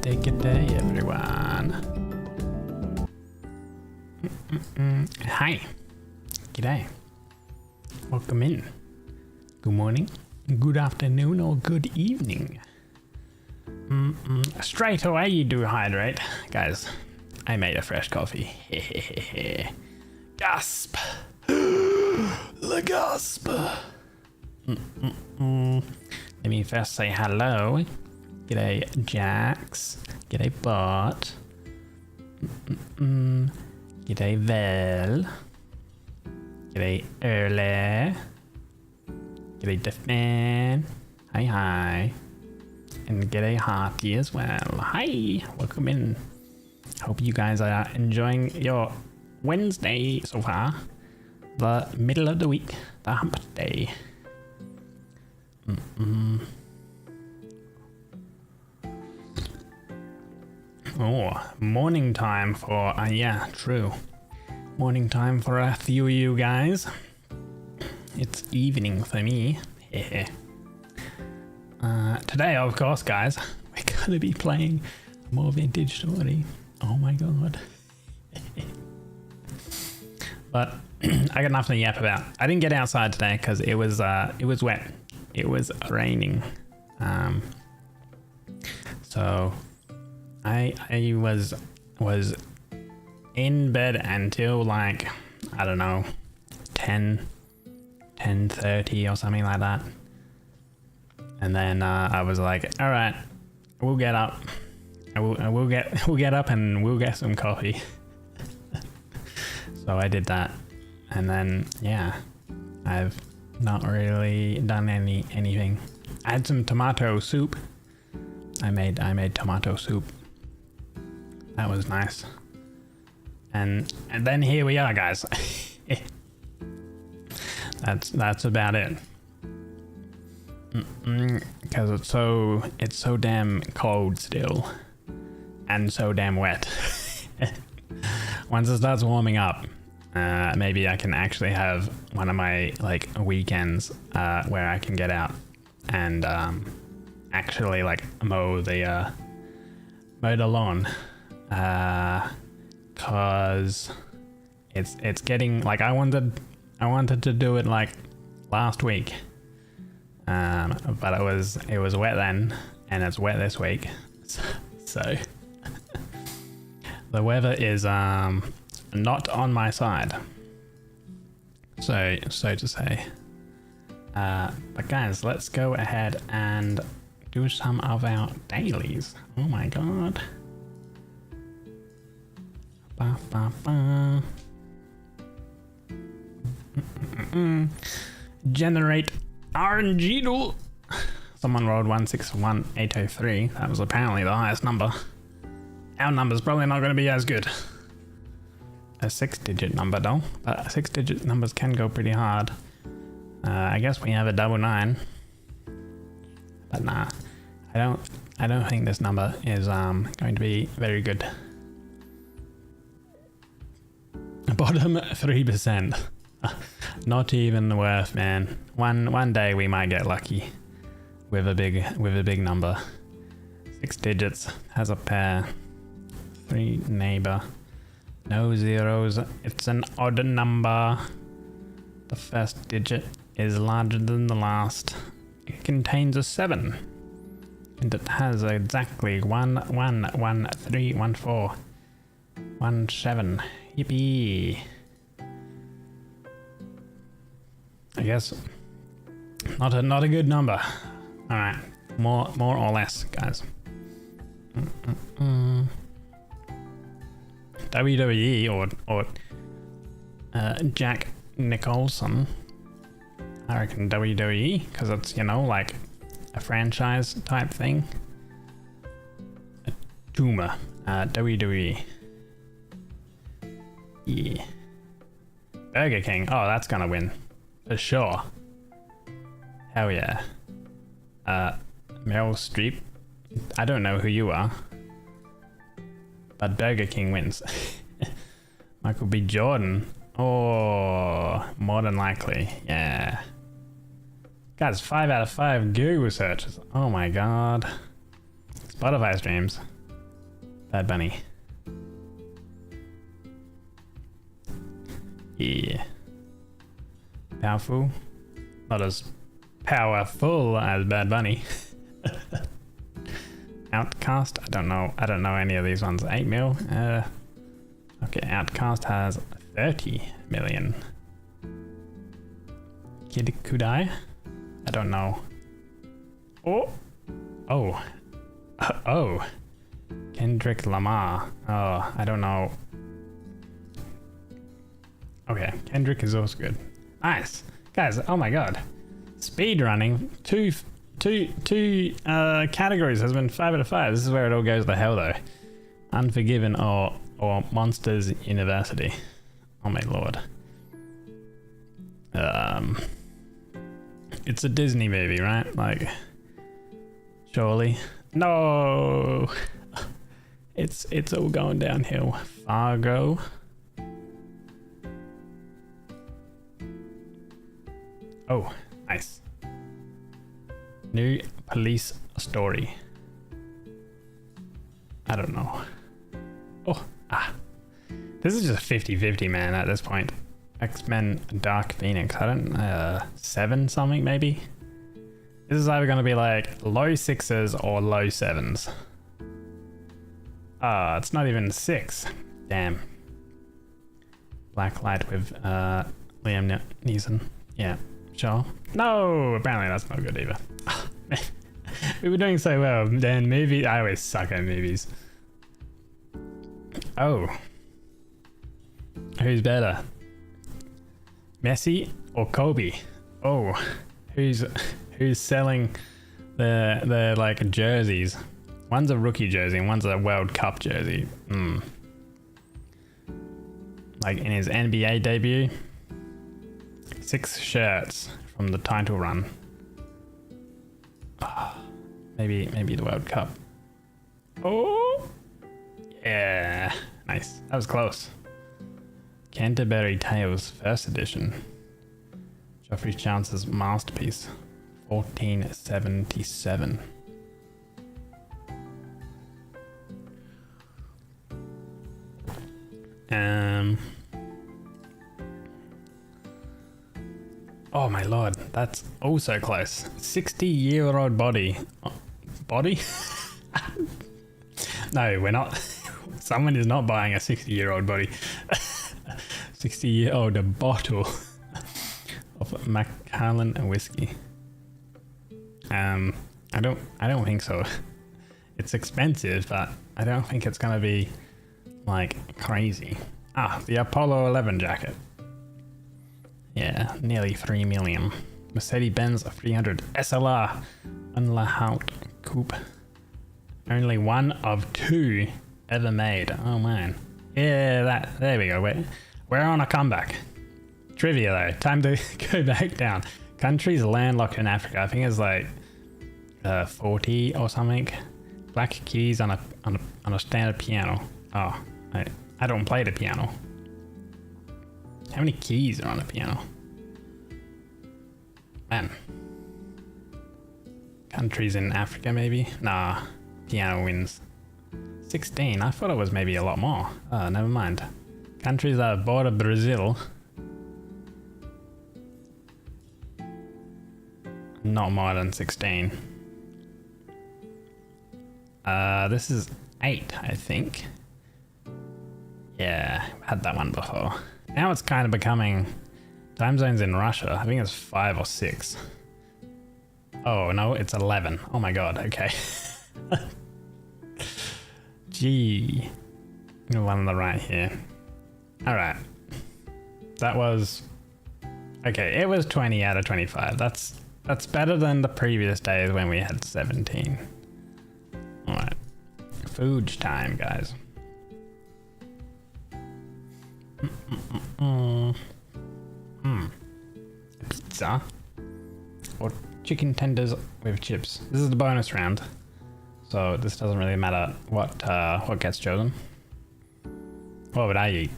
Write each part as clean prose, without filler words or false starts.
Good day, everyone. Hi. G'day. Welcome in. Good morning, good afternoon, or good evening. Straight away you do hydrate. Guys, I made a fresh coffee. Gasp. The gasp. Let me first say hello. G'day Jax. G'day Bot. G'day Vel. G'day Early. G'day Defman. Hi. And g'day Hearty as well. Hi, welcome in. Hope you guys are enjoying your Wednesday so far. The middle of the week, the hump day. Oh, morning time for, yeah, true. Morning time for a few of you guys. It's evening for me. Today, of course, guys, we're gonna be playing more vintage story. Oh my god. But I got nothing to yap about. I didn't get outside today because it was wet. It was raining. So I was in bed until like, I don't know, 10:30 or something like that. And then I was like, all right, we'll get up. We'll get up and we'll get some coffee. So I did that, and then yeah, I've not really done anything. I had some tomato soup. I made tomato soup. That was nice. And then here we are, guys. That's about it. Because it's so damn cold still, and so damn wet. Once it starts warming up, maybe I can actually have one of my like weekends where I can get out and actually like mow the lawn, cause it's getting like I wanted to do it like last week. But it was wet then, and it's wet this week, so the weather is not on my side, so to say. But guys, let's go ahead and do some of our dailies. Oh my god. Generate 𝒟𝓃𝒱𝓃. Someone rolled 161803. That was apparently the highest number. Our number's probably not going to be as good. A 6-digit number though, but 6-digit numbers can go pretty hard. I guess we have a 99, but nah, I don't think this number is going to be very good. Bottom 3%. Not even worth, man. One day we might get lucky with a big number. 6 digits has a pair. 3 neighbor. No zeros. It's an odd number. The first digit is larger than the last. It contains a 7. And it has exactly 111314117. Yippee. I guess not a good number. All right, more or less, guys. WWE or Jack Nicholson. I reckon WWE, because it's, you know, like a franchise type thing. A tumor. WWE. Yeah. Burger King. Oh, that's gonna win. For sure. Hell yeah. Meryl Streep. I don't know who you are, but Burger King wins. Michael B. Jordan. Oh, more than likely. Yeah. Guys, 5 out of 5 Google searches. Oh my god. Spotify streams. Bad Bunny. Yeah. Powerful. Not as powerful as Bad Bunny. Outcast. I don't know any of these ones. 8 mil. Okay. Outcast has 30 million. 𝒟𝑒𝓂𝓃. I don't know. Oh. Kendrick Lamar. Oh, I don't know. Okay, Kendrick is also good. Nice, guys. Oh my god, speed running. Two categories has been 5 out of 5. This is where it all goes to hell though. Unforgiven or Monsters University. Oh my lord. It's a Disney movie, right? Like, surely. No. It's all going downhill. Fargo. Oh, nice. New police story. I don't know. This is just 50-50, man, at this point. X-Men Dark Phoenix. I don't 7 something maybe. This is either gonna be like low 6s or low 7s. It's not even 6. Damn. Blacklight with Liam Neeson. Yeah, sure. No, apparently that's not good either. We were doing so well. Then movie. I always suck at movies. Oh. Who's better? Messi or Kobe? Oh, who's selling the like jerseys? One's a rookie jersey and one's a World Cup jersey. Like in his NBA debut, 6 shirts from the title run. Maybe the World Cup. Oh, yeah, nice. That was close. Canterbury Tales, first edition. Geoffrey Chaucer's masterpiece, 1477. Oh my lord, that's also close. 60-year-old body. Body? No, we're not. Someone is not buying a 60-year-old body. 60-year-old bottle of Macallan whiskey. I don't think so. It's expensive, but I don't think it's gonna be like crazy. The Apollo 11 jacket. Yeah, nearly 3 million. Mercedes-Benz 300 SLR Unlahaut Coupe. Only one of 2 ever made. Oh man. Yeah, there we go. We're on a comeback. Trivia though. Time to go back down. Countries landlocked in Africa. I think it's like 40 or something. Black keys on a standard piano. Oh, I don't play the piano. How many keys are on a piano? Man. Countries in Africa maybe? Nah, piano wins. 16, I thought it was maybe a lot more. Never mind. Countries that border Brazil. Not more than 16. This is 8, I think. Yeah, had that one before. Now it's kind of becoming time zones in Russia. I think it's 5 or 6. Oh no, it's 11. Oh my god, okay. Gee. One on the right here. Alright. That was... Okay, it was 20 out of 25. That's better than the previous days when we had 17. Alright. Food time, guys. Pizza or chicken tenders with chips. This is the bonus round, so this doesn't really matter what gets chosen. What would I eat?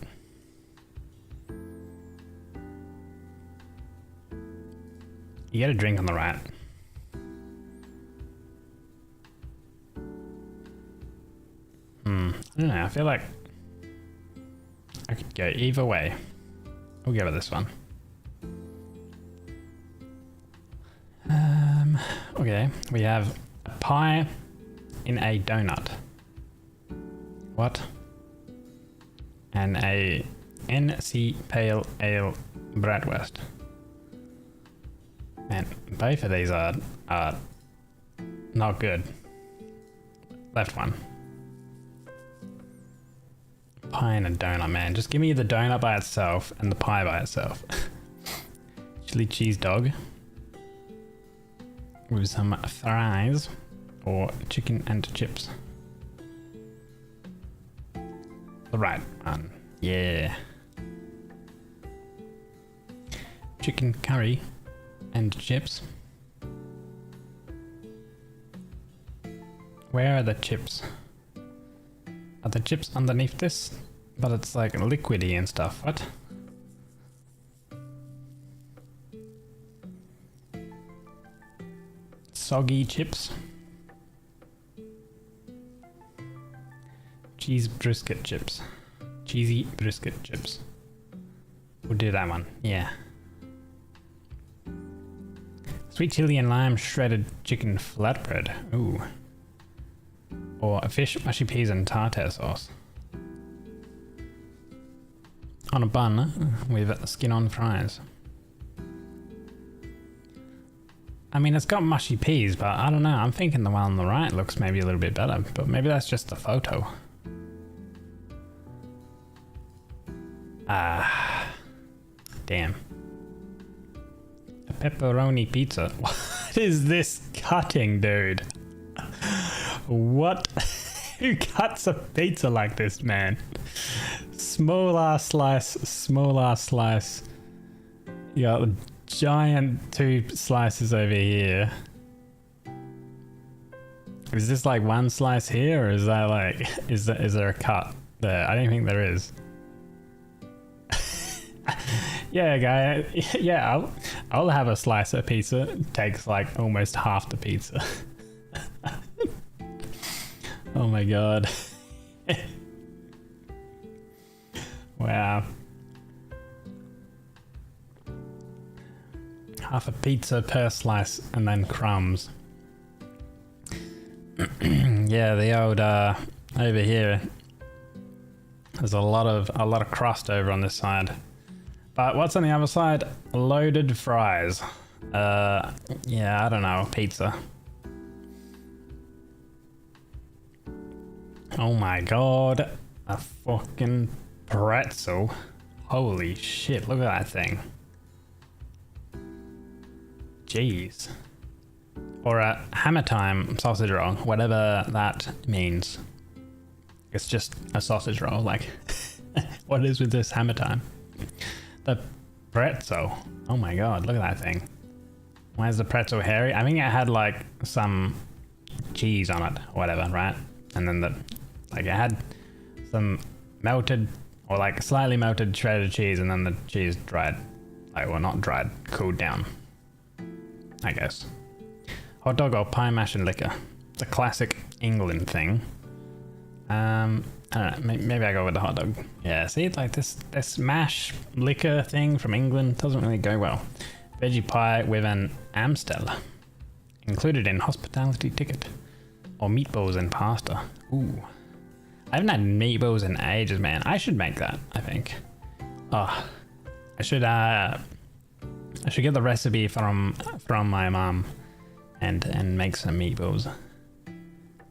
You get a drink on the right. I don't know, I feel like I could go either way. We'll go with this one. Okay, we have a pie in a donut. What? And a NC Pale Ale bratwurst. Man, both of these are not good. Left one. Pie and a donut, man. Just give me the donut by itself and the pie by itself. Chili cheese dog. With some fries. Or chicken and chips. The right one. Yeah. Chicken curry and chips. Where are the chips? Are the chips underneath this? But it's like liquidy and stuff. What? Soggy chips. Cheese brisket chips. Cheesy brisket chips. We'll do that one. Yeah. Sweet chili and lime shredded chicken flatbread. Ooh. Or a fish, mushy peas and tartare sauce. On a bun with skin on fries. I mean, it's got mushy peas, but I don't know. I'm thinking the one on the right looks maybe a little bit better, but maybe that's just the photo. Ah, damn. A pepperoni pizza. What is this cutting, dude? What? Who cuts a pizza like this, man? Small ass slice, small ass slice. You got giant 2 slices over here. Is this like one slice here, or is that like, is there a cut there? I don't think there is. Yeah, guy. Yeah, I'll have a slice of pizza. It takes like almost half the pizza. Oh my god. Wow. Half a pizza per slice and then crumbs. Yeah, the old over here. There's a lot of crust over on this side. But what's on the other side? Loaded fries. Yeah, I don't know, pizza. Oh my god, a fucking pretzel. Holy shit, look at that thing. Jeez. Or a hammer time sausage roll, whatever that means. It's just a sausage roll, like, what is with this hammer time? The pretzel. Oh my god, look at that thing. Why is the pretzel hairy? I think it had like some cheese on it, or whatever, right? And then it had some melted, or like slightly melted shredded cheese, and then the cheese dried. Like, well, not dried, cooled down, I guess. Hot dog or pie mash and liquor. It's a classic England thing. I don't know, maybe I go with the hot dog. Yeah, see, like this mash liquor thing from England doesn't really go well. Veggie pie with an Amstel. Included in hospitality ticket. Or meatballs and pasta. Ooh. I haven't had meatballs in ages, man. I should make that, I think. Oh, I should get the recipe from my mom and make some meatballs.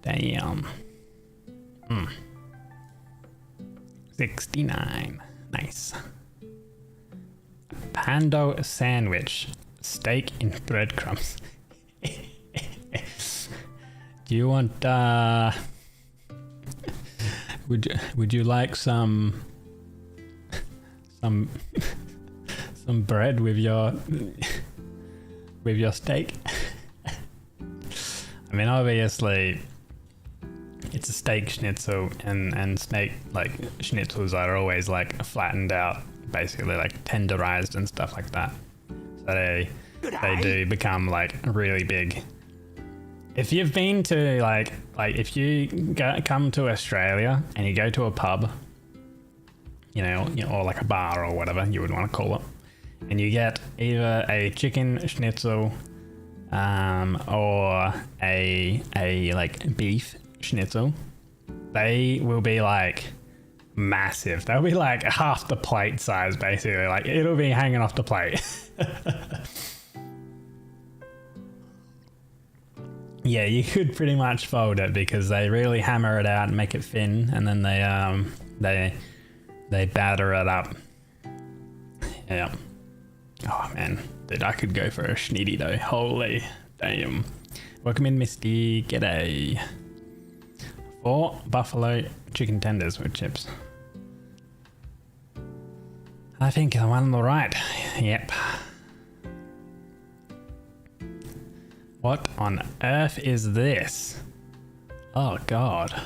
Damn. 69. Nice. Pando sandwich. Steak in breadcrumbs. Do you want would you like some bread with your steak? I mean, obviously it's a steak schnitzel, and steak, like, schnitzels are always like flattened out, basically like tenderized and stuff like that. So they do become like really big. If you've been to like if you come to Australia and you go to a pub, you know, or like a bar or whatever you would want to call it, and you get either a chicken schnitzel, or a like beef schnitzel, they will be like massive. They'll be like half the plate size, basically. Like it'll be hanging off the plate. Yeah, you could pretty much fold it because they really hammer it out and make it thin, and then they batter it up. Yeah. Oh man, dude, I could go for a schnitty though. Holy damn. Welcome in, Misty. G'day. 4 buffalo chicken tenders with chips. I think the one on the right. Yep. What on earth is this? Oh god.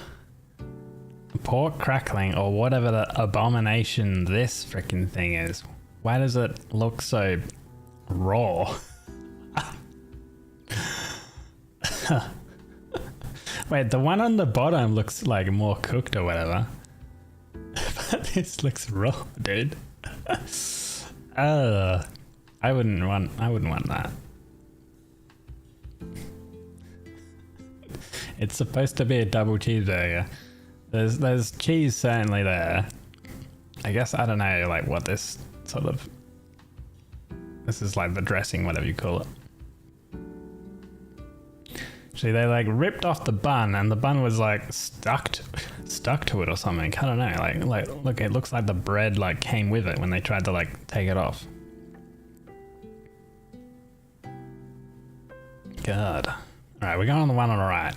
Pork crackling or whatever the abomination this freaking thing is. Why does it look so raw? Wait, the one on the bottom looks like more cooked or whatever. But this looks raw, dude. I wouldn't want that. It's supposed to be a double cheeseburger. There's cheese certainly there. I guess I don't know like what this sort of, this is like the dressing, whatever you call it. See, they like ripped off the bun and the bun was like stuck to it or something. I don't know. Like look, it looks like the bread like came with it when they tried to like take it off. God. All right, we're going on the one on the right.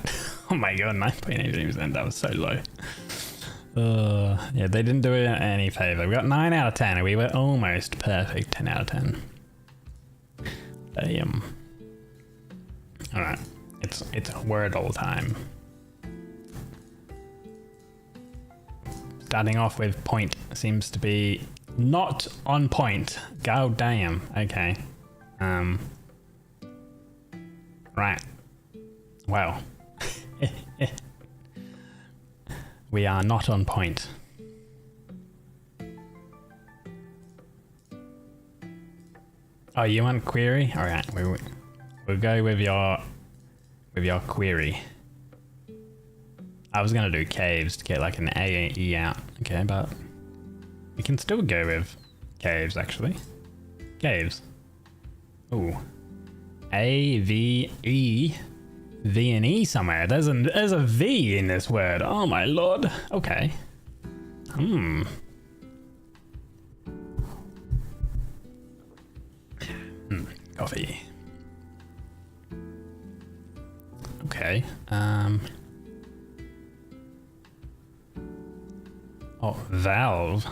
Oh my god, 9.83%. That was so low. Yeah, they didn't do it any favor. We got 9 out of 10, and we were almost perfect. 10 out of 10. Damn. All right, it's Wordle time. Starting off with point seems to be not on point. God damn. Okay. Right. Well. We are not on point. Oh, you want query? All right, we'll go with your query. I was gonna do caves to get like an A and E out, okay, but we can still go with caves actually. Caves. Ooh. A V E. V and E somewhere. There's a V in this word. Oh my lord. Okay. Coffee. Okay. Oh, valve.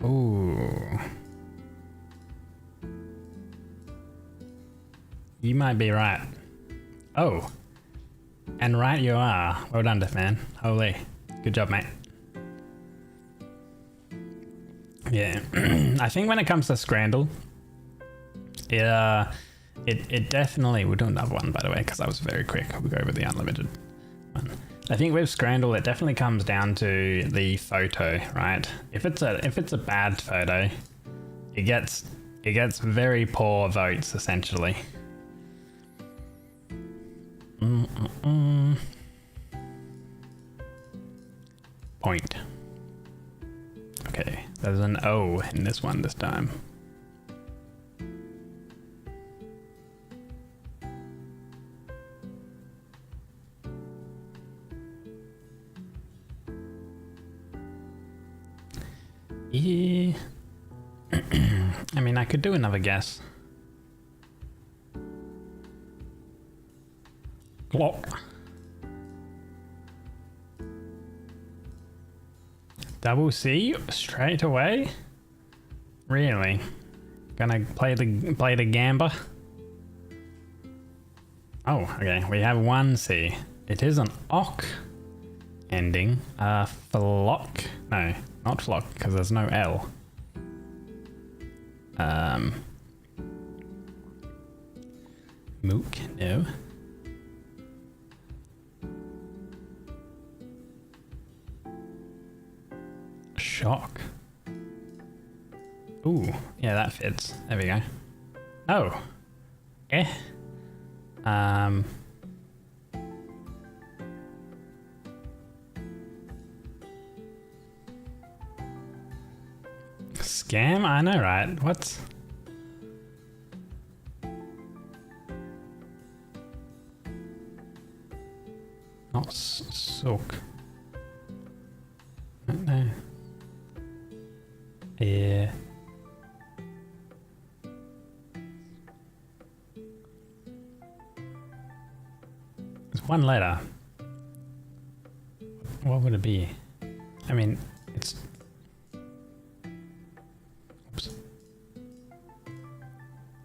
Ooh. You might be right. Oh. And right you are. Well done, man. Holy. Good job, mate. Yeah. I think when it comes to Scrandle, it definitely... We'll do another one, by the way, because I was very quick. We'll go with the unlimited one. I think with Scrandle, it definitely comes down to the photo, right? If it's a bad photo, it gets very poor votes, essentially. Point. Okay, there's an O in this one this time. Yeah. I mean, I could do another guess. Clock. Double C straight away? Really? Gonna play the gamba? Oh, okay. We have one C. It is an ock ending. Flock. No, not flock, because there's no L. Mook, no. Shock. Ooh, yeah, that fits. There we go. Oh. Eh. Scam? I know, right? What? Not soak. No. Yeah. It's one letter. What would it be? I mean, it's... Oops.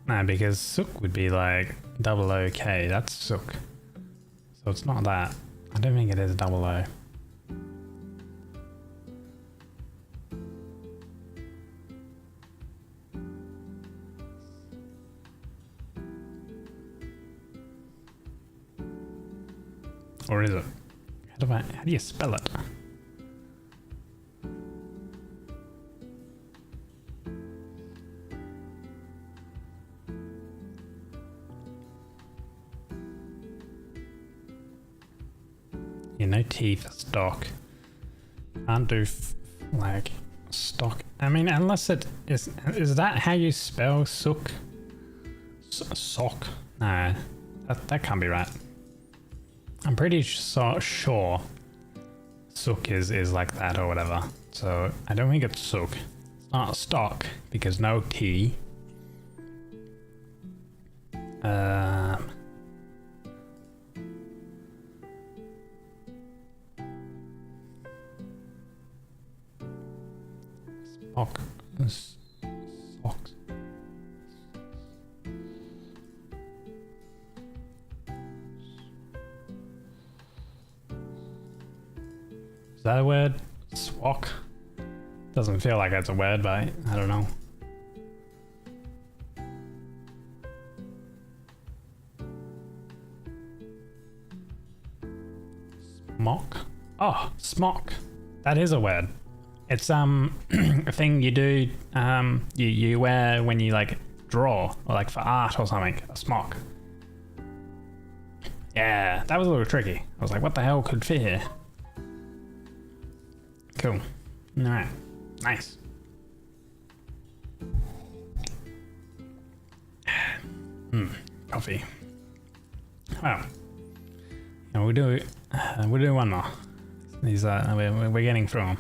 Nah, because sook would be like double OK. That's sook. So it's not that. I don't think it is double O. Or is it? How do you spell it? Yeah, no T for stock. Can't do like stock. I mean, unless it is that how you spell sook? Sock? No, that can't be right. I'm pretty sure sook is like that or whatever. So I don't think it's sook. It's not stock because no T. Sock. Socks. Is that a word? Swock? Doesn't feel like that's a word, but I don't know. Smock? Oh, smock. That is a word. It's a thing you do you wear when you like draw or like for art or something. A smock. Yeah, that was a little tricky. I was like, what the hell could fit here? Cool. Alright. Nice. Coffee. Well, yeah, we'll do one more. These we're getting through them.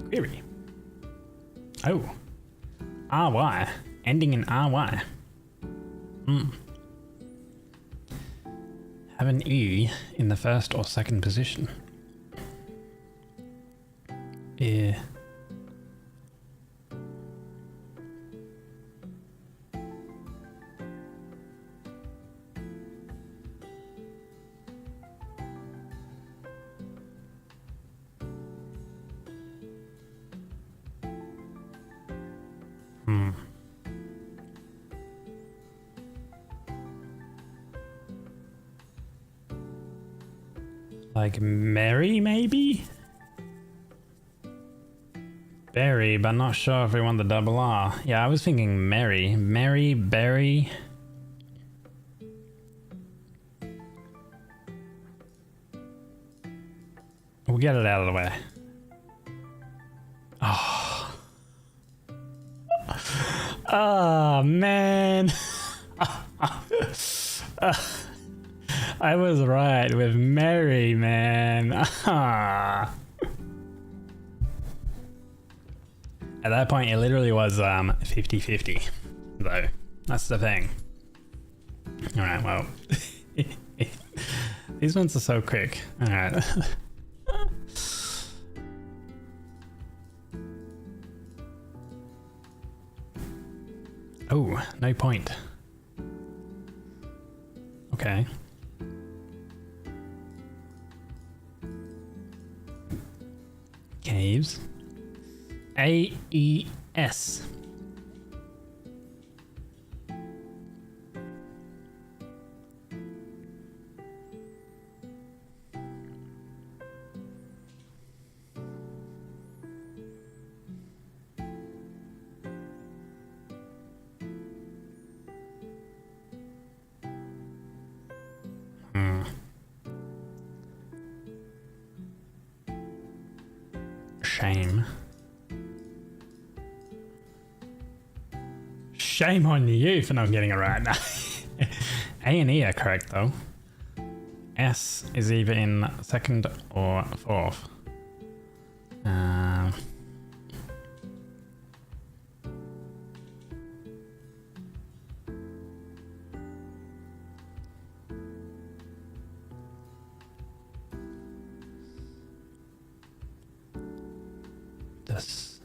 Query. Oh. RY. Ending in RY. Have an E in the first or second position. Yeah. Like Mary, maybe? Berry, but not sure if we want the double R. Yeah, I was thinking Mary. Mary, Berry. We'll get it out of the way. Oh. Oh, man. I was right with Mary, man. At that point, it literally was 50-50, though. That's the thing. All right, well, these ones are so quick. All right. Oh, no point. Okay. Caves. AES. shame. Shame on you for not getting it right. A and E are correct though. S is either in second or fourth. This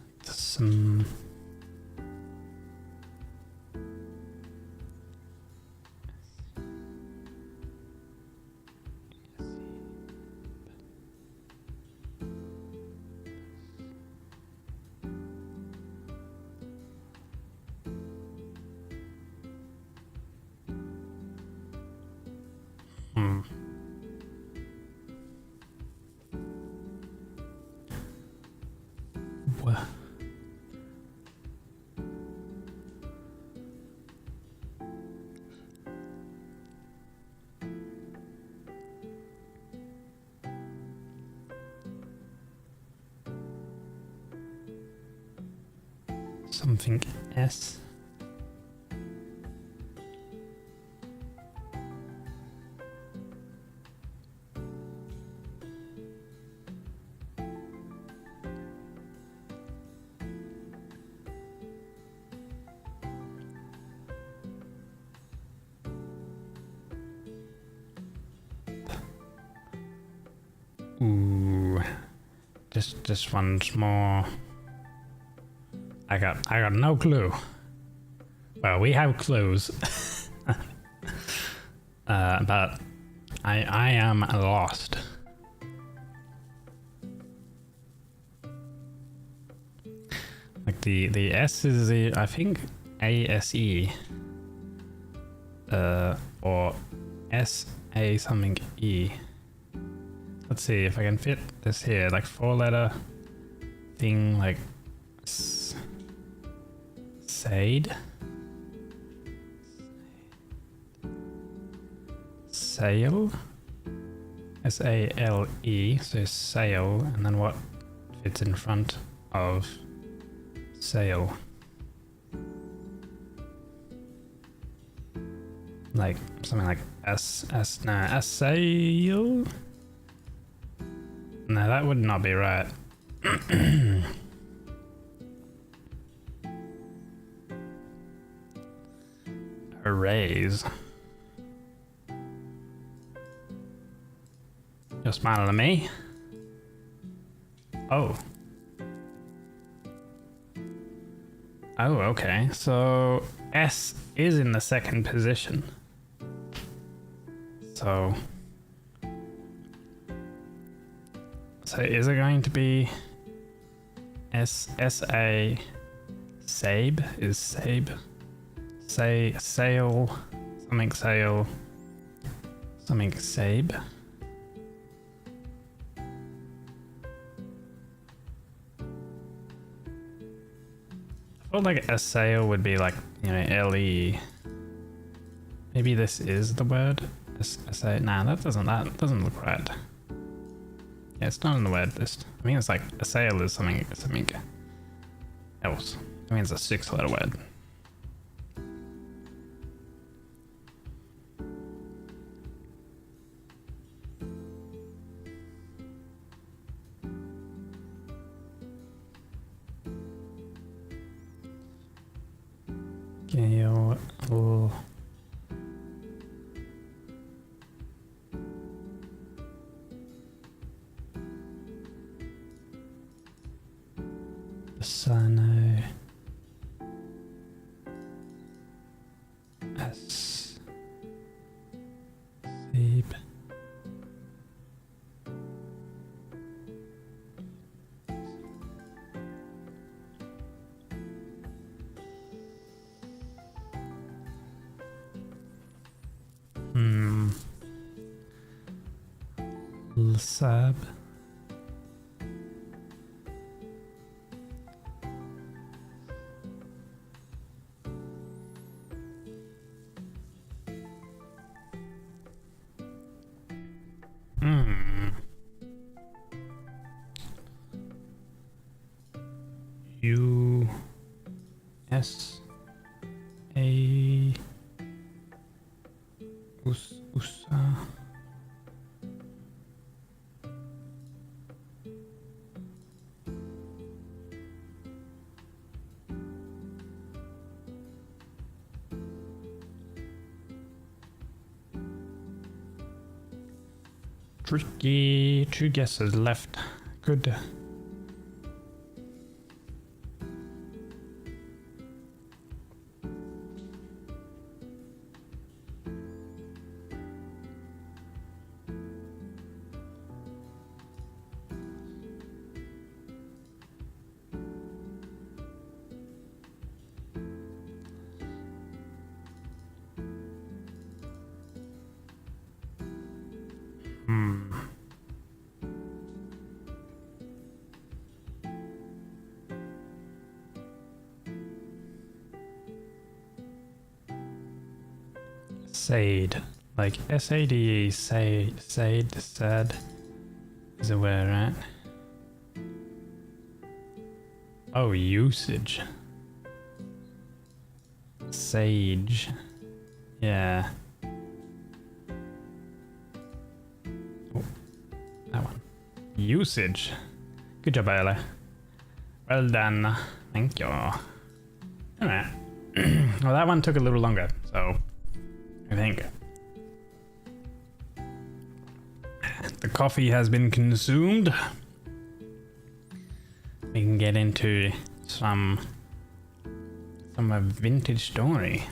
something S. Ooh, just once more. I got no clue. Well, we have clues, but I am lost. Like the S is the, I think, ASE, or SA something E. Let's see if I can fit this here, like 4-letter thing, like Sade. Sale. S-A-L-E, so sail, and then what fits in front of sail? Like something like sail? No, that would not be right. Arrays. You're smarter than me. Oh. Oh, okay. So S is in the second position. So is it going to be S-A Sabe? Is Sabe? Say sail, something sail, something Sabe. I felt like a sail would be like, you know, L-E. Maybe this is the word. S-A. Nah, that doesn't look right. Yeah, it's not in the word list. I mean, it's like a sail is something else. I mean, it's a 6-letter word. Gale. Sano. S. Sebe. Sab. S A USA. Tricky. 2 guesses left. Good. Sade, like SADE, sade, sad is a word, right? Oh, usage. Sage. Yeah. Oh, that one. Usage. Good job, Ella. Well done. Thank you. Alright. Well, that one took a little longer, so I think the coffee has been consumed. We can get into some vintage story.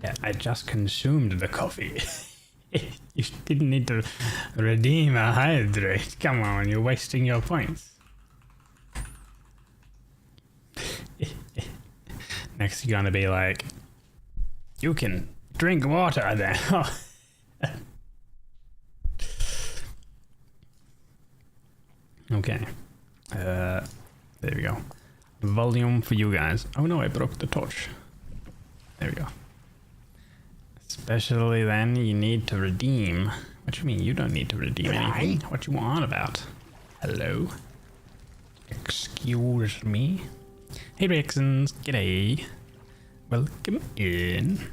Yeah, I just consumed the coffee. You didn't need to redeem a hydrate. Come on, you're wasting your points. Next you're gonna be like, you can drink water then. Okay. There we go. Volume for you guys. Oh no, I broke the torch. There we go. Especially then, you need to redeem. What you mean? You don't need to redeem anything. What you want about? Hello? Excuse me? Hey Rexons, g'day. Welcome in.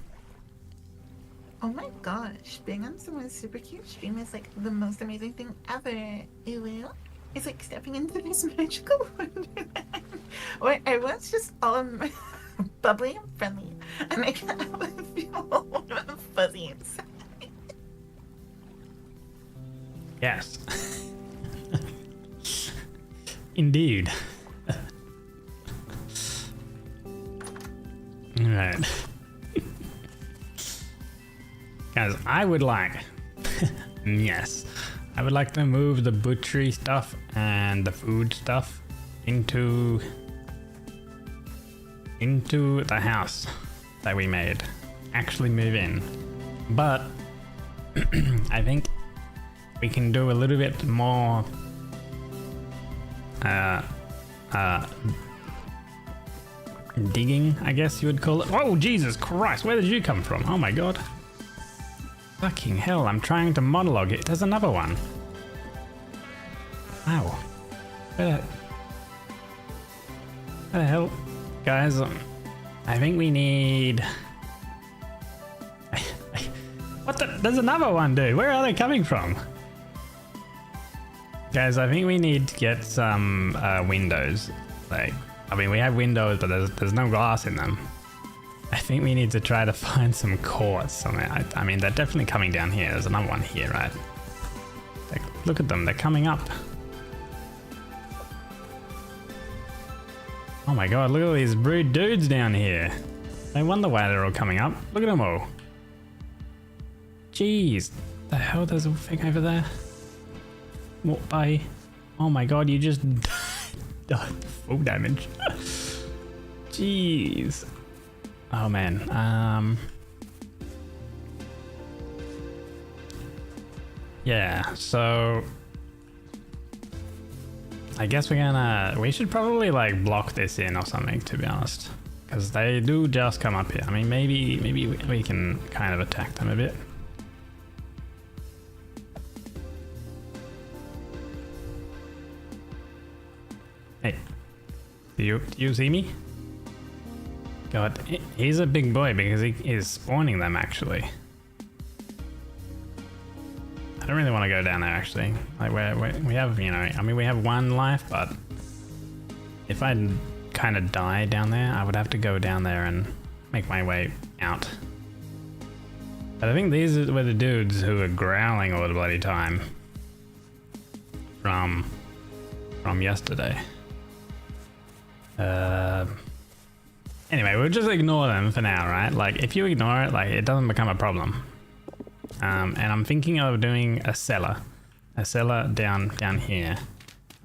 Oh my gosh, being on someone's super cute stream is like the most amazing thing ever. Ew. It's like stepping into this magical wonderland where everyone's just all bubbly and friendly, and I can't help but feel warm and fuzzy inside. Yes. Indeed. Alright. Guys, I would like... yes. I would like to move the butchery stuff and the food stuff into the house that we made. Actually move in. But I think we can do a little bit more digging, I guess you would call it. Oh, Jesus Christ, where did you come from? Oh my god. Fucking hell, I'm trying to monologue it. There's another one. Ow. Where the hell? Guys, I think we need... What the? There's another one, dude. Where are they coming from? Guys, I think we need to get some windows. Like, I mean, we have windows, but there's no glass in them. I think we need to try to find some quartz somewhere. I mean, they're definitely coming down here. There's another one here, right? Like, look at them. They're coming up. Oh my god, look at all these rude dudes down here. No wonder why they're all coming up. Look at them all. Jeez. The hell, there's a thing over there. What by? Oh my god, you just died full damage. Jeez. Oh man. Yeah, so I guess we should probably like block this in or something, to be honest, because they do just come up here. I mean, maybe we can kind of attack them a bit. Hey, do you see me? God, he's a big boy because he is spawning them actually. I don't really want to go down there actually. Like we have, you know, I mean we have one life, but if I kind of die down there, I would have to go down there and make my way out. But I think these were the dudes who were growling all the bloody time from yesterday. Anyway, we'll just ignore them for now, right? Like if you ignore it, like it doesn't become a problem. And I'm thinking of doing a cellar down here,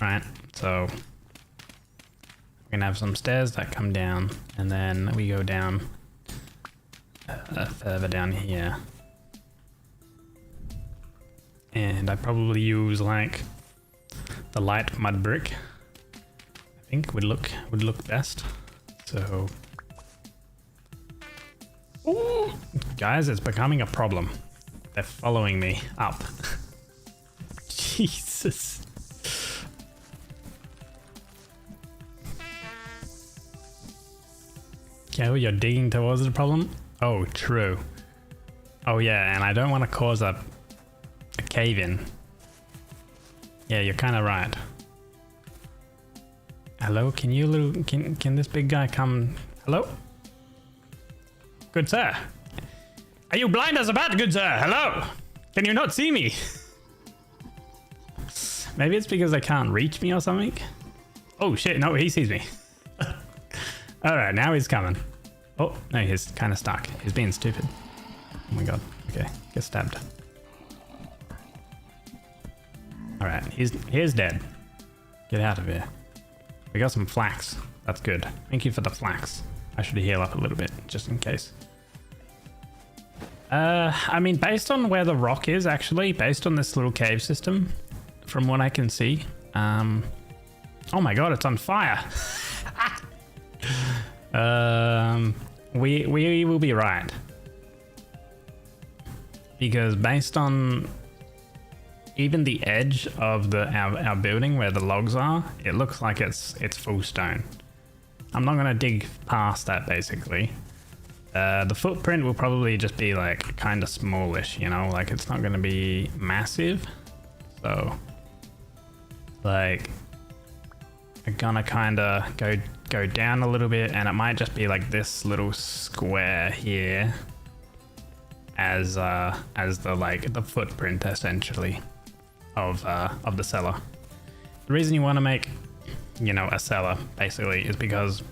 right? So we're gonna have some stairs that come down, and then we go down further down here. And I probably use like the light mud brick. I think would look best. So, ooh, guys, it's becoming a problem. They're following me up. Jesus. Okay, you're digging towards the problem? Oh, true. Oh yeah, and I don't want to cause a cave-in. Yeah, you're kind of right. Hello, can this big guy come? Hello? Good sir. Are you blind as a bat, good sir? Hello? Can you not see me? Maybe it's because they can't reach me or something? Oh shit, no, he sees me. Alright, now he's coming. Oh, no, he's kind of stuck. He's being stupid. Oh my god. Okay, get stabbed. Alright, he's dead. Get out of here. We got some flax. That's good. Thank you for the flax. I should heal up a little bit, just in case. I mean, based on where the rock is, actually, based on this little cave system, from what I can see, oh my god, it's on fire. We will be right. Because based on even the edge of our building where the logs are, it looks like it's full stone. I'm not gonna dig past that basically. The footprint will probably just be like kind of smallish, you know, like it's not gonna be massive. So like I'm gonna kind of go down a little bit, and it might just be like this little square here as the footprint essentially of the cellar. The reason you want to make, you know, a cellar basically is because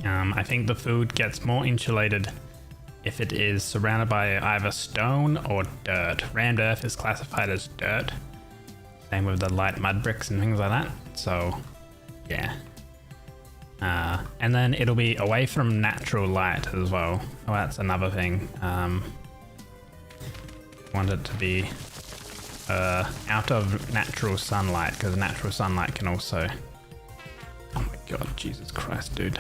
I think the food gets more insulated if it is surrounded by either stone or dirt. Rammed earth is classified as dirt. Same with the light mud bricks and things like that. So yeah. And then it'll be away from natural light as well. Oh, that's another thing. Want it to be out of natural sunlight, because natural sunlight can also... Oh my god, Jesus Christ, dude.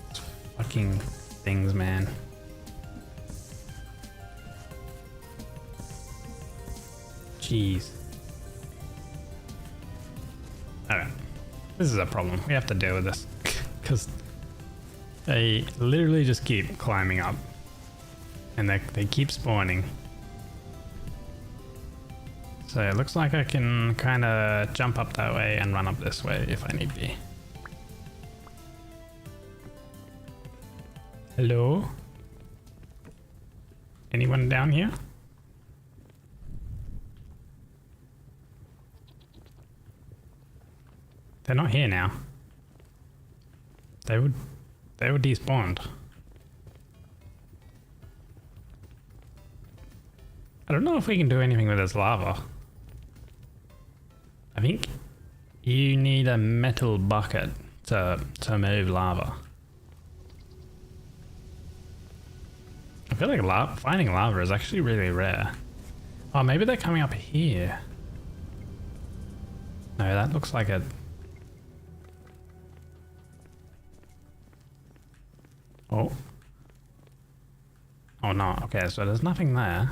It's fucking things, man. Jeez. Alright. This is a problem. We have to deal with this. Because they literally just keep climbing up. And they keep spawning. So it looks like I can kind of jump up that way and run up this way if I need be. Hello? Anyone down here? They're not here now. They were despawned. I don't know if we can do anything with this lava. I think you need a metal bucket to move lava. I feel like finding lava is actually really rare. Oh, maybe they're coming up here. No, that looks like a... Oh. Oh no, okay, so there's nothing there.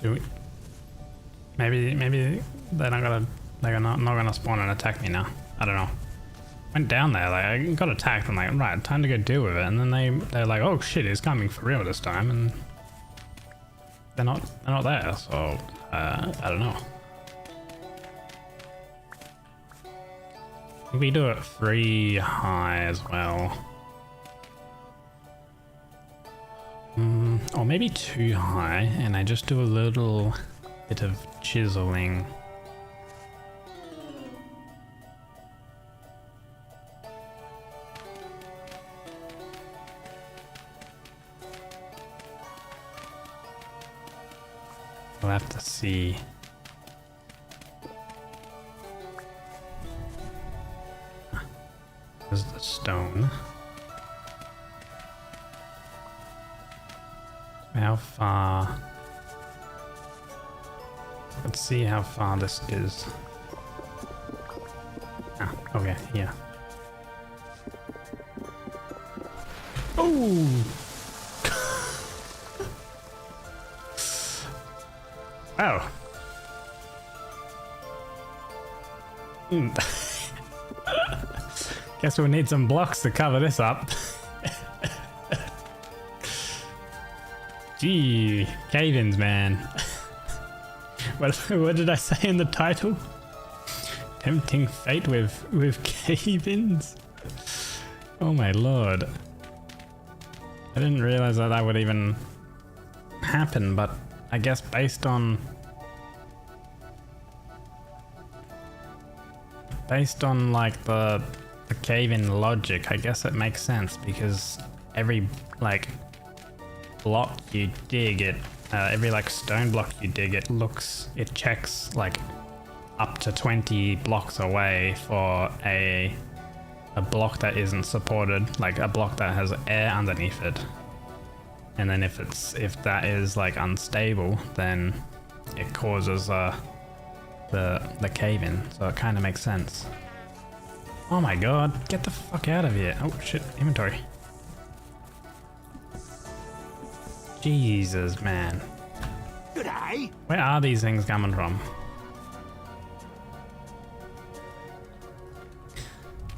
Do we, maybe they're not gonna spawn and attack me now. I don't know. Went down there, like I got attacked. I'm like, right, time to go deal with it. And then they're like, oh shit, he's coming for real this time, and they're not there. So I don't know. We do it 3 high as well. Or maybe 2 high, and I just do a little bit of chiseling. We'll have to see. There's the stone. How far? Let's see how far this is. Ah, okay, yeah. Oh! Oh. Guess we'll need some blocks to cover this up. Gee, cave-ins, man. What did I say in the title? Tempting fate with cave-ins? Oh my lord. I didn't realize that would even happen, but I guess based on like the cave-in logic, I guess it makes sense, because every like block you dig, every like stone block you dig, it checks like up to 20 blocks away for a block that isn't supported, like a block that has air underneath it. And then if that is like unstable, then it causes the cave-in. So it kind of makes sense. Oh my god, get the fuck out of here. Oh shit, inventory. Jesus, man. G'day. Where are these things coming from?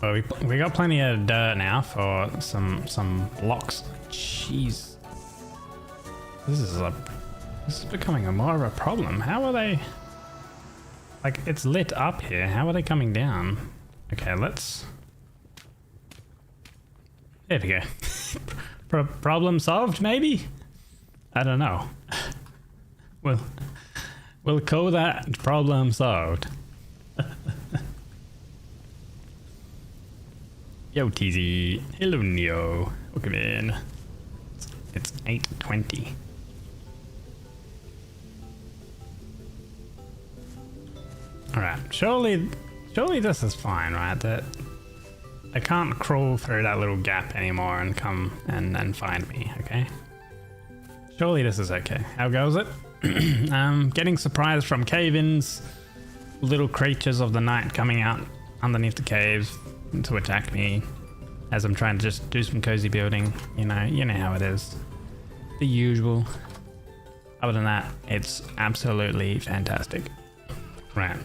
Well, we got plenty of dirt now for some blocks. Jeez. This is becoming more of a problem. How are they? Like, it's lit up here. How are they coming down? Okay, let's. There we go. Problem solved, maybe? I don't know. We'll call that problem solved. Yo, TZ. Hello, Neo. Welcome in. It's 8:20. Alright, surely this is fine, right? That I can't crawl through that little gap anymore and come and find me, okay? Surely this is okay. How goes it? Getting surprised from cave-ins, little creatures of the night coming out underneath the caves to attack me as I'm trying to just do some cozy building. You know how it is. The usual. Other than that, it's absolutely fantastic. Right.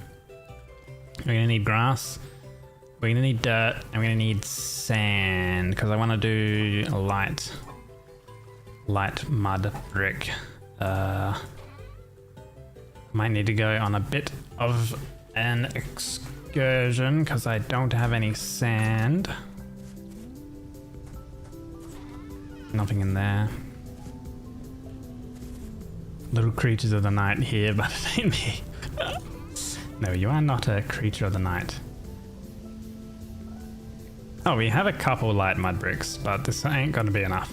We're gonna need grass, we're gonna need dirt, and we're gonna need sand, because I want to do a light mud brick. Might need to go on a bit of an excursion, because I don't have any sand. Nothing in there. Little creatures of the night here, but it ain't me. No, you are not a creature of the night. Oh, we have a couple light mud bricks, but this ain't gonna be enough.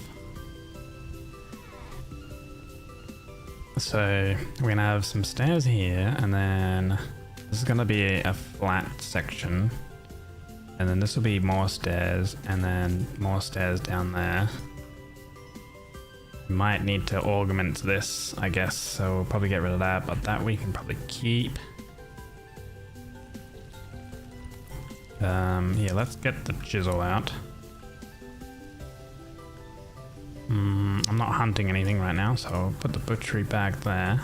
So we're gonna have some stairs here, and then this is gonna be a flat section, and then this will be more stairs, and then more stairs down there. We might need to augment this, I guess, so we'll probably get rid of that, but that we can probably keep. Yeah, let's get the chisel out. I'm not hunting anything right now, so I'll put the butchery back there.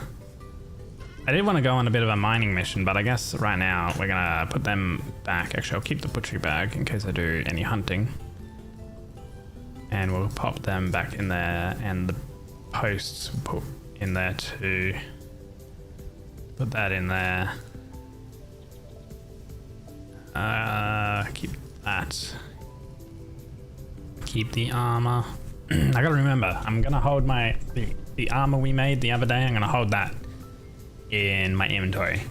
I did want to go on a bit of a mining mission, but I guess right now we're gonna put them back. Actually, I'll keep the butchery bag in case I do any hunting. And we'll pop them back in there, and the posts we'll put in there too. Put that in there. Keep that. Keep the armor. I gotta remember, I'm gonna hold the armor we made the other day, I'm gonna hold that in my inventory.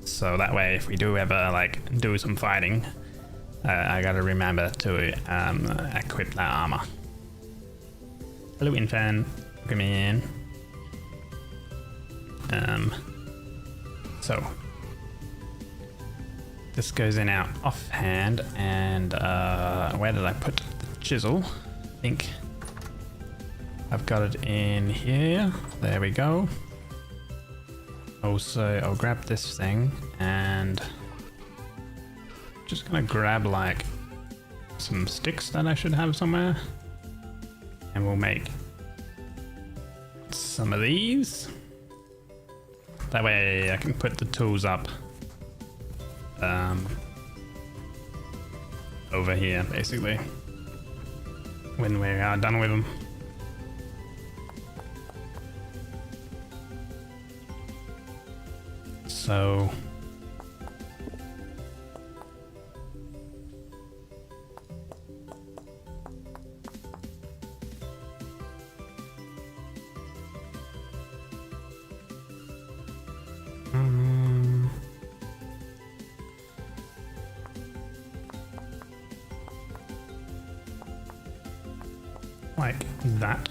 So that way, if we do ever like do some fighting, I gotta remember to equip that armor. Hello, infant. Come in. So this goes in our offhand, and where did I put the chisel? I think I've got it in here. There we go. Also, I'll grab this thing and just gonna grab like some sticks that I should have somewhere, and we'll make some of these. That way I can put the tools up over here basically when we are done with them. So like that.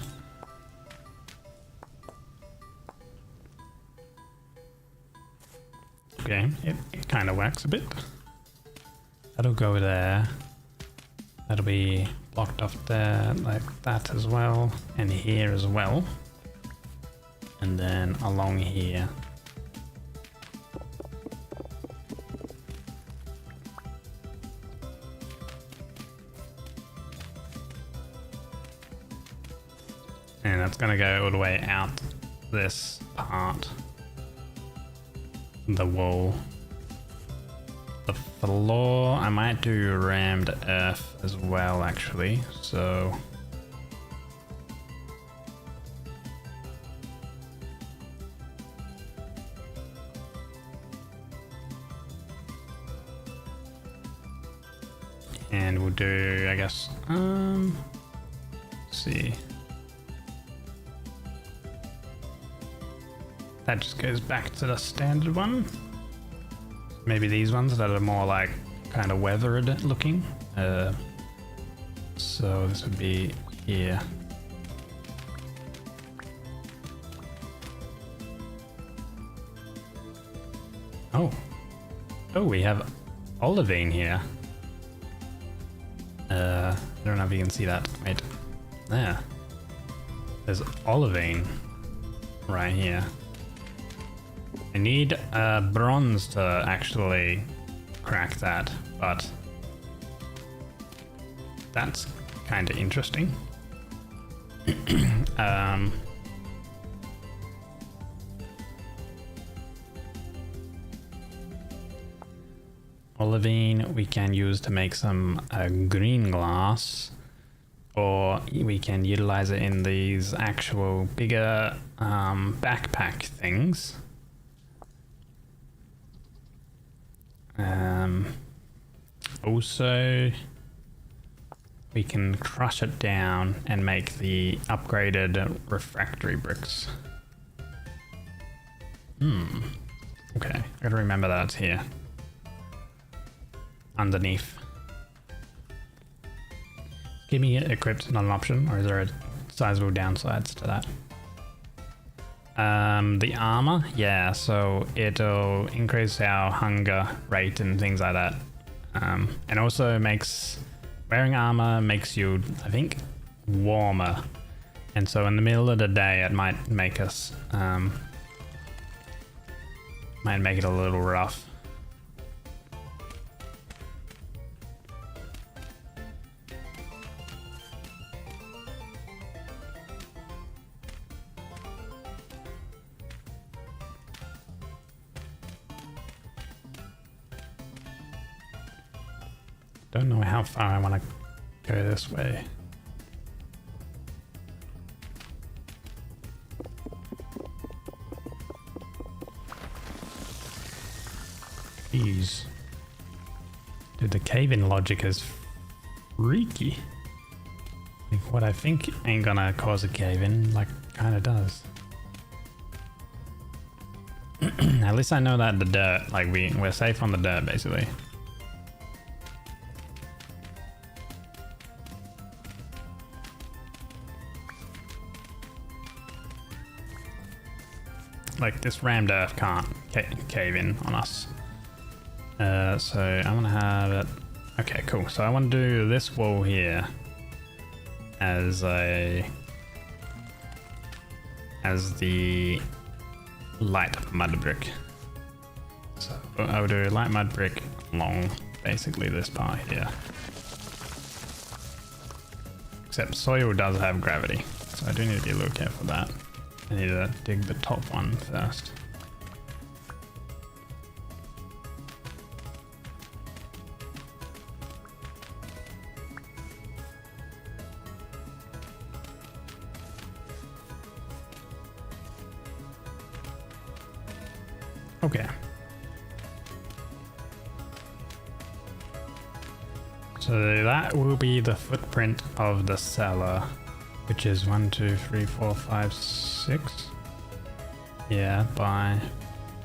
Okay, it kind of works a bit. That'll go there. That'll be blocked off there like that as well, and here as well. And then along here. And that's gonna go all the way out this part. The wall. The floor, I might do rammed earth as well actually, so and we'll do, I guess, let's see. That just goes back to the standard one. Maybe these ones that are more like kind of weathered looking. So this would be here. Oh, we have olivine here. I don't know if you can see that. Wait, there. There's olivine right here. I need bronze to actually crack that, but that's kind of interesting. Olivine we can use to make some green glass, or we can utilize it in these actual bigger backpack things. Also, we can crush it down and make the upgraded refractory bricks. Okay, I gotta remember that it's here. Underneath. Keeping it equipped not an option, or is there a sizable downsides to that? The armor, yeah, so it'll increase our hunger rate and things like that. And also wearing armor makes you, I think, warmer. And so in the middle of the day, it might make us, might make it a little rough. Don't know how far I want to go this way. Jeez. Dude, the cave-in logic is freaky. Like, what I think ain't gonna cause a cave-in, like, kinda does. At least I know that the dirt, like, we're safe on the dirt, basically. Like, this rammed earth can't cave in on us. So I'm gonna have it. Okay, cool. So I want to do this wall here as the light mud brick. So I'll do light mud brick along basically this part here. Except soil does have gravity, so I do need to be a little careful of that. I need to dig the top one first. Okay. So that will be the footprint of the cellar, which is 1, 2, 3, 4, 5, 6. Yeah, by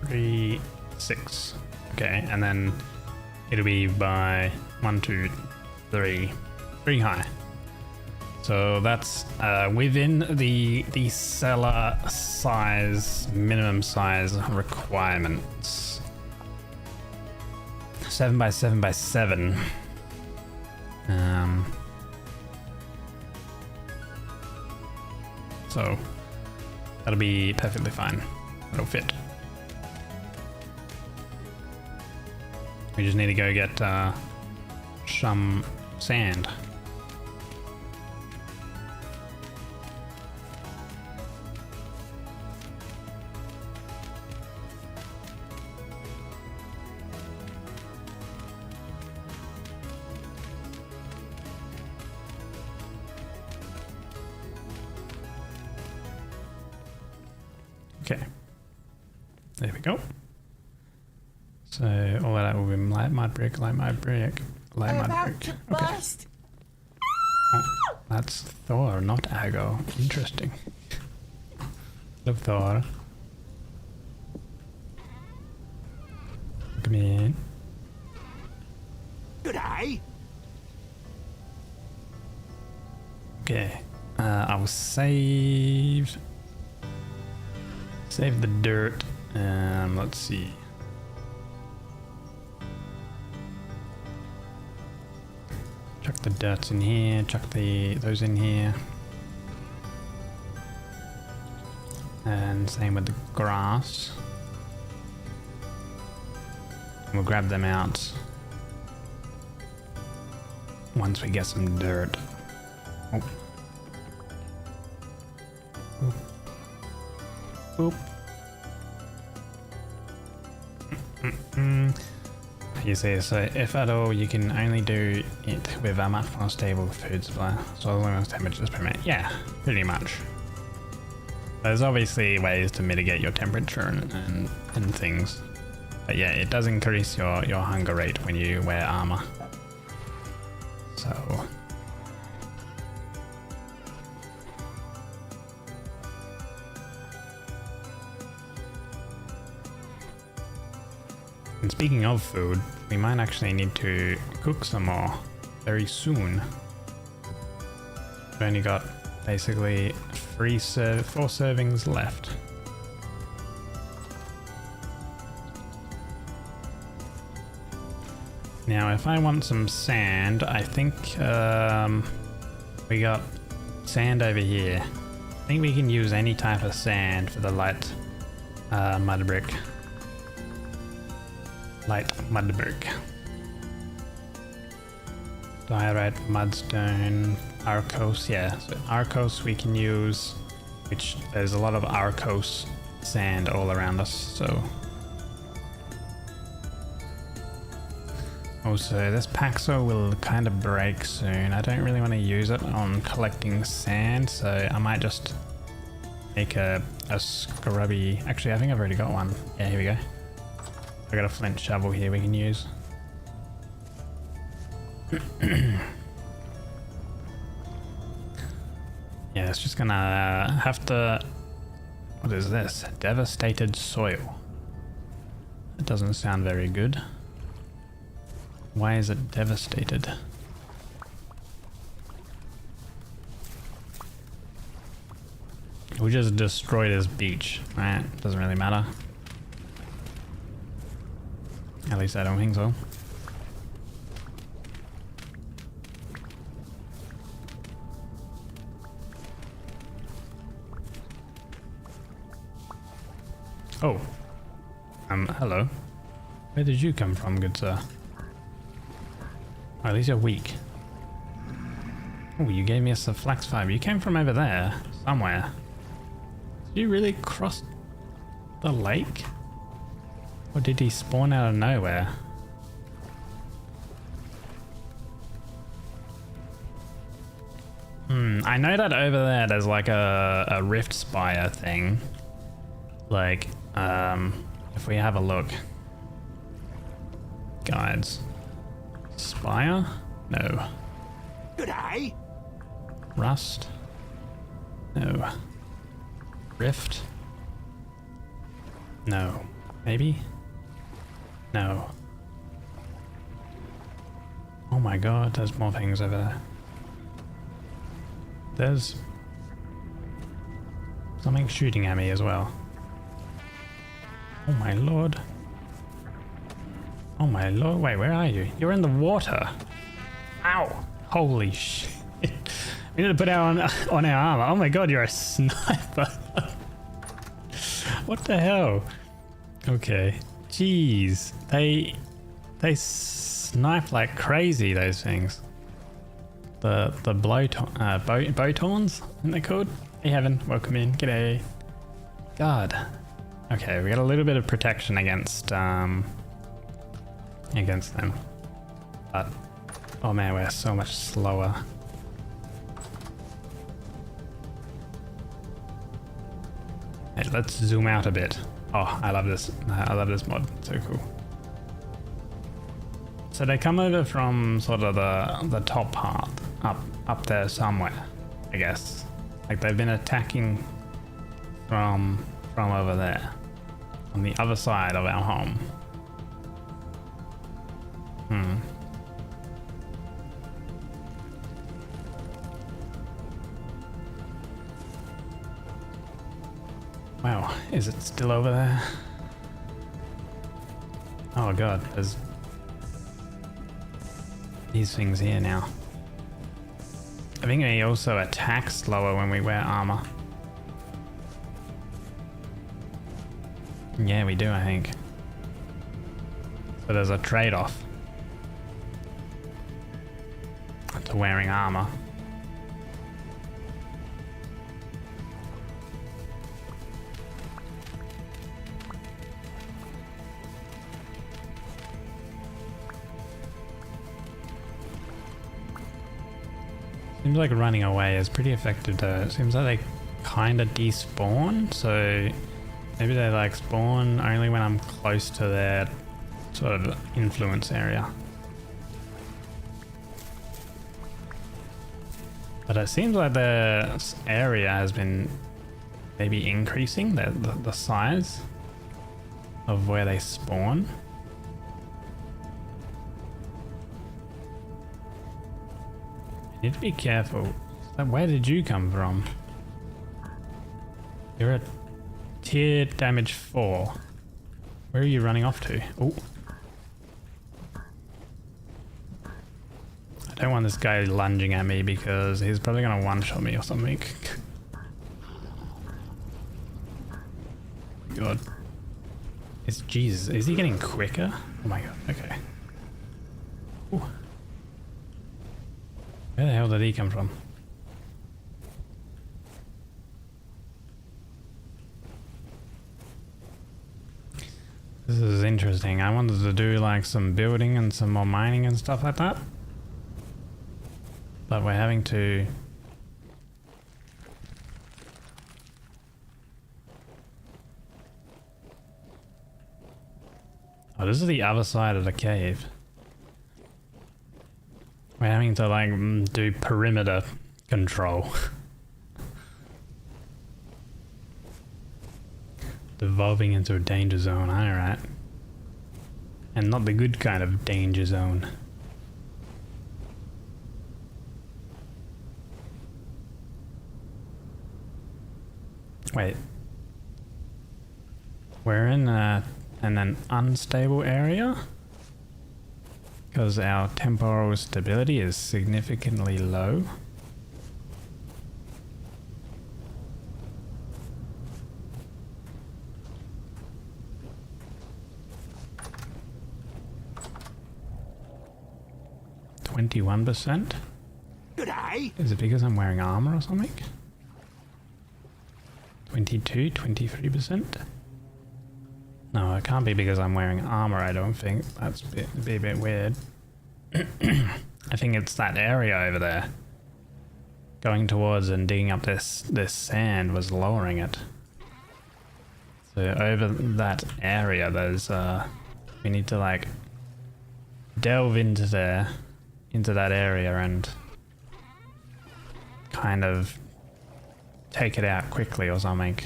3, 6. Okay, and then it'll be by 1, 2, 3 high. So that's within the cellar size, minimum size requirements. 7 by 7 by 7. So that'll be perfectly fine. It'll fit. We just need to go get some sand. Okay, there we go. So all of that will be light mud brick, light mud brick, light mud brick. To bust. Oh, that's Thor, not Aggo. Interesting. Love Thor. Come in. Good day. Okay, I'll save the dirt. Let's see. Chuck the dirt in here. Chuck those in here. And same with the grass. We'll grab them out once we get some dirt. Oh. Boop. You see, so if at all, you can only do it with a much more stable food supply. So as long as temperatures permit. Yeah, pretty much. There's obviously ways to mitigate your temperature and things. But yeah, it does increase your hunger rate when you wear armor. So... And speaking of food, we might actually need to cook some more very soon. We've only got basically 4 servings left. Now, if I want some sand, I think we got sand over here. I think we can use any type of sand for the light mud brick. Light mud brick. Diorite, mudstone, Arkos, yeah. So Arkos we can use, which there's a lot of Arkos sand all around us, so. Also, this packsaw will kind of break soon. I don't really want to use it on collecting sand, so I might just make a scrubby... Actually, I think I've already got one. Yeah, here we go. I got a flint shovel here we can use. Yeah, it's just gonna have to... What is this? Devastated soil. That doesn't sound very good. Why is it devastated? We just destroyed his beach, right? Doesn't really matter. At least I don't think so. Oh. Hello. Where did you come from, good sir? Oh, at least you're weak. Oh, you gave me a flax fiber. You came from over there, somewhere. Did you really cross the lake? Or did he spawn out of nowhere? I know that over there there's like a rift spire thing. Like, if we have a look. Guides. Spire? No. G'day. Rust? No. Rift? No. Maybe? No. Oh my god, there's more things over there. There's something shooting at me as well. Oh my lord. Oh my lord, wait, where are you? You're in the water. Ow. Holy shit. We need to put on our armor. Oh my god, you're a sniper. What the hell? Okay. Jeez. They snipe like crazy, those things. The bowtons, aren't they called? Hey Heaven, welcome in. G'day. God. Okay, we got a little bit of protection against them. But oh man, we're so much slower. Hey, let's zoom out a bit. Oh, I love this. I love this mod. It's so cool. So they come over from sort of the top part, up there somewhere, I guess. Like they've been attacking from over there, on the other side of our home. Wow, is it still over there? Oh god, there's these things here now. I think they also attack slower when we wear armor. Yeah, we do, I think. So there's a trade-off to wearing armor. Seems like running away is pretty effective though. It seems like they kind of despawn, so maybe they like spawn only when I'm close to their sort of influence area. But it seems like the area has been maybe increasing, the size of where they spawn. You need to be careful. Where did you come from? You're at tier damage 4. Where are you running off to? Oh. I don't want this guy lunging at me because he's probably going to one-shot me or something. God. It's Jesus. Is he getting quicker? Oh my god. Okay. Ooh. Where the hell did he come from? This This is interesting. I wanted to do like some building and some more mining and stuff like that. But we're having to... Oh, this is the other side of the cave. We're having to like do perimeter control. Devolving into a danger zone, alright. And not the good kind of danger zone. Wait. We're in an unstable area? Because our temporal stability is significantly low. %? G'day. Is it because I'm wearing armor or something? 22, 23%? No, it can't be because I'm wearing armor, I don't think. That's be a bit weird. I think it's that area over there. Going towards and digging up this sand was lowering it. So over that area there's we need to like delve into there, into that area and kind of take it out quickly or something.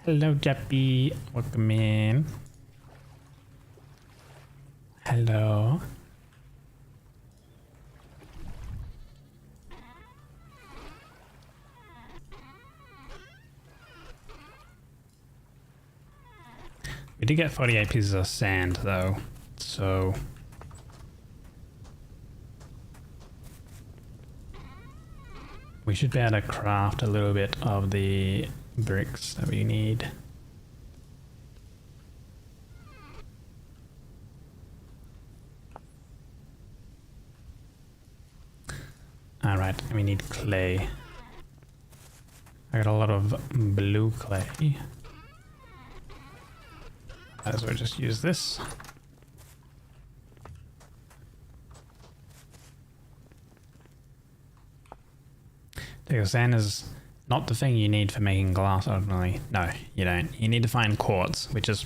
Hello, Jappy. Welcome in. Hello. We did get 48 pieces of sand though, so we should be able to craft a little bit of the bricks that we need. Alright, we need clay. I got a lot of blue clay. Might as well just use this. Because sand is not the thing you need for making glass ultimately. No, you don't. You need to find quartz, which is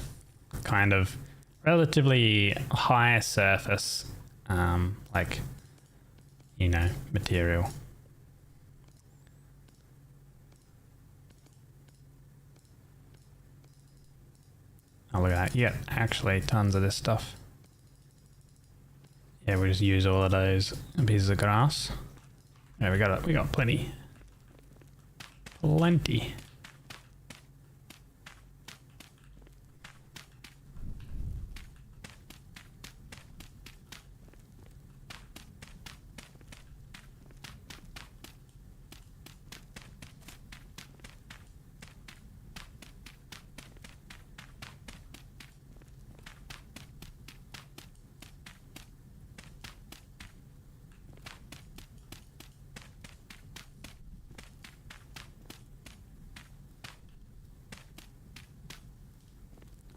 kind of relatively high surface, like, you know, material. Oh, look at that. Yeah, actually tons of this stuff. Yeah, we'll just use all of those pieces of grass. Yeah, we got plenty. Plenty.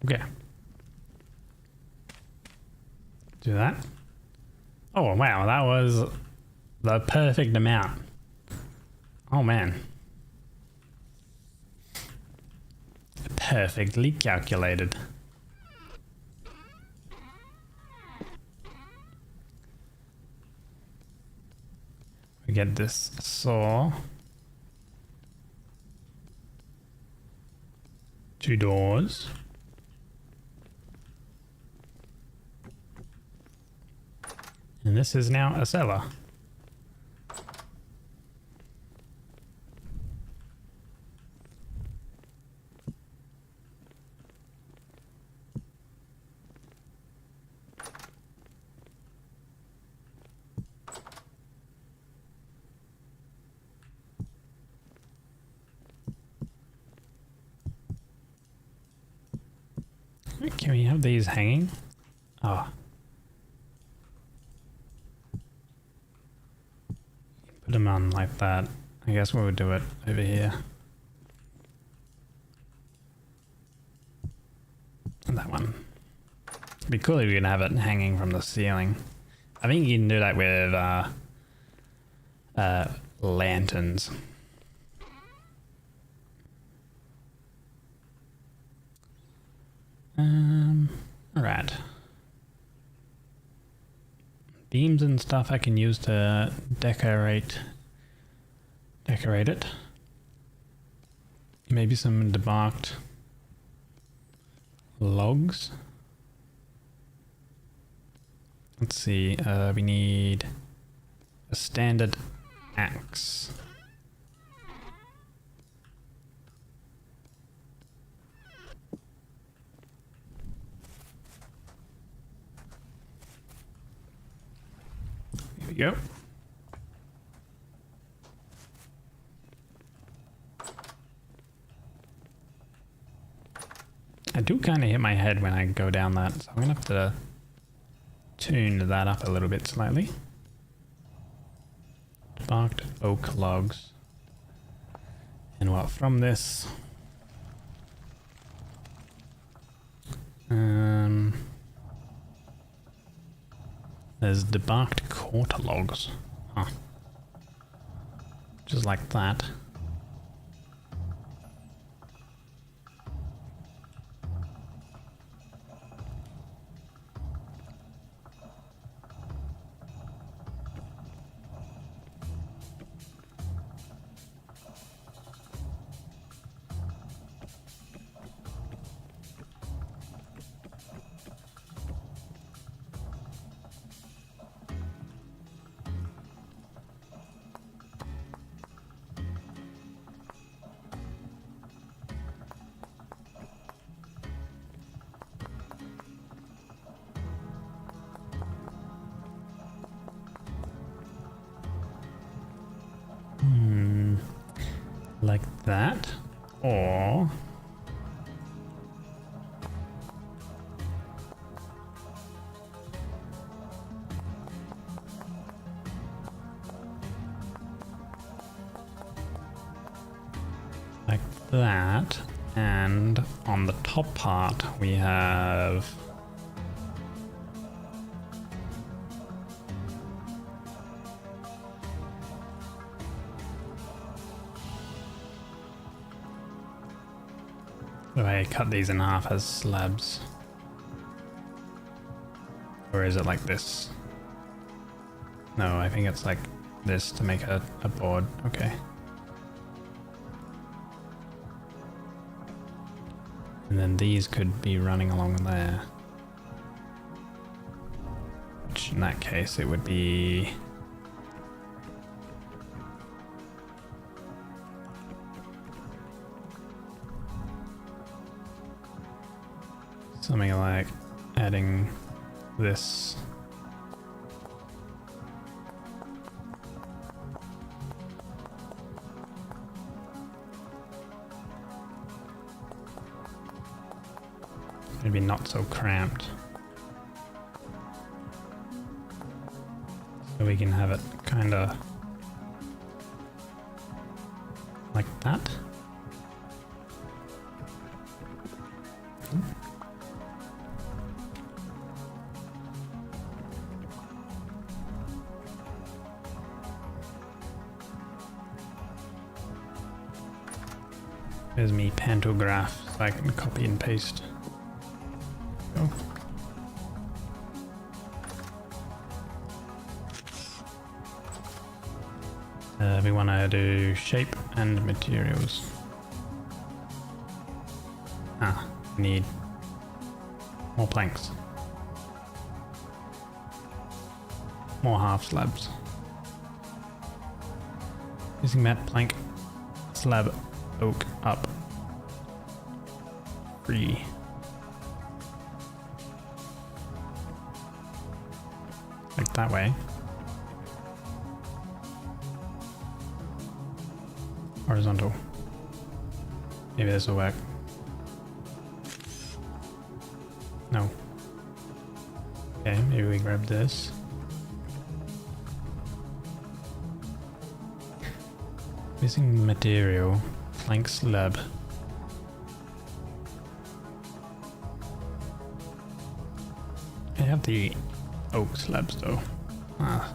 Okay. Do that. Oh wow, that was the perfect amount. Oh man. Perfectly calculated. We get this saw. 2 doors. And this is now a cellar. Can we have these hanging? Oh. Put them on like that. I guess we'll do it over here. That one. It'd be cool if you could have it hanging from the ceiling. I think you can do that with lanterns. Alright. Beams and stuff I can use to decorate it. Maybe some debarked logs. Let's see, we need a standard axe. Here we go. I do kind of hit my head when I go down that, so I'm gonna have to tune that up a little bit slightly. Barked oak logs. And what from this? There's debarked quarter logs. Huh. Just like that. Like that, or like that, and on the top part we have do I cut these in half as slabs? Or is it like this? No, I think it's like this to make a board. Okay. And then these could be running along there. Which in that case it would be... something like adding this. Maybe not so cramped. So we can have it kind of like that. There's me pantograph, so I can copy and paste. Go. We want to do shape and materials. We need more planks. More half slabs. Using that plank slab oak up. Free. Like that way. Horizontal. Maybe this will work. No. Okay, maybe we grab this. Missing material. Plank slab. I have the oak slabs though. Ah.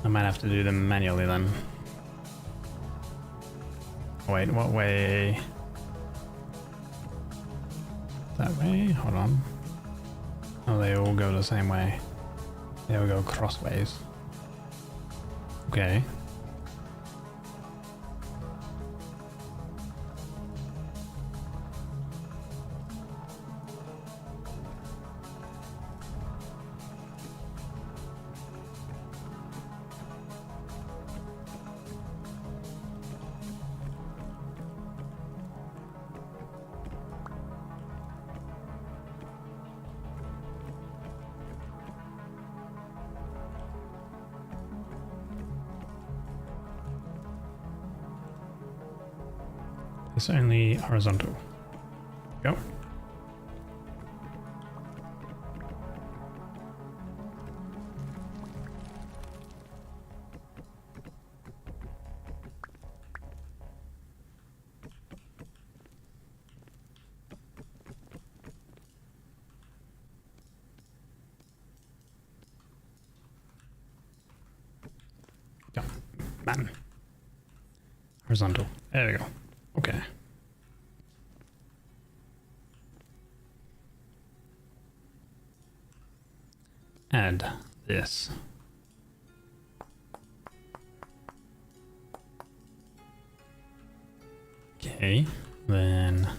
I might have to do them manually then. Wait, what way? That way? Hold on. Oh, they all go the same way. They all go crossways. Okay. It's only horizontal. Go. Go. Man. Horizontal. There we go. Okay. Add this. Okay, then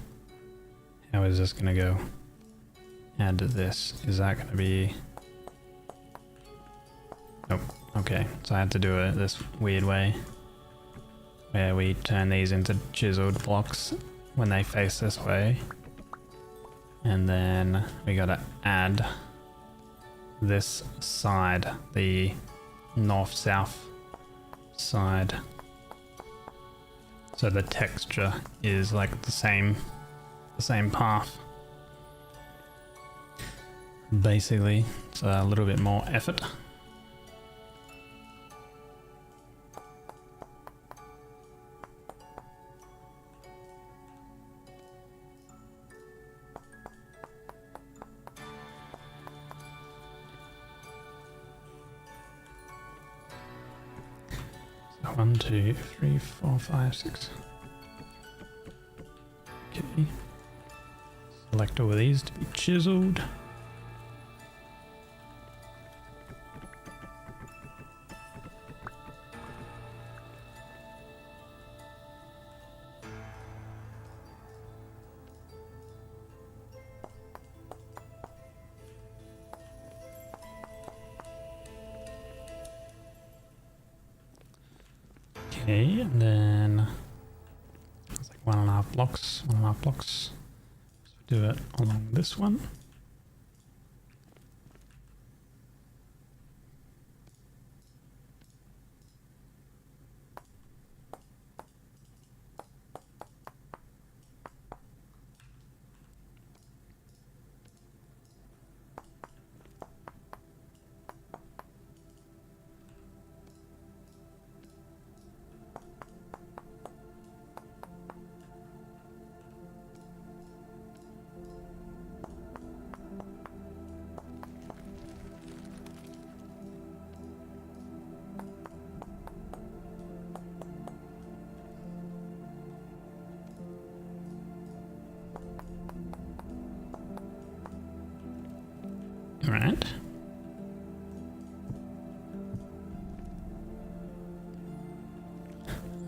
how is this gonna go? Add this. Is that gonna be... Nope. Okay, so I had to do it this weird way, where we turn these into chiseled blocks when they face this way. And then we gotta add this side, the north-south side. So the texture is like the same path. Basically, it's a little bit more effort. So 1, 2, 3, 4, 5, 6. Okay. Select all of these to be chiseled. Okay, and then it's like 1.5 blocks, 1.5 blocks. So do it along this one. Alright.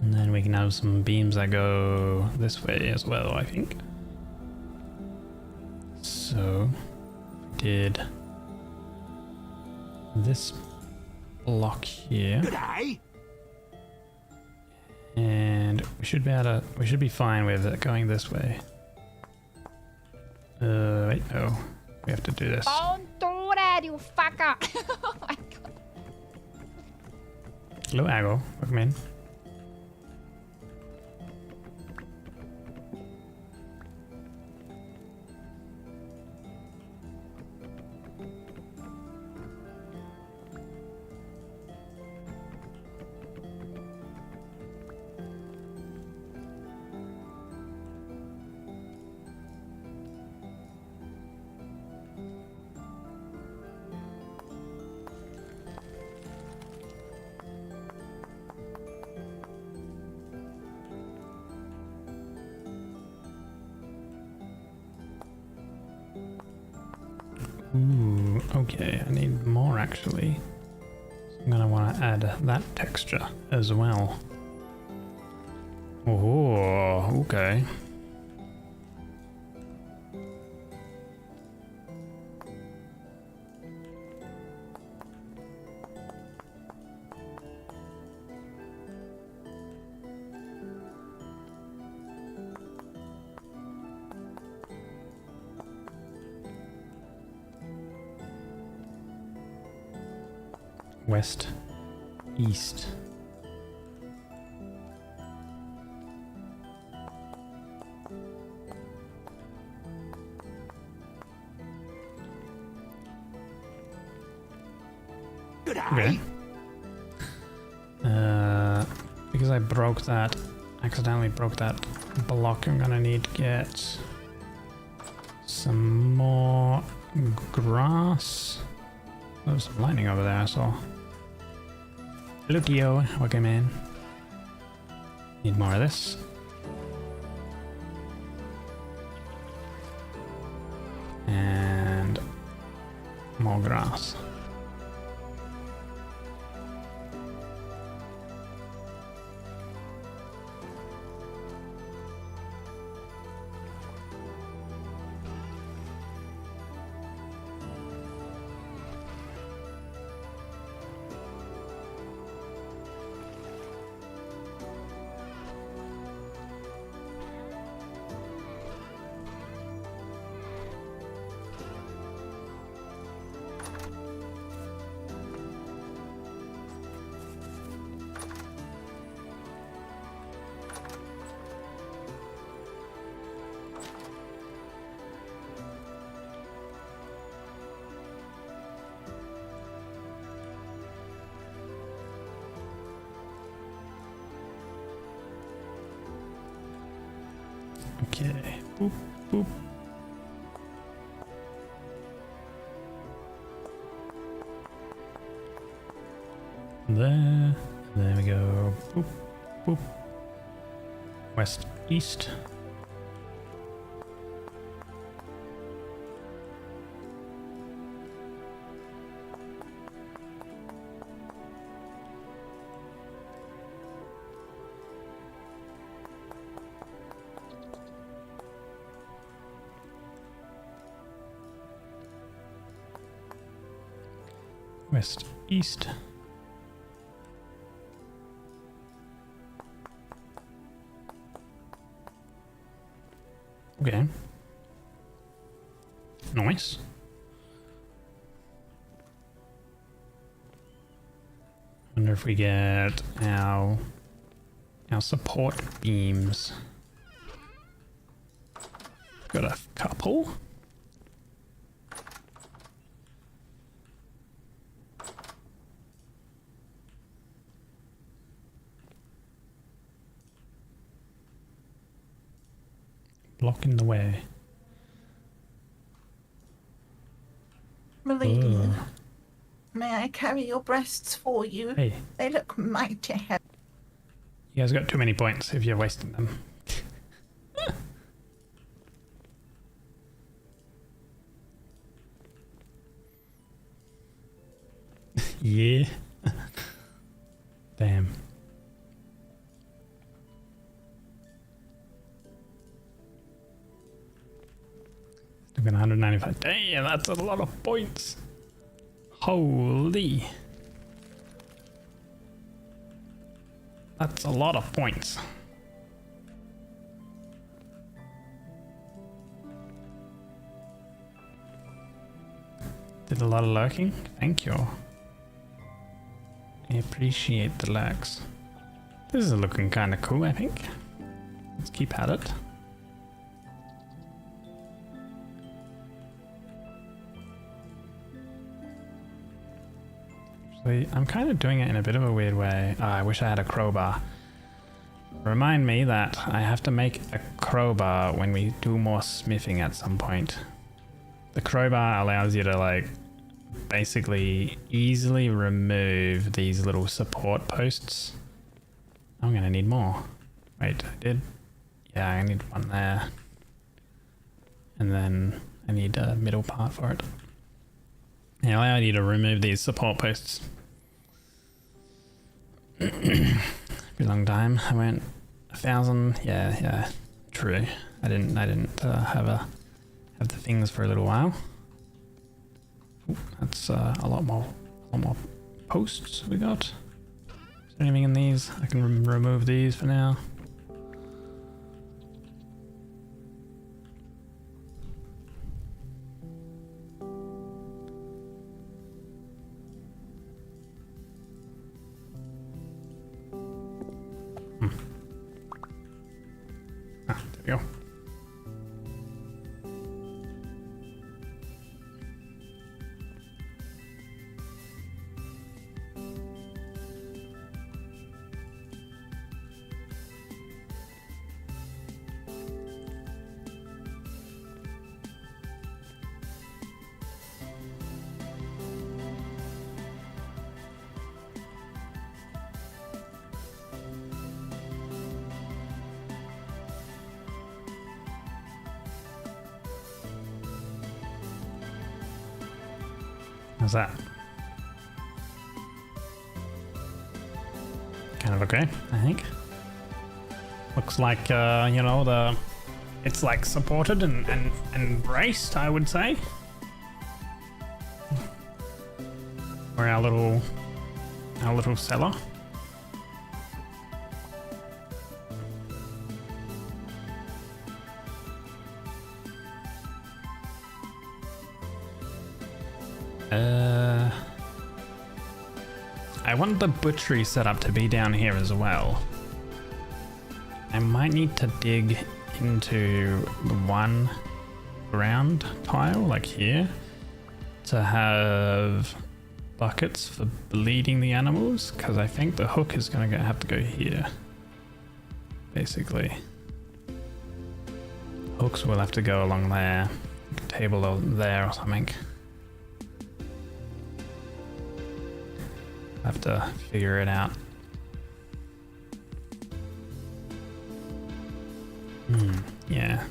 And then we can have some beams that go this way as well, I think. So, we did this block here. G'day. And we should be able to, we should be fine with it going this way. Wait, no. We have to do this. Don't do that, you fucker! Oh my god. Hello, Aggo. Welcome in. Ooh, okay, I need more actually. So I'm gonna want to add that texture as well. Oh, okay. West, east. Good Okay. Because I broke that, accidentally broke that block, I'm gonna need to get some more grass. There's some lightning over there, I saw. Lookio, welcome in. Need more of this. And more grass. Okay, boop, boop. There we go. Boop, boop. West, east. West, east. Okay. Nice. Wonder if we get our support beams. Got a couple. Blocking the way. Milady, Ugh. may I carry your breasts for you? Hey, They look mighty heavy. you guys got too many points if you're wasting them. Yeah. Damn. Still got 195. Damn, that's a lot of points. Holy. That's a lot of points. Did a lot of lurking. Thank you. I appreciate the lurks. This is looking kind of cool, I think. Let's keep at it. Actually, I'm kind of doing it in a bit of a weird way. Oh, I wish I had a crowbar. Remind me that I have to make a crowbar when we do more smithing at some point. The crowbar allows you to like basically easily remove these little support posts. I'm gonna need more. Wait, I did? Yeah, I need one there. And then I need a middle part for it. Yeah, I need to remove these support posts. Been a long time. I went 1,000. Yeah, true. I didn't have the things for a little while. Ooh, that's a lot more posts we got. Is there anything in these? I can remove these for now. There we go. How's that? Kind of okay, I think. Looks like, you know, it's like supported and braced, I would say. Or our little cellar. I want the butchery setup to be down here as well. I might need to dig into the one ground tile, like here, to have buckets for bleeding the animals, because I think the hook is going to have to go here, basically. Hooks will have to go along there, table there or something. I have to figure it out. Yeah.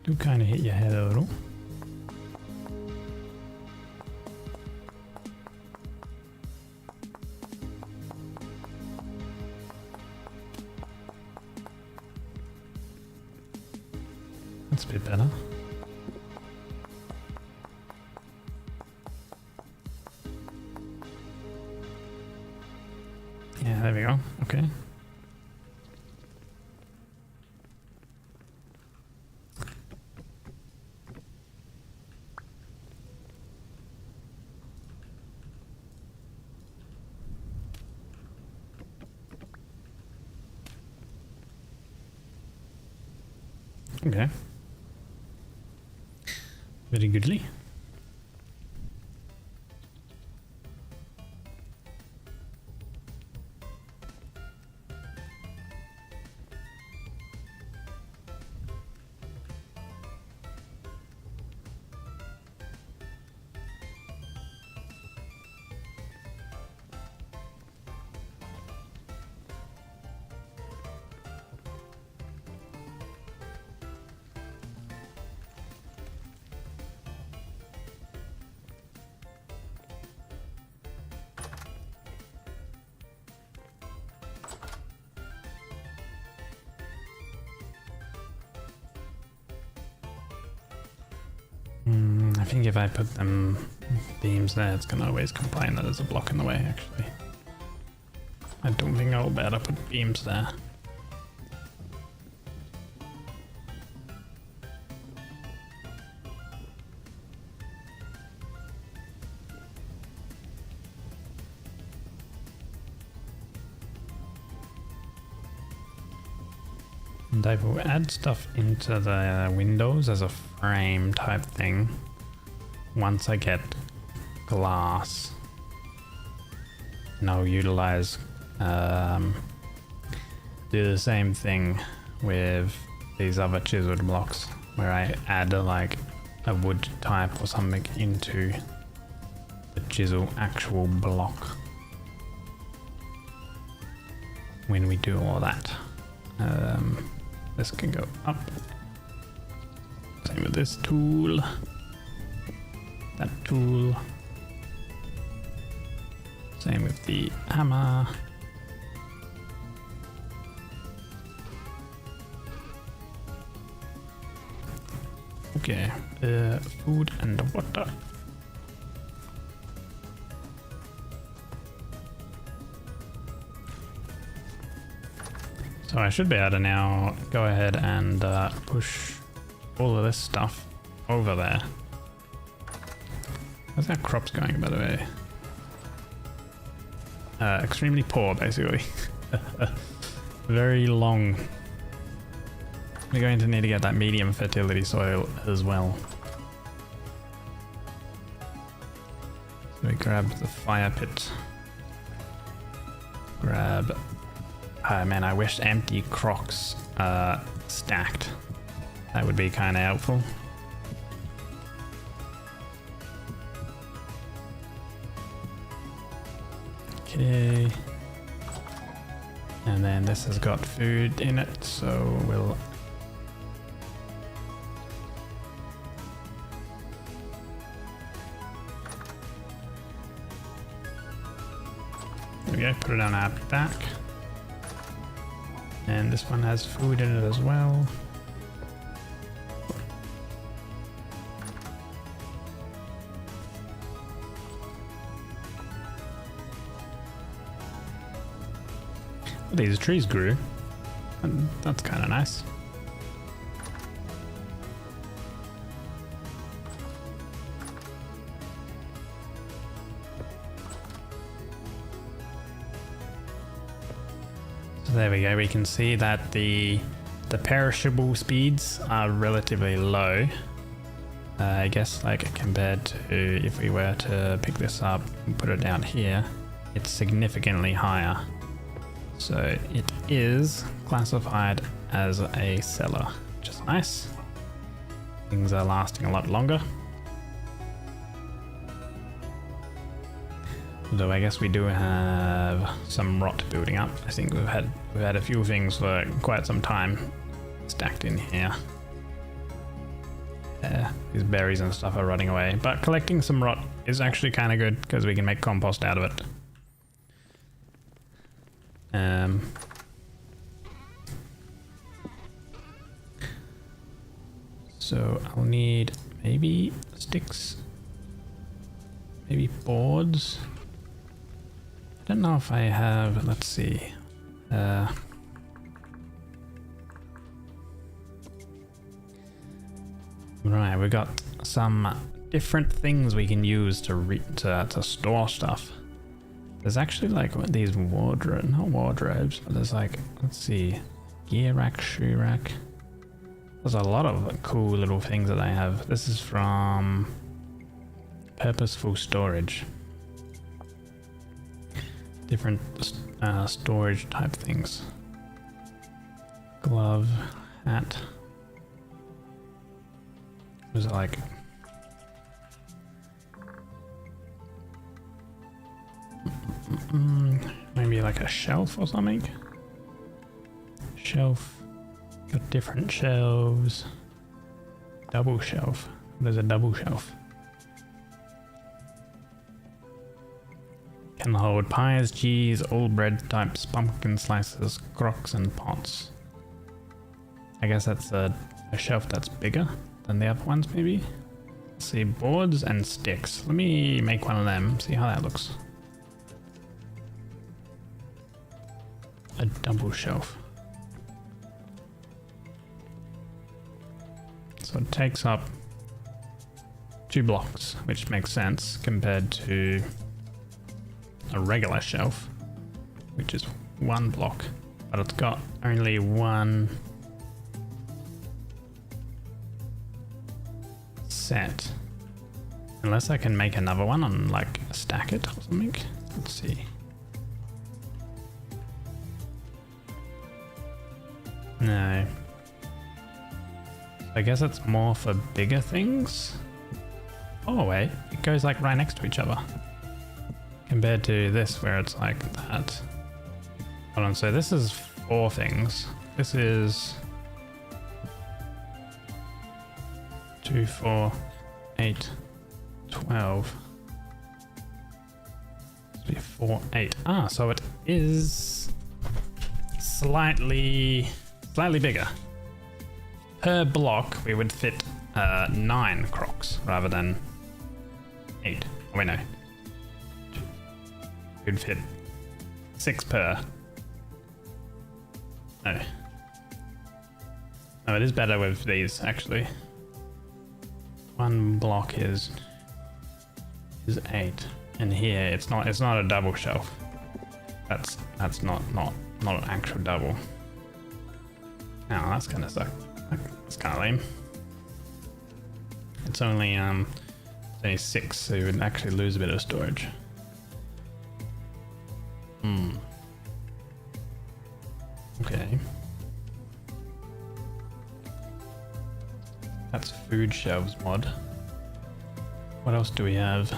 Do kind of hit your head a little. That's a bit better. Yeah, there we go. Okay. Okay. Very goodly. I think if I put them beams there, it's gonna always complain that there's a block in the way, actually. I don't think I'll better put beams there. And I will add stuff into the windows as a frame type thing once I get glass. And I'll utilize do the same thing with these other chiseled blocks, where I add like a wood type or something into the chisel actual block when we do all that. This can go up. Same with this tool, that tool. Same with the hammer. Okay, food and water. So I should be able to now go ahead and push all of this stuff over there. How's our crops going, by the way? Extremely poor, basically. Very long. We're going to need to get that medium fertility soil as well. So we grab the fire pit. Grab... man, I wish empty crocks stacked. That would be kind of helpful. Okay. And then this has got food in it, so we'll... There we go, put it on our back. And this one has food in it as well. These trees grew, and that's kind of nice. So there we go, we can see that the perishable speeds are relatively low. I guess like compared to if we were to pick this up and put it down here, it's significantly higher. So it is classified as a seller, which is nice. Things are lasting a lot longer. Though I guess we do have some rot building up. I think we've had a few things for quite some time stacked in here. These berries and stuff are rotting away, but collecting some rot is actually kind of good because we can make compost out of it. So I'll need maybe sticks, maybe boards. I don't know if I have, let's see. Right, we got some different things we can use to store stuff. There's actually like these wardrobes, not wardrobes, but there's like, let's see, gear rack, shoe rack. There's a lot of cool little things that I have. This is from Purposeful Storage. Different storage type things. Glove, hat. Was it like... maybe like a shelf or something? Shelf. Got different shelves. Double shelf. There's a double shelf. Can hold pies, cheese, all bread types, pumpkin slices, crocks and pots. I guess that's a shelf that's bigger than the other ones maybe. Let's see, boards and sticks. Let me make one of them, see how that looks. A double shelf. So it takes up 2 blocks, which makes sense compared to a regular shelf, which is 1 block, but it's got only 1 set. Unless I can make another one and like stack it or something. Let's see. No. I guess it's more for bigger things. Oh wait, it goes like right next to each other. Compared to this where it's like that. Hold on, so this is 4 things. This is 2, 4, 8, 12. Must be 4, 8. Ah, so it is slightly bigger. Per block, we would fit 9 crocs rather than 8. Oh wait, no. We'd fit 6 per. No. No, it is better with these actually. 1 block is 8, and here it's not a double shelf. That's not an actual double. Oh, that's kind of suck. That's kind of lame. It's only 6, so you would actually lose a bit of storage. Okay. That's food shelves mod. What else do we have?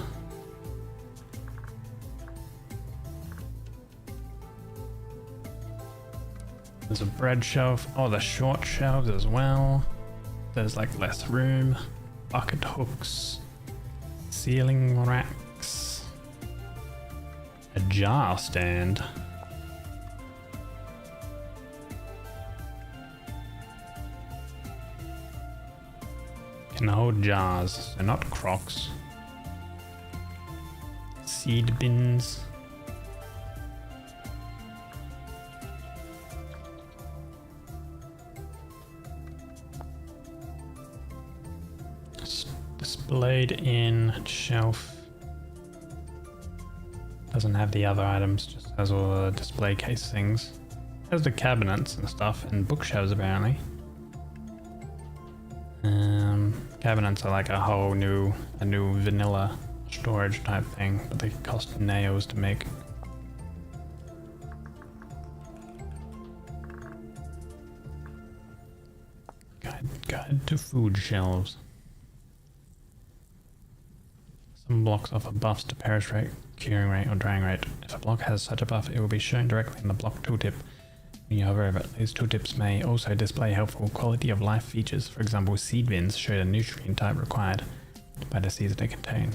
There's a bread shelf. Oh, the short shelves as well. There's like less room. Bucket hooks. Ceiling racks. A jar stand. Can hold jars, so not crocs. Seed bins. Displayed in shelf. Doesn't have the other items, just has all the display case things. Has the cabinets and stuff and bookshelves apparently. Cabinets are like a whole new vanilla storage type thing, but they cost nails to make. Guide to food shelves. Some blocks offer buffs to perish rate, curing rate, or drying rate. If a block has such a buff, it will be shown directly in the block tooltip. When you hover over it, these tooltips may also display helpful quality of life features. For example, seed bins show the nutrient type required by the seeds they contain.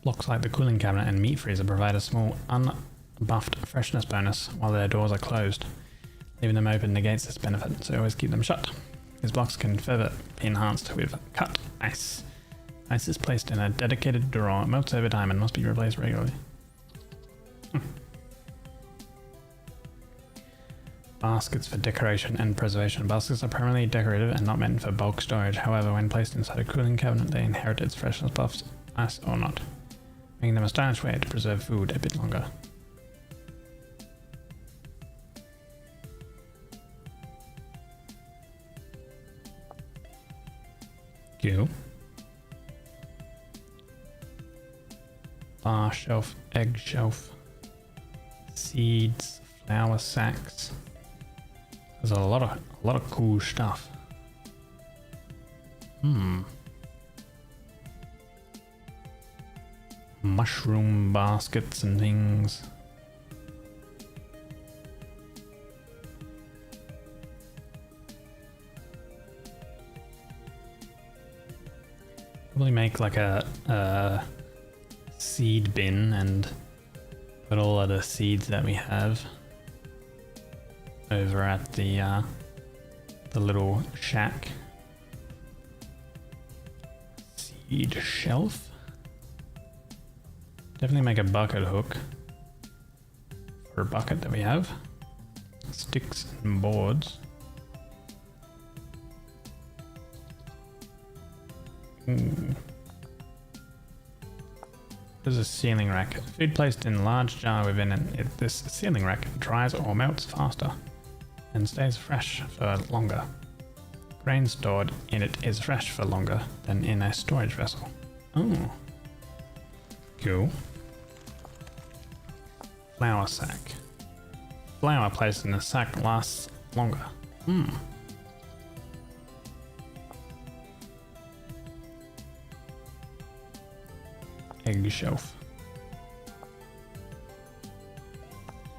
Blocks like the cooling cabinet and meat freezer provide a small unbuffed freshness bonus while their doors are closed. Leaving them open negates this benefit, so always keep them shut. These blocks can further be enhanced with cut ice. Ice is placed in a dedicated drawer, melts over time, and must be replaced regularly. Baskets for decoration and preservation. Baskets are primarily decorative and not meant for bulk storage. However, when placed inside a cooling cabinet, they inherit its freshness buffs, ice or not, making them a stylish way to preserve food a bit longer. Cool. Bar shelf, egg shelf, seeds, flour sacks. There's a lot of cool stuff. Mushroom baskets and things. Probably make like a seed bin and put all of the seeds that we have over at the little shack. Seed shelf. Definitely make a bucket hook for a bucket that we have. Sticks and boards. There's a ceiling rack. Food placed in a large jar within it. This ceiling rack dries or melts faster and stays fresh for longer. Grain stored in it is fresh for longer than in a storage vessel. Oh, cool. Flour sack. flour placed in a sack lasts longer. Hmm. Egg shelf.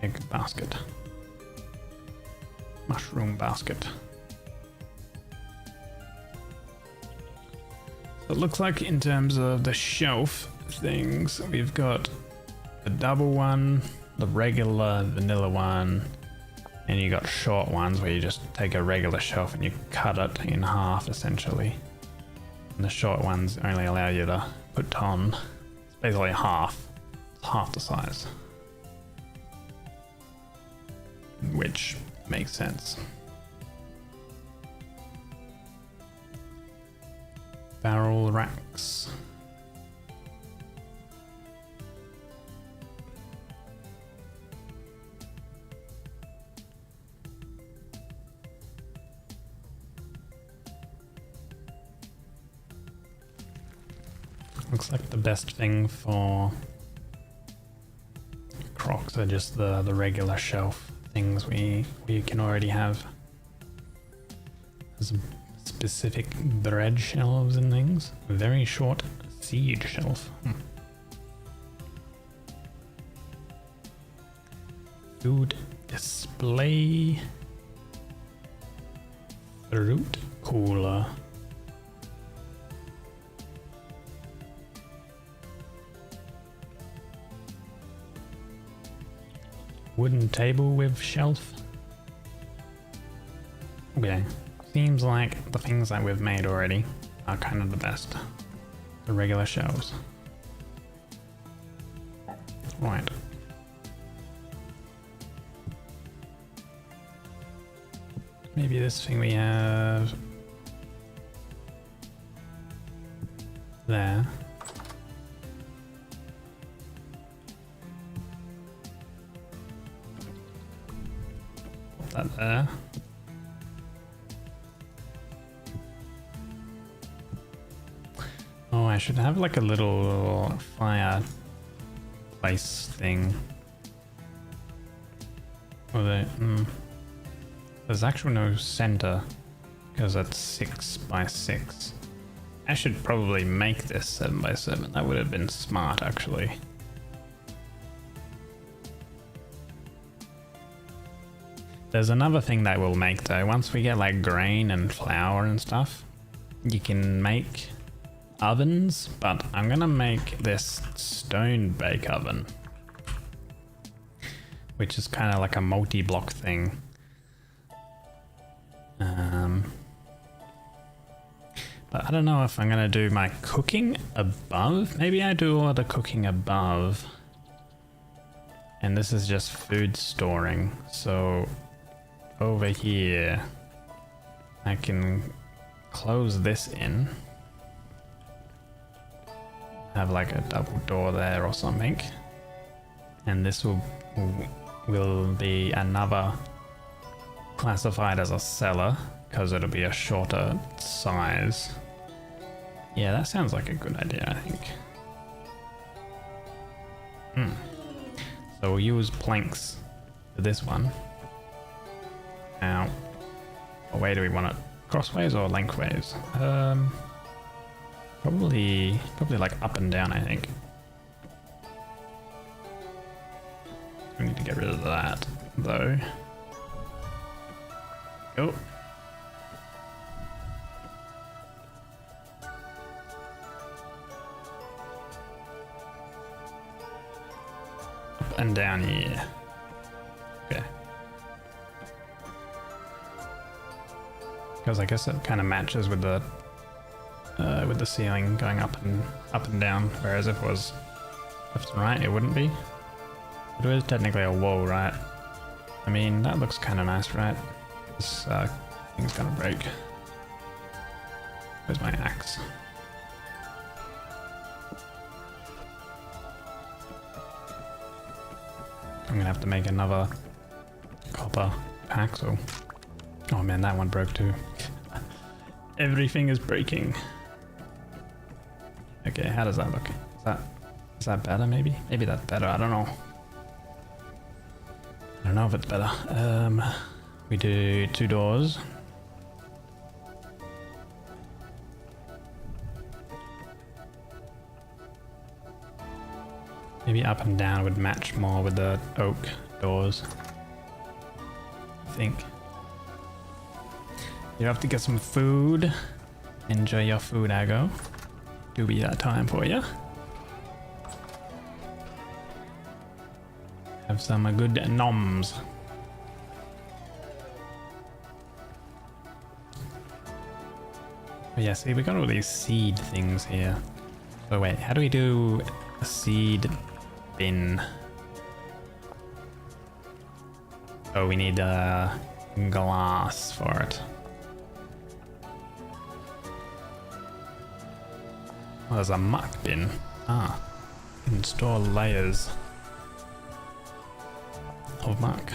Egg basket. Mushroom basket. So it looks like in terms of the shelf things, we've got the double one, the regular vanilla one, and you got short ones where you just take a regular shelf and you cut it in half essentially. And the short ones only allow you to put on, it's basically half. It's half the size. Which makes sense. Barrel racks. Looks like the best thing for Crocs are just the regular shelf things we can already have. There's specific bread shelves and things. Very short seed shelf. Food display. Fruit cooler. Wooden table with shelf. Okay, seems like the things that we've made already are kind of the best. The regular shelves. Right. Maybe this thing we have there. That there. Oh, I should have like a little fireplace thing. There's actually no center because it's 6 by 6. I should probably make this 7 by 7. That would have been smart actually. There's another thing that we'll make though. Once we get like grain and flour and stuff, you can make ovens, but I'm gonna make this stone bake oven, which is kind of like a multi-block thing. But I don't know if I'm gonna do my cooking above. Maybe I do all the cooking above. And this is just food storing. So over here, I can close this in. Have like a double door there or something. And this will be another classified as a cellar because it'll be a shorter size. Yeah, that sounds like a good idea, I think. So we'll use planks for this one. Now, what way do we want it? Crossways or lengthways? Probably like up and down, I think. We need to get rid of that, though. Go. Up and down here. Okay. Because I guess it kind of matches with the ceiling going up and down, whereas if it was left and right, it wouldn't be. But it is technically a wall, right? I mean, that looks kind of nice, right? This thing's gonna break. Where's my axe? I'm gonna have to make another copper axle. Oh man, that one broke too. Everything is breaking. Okay, how does that look? Is that better maybe? Maybe that's better, I don't know. I don't know if it's better. We do 2 doors. Maybe up and down would match more with the oak doors. I think. You're up to get some food. Enjoy your food, Aggo. Do be that time for you. Have some good noms. But yeah, see, we got all these seed things here. So wait, how do we do a seed bin? Oh, we need glass for it. Oh, there's a muck bin. Ah, you can store layers of muck.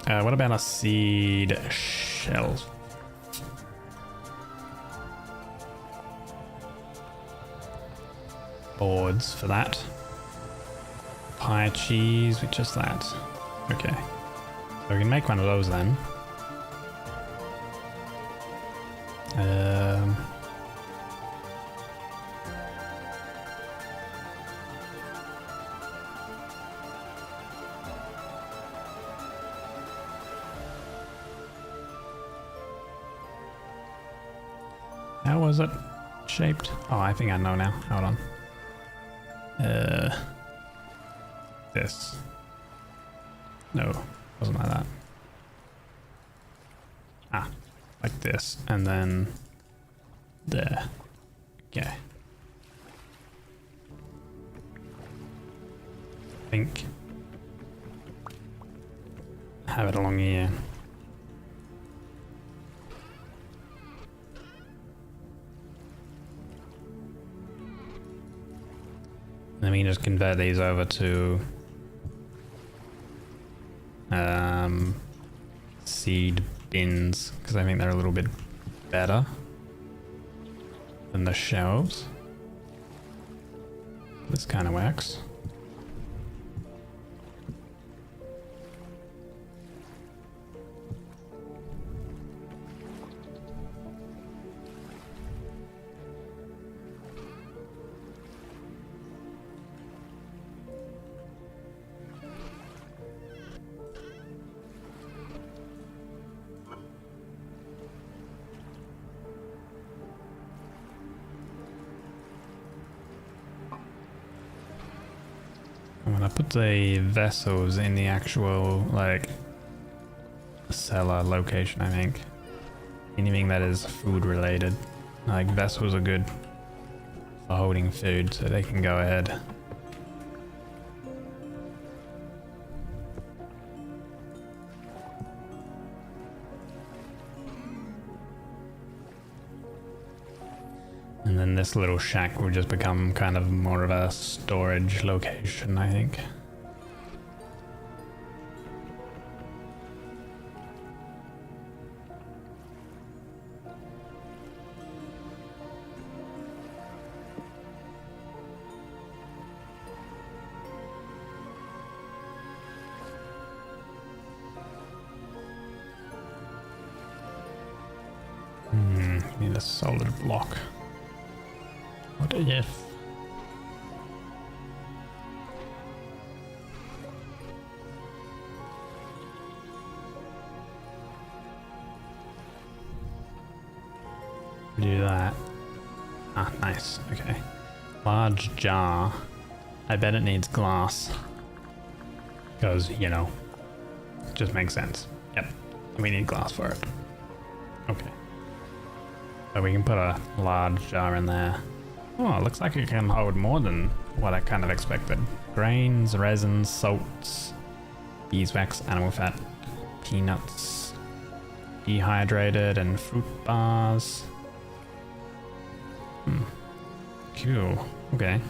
What about a seed shelf? Boards for that. Pie cheese, which is that. Okay. So we can make one of those then. How was it shaped? Oh, I think I know now. Hold on. This. No, wasn't like that. Ah, like this, and then there. Okay. I think have it along here. And then we can just convert these over to seed bins, because I think they're a little bit better than the shelves. This kind of works. I'm gonna put the vessels in the actual, like, cellar location, I think. Anything that is food related. Like, vessels are good for holding food, so they can go ahead. And then this little shack will just become kind of more of a storage location, I think. Need a solid block. What if? Do that. Ah, nice. Okay. Large jar. I bet it needs glass. Because, you know, it just makes sense. Yep. We need glass for it. Okay. So we can put a large jar in there. Oh, it looks like it can hold more than what I kind of expected. Grains, resins, salts, beeswax, animal fat, peanuts, dehydrated, and fruit bars. Cool. Okay.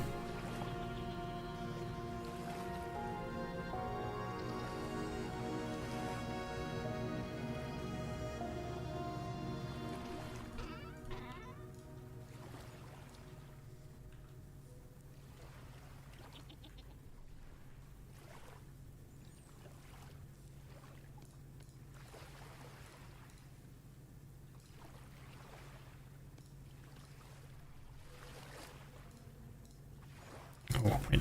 Oh, wait.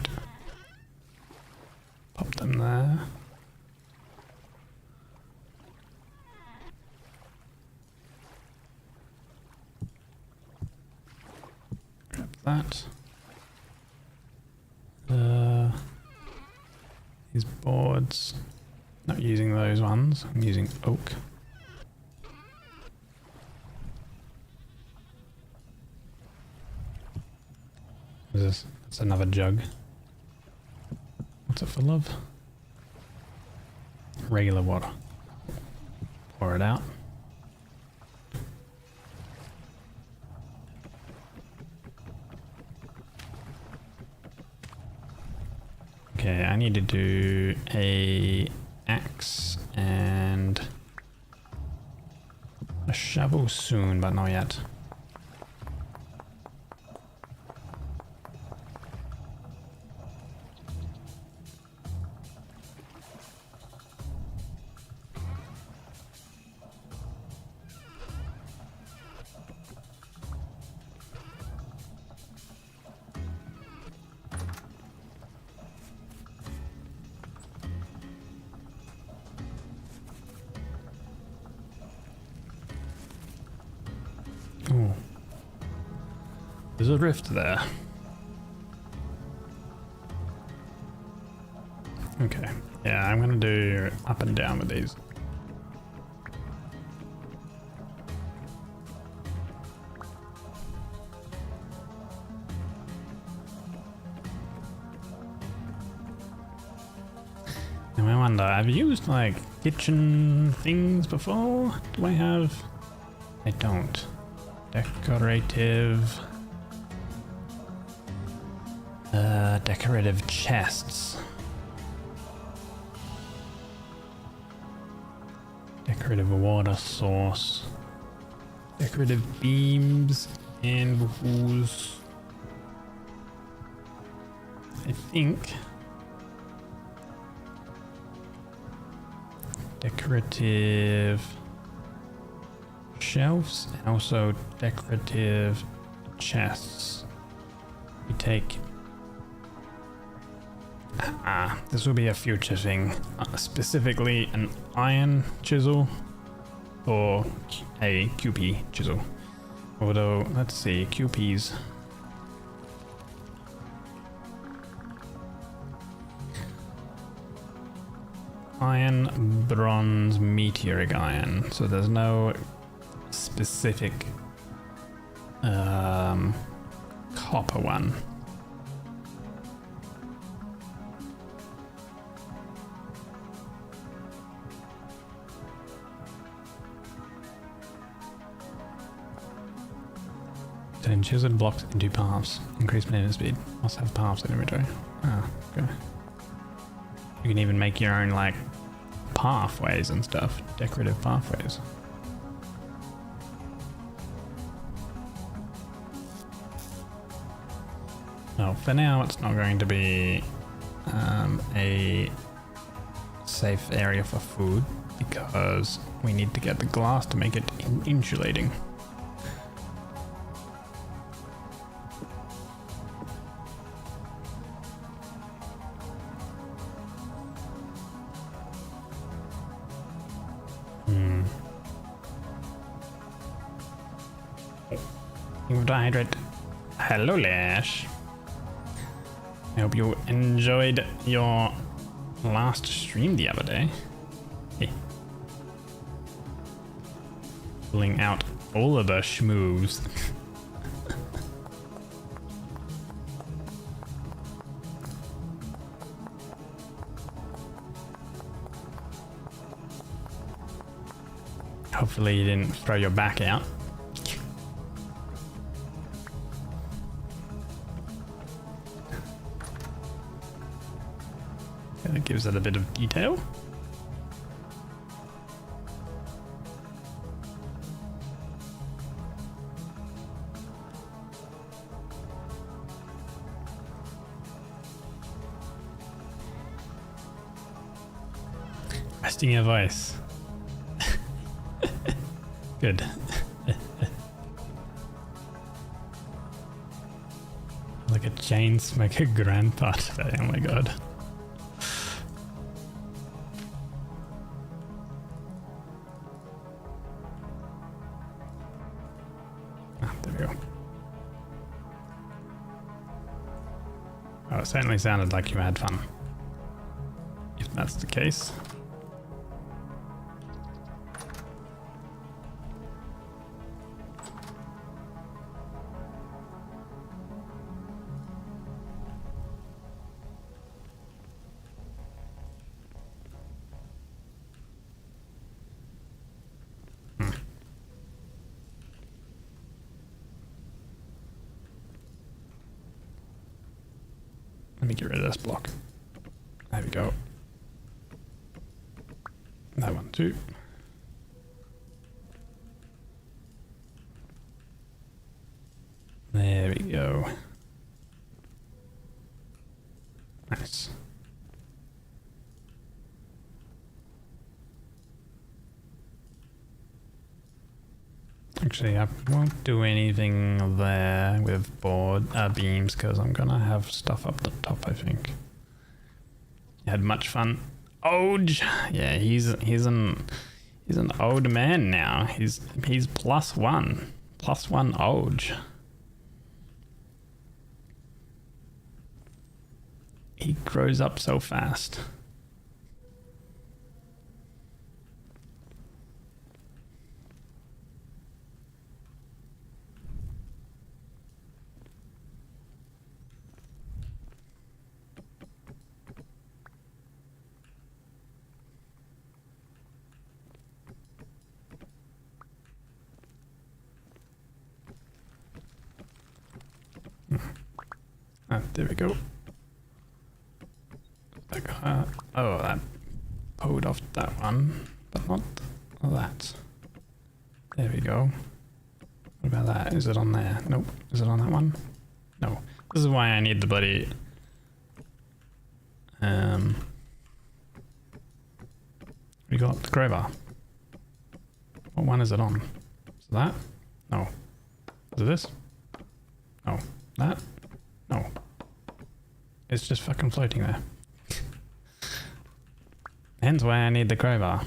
Pop them there. Grab that. These boards. Not using those ones. I'm using oak. What is this? That's another jug. What's it full of? Regular water. Pour it out. Okay, I need to do a axe and a shovel soon, but not yet. Ooh. There's a rift there. Okay. Yeah, I'm gonna do up and down with these. And I wonder, I've used like kitchen things before? Do I have? I don't. Decorative chests. Decorative water source. Decorative beams and walls. I think. Decorative shelves and also decorative chests. We take this will be a future thing, specifically an iron chisel or a QP chisel. Although, let's see, QPs. Iron, bronze, meteoric iron. So there's no specific copper one. Turn chiseled blocks into paths. Increase movement speed. Must have paths in inventory. Ah, okay. You can even make your own like pathways and stuff. Decorative pathways. Well, for now it's not going to be a safe area for food because we need to get the glass to make it insulating. Hydrate. Hello, Lash. I hope you enjoyed your last stream the other day. Hey. Pulling out all of the schmoes. Hopefully you didn't throw your back out. That gives it a bit of detail. Resting your voice. Good. The like a chain smoker grandpa today. Oh my god. Ah, there we go. Oh, it certainly sounded like you had fun. If that's the case. Let me get rid of this block. There we go. That one too. There we go. Nice. Actually, I won't do anything there with beams because I'm gonna have stuff up the top, I think. You had much fun. Oj! Yeah, he's an old man now. He's +1. +1 Oj. He grows up so fast. There we go. Oh, that pulled off that one, but not that. There we go. What about that? Is it on there? Nope. Is it on that one? No. This is why I need the bloody... We got the crowbar. What one is it on? Is it that? No. Is it this? No. That? No. It's just fucking floating there. Hence why I need the crowbar.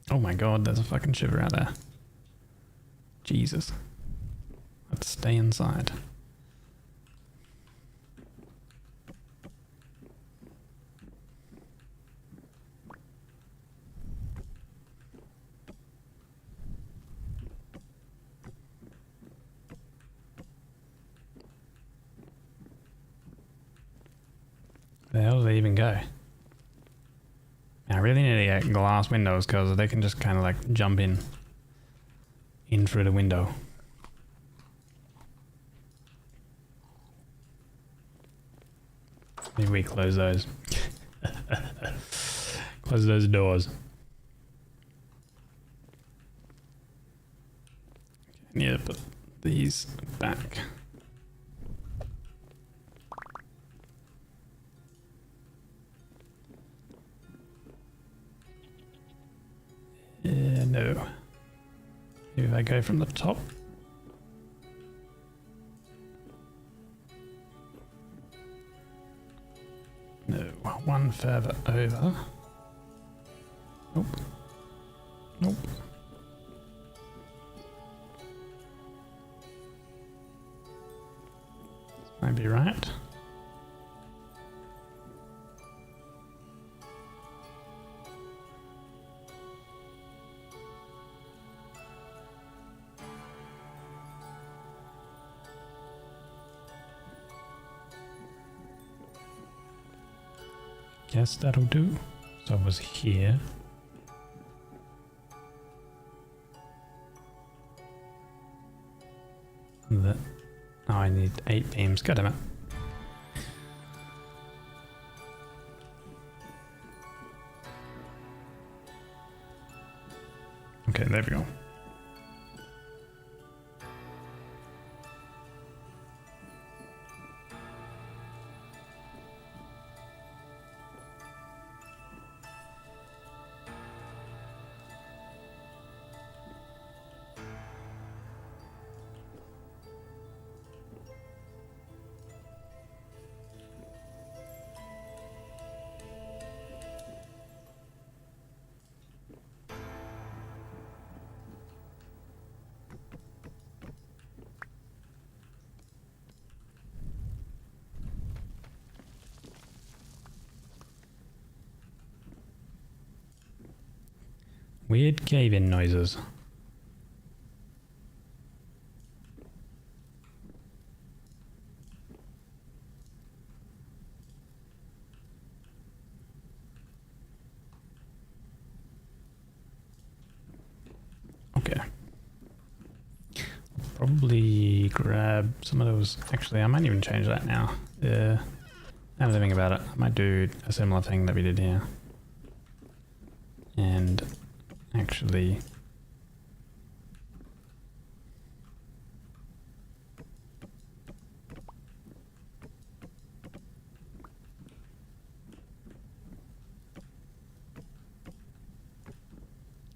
Oh my god, there's a fucking shiver out there. Jesus. Let's stay inside. Where the hell do they even go? I really need to get glass windows because they can just kind of like jump in through the window. Maybe we close those. Close those doors. I need to put these back. No. Maybe if I go from the top. No, one further over. Nope. Nope. Might be right. Guess that'll do. So I was here. Oh, I need 8 beams. God damn it. Okay, there we go. Weird cave-in noises. Okay. Probably grab some of those. Actually, I might even change that now. Yeah. Now that I think about it, I might do a similar thing that we did here. And actually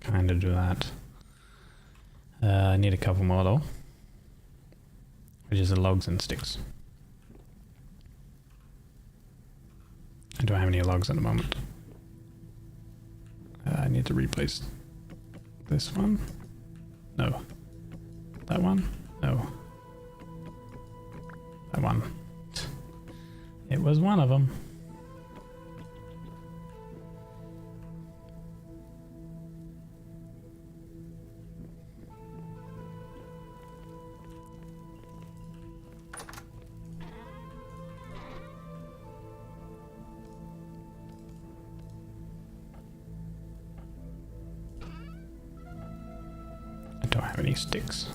kind of do that. I need a couple more though, which is the logs and sticks. I don't have any logs at the moment. I need to replace this one. No. That one? No. That one. It was one of them. Don't have any sticks.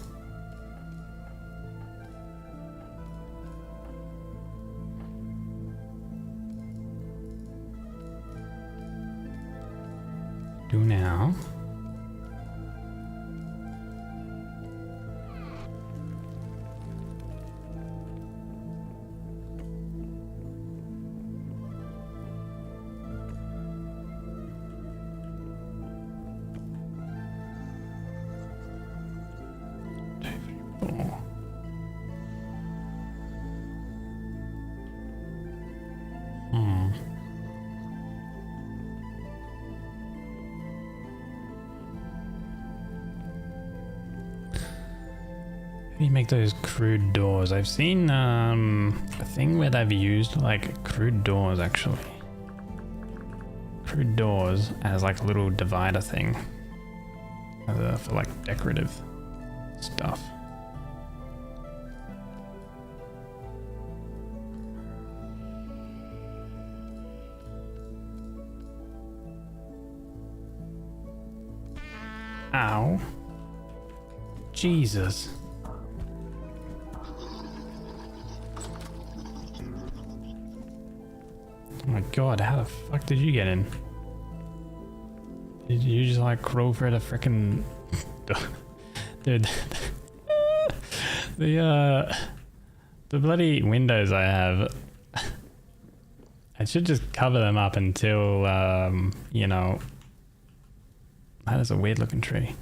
Do now. How do you make those crude doors? I've seen a thing where they've used like crude doors actually. Crude doors as like a little divider thing for like decorative stuff. Ow. Jesus. Oh my god, how the fuck did you get in? Did you just like crawl through the frickin' dude? The bloody windows I have, I should just cover them up until you know, that is a weird looking tree.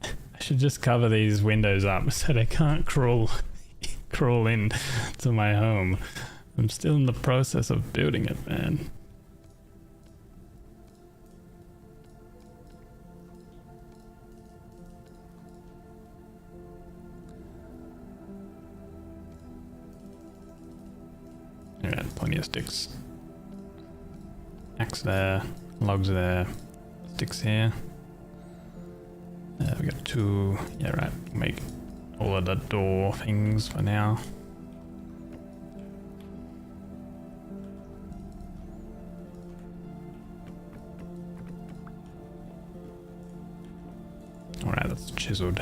I should just cover these windows up so they can't crawl in to my home. I'm still in the process of building it, man. Alright, plenty of sticks. Axe there, logs there, sticks here. We got 2. Yeah, right. Make all of the door things for now. Alright, that's chiseled.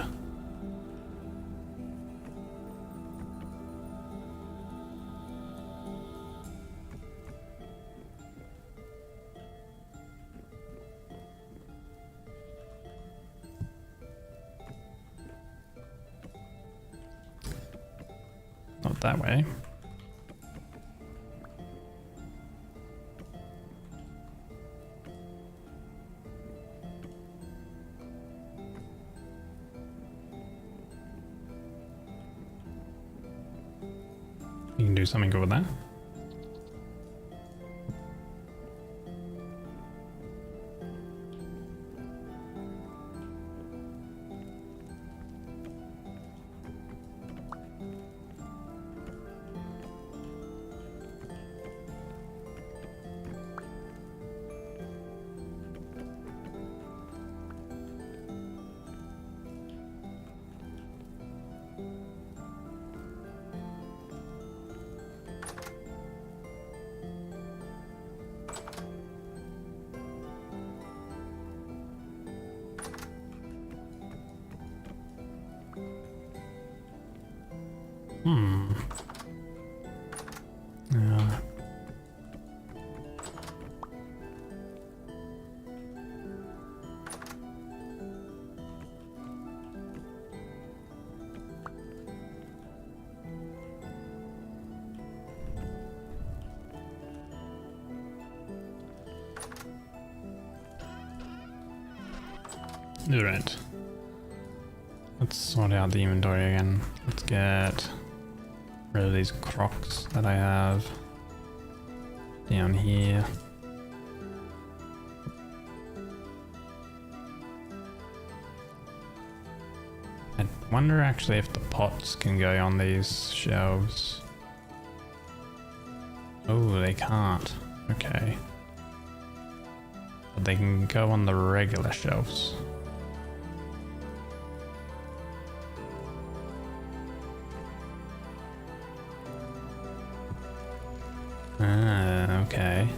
Not that way. You can do something over there. Yeah. Alright. Let's sort out the inventory again. Let's get rid of these crocs that I have down here. I wonder actually if the pots can go on these shelves. Oh, they can't. Okay. But they can go on the regular shelves. Ah, okay.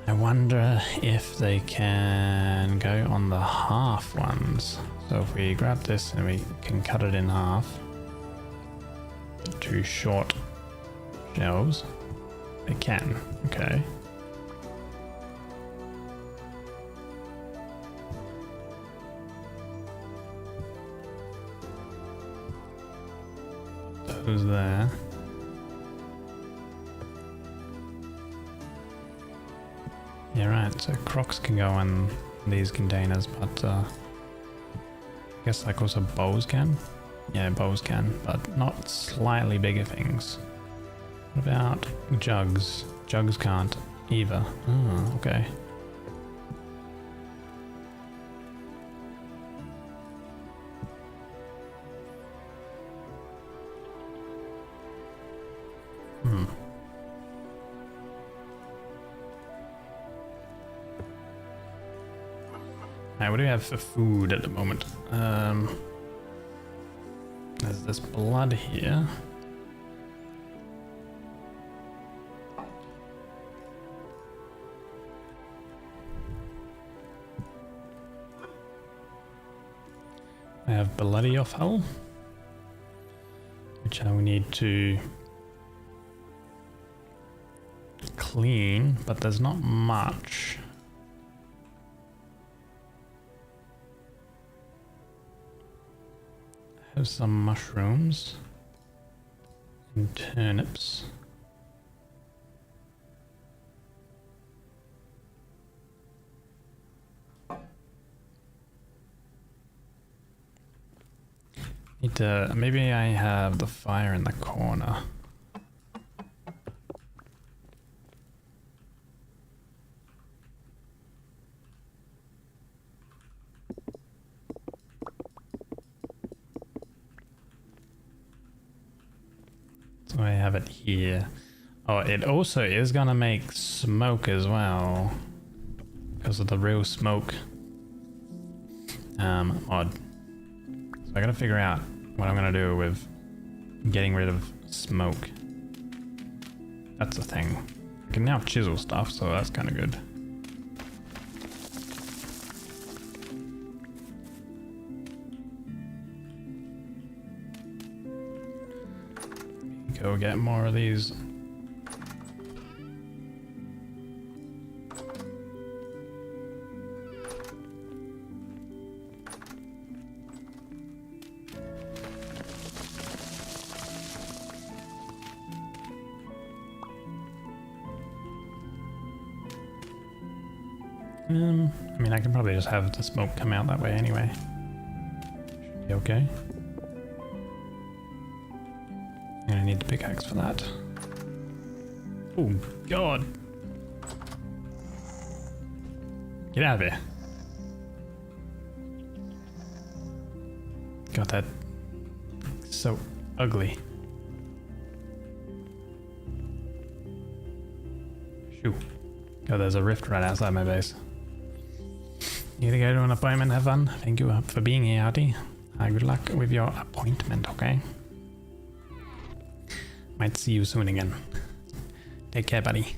I wonder if they can go on the half ones. So if we grab this and we can cut it in half, the two short shelves, they can. Okay. Those there. Yeah, right, so crocs can go in these containers, but I guess like also bows can? Yeah, bows can, but not slightly bigger things. What about jugs? Jugs can't either. Oh, okay. Alright, what do we have for food at the moment? There's this blood here. I have bloody offal, which I will need to clean, but there's not much. I have some mushrooms and turnips. Need to, maybe I have the fire in the corner. So I have it here. Oh, it also is gonna make smoke as well, because of the real smoke mod. So I gotta figure out what I'm gonna do with getting rid of smoke. That's the thing. I can now chisel stuff, so that's kind of good. Go get more of these. I mean, I can probably just have the smoke come out that way anyway. Should be okay. I'm gonna need the pickaxe for that. Oh, God. Get out of here. God, that so ugly. Shoo. God, there's a rift right outside my base. You gotta go to an appointment, have fun. Thank you for being here, Artie. Good luck with your appointment, okay? Might see you soon again. Take care, buddy.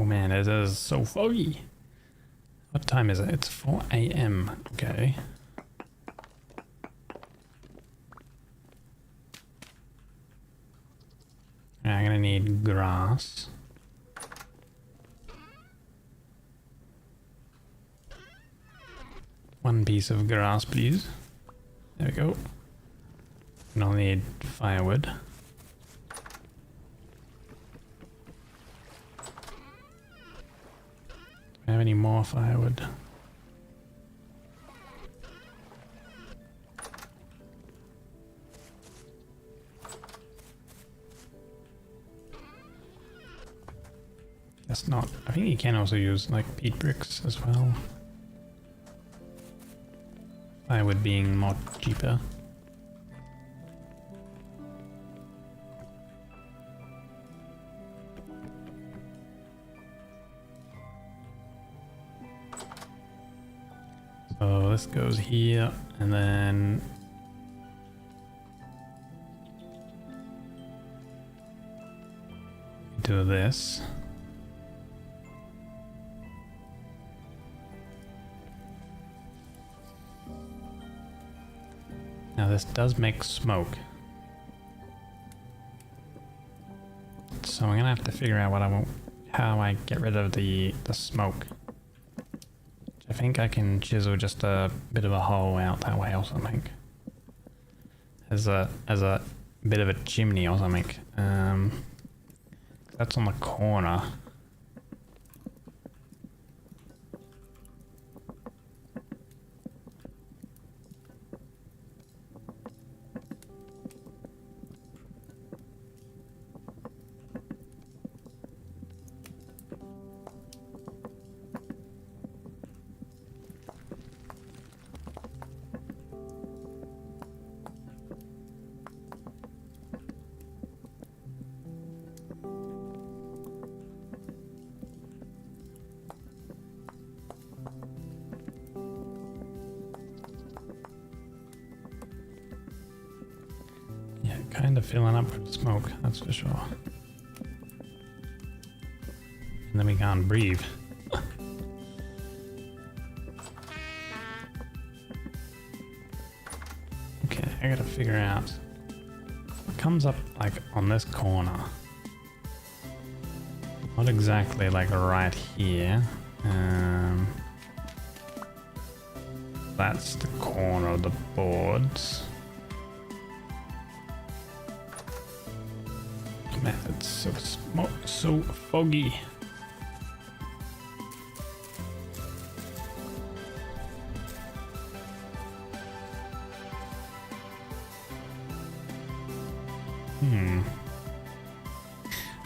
man, it is so foggy. What time is it? It's 4 a.m. Okay. I'm gonna need grass. One piece of grass, please. There we go. And I'll need firewood. Do I have any more firewood? Guess not. I think you can also use like peat bricks as well. Firewood being more cheaper. So this goes here, and then do this. Now this does make smoke. So I'm gonna have to figure out what I want, how I get rid of the smoke. I think I can chisel just a bit of a hole out that way or something. As a bit of a chimney or something. That's on the corner. Kind of filling up with smoke, that's for sure. And then we can't breathe. Okay, I gotta figure out what comes up like on this corner. Not exactly like right here. That's the corner of the boards. Man, it's so foggy.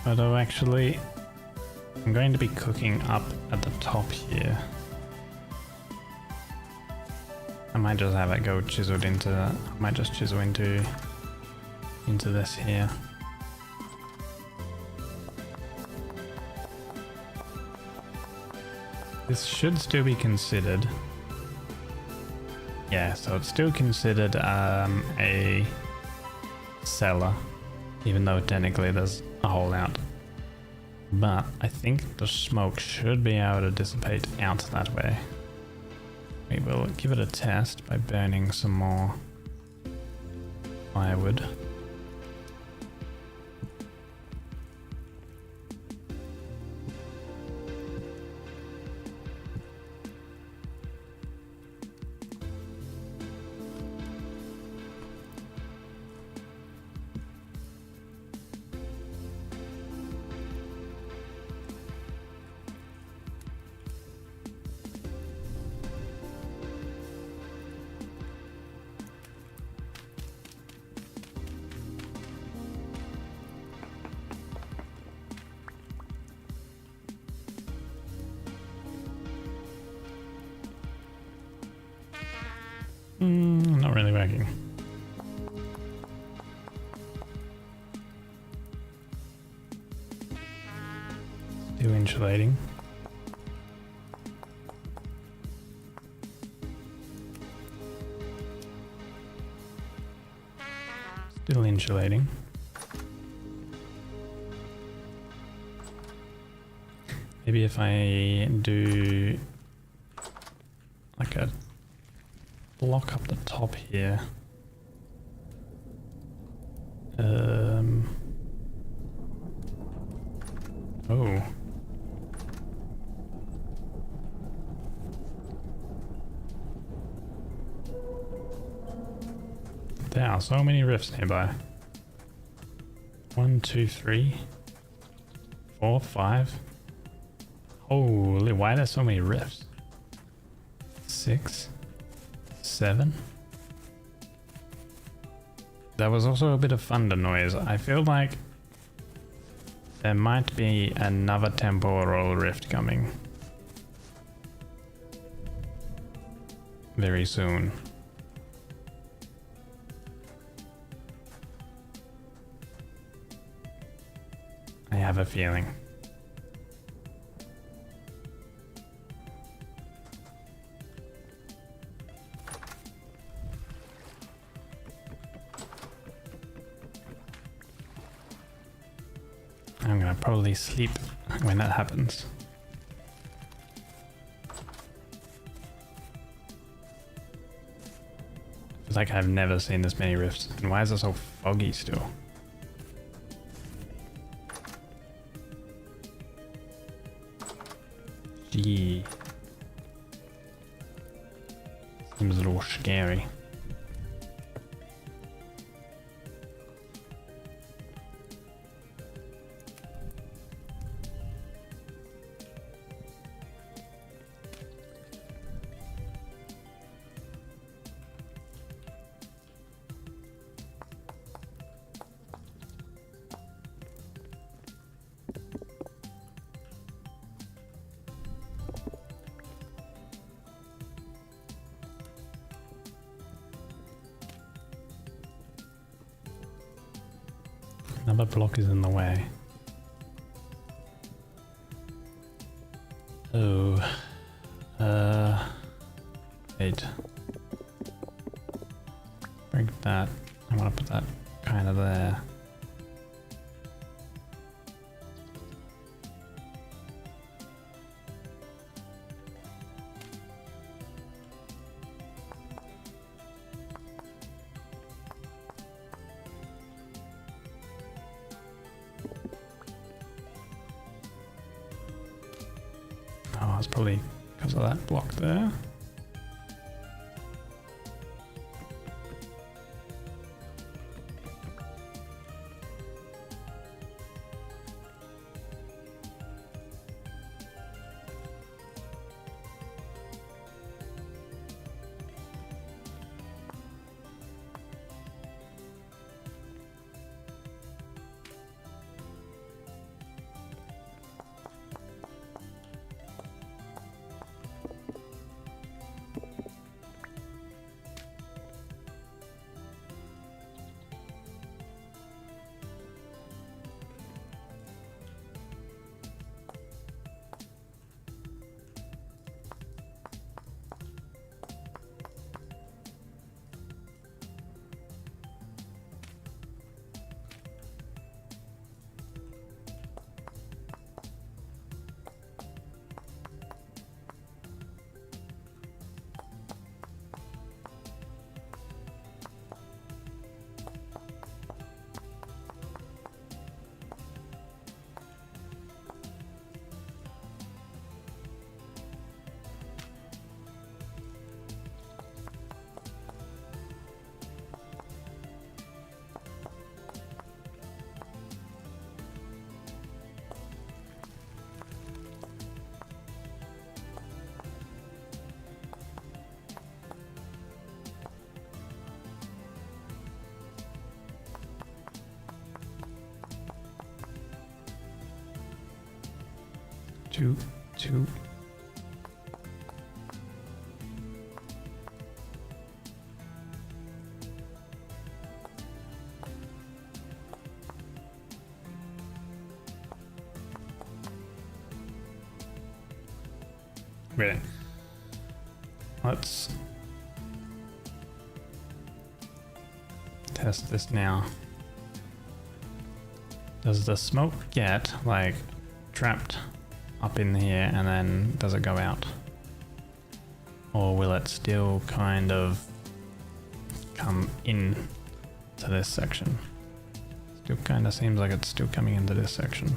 Although actually, I'm going to be cooking up at the top here. I might just have it go chiseled into. I might just chisel into this here. This should still be considered. Yeah, so it's still considered a cellar, even though technically there's a hole out. But I think the smoke should be able to dissipate out that way. We will give it a test by burning some more firewood. Not really working. Still insulating. Still insulating. Maybe if I do like a block up the top here. Oh. There are so many rifts nearby. 1, 2, 3, 4, 5. Holy, why are there so many rifts? 6, 7. There was also a bit of thunder noise. I feel like there might be another temporal rift coming very soon. I have a feeling. I'm gonna probably sleep when that happens. It's like I've never seen this many rifts. And why is it so foggy still? Gee. Seems a little scary. Another block is in the way. Oh. 8. Break that. I want to put that kind of there. Oh, it's probably because of that block there. Two. Really? Let's test this now. Does the smoke get like trapped up in here and then does it go out? Or will it still kind of come in to this section? Still kind of seems like it's still coming into this section.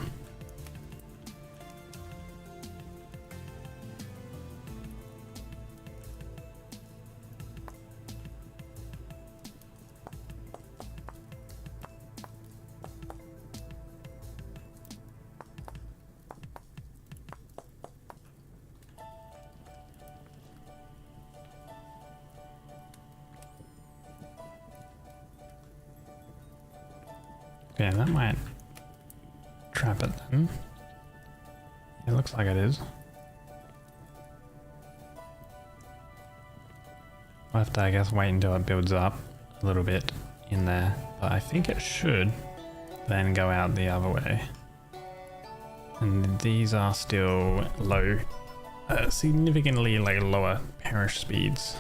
Yeah, that might trap it then. It looks like it is. I'll have to, I guess, wait until it builds up a little bit in there. But I think it should then go out the other way. And these are still low, significantly like lower perish speeds.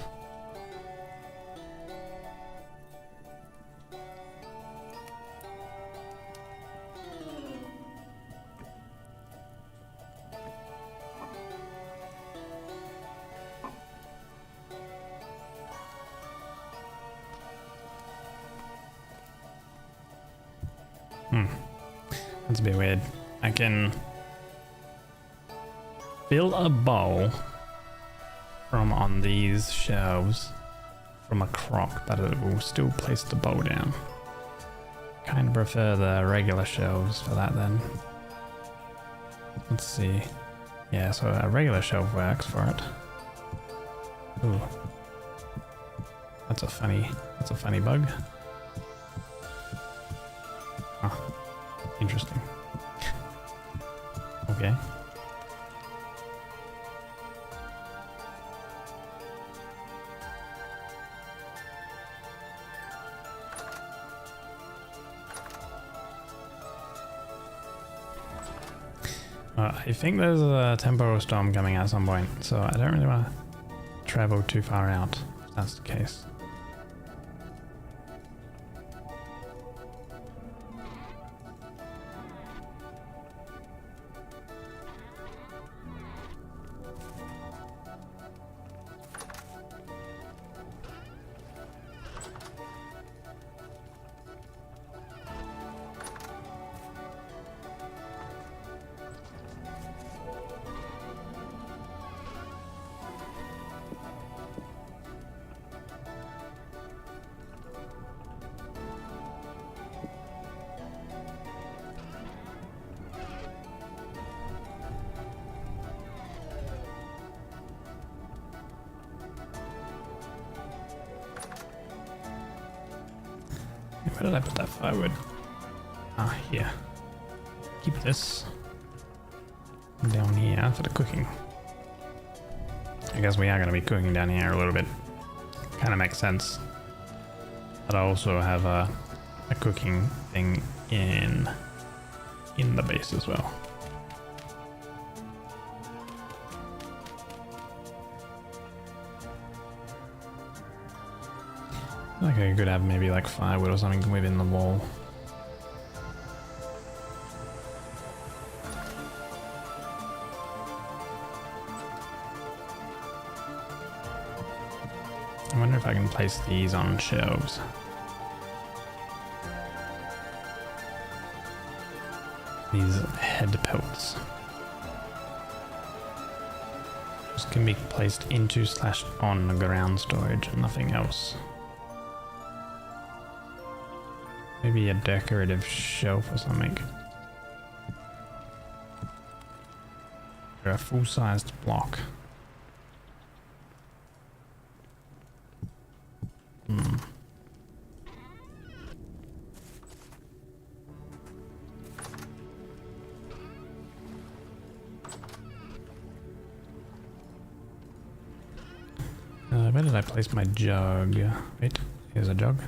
That's a bit weird. I can fill a bowl from on these shelves from a crock, but it will still place the bowl down. Kind of prefer the regular shelves for that then. Let's see. Yeah, so a regular shelf works for it. Ooh. That's a funny bug. Huh. Interesting. Okay. I think there's a temporal storm coming at some point, so I don't really want to travel too far out, if that's the case. Where did I put that firewood? Ah, here. Keep this down here for the cooking. I guess we are going to be cooking down here a little bit. Kind of makes sense. But I also have a cooking thing in the base as well. Like I could have maybe like firewood or something within the wall. I wonder if I can place these on shelves. These head pelts. Just can be placed into / on the ground storage and nothing else. Maybe a decorative shelf or something. Or a full-sized block. Where did I place my jug? Wait, here's a jug.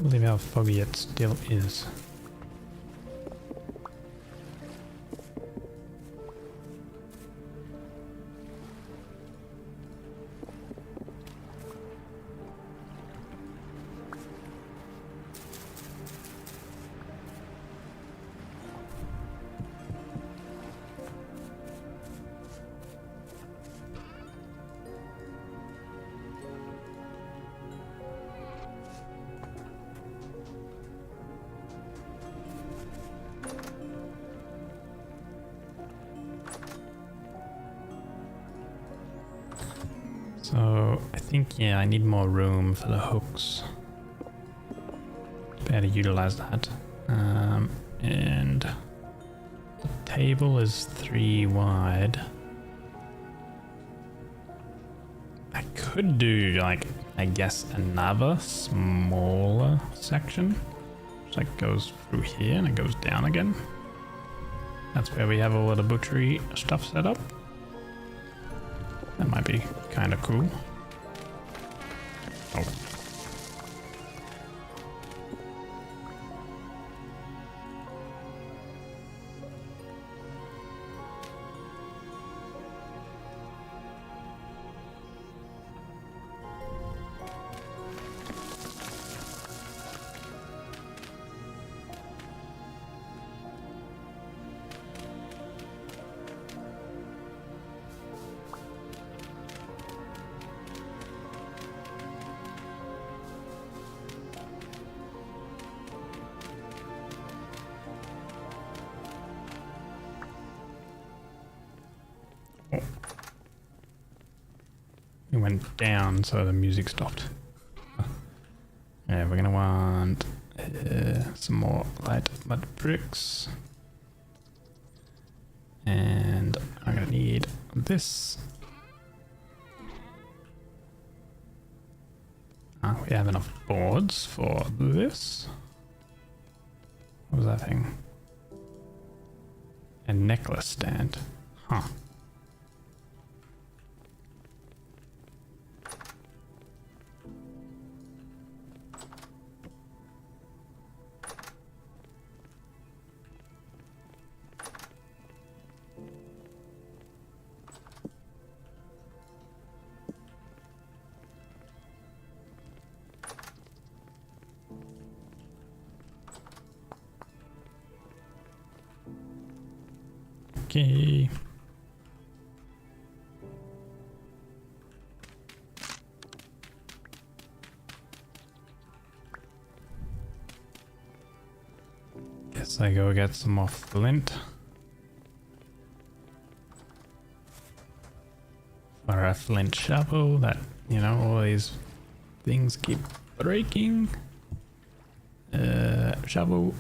believe how foggy it still is. So I think, yeah, I need more room for the hooks. Better utilize that. And the table is 3 wide. I could do, like, I guess another smaller section. Which like goes through here and it goes down again. That's where we have all of the butchery stuff set up. That might be kind of cool. Oh. It went down, so the music stopped. Yeah, we're gonna want some more light mud bricks. And I'm gonna need this. We have enough boards for this. What was that thing? A necklace stand. Huh. Okay. Guess I go get some more flint. For a flint shovel that, you know, all these things keep breaking. Shovel.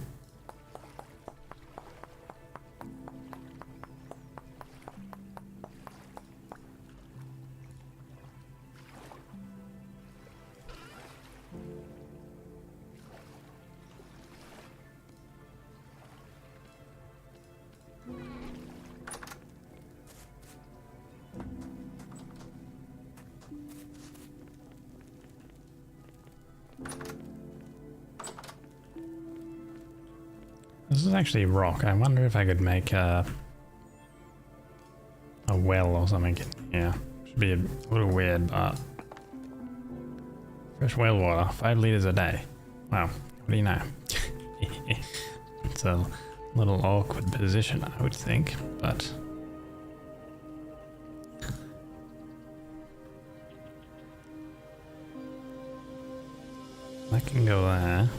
This is actually rock. I wonder if I could make a well or something. Yeah, should be a little weird, but fresh well water, 5 liters a day. Wow, what do you know? It's a little awkward position, I would think, but that can go there.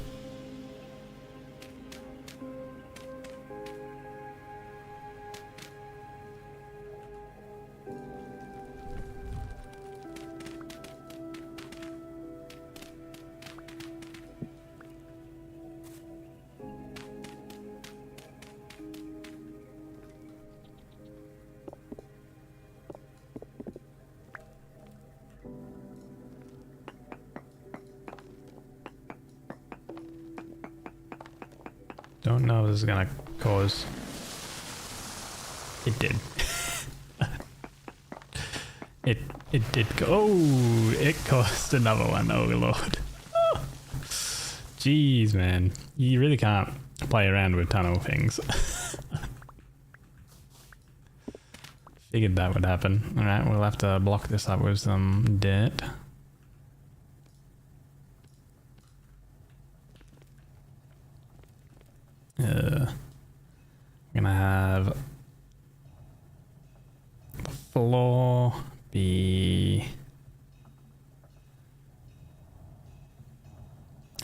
Don't know if this is gonna cause... It did. it did go... Oh, it caused another one, oh lord. Jeez, man. You really can't play around with tunnel things. Figured that would happen. Alright, we'll have to block this up with some dirt. I'm gonna have the floor be...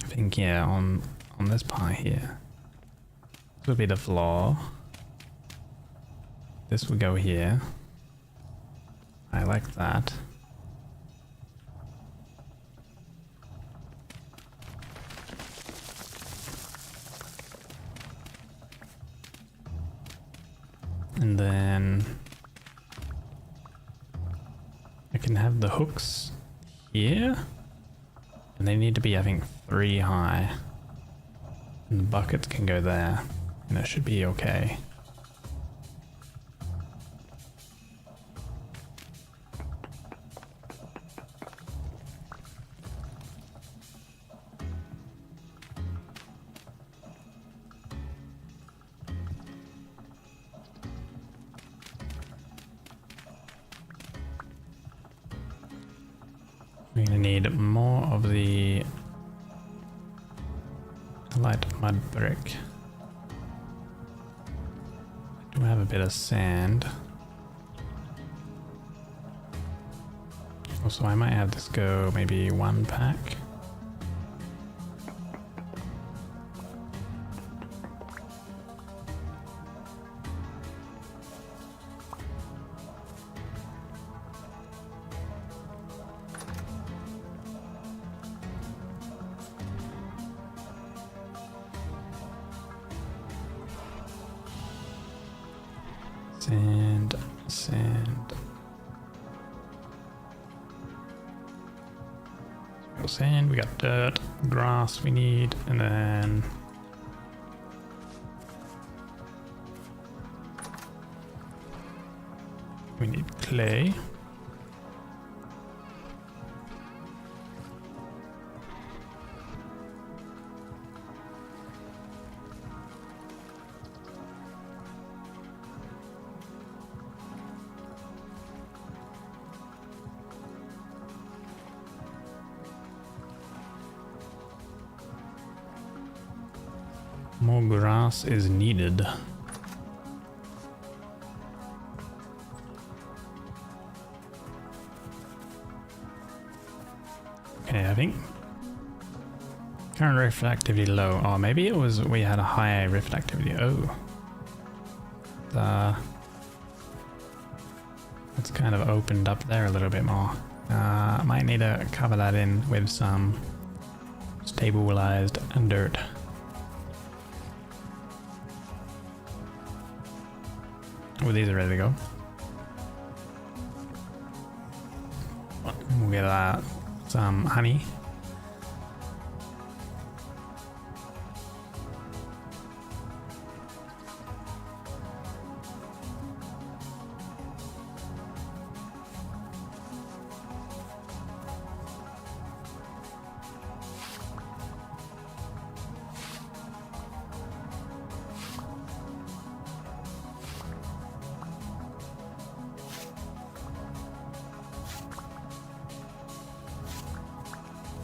I think, yeah, on this part here. This will be the floor. This will go here. I like that. And then I can have the hooks here. And they need to be, I think, 3 high. And the buckets can go there. And it should be okay. We're gonna need more of the light mud brick. I do have a bit of sand. Also, I might have this go maybe 1 pack. Sand, sand. We got sand, we got dirt, grass we need, and then we need clay. More grass is needed. Okay, I think current reflectivity low. Oh, maybe it was we had a higher reflectivity. Oh, it's kind of opened up there a little bit more. Might need to cover that in with some stabilized dirt. Oh, these are ready to go. We'll get some honey.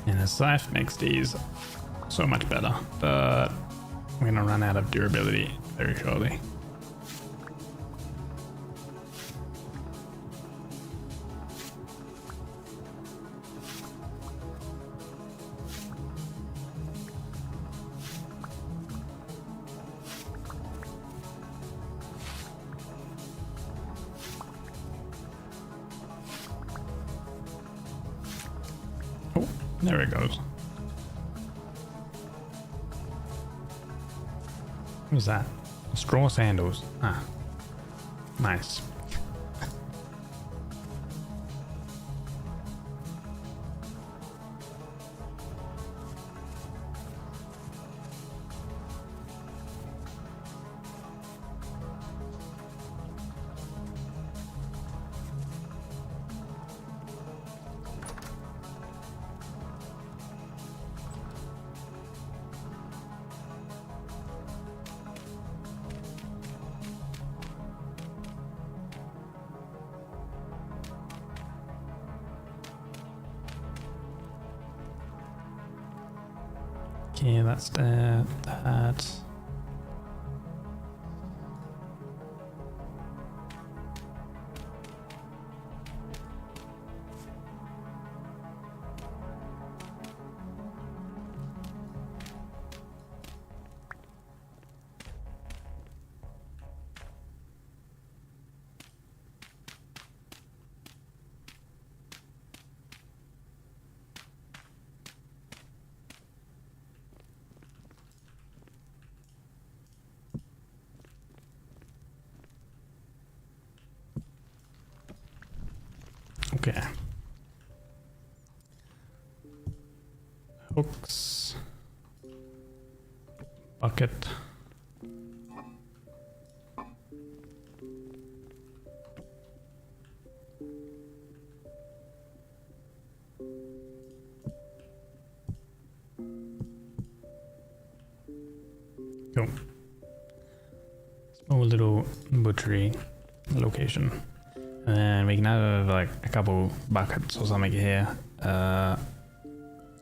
And the scythe makes these so much better, but we're gonna run out of durability very shortly. Oh, there it goes. What's that? Straw sandals. Ah, nice. Okay, that's that. Okay. Hooks. Bucket. Cool. Small little butchery location. And we can have like a couple buckets or something here,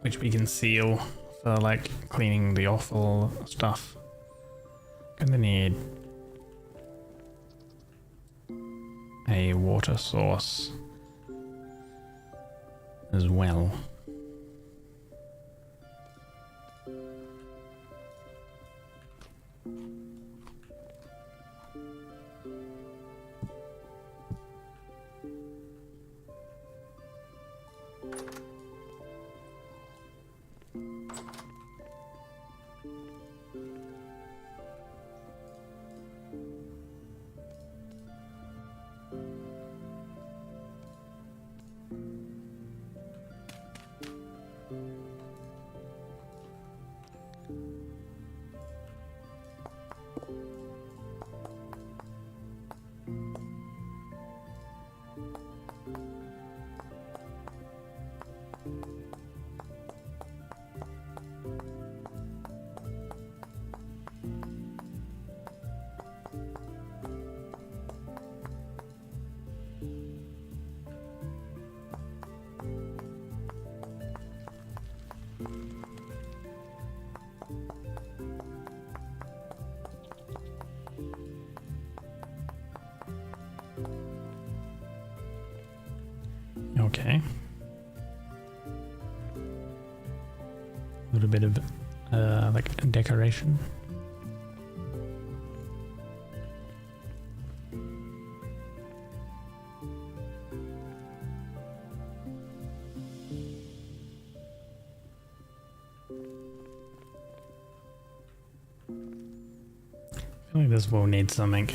which we can seal for like cleaning the offal stuff. Gonna need a water source as well. Okay. A little bit of like decoration. I feel like this will need something.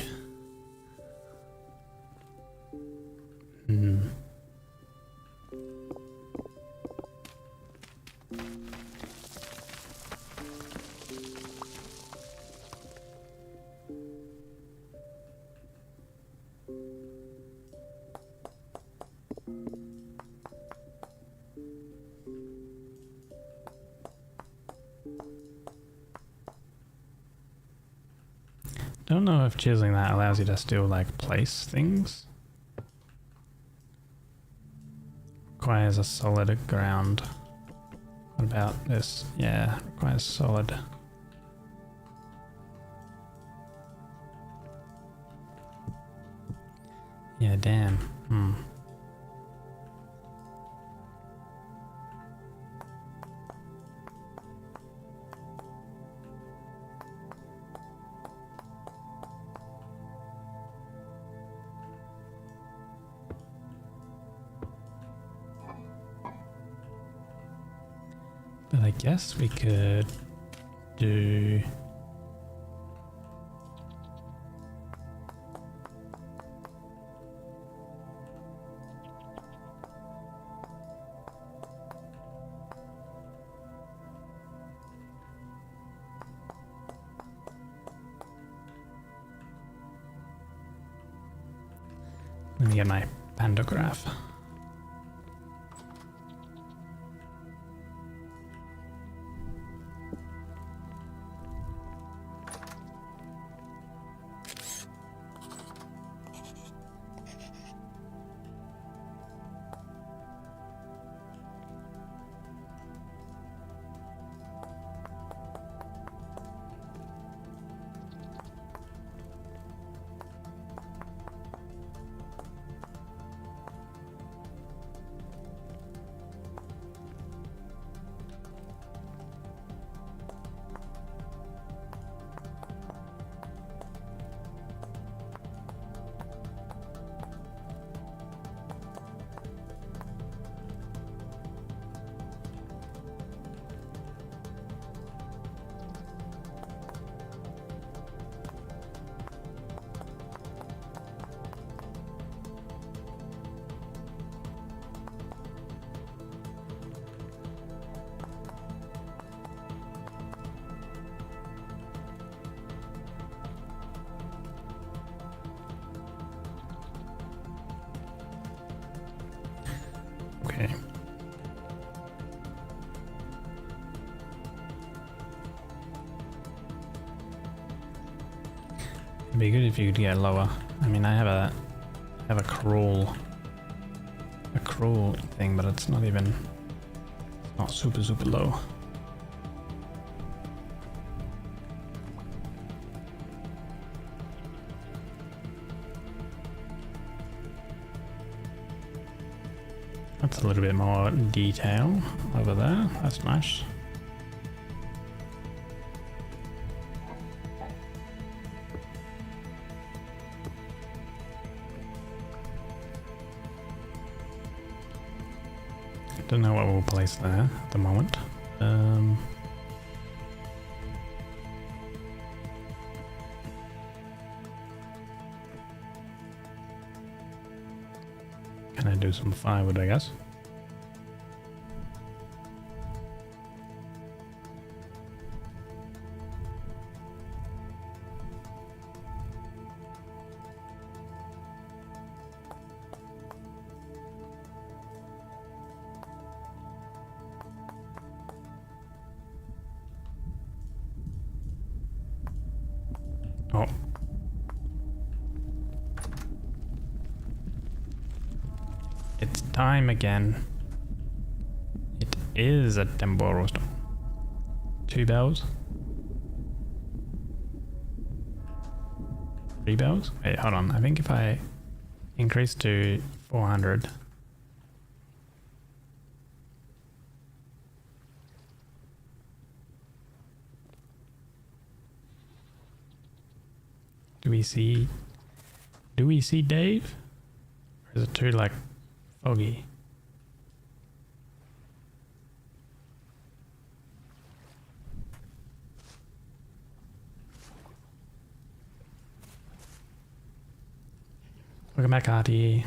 Don't know if chiseling that allows you to still like place things. Requires a solid ground. What about this? Yeah, requires solid. Yeah, damn. But I guess we could do... Let me get my pantograph. It'd be good if you could get lower. I mean, I have a crawl thing, but it's not even, it's not super low. That's a little bit more detail over there. That's nice. Don't know what we'll place there at the moment. Can I do some firewood, I guess? Oh. It's time again. It is a temporal storm. 2 bells? 3 bells? Wait, hold on. I think if I increase to 400... Do we see Dave? Or is it too like foggy? Welcome back, Artie.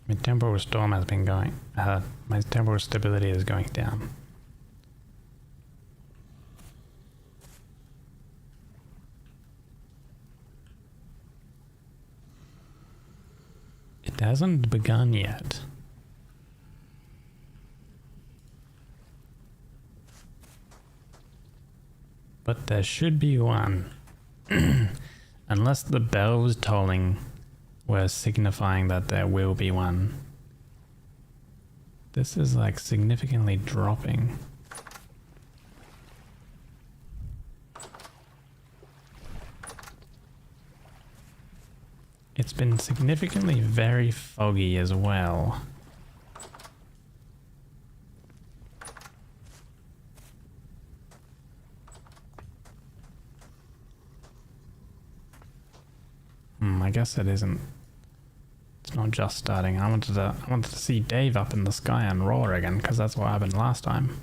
My temporal storm has been going, my temporal stability is going down. It hasn't begun yet. But there should be one. Unless the bells tolling were signifying that there will be one. This is like significantly dropping. It's been significantly very foggy as well. I guess it isn't. It's not just starting. I wanted to see Dave up in the sky and roar again, because that's what happened last time.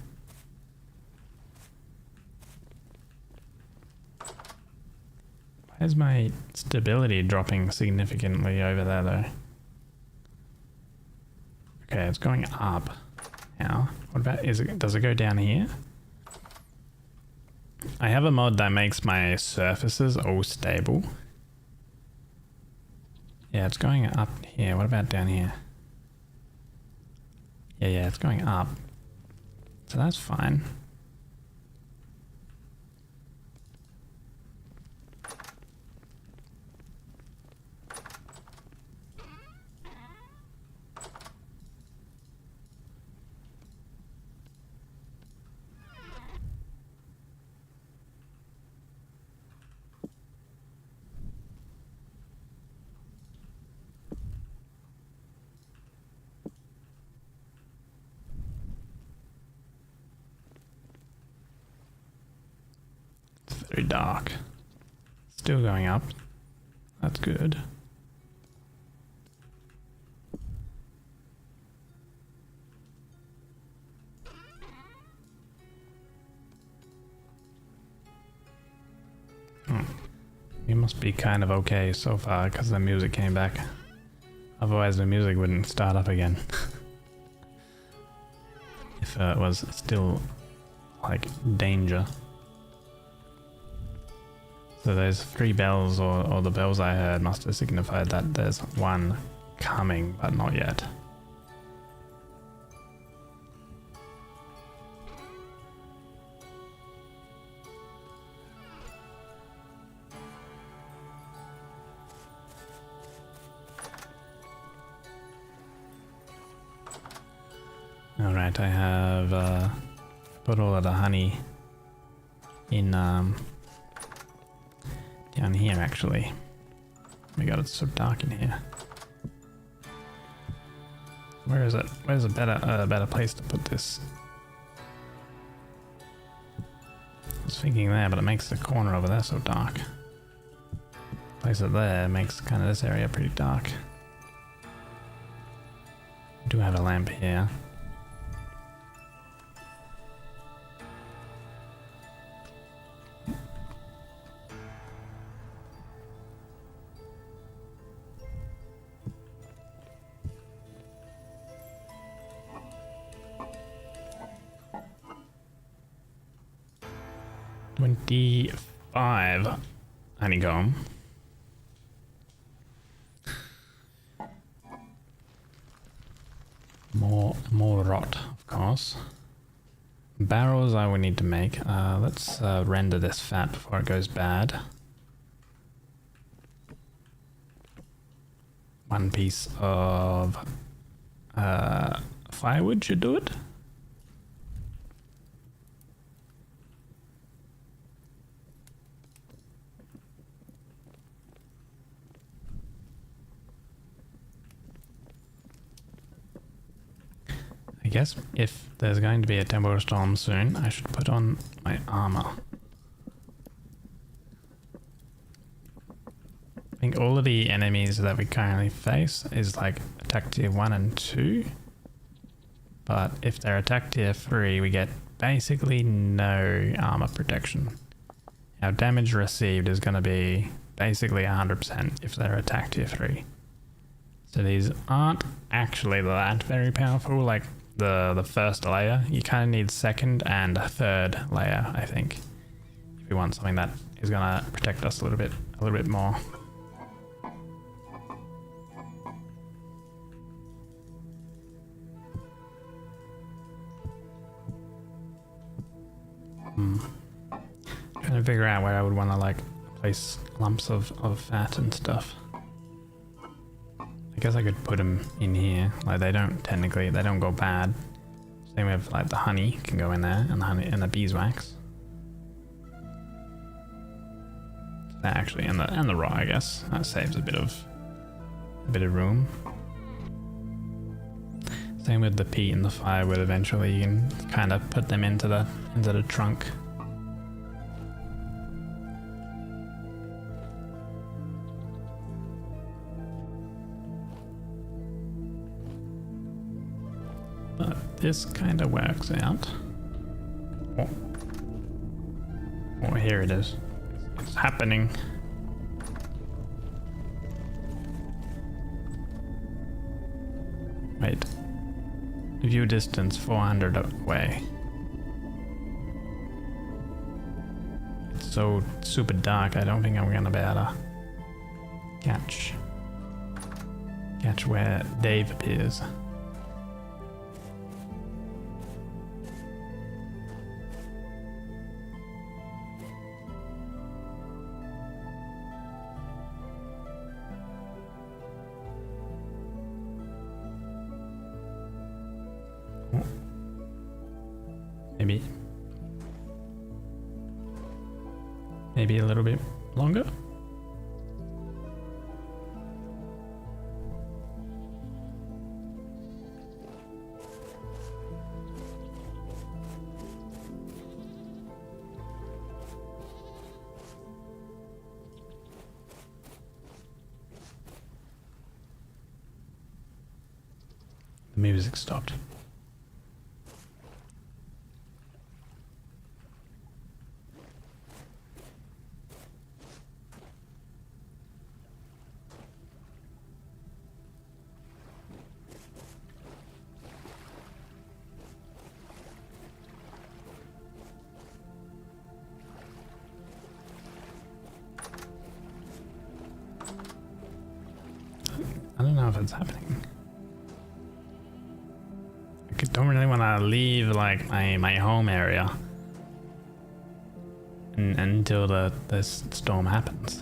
Why is my stability dropping significantly over there though? Okay, it's going up now. What about, does it go down here? I have a mod that makes my surfaces all stable. Yeah, it's going up here. What about down here? Yeah, it's going up. So that's fine. Very dark. Still going up. That's good. You must be kind of okay so far because the music came back. Otherwise the music wouldn't start up again. If it was still like danger. So those 3 bells, or the bells I heard, must have signified that there's one coming, but not yet. Alright, I have put all of the honey in down here actually. Oh my god, it's so dark in here. Where is it? Where's a better place to put this? I was thinking there, but it makes the corner over there so dark. Place it there makes kind of this area pretty dark. I do have a lamp here. $25 honeycomb. More rot, of course. Barrels I would need to make. Let's render this fat before it goes bad. 1 piece of firewood should do it. I guess if there's going to be a temporal storm soon, I should put on my armor. I think all of the enemies that we currently face is like attack tier 1 and 2. But if they're attack tier 3, we get basically no armor protection. Our damage received is going to be basically 100% if they're attack tier 3. So these aren't actually that very powerful, like the first layer. You kind of need second and third layer, I think, if we want something that is gonna protect us a little bit more. Trying to figure out where I would want to like place lumps of fat and stuff. I guess I could put them in here. Like they don't go bad. Same with like the honey can go in there, and the honey and the beeswax. That actually and the raw, I guess that saves a bit of room. Same with the peat and the firewood. Eventually, you can kind of put them into the trunk. This kind of works out. Oh, here it is. It's happening. Wait. View distance 400 away. It's so super dark, I don't think I'm gonna be able to catch where Dave appears. Maybe a little bit longer. The music stopped. I don't know if it's happening. I don't really want to leave like my home area until this storm happens.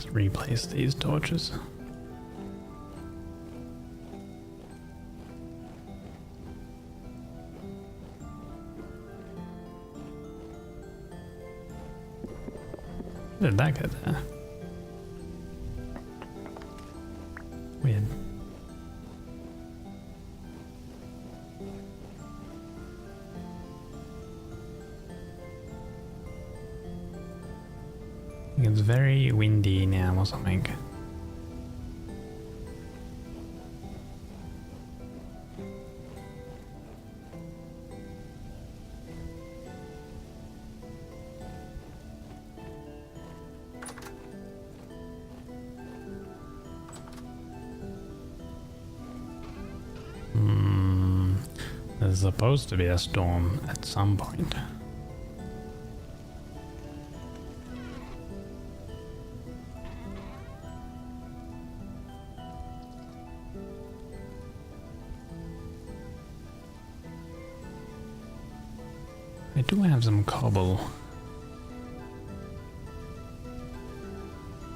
Let's replace these torches. Where did that go there? Weird. It's very windy now or something. There's supposed to be a storm at some point. I do have some cobble.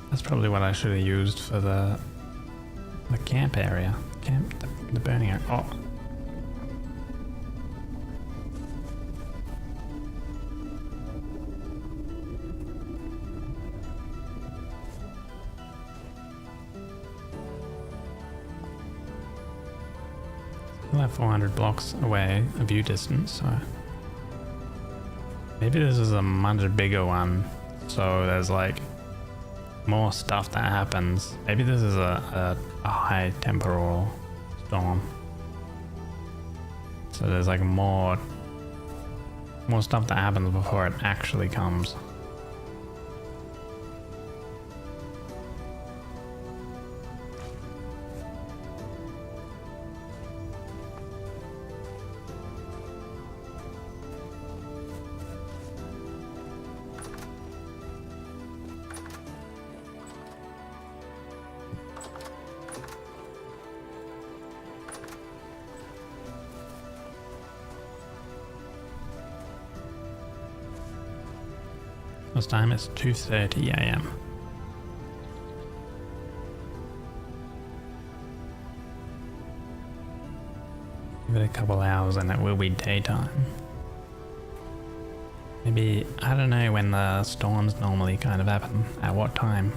That's probably what I should have used for the camp area. The burning area. Oh. Still have 400 blocks away, a view distance, so maybe this is a much bigger one, so there's like more stuff that happens. Maybe this is a high temporal storm, so there's like more stuff that happens before it actually comes. This time it's 2:30 AM. Give it a couple hours and it will be daytime. Maybe, I don't know when the storms normally kind of happen, at what time.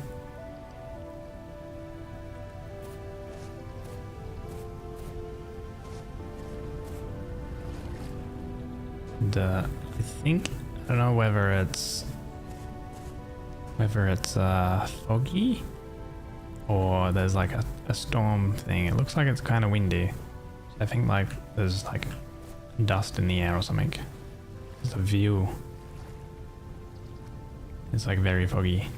And I think, I don't know whether it's foggy or there's like a storm thing. It looks like it's kind of windy. I think like there's like dust in the air or something. There's a view. It's like very foggy.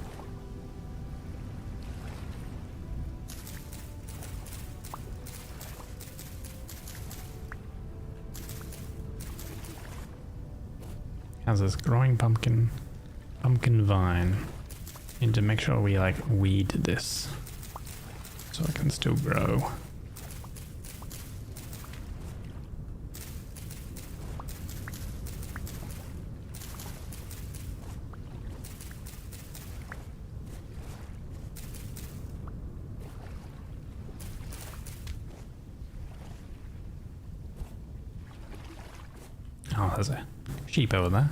How's this growing pumpkin vine? Need to make sure we like weed this so it can still grow. Oh, there's a sheep over there.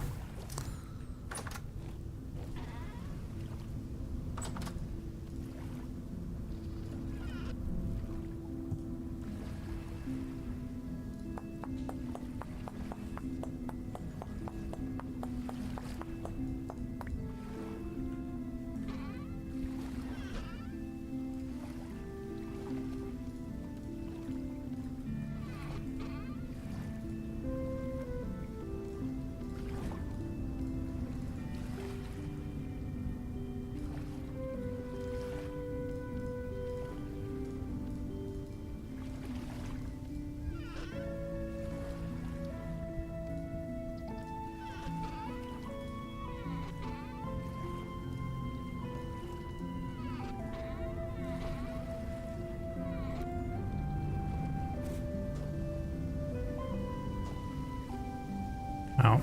Well,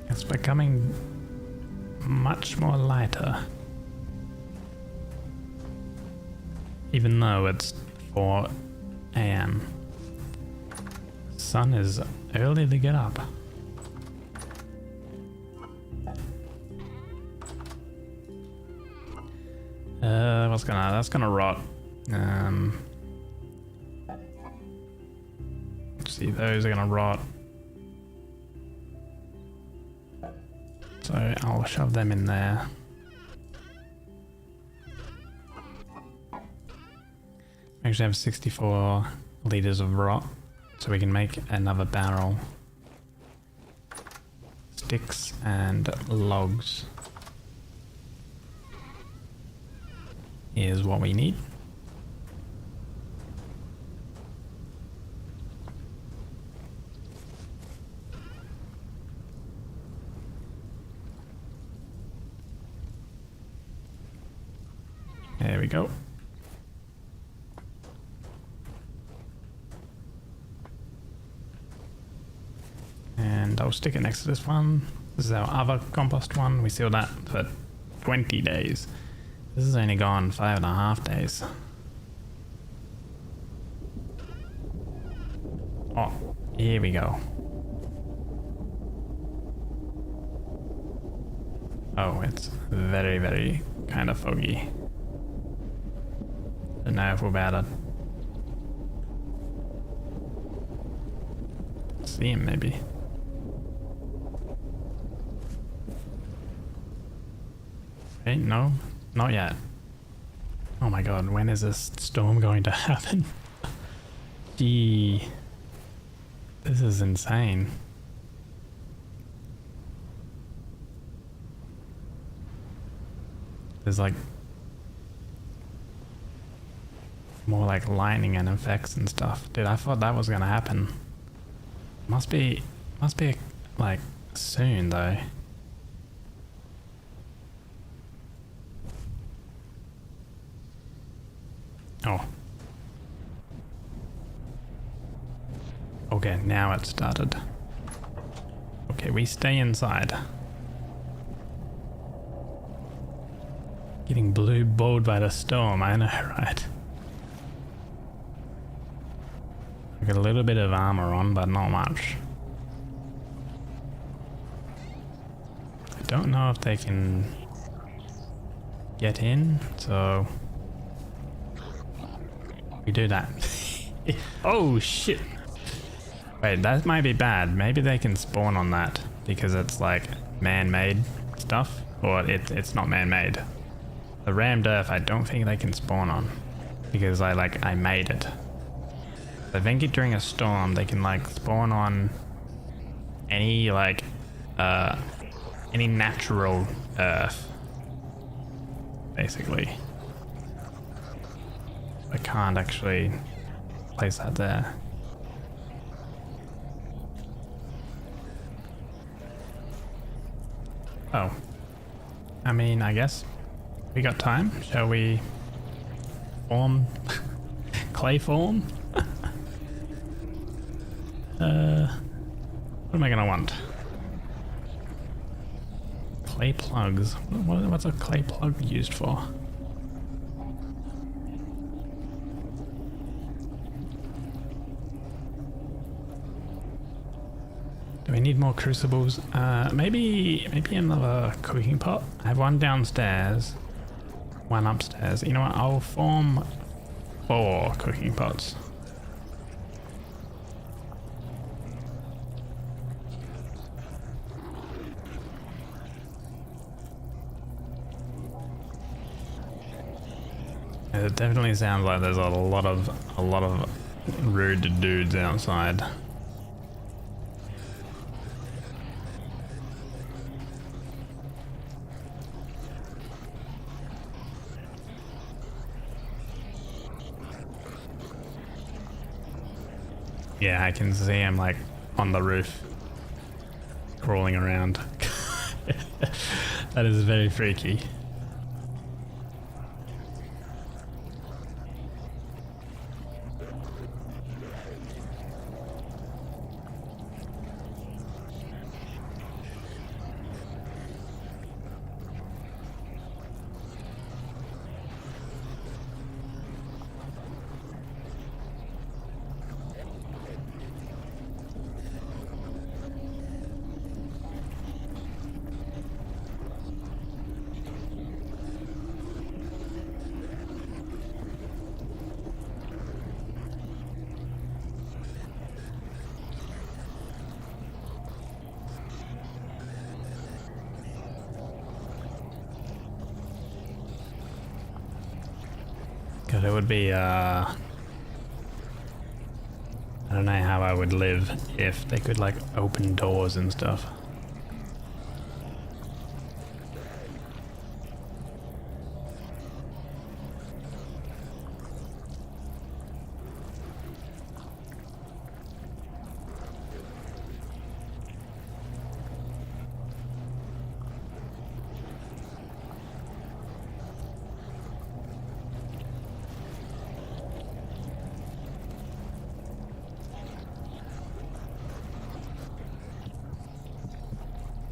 it's becoming much more lighter. even though it's 4 a.m. Sun is early to get up. That's gonna rot. Let's see, those are gonna rot. So I'll shove them in there. Actually have 64 liters of rot, so we can make another barrel. Sticks and logs is what we need. There we go. And I'll stick it next to this one. This is our other compost one. We sealed that for 20 days. This has only gone 5.5 days. Oh, here we go. Oh, it's very, very kind of foggy. Don't know if we're about to see him, maybe. Hey, no, not yet. Oh my god, when is this storm going to happen? Gee, this is insane. There's like more like lightning and effects and stuff. Dude, I thought that was gonna happen. Must be like soon though. Oh. Okay, now it started. Okay, we stay inside. Getting blue balled by the storm, I know, right? I got a little bit of armor on, but not much. I don't know if they can get in, so we do that. Oh shit! Wait, that might be bad. Maybe they can spawn on that because it's like man-made stuff, or it's not man-made. The rammed earth, I don't think they can spawn on because I made it. So I think during a storm they can like spawn on any any natural earth, basically. I can't actually place that there. Oh, I mean, I guess we got time. Shall we form clay form? What am I gonna want? Clay plugs. What's a clay plug used for? Do we need more crucibles? Maybe another cooking pot. I have one downstairs, one upstairs. You know what? I'll form 4 cooking pots. It definitely sounds like there's a lot of rude dudes outside. Yeah, I can see him like on the roof, crawling around. That is very freaky. Cause it would be I don't know how I would live if they could like open doors and stuff.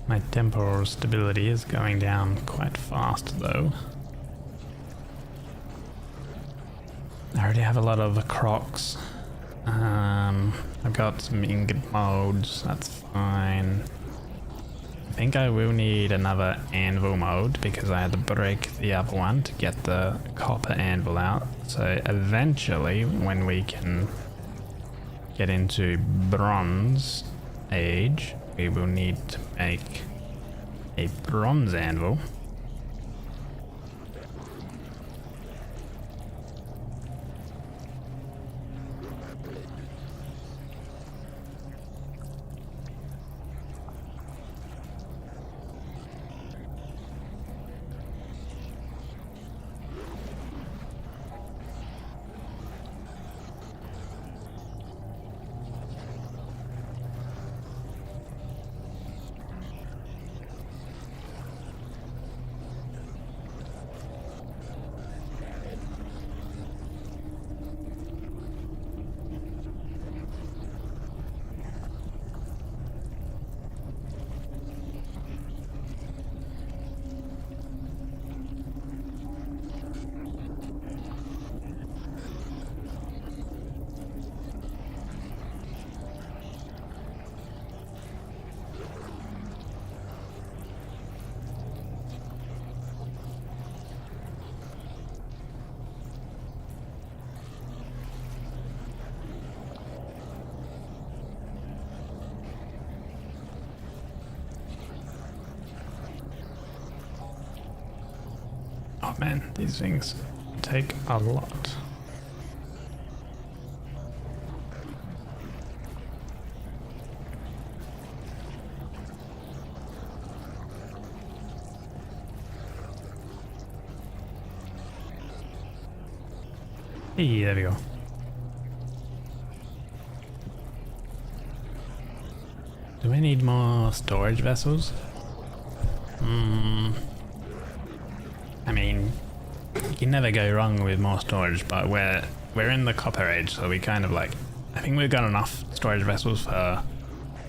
My temporal stability is going down quite fast though. I already have a lot of crocs. I've got some ingot molds, that's fine. I think I will need another anvil mold because I had to break the other one to get the copper anvil out. So eventually when we can get into bronze age, we will need to make a bronze anvil. Oh man, these things take a lot. Hey, there we go. Do we need more storage vessels? I mean, you can never go wrong with more storage, but we're in the copper age, so we kind of like, I think we've got enough storage vessels for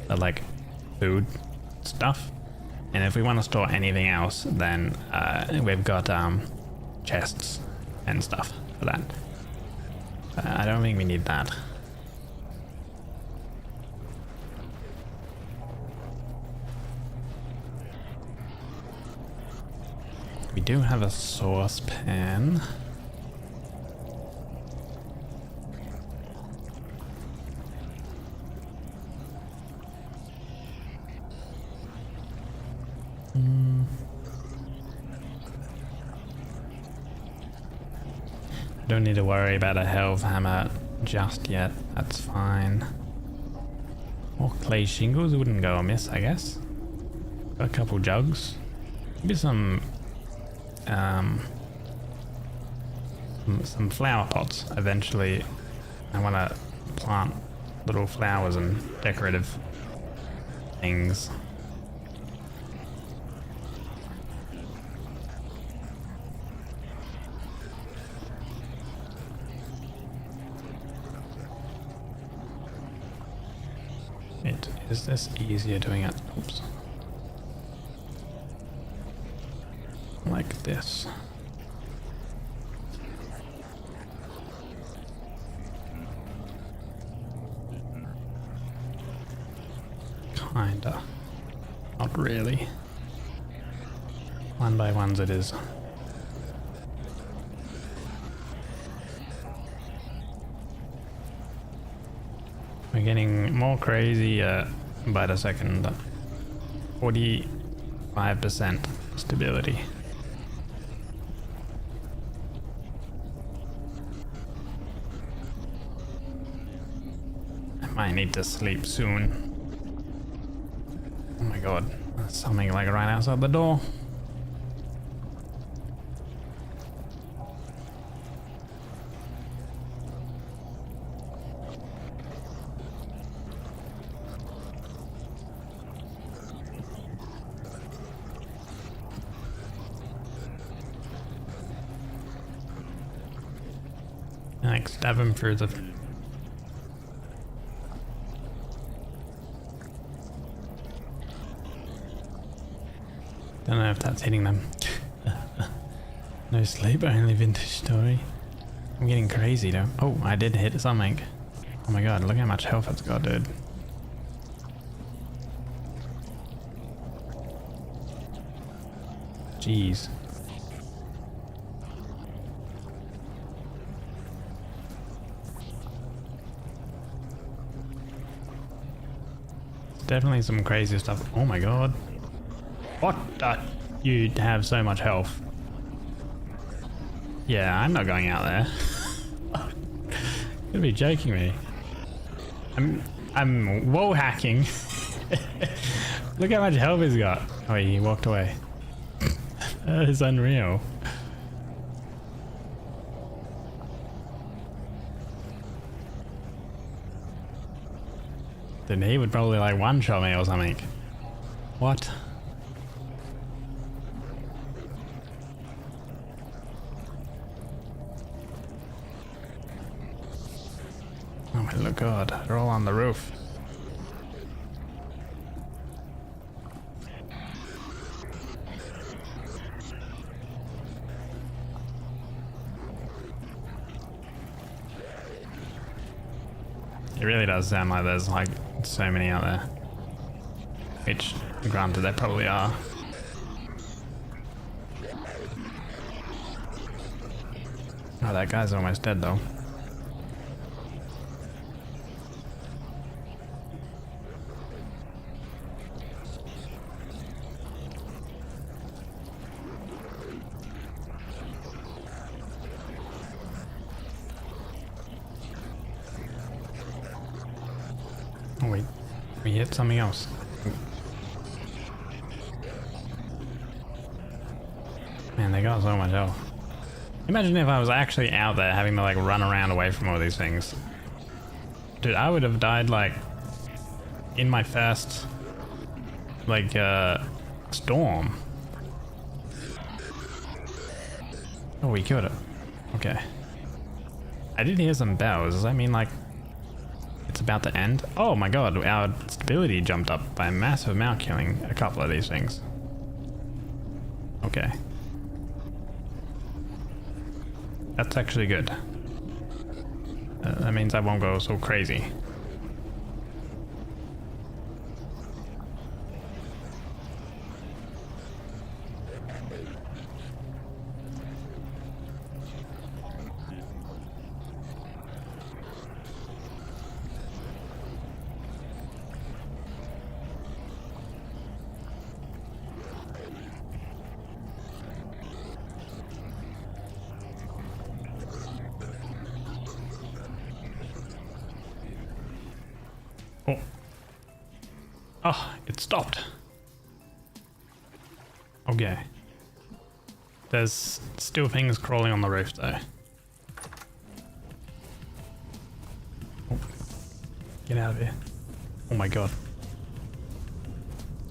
like food stuff, and if we want to store anything else, then we've got chests and stuff for that. I don't think we need that. We do have a saucepan. Don't need to worry about a health hammer just yet, that's fine. More clay shingles wouldn't go amiss, I guess. Got a couple jugs. Maybe some flower pots. Eventually I want to plant little flowers and decorative things. Is this easier doing it? Oops. Like this. Kinda. Not really. One by ones it is. We're getting more crazy by the second. 45% stability. Might need to sleep soon. Oh my god, there's something like right outside the door. Like stab him through the... Don't know if that's hitting them. No sleep, only vintage story. I'm getting crazy though. Oh, I did hit something. Oh my god, look how much health it's got, dude. Jeez. Definitely some crazy stuff. Oh my god. What the? You have so much health. Yeah, I'm not going out there. You're gonna be joking me. I'm wall hacking. Look how much health he's got. Oh, he walked away. That is unreal. Then he would probably like one-shot me or something. What? Oh my god, they're all on the roof. It really does sound like there's like so many out there. Which, granted, there probably are. Oh, that guy's almost dead though. Oh wait, we hit something else. Man, they got so much health. Imagine if I was actually out there having to like run around away from all these things. Dude, I would have died like in my first like storm. Oh, we killed it. Okay. I did hear some bells. Does that mean like it's about to end? Oh my god, our stability jumped up by a massive amount killing a couple of these things. Okay. That's actually good. That means I won't go so crazy. Oh, it stopped. Okay. There's still things crawling on the roof though. Oh. Get out of here. Oh my god.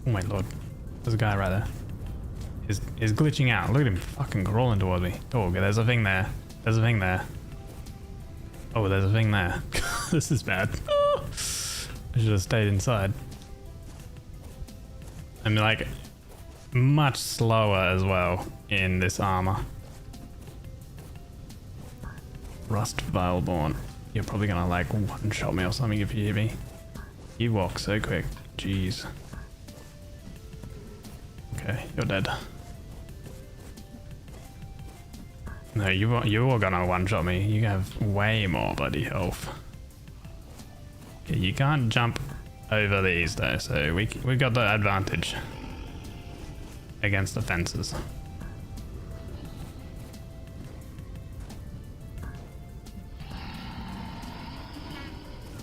Oh my lord. There's a guy right there. He's glitching out. Look at him fucking crawling towards me. Oh, okay, there's a thing there. There's a thing there. Oh, there's a thing there. This is bad. I should have stayed inside. I'm like much slower as well in this armor. Rust Vileborn. You're probably gonna like one-shot me or something if you hear me. You walk so quick. Jeez. Okay, you're dead. No, you all gonna one-shot me. You have way more bloody health. Okay, you can't jump over these though, so we got the advantage against the fences.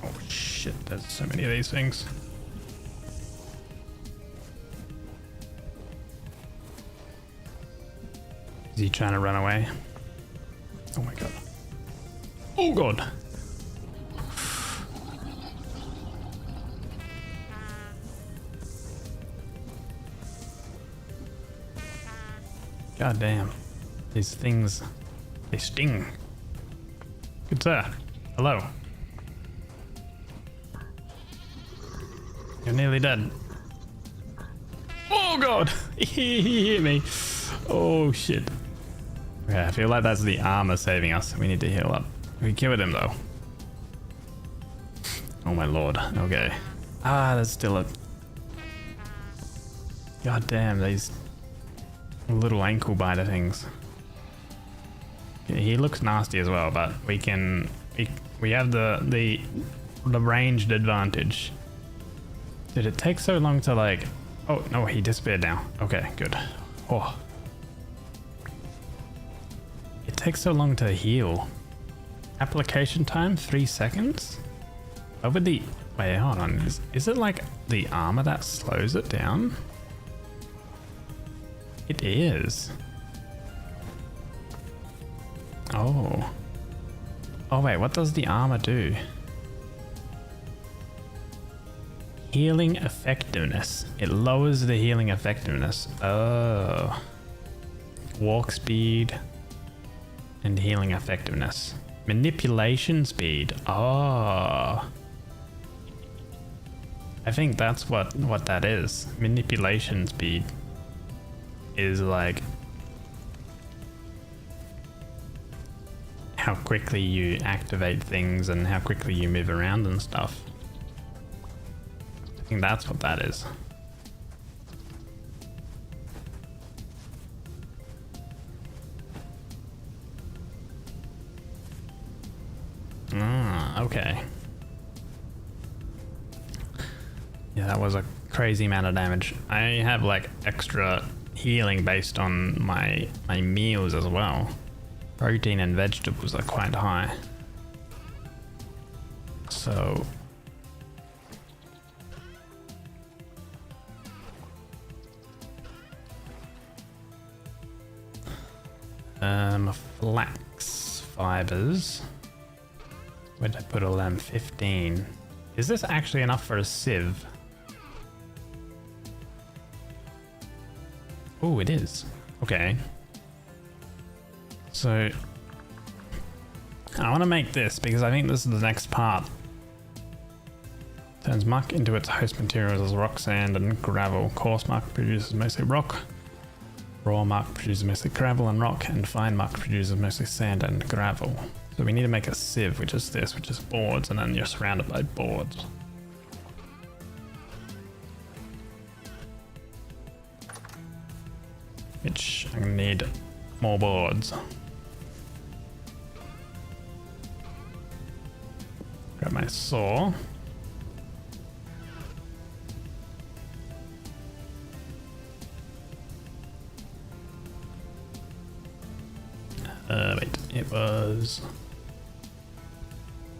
Oh shit, there's so many of these things. Is he trying to run away? Oh my god. Oh god! God damn. These things, they sting. Good sir. Hello. You're nearly dead. Oh god! He hit me. Oh shit. Okay, I feel like that's the armor saving us. We need to heal up. We killed him though. Oh my lord. Okay. Ah, there's still a... God damn, these little ankle biter things. Yeah, he looks nasty as well, but we can... We have the ranged advantage. Did it take so long to like... Oh, no, he disappeared now. Okay, good. Oh. It takes so long to heal. Application time, 3 seconds? Over the... Wait, hold on. Is it like the armor that slows it down? It is. Oh. Oh wait, what does the armor do? Healing effectiveness. It lowers the healing effectiveness. Oh. Walk speed and healing effectiveness. Manipulation speed. Oh. I think that's what that is. Manipulation speed is like how quickly you activate things and how quickly you move around and stuff. I think that's what that is. Ah, okay. Yeah, that was a crazy amount of damage. I have like extra healing based on my meals as well. Protein and vegetables are quite high. So flax fibers. Where did I put all them? 15. Is this actually enough for a sieve? Oh, it is. Okay. So I want to make this because I think this is the next part. Turns muck into its host materials as rock, sand, and gravel. Coarse muck produces mostly rock. Raw muck produces mostly gravel and rock, and fine muck produces mostly sand and gravel. So we need to make a sieve, which is this, which is boards, and then you're surrounded by boards. Which I'm gonna need more boards. Grab my saw. Wait, it was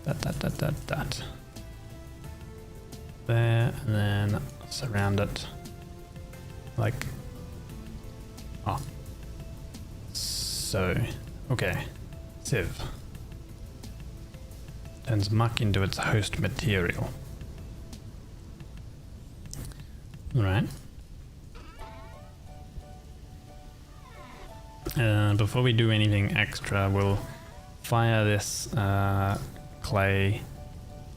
that. There, and then surround it like, oh, so, okay, sieve. Turns muck into its host material. Alright. Before we do anything extra, we'll fire this clay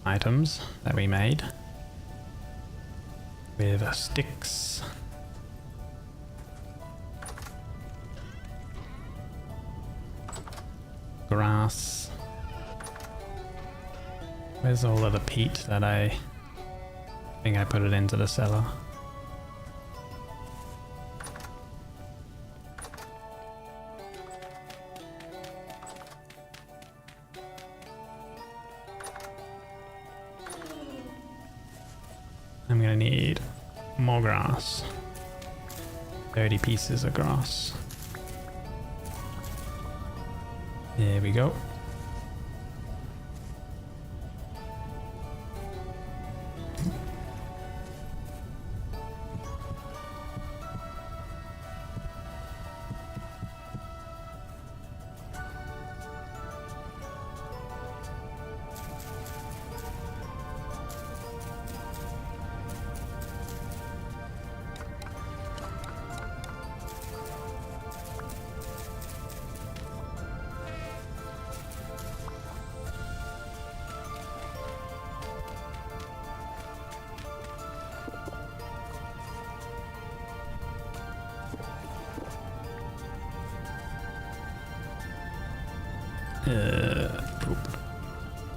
items that we made with sticks. Grass. Where's all of the peat that I think I put it into the cellar? I'm gonna need more grass. 30 pieces of grass. There we go.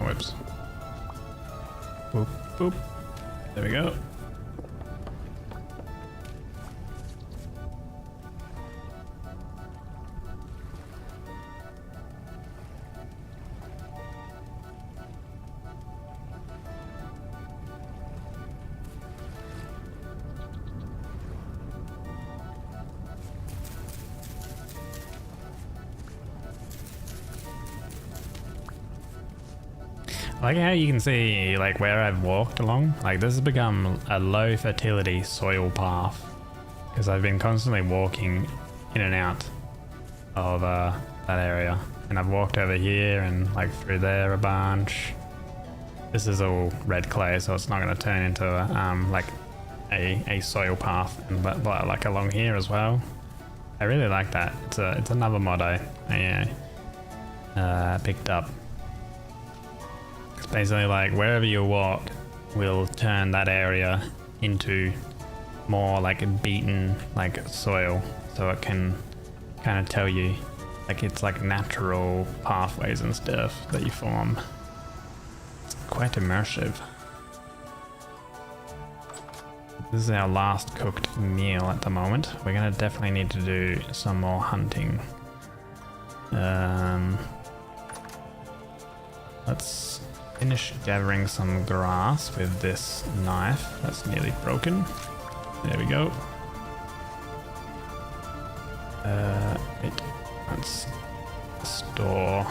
Whoops. Boop, boop. There we go. I like how you can see like where I've walked along. Like this has become a low fertility soil path because I've been constantly walking in and out of that area, and I've walked over here and like through there a bunch. This is all red clay, so it's not going to turn into like a soil path, but like along here as well. I really like that. It's another mod I picked up. Basically, like wherever you walk will turn that area into more like a beaten like soil, so it can kind of tell you like it's like natural pathways and stuff that you form. It's quite immersive. This is our last cooked meal at the moment. We're gonna definitely need to do some more hunting. Let's finish gathering some grass with this knife that's nearly broken. There we go. Let's store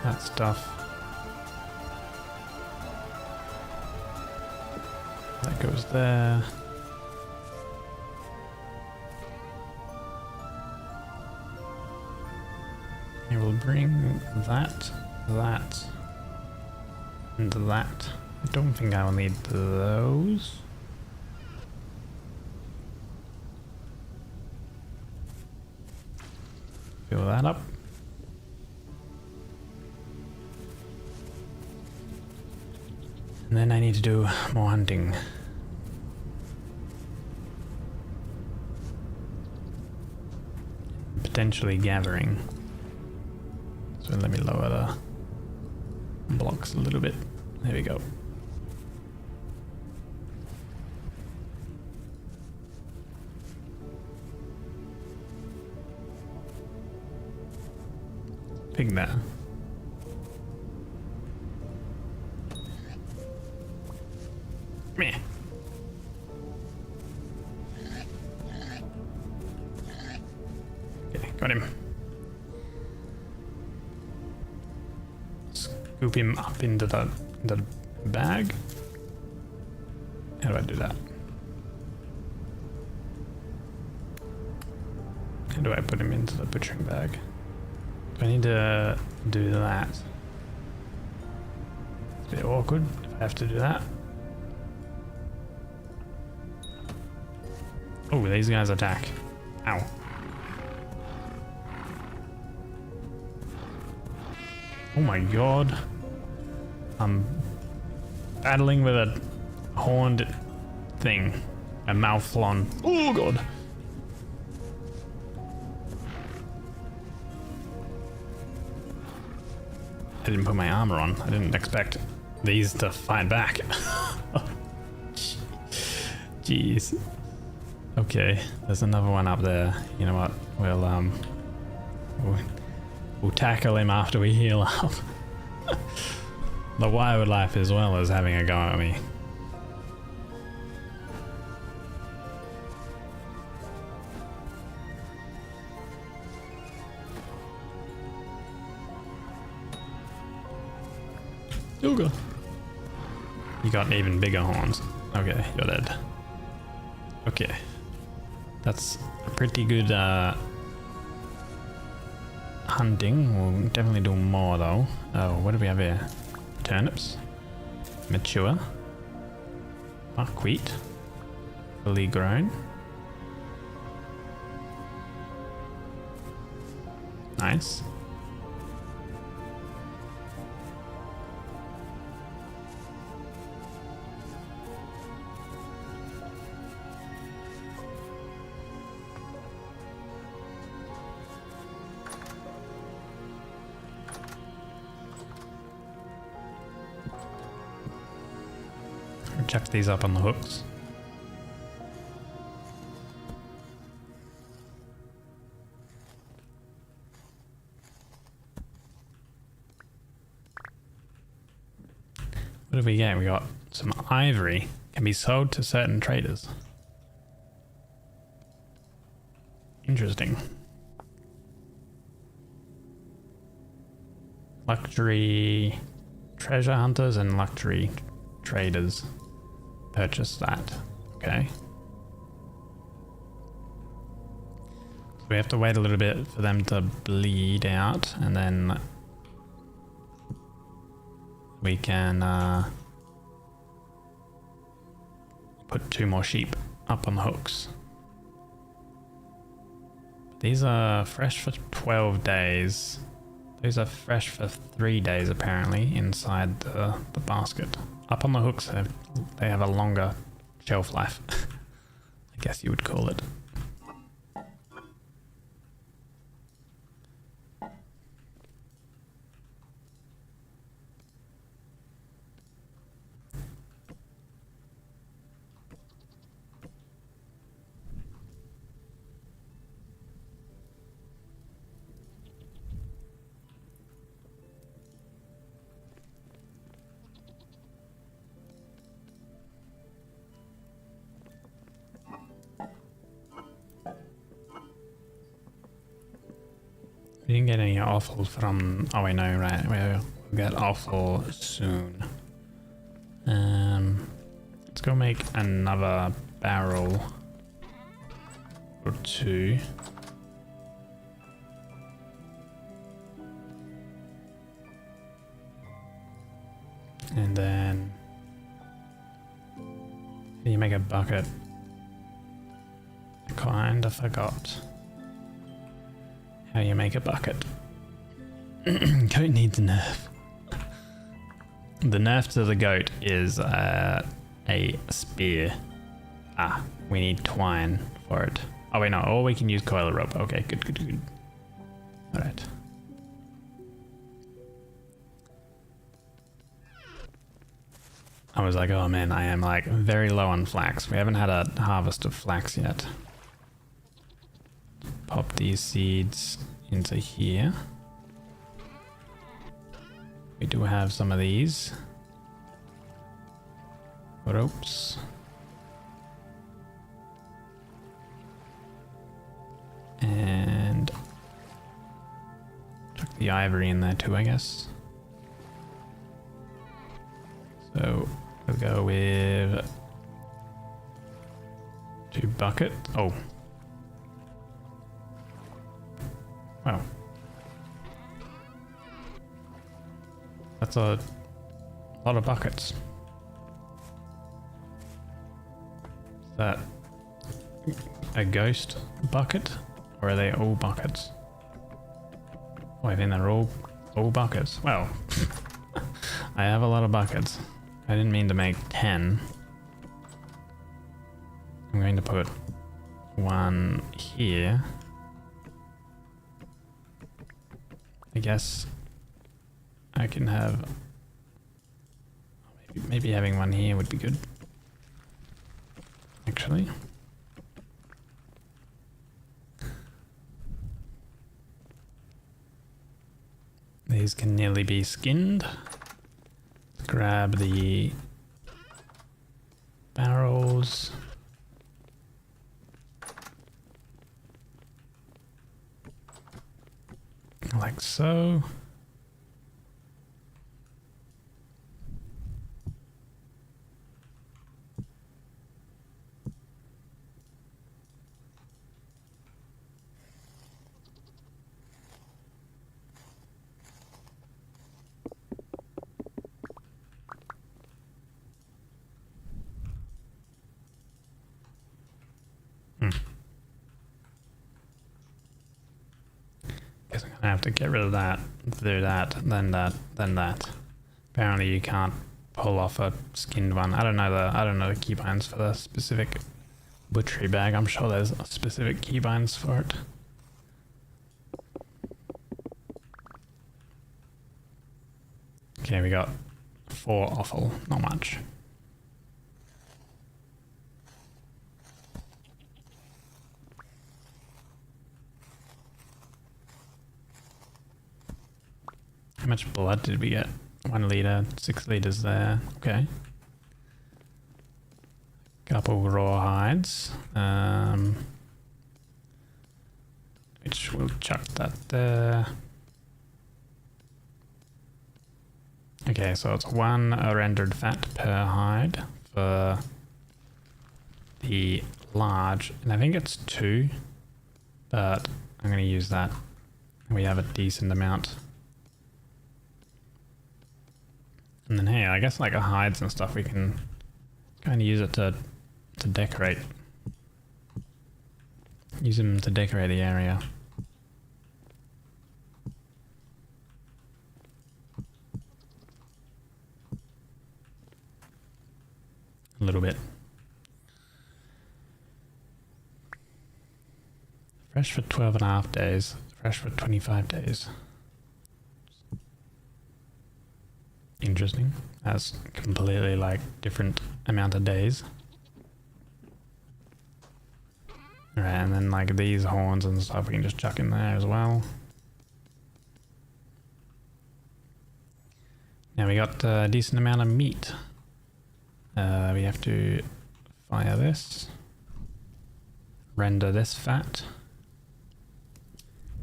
that stuff. That goes there. I will bring that, and that. I don't think I will need those. Fill that up. And then I need to do more hunting. Potentially gathering. So let me lower the blocks a little bit. There we go. Pig there. Meh. Okay, got him. Scoop him up into the bag. How do I do that? How do I put him into the butchering bag? Do I need to do that? It's a bit awkward if I have to do that. Oh, these guys attack. Ow. Oh my god. I'm battling with a horned thing. A mouthlon. Oh god. I didn't put my armor on. I didn't expect these to fight back. Jeez. Okay, there's another one up there. You know what? We'll tackle him after we heal up. The wildlife as well as having a go at me. Yoga. You got even bigger horns. Okay, you're dead. Okay. That's a pretty good hunting. We'll definitely do more though. Oh, what do we have here? Turnips. Mature. Buckwheat. Fully grown. Nice. chuck these up on the hooks. What did we get? We got some ivory. Can be sold to certain traders. Interesting. Luxury treasure hunters and luxury traders purchase that. Okay. So we have to wait a little bit for them to bleed out, and then we can put 2 more sheep up on the hooks. These are fresh for 12 days. These are fresh for 3 days apparently inside the basket. Up on the hooks, they have a longer shelf life. I guess you would call it. We didn't get any offal from... Oh, I know, right? We'll get offal soon. Let's go make another barrel or 2. And then... Can you make a bucket? I kinda forgot how you make a bucket. Goat needs a nerf. The nerf to the goat is a spear. Ah, we need twine for it. Oh wait, no, or we can use coil rope. Okay, good. Alright. I was like, oh man, I am like very low on flax. We haven't had a harvest of flax yet. Pop these seeds into here. We do have some of these ropes. And chuck the ivory in there too, I guess. So we'll go with 2 buckets. Oh. Wow. That's a lot of buckets. Is that a ghost bucket? Or are they all buckets? Oh, I think they're all buckets. Well, I have a lot of buckets. I didn't mean to make 10. I'm going to put 1 here. I guess I can have... Maybe having 1 here would be good. Actually. These can nearly be skinned. Grab the barrels. Like so. Guess I'm gonna have to get rid of that, do that, then that, then that. Apparently you can't pull off a skinned one. I don't know the keybinds for the specific butchery bag. I'm sure there's specific keybinds for it. Okay, we got 4 offal, not much. How much blood did we get? 1 liter, 6 liters there. Okay. Couple raw hides. Which we'll chuck that there. Okay, so it's 1 rendered fat per hide for the large, and I think it's 2, but I'm going to use that. We have a decent amount. And then hey, I guess like hides and stuff, we can kind of use it to decorate. Use them to decorate the area. A little bit. Fresh for 12.5 days. Fresh for 25 days. Interesting. That's completely like different amount of days. Right, and then like these horns and stuff we can just chuck in there as well. Now we got a decent amount of meat. We have to fire this. Render this fat.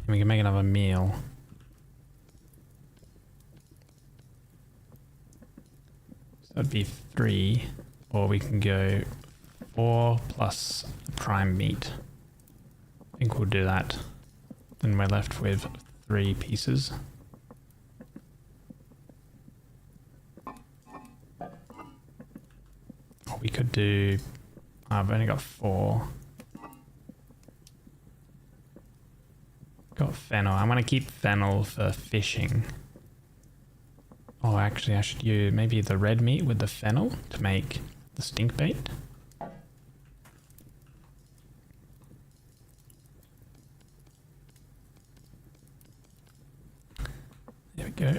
And we can make another meal. So that'd be 3, or we can go 4 plus prime meat. I think we'll do that. Then we're left with 3 pieces. Or we could do... I've only got 4. Got fennel. I want to keep fennel for fishing. Oh, actually I should use maybe the red meat with the fennel to make the stink bait. There we go.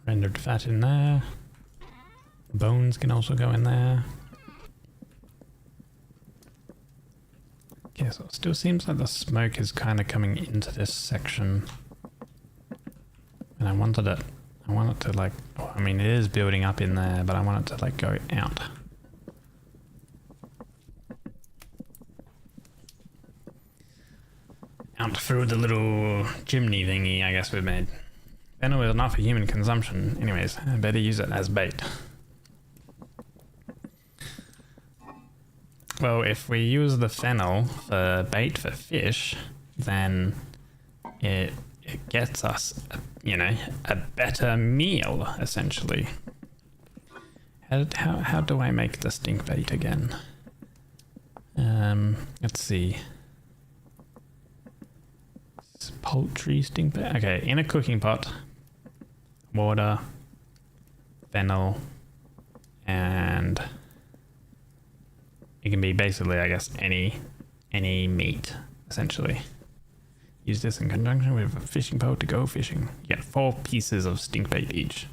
Rendered fat in there. Bones can also go in there. Okay, so it still seems like the smoke is kind of coming into this section. And I want it to like, I mean it is building up in there, but I want it to like go out. Out through the little chimney thingy I guess we've made. Fennel is not for human consumption. Anyways, I better use it as bait. Well, if we use the fennel for bait for fish, then it gets us, you know, a better meal, essentially. How do I make the stink bait again? Let's see. It's poultry stink bait. Okay, in a cooking pot, water, fennel, and it can be basically, I guess, any meat, essentially. Use this in conjunction with a fishing pole to go fishing. You get 4 pieces of stink bait each.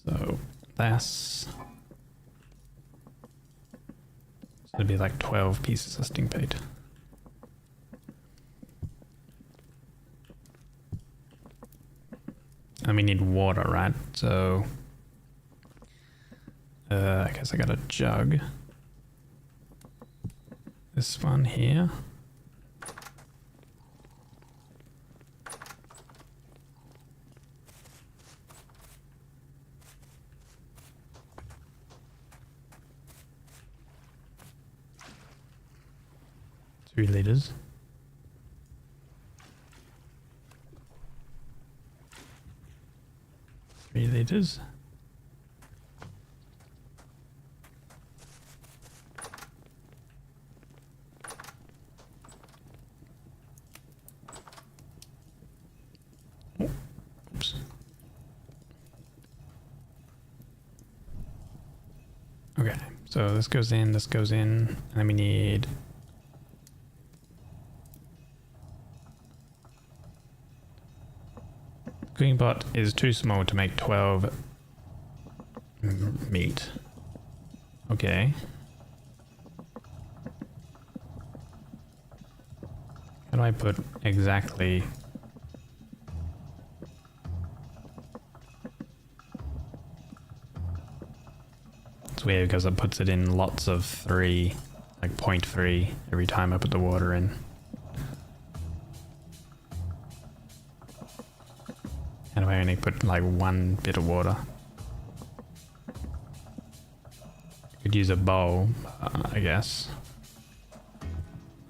So that's... So it'd be like 12 pieces of stink bait. And we need water, right? So... I guess I got a jug. This one here. Three liters. Liters. Oops. Okay, so this goes in, and then we need cooking pot is too small to make 12 meat. Okay. How do I put exactly? It's weird because it puts it in lots of 3, like 0.3 every time I put the water in. And I only put like 1 bit of water. Could use a bowl, I guess.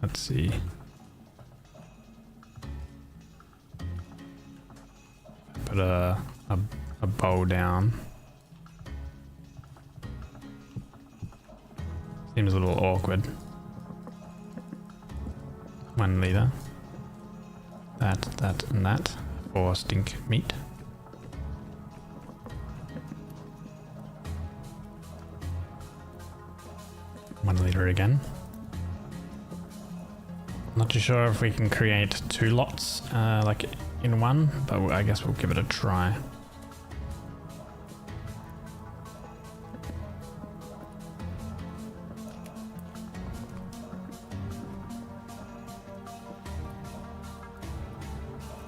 Let's see. Put a bowl down. Seems a little awkward. 1 liter. That, and that for stink meat. One liter again. Not too sure if we can create 2 lots like in one, but I guess we'll give it a try.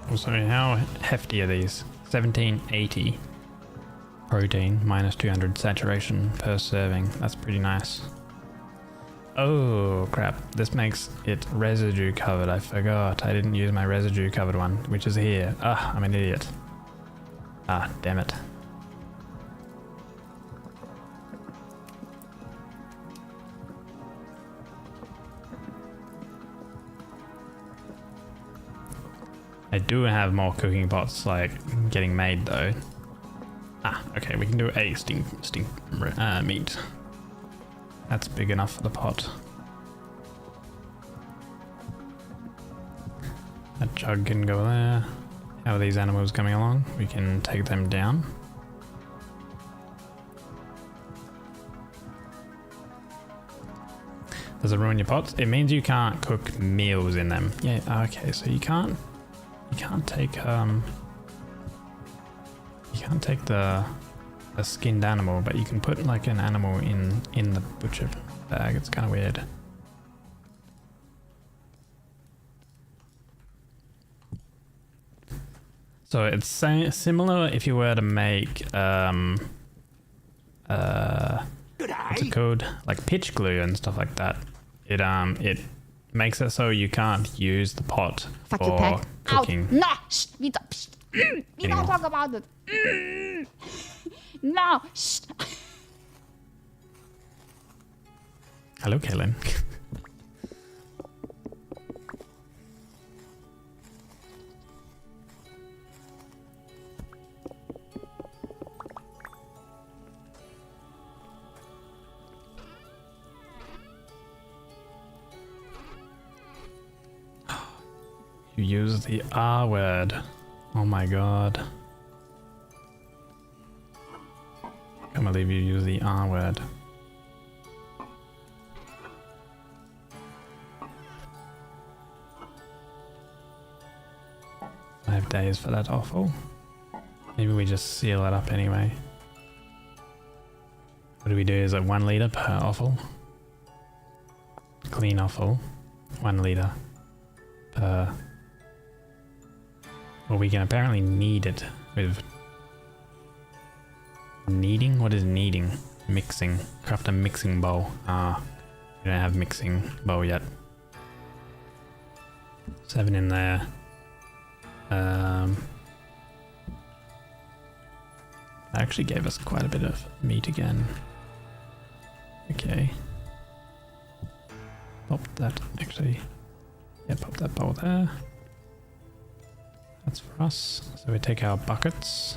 Also, how hefty are these? 1780 protein, minus 200 saturation per serving. That's pretty nice. Oh crap, this makes it residue covered. I forgot, I didn't use my residue covered one, which is here. Ah, I'm an idiot. Ah, damn it. I do have more cooking pots like getting made though. Ah, okay, we can do a stink meat. That's big enough for the pot. That jug can go there. How are these animals coming along? We can take them down. Does it ruin your pots? It means you can't cook meals in them. Yeah, okay, so you can't take the skinned animal, but you can put like an animal in the butcher bag. It's kind of weird. So it's similar if you were to make what's it called, like pitch glue and stuff like that. It makes it so you can't use the pot Fuck for you, Peg. cooking. Out. No, shh, we don't talk about it. No, shh. Hello, Kaylin. You use the R word. Oh my god. I can't believe you use the R word. I have days for that offal. Maybe we just seal it up anyway. What do we do? Is it 1 liter per offal? Clean offal. 1 liter per. Well, we can apparently knead it with kneading? What is kneading? Mixing. Craft a mixing bowl. Ah, we don't have mixing bowl yet. 7 in there. That actually gave us quite a bit of meat again. Okay. Pop that actually. Yeah, pop that bowl there. That's for us. So we take our buckets.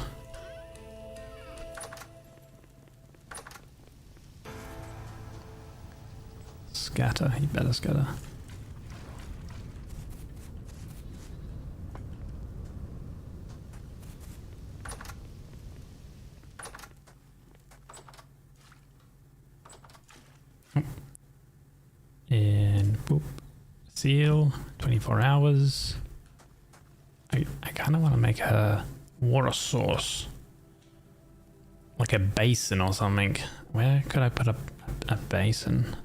Scatter, you better scatter. And boop. Seal, 24 hours. I kind of want to make her water sauce. like a basin or something. Where could I put a basin?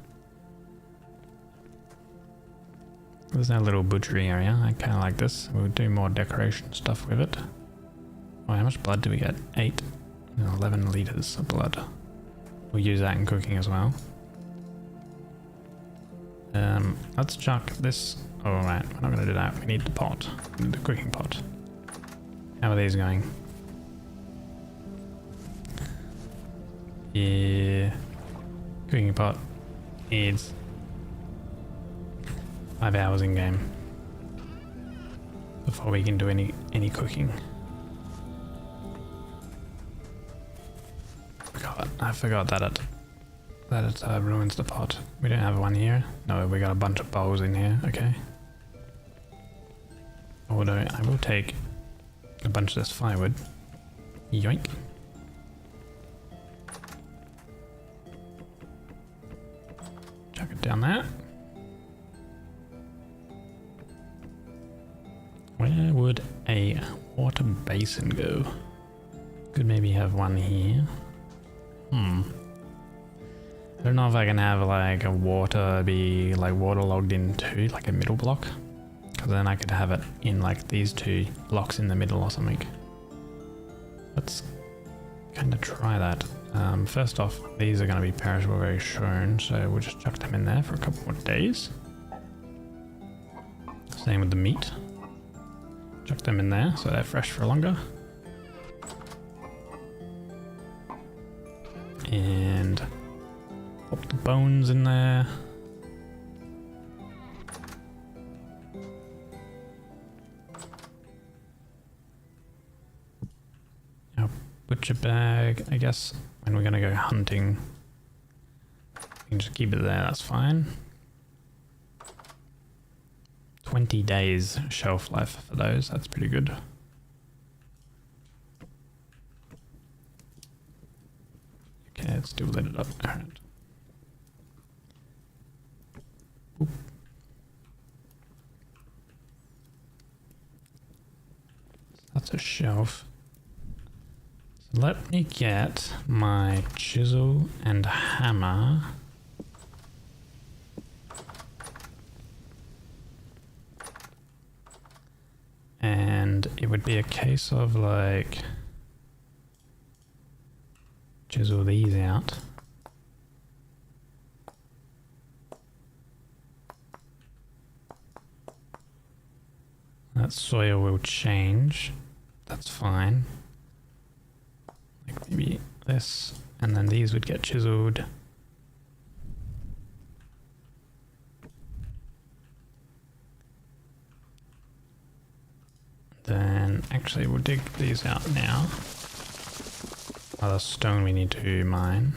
There's our little butchery area. I kind of like this. We'll do more decoration stuff with it. Oh, how much blood do we get? 8. No, 11 liters of blood. We'll use that in cooking as well. Let's chuck this. Oh, right. We're not going to do that. We need the pot. We need the cooking pot. How are these going? Yeah. Cooking pot needs 5 hours in game before we can do any cooking. I forgot that it ruins the pot. We don't have one here. No, we got a bunch of bowls in here. Okay. Although I will take a bunch of this firewood. Yoink. Chuck it down there. Where would a water basin go? Could maybe have one here. I don't know if I can have like a water be like waterlogged into like a middle block, because then I could have it in like these 2 blocks in the middle or something. Let's kind of try that. First off, these are going to be perishable very soon, so we'll just chuck them in there for a couple more days. Same with the meat. Chuck them in there so they're fresh for longer. And pop the bones in there. Our butcher bag, I guess when we're gonna go hunting, we can just keep it there, that's fine. 20 days shelf life for those, that's pretty good. Okay, let's do lit it up. Alright. Oop. That's a shelf. So let me get my chisel and hammer. And it would be a case of like chisel these out. That soil will change. That's fine. Like maybe this, and then these would get chiseled. Then actually we'll dig these out now. Other stone we need to mine.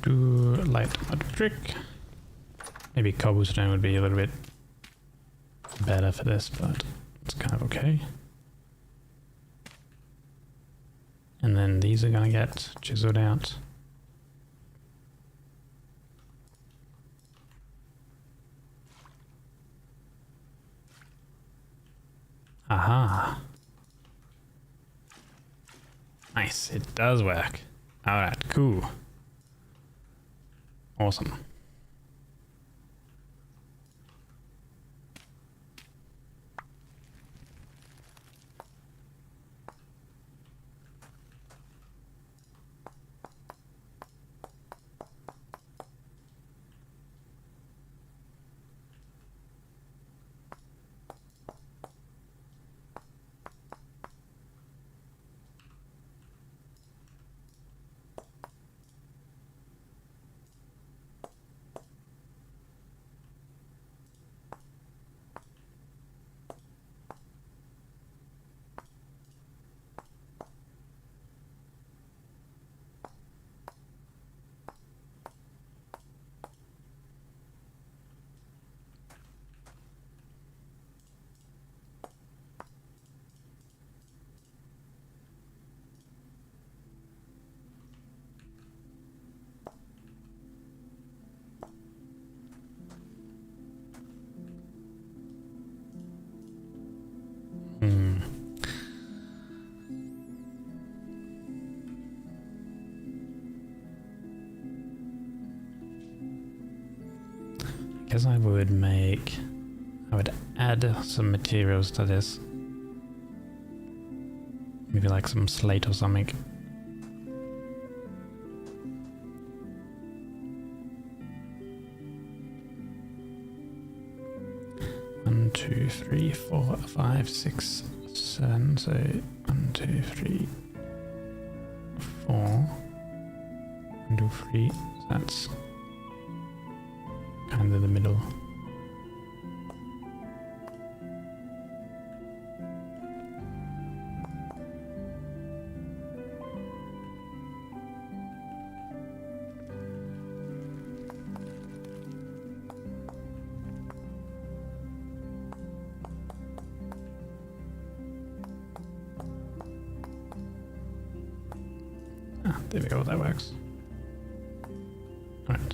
Do light electric. Maybe cobblestone would be a little bit better for this, but it's kind of okay. And then these are gonna get chiseled out. Aha. Nice, it does work. Alright, cool. Awesome. guess I would add some materials to this. Maybe like some slate or something. One, 2, 3, 4, 5, 6, 7. So 1, 2, 3, 4. 1, 2, 3. So that's kind of the middle. Ah, there we go, that works. Alright.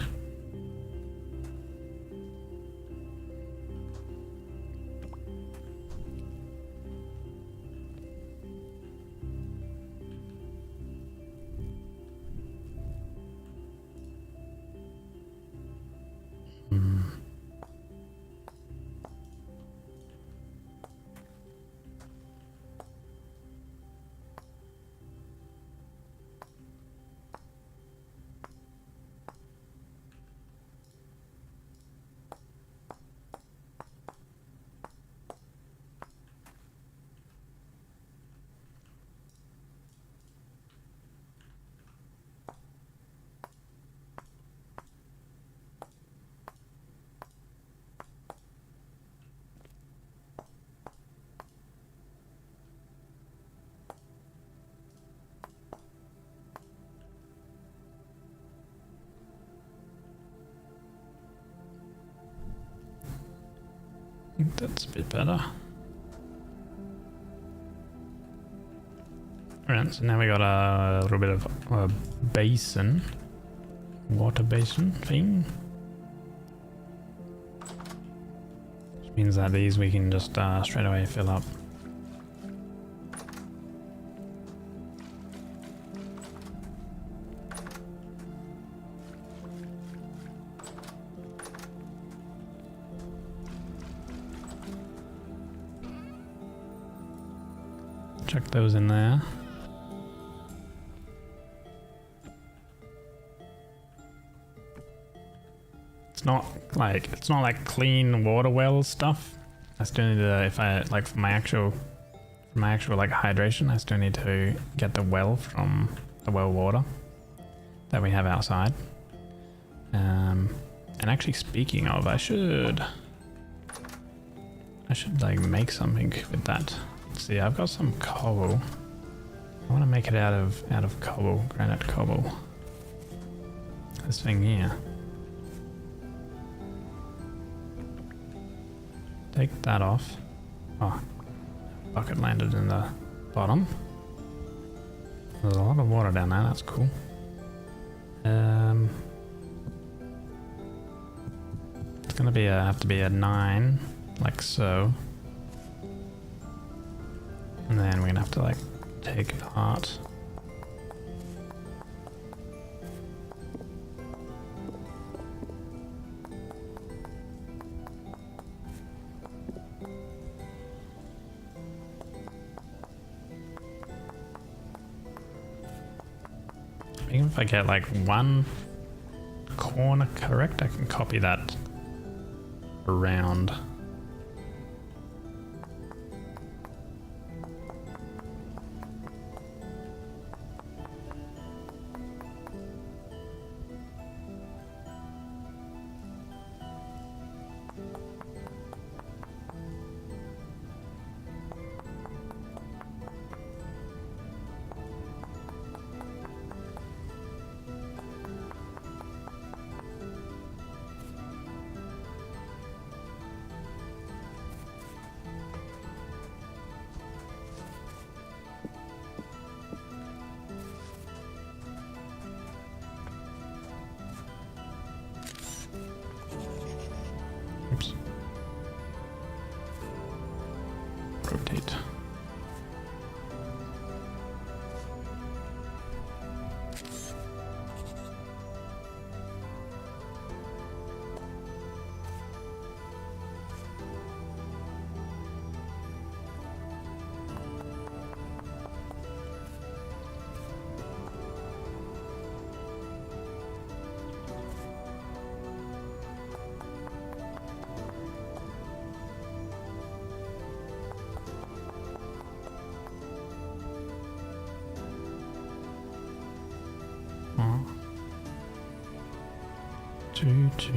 I think that's a bit better. Alright, so now we got a little bit of a basin, water basin thing. Which means that these we can just straight away fill up. Chuck those in there. It's not like clean water well stuff. I still need to, if I like for my actual like hydration, I still need to get the well from the well water that we have outside. And actually, speaking of, I should like make something with that. See, I've got some cobble. I want to make it out of cobble, granite cobble. This thing here. Take that off. Oh, bucket landed in the bottom. There's a lot of water down there. That's cool. It's gonna be have to be a 9, like so. And then we're gonna have to like take apart. Even if I get like one corner correct, I can copy that around. Oops. Rotate. 2, 2,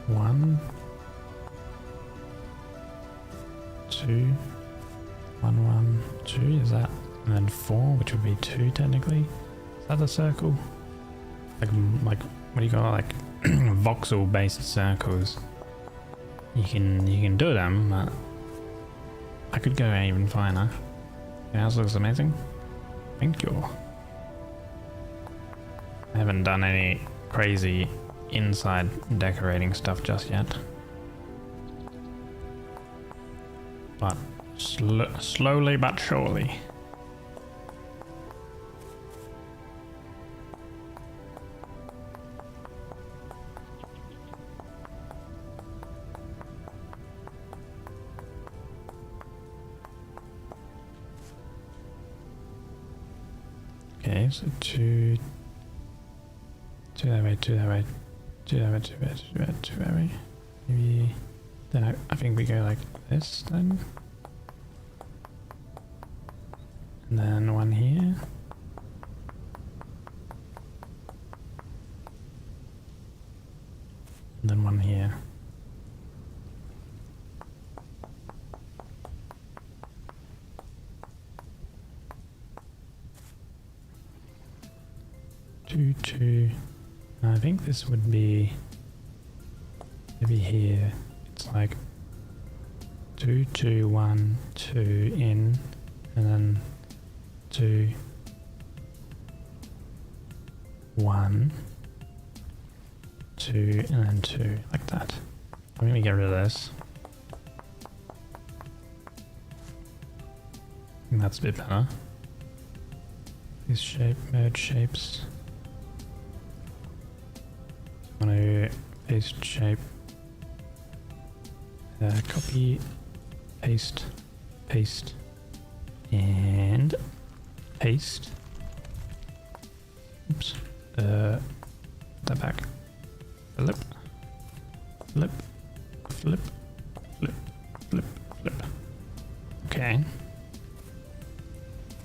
1, 2, 1, 1, 2, is that, and then 4, which would be 2 technically. Is that a circle? Like what do you call it, like voxel based circles? You can do them, but I could go even finer. Your house looks amazing. Thank you. I haven't done any crazy inside decorating stuff just yet. But slowly but surely. Okay, so two that way, 2 that way, 2 that way, 2 that way, 2 that way, 2 that way. Maybe then I think we go like this then. And then 1 here. And then 1 here. Two. I think this would be maybe here. It's like 2, 2, 1, 2 in, and then 2, 1, 2, and then 2, like that. I'm gonna get rid of this. I think that's a bit better. These merge shapes. I'm gonna paste shape, copy, paste, and paste. Oops. That back. Flip. Okay.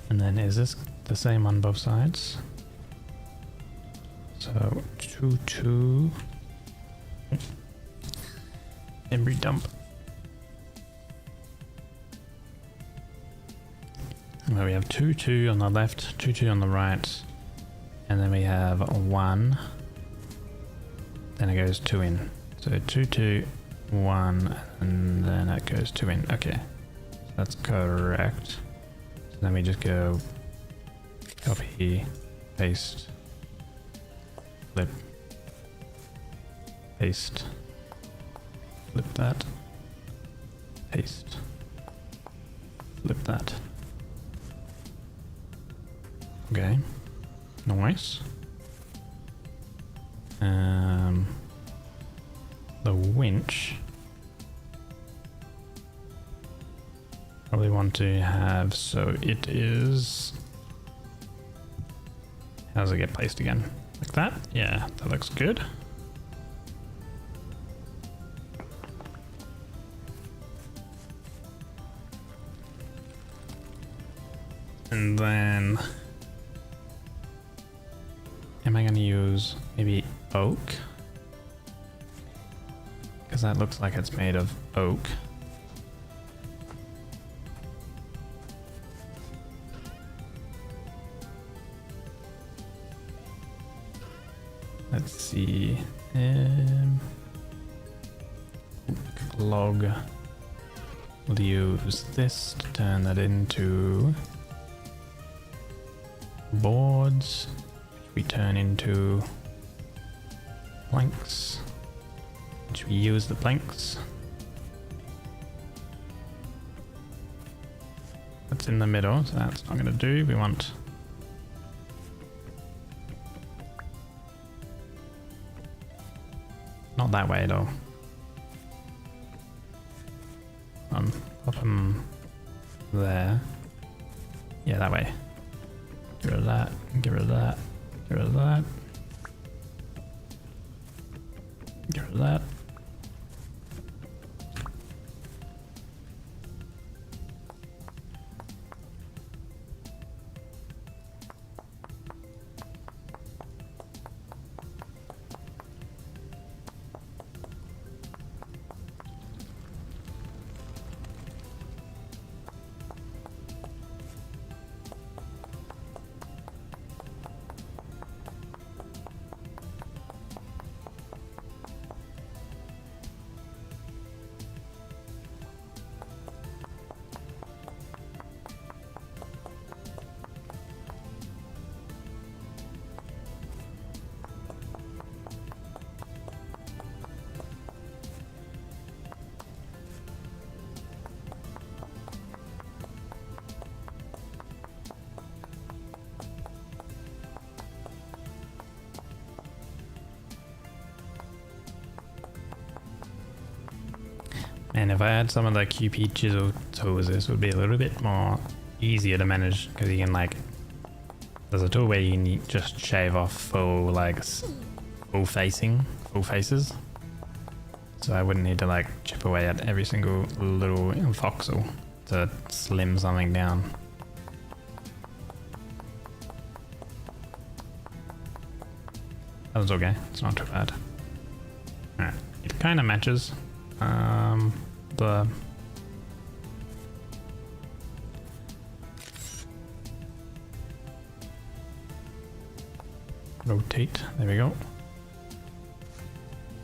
And then is this the same on both sides? So 2, 2. Every dump. Well, we have 2, 2 on the left, 2, 2 on the right, and then we have 1. Then it goes 2 in. So 2, 2, 1, and then it goes 2 in. Okay, so that's correct. So then we just go copy, paste, flip, paste, flip that, paste, flip that. Okay, nice. The winch probably want to have, so it is, how does it get placed again? Like that? Yeah, that looks good. And then am I going to use maybe oak? Because that looks like it's made of oak. Let's see. Log. We'll use this to turn that into boards, which we turn into planks, which we use the planks. That's in the middle, so that's not going to do. We want not that way though. Pop them there. Yeah, that way. Get rid of that, get rid of that, get rid of that. Get rid of that. And if I had some of the QP chisel tools, this would be a little bit more easier to manage, because you can like, there's a tool where you can just shave off full faces. So I wouldn't need to like chip away at every single little voxel to slim something down. That was okay, it's not too bad. Alright, it kind of matches the rotate, there we go.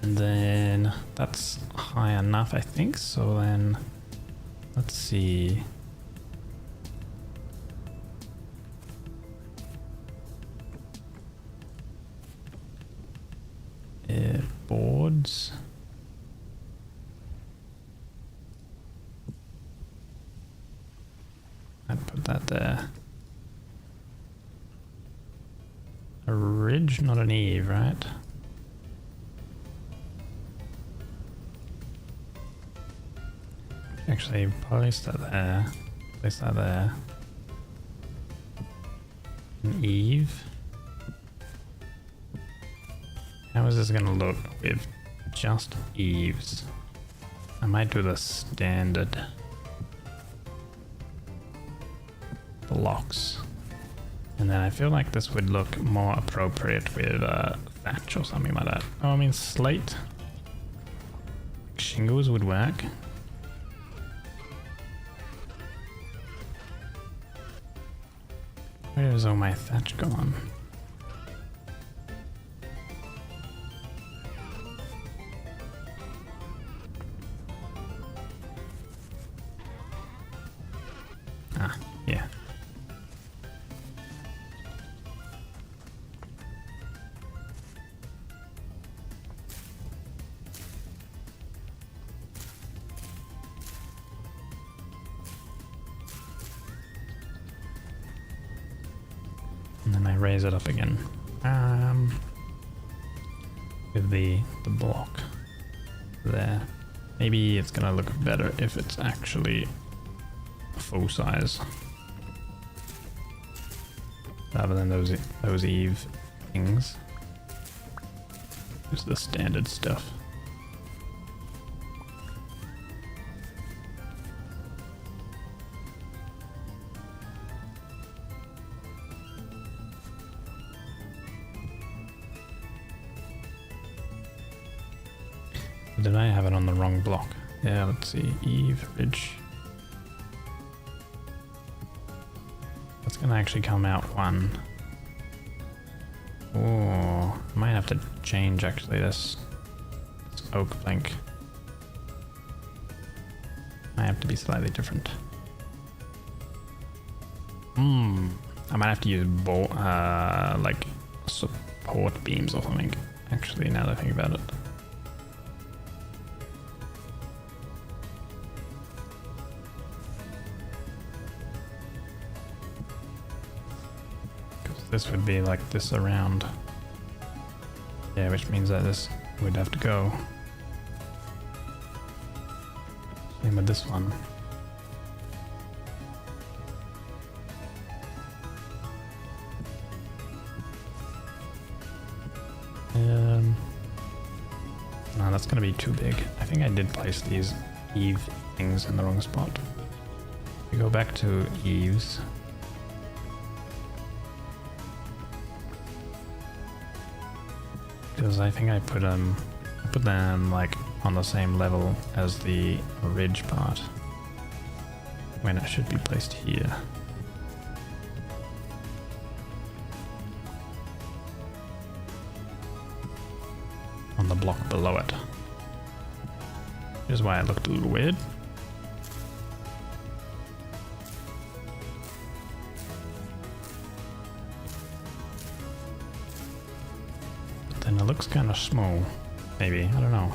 And then that's high enough, I think. So then let's see. Boards. I'd put that there. A ridge, not an eave, right? Actually, place that there. Place that there. An eave. How is this gonna look with just eaves? I might do the standard blocks. And then I feel like this would look more appropriate with thatch or something like that. Oh, I mean slate. Shingles would work. Where is all my thatch gone? Ah, yeah. And then I raise it up again. With the block there. Maybe it's gonna look better if it's actually full size rather than those eave things. Use the standard stuff. Did I have it on the wrong block? Yeah, let's see. Eve, ridge. That's gonna actually come out one. Oh, I might have to change actually this oak plank. Might have to be slightly different. I might have to use like support beams or something. Actually, now that I think about it. This would be like this around. Yeah, which means that this would have to go. Same with this one. No, that's gonna be too big. I think I did place these eave things in the wrong spot. We go back to eaves. Because I think I put them like on the same level as the ridge part when it should be placed here. On the block below it. Here's why it looked a little weird. Then it looks kind of small, maybe, I don't know.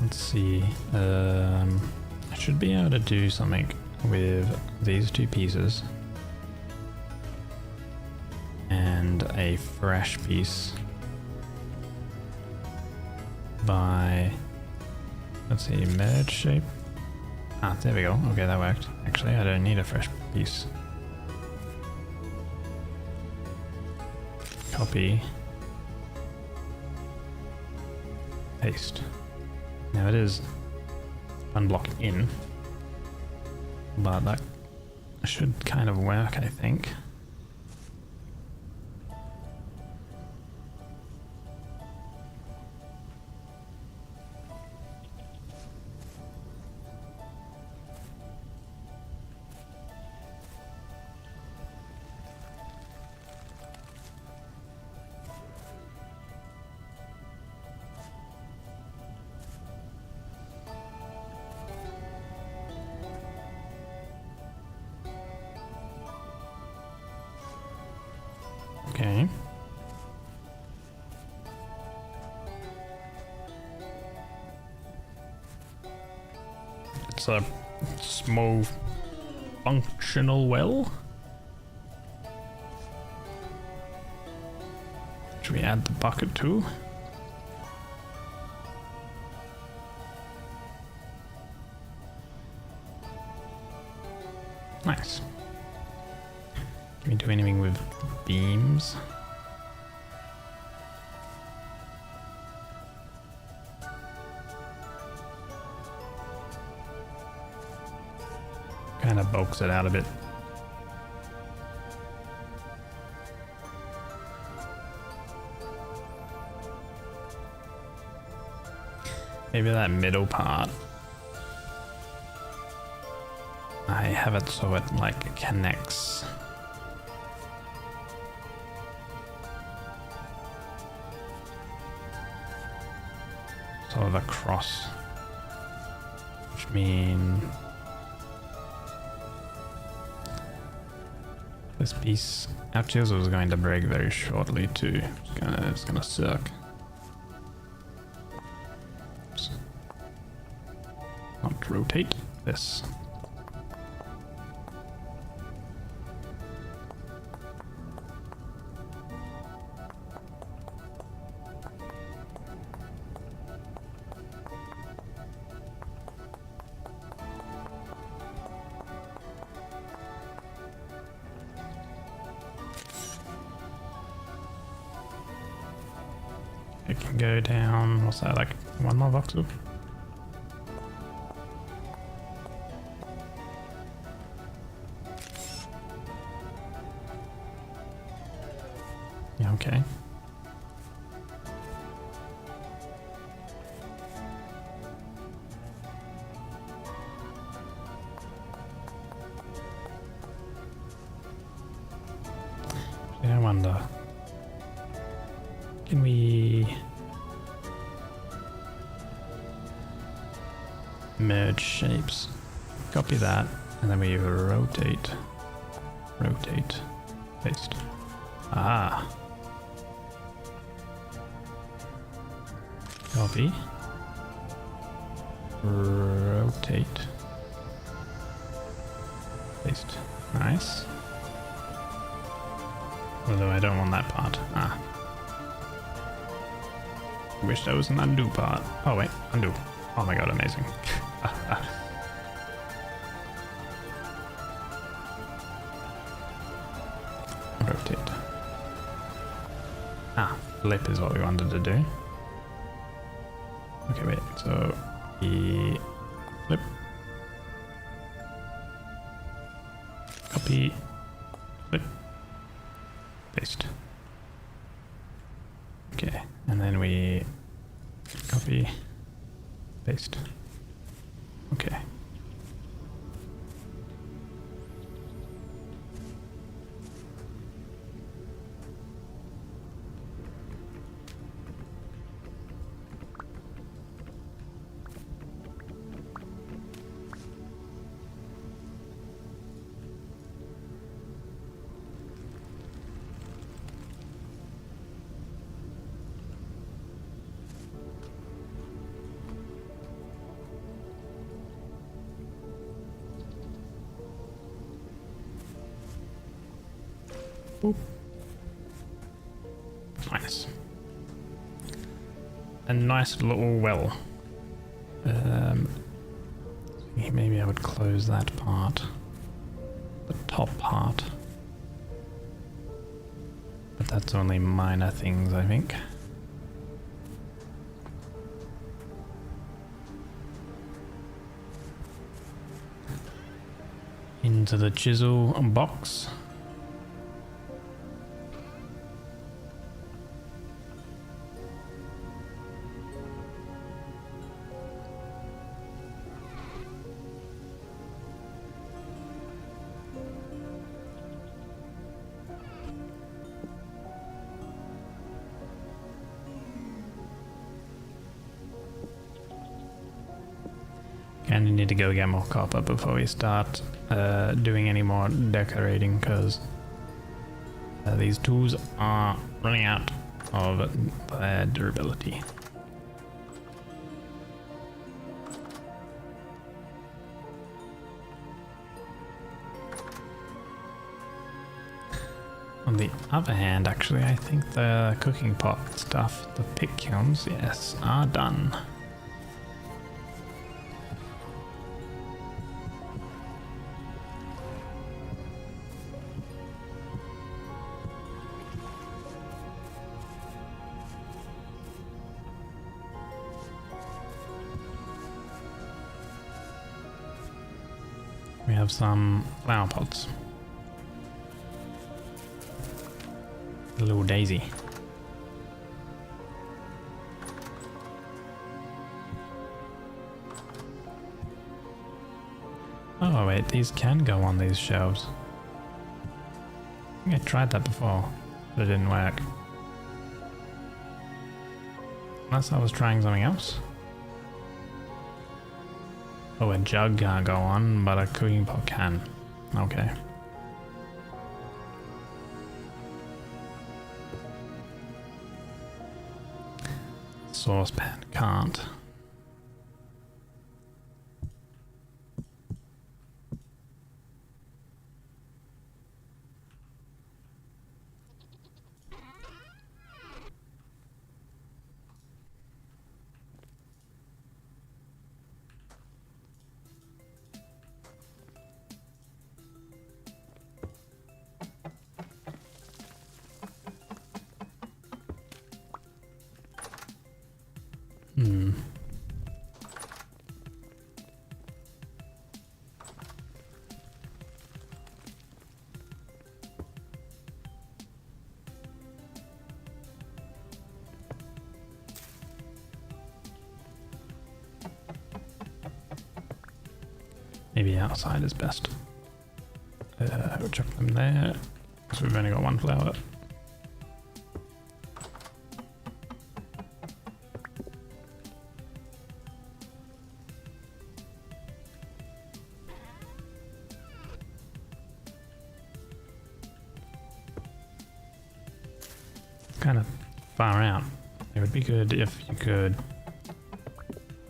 Let's see, I should be able to do something with these two pieces. And and a fresh piece by, let's see, merge shape. Ah, there we go. Okay, that worked. Actually, I don't need a fresh piece. Copy. Paste. Now it is unblock in, but that should kind of work, I think. Okay. It's a small functional well. Should we add the bucket too? Nice. Can we do anything with beams? Kind of bulks it out a bit. Maybe that middle part, I have it so it like connects. Sort of across, which mean this piece our chisel is going to break very shortly too. It's gonna suck. Oops. Not rotate this. It can go down, what's that, like one more voxel? Yeah, okay. I wonder, can we merge shapes? Copy that, and then we rotate, paste. Ah. Copy. Rotate. Paste. Nice. Although I don't want that part. Ah. Wish there was an undo part. Oh wait, undo. Oh my god, amazing. Rotate. Ah, flip is what we wanted to do. Okay, wait, so the flip. Copy. Flip. Paste. Okay, and then we copy, paste. Okay. Oop. nice. A nice little well. Maybe I would close that part. The top part. But that's only minor things, I think. Into the chisel box. And you need to go get more copper before we start doing any more decorating, because these tools are running out of their durability. On the other hand, actually, I think the cooking pot stuff, the pig kilns, yes, are done. We have some flower pots. A little daisy. Oh wait, these can go on these shelves. I think I tried that before, but it didn't work. Unless I was trying something else. Oh, a jug can't go on, but a cooking pot can. Okay. Saucepan can't. Maybe outside is best. We'll chuck them there, because we've only got one flower. Kind of far out. It would be good if you could...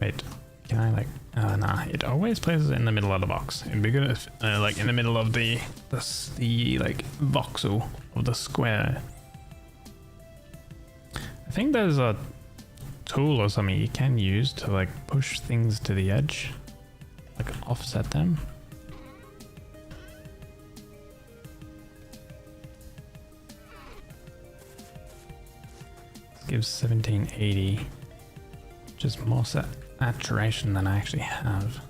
Wait, can I like... nah, it always places it in the middle of the box. It'd be good if, like, in the middle of the like, voxel of the square. I think there's a tool or something you can use to, like, push things to the edge. Like, offset them. Gives 1780. Just more saturation than I actually have.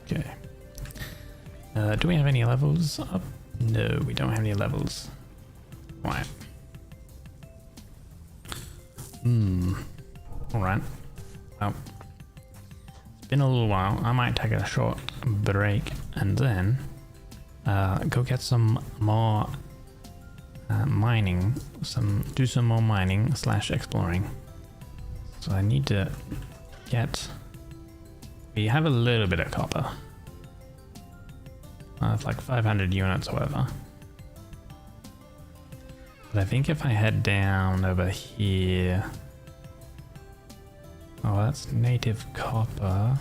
Okay. Do we have any levels up? No, we don't have any levels. Right. Alright. Well, it's been a little while. I might take a short break and then go get some more mining, do some more mining / exploring. So I need to get, we have a little bit of copper. It's like 500 units or whatever. But I think if I head down over here, oh, that's native copper.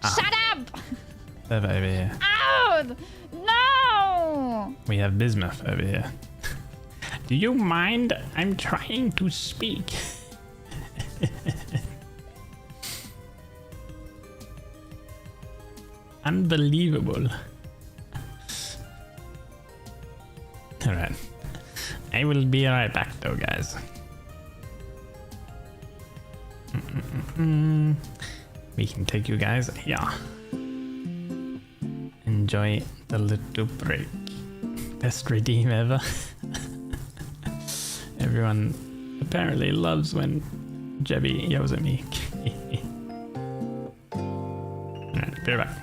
Shut up! Over here. Ow! No! We have bismuth over here. Do you mind? I'm trying to speak. Unbelievable. Alright. I will be right back though, guys. We can take you guys here. Enjoy the little break. Best redeem ever. Everyone apparently loves when Jebby yells at me. Alright, be right back.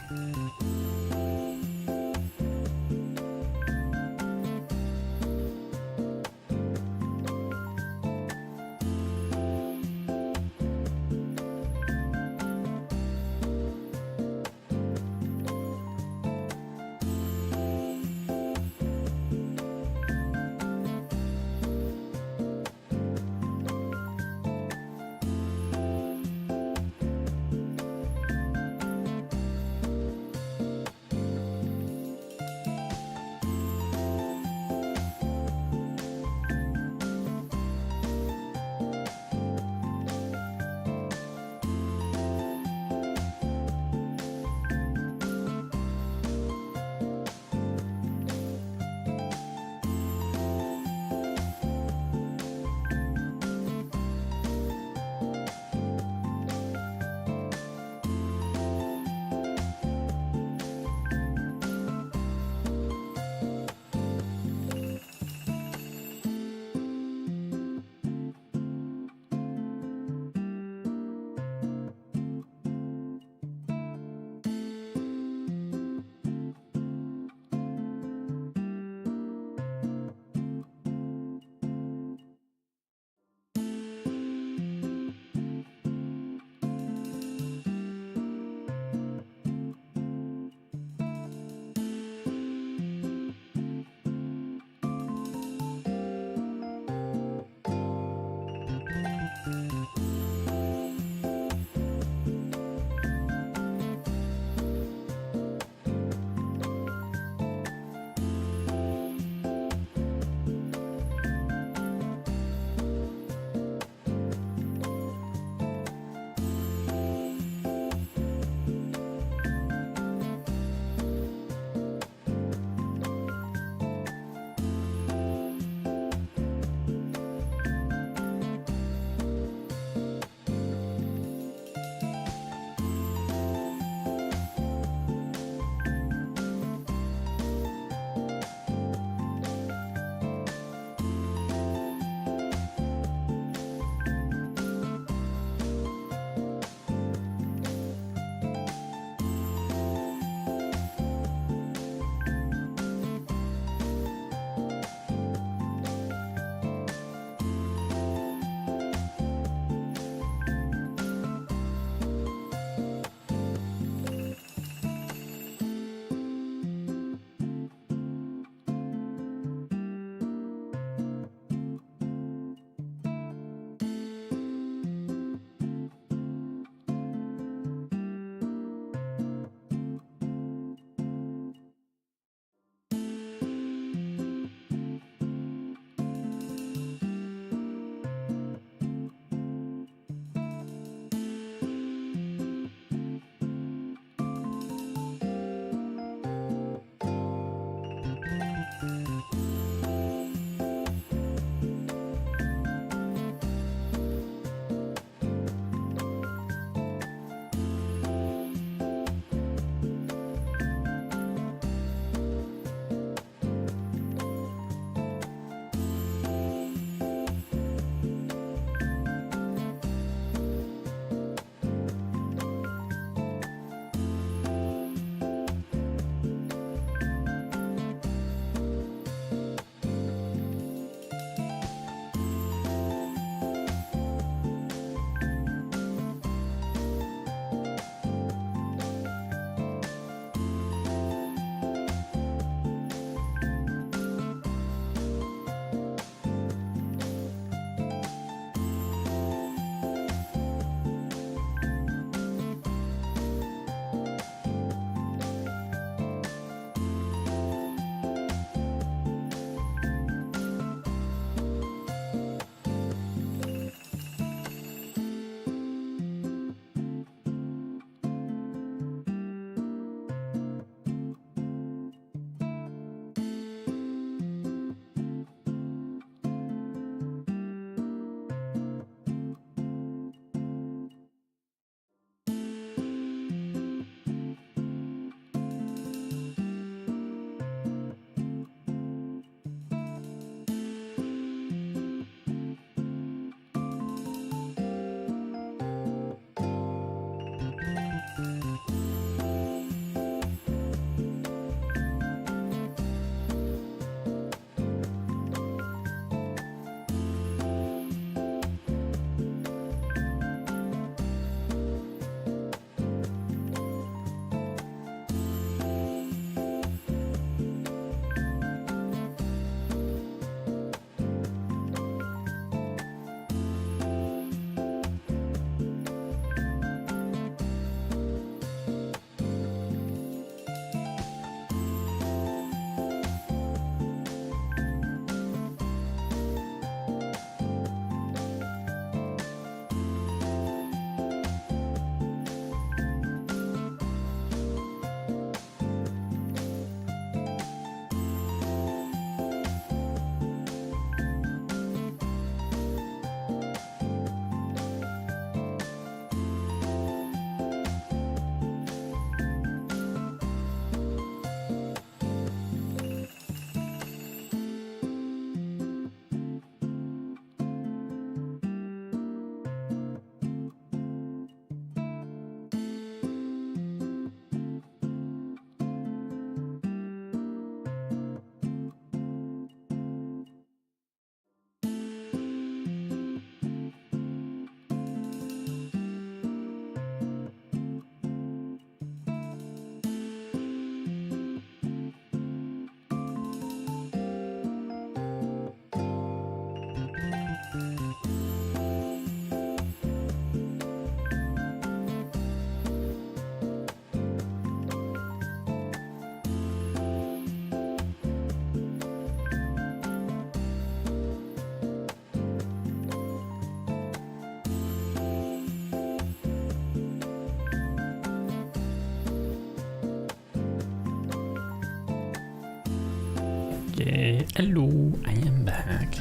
Okay, hello, I am back.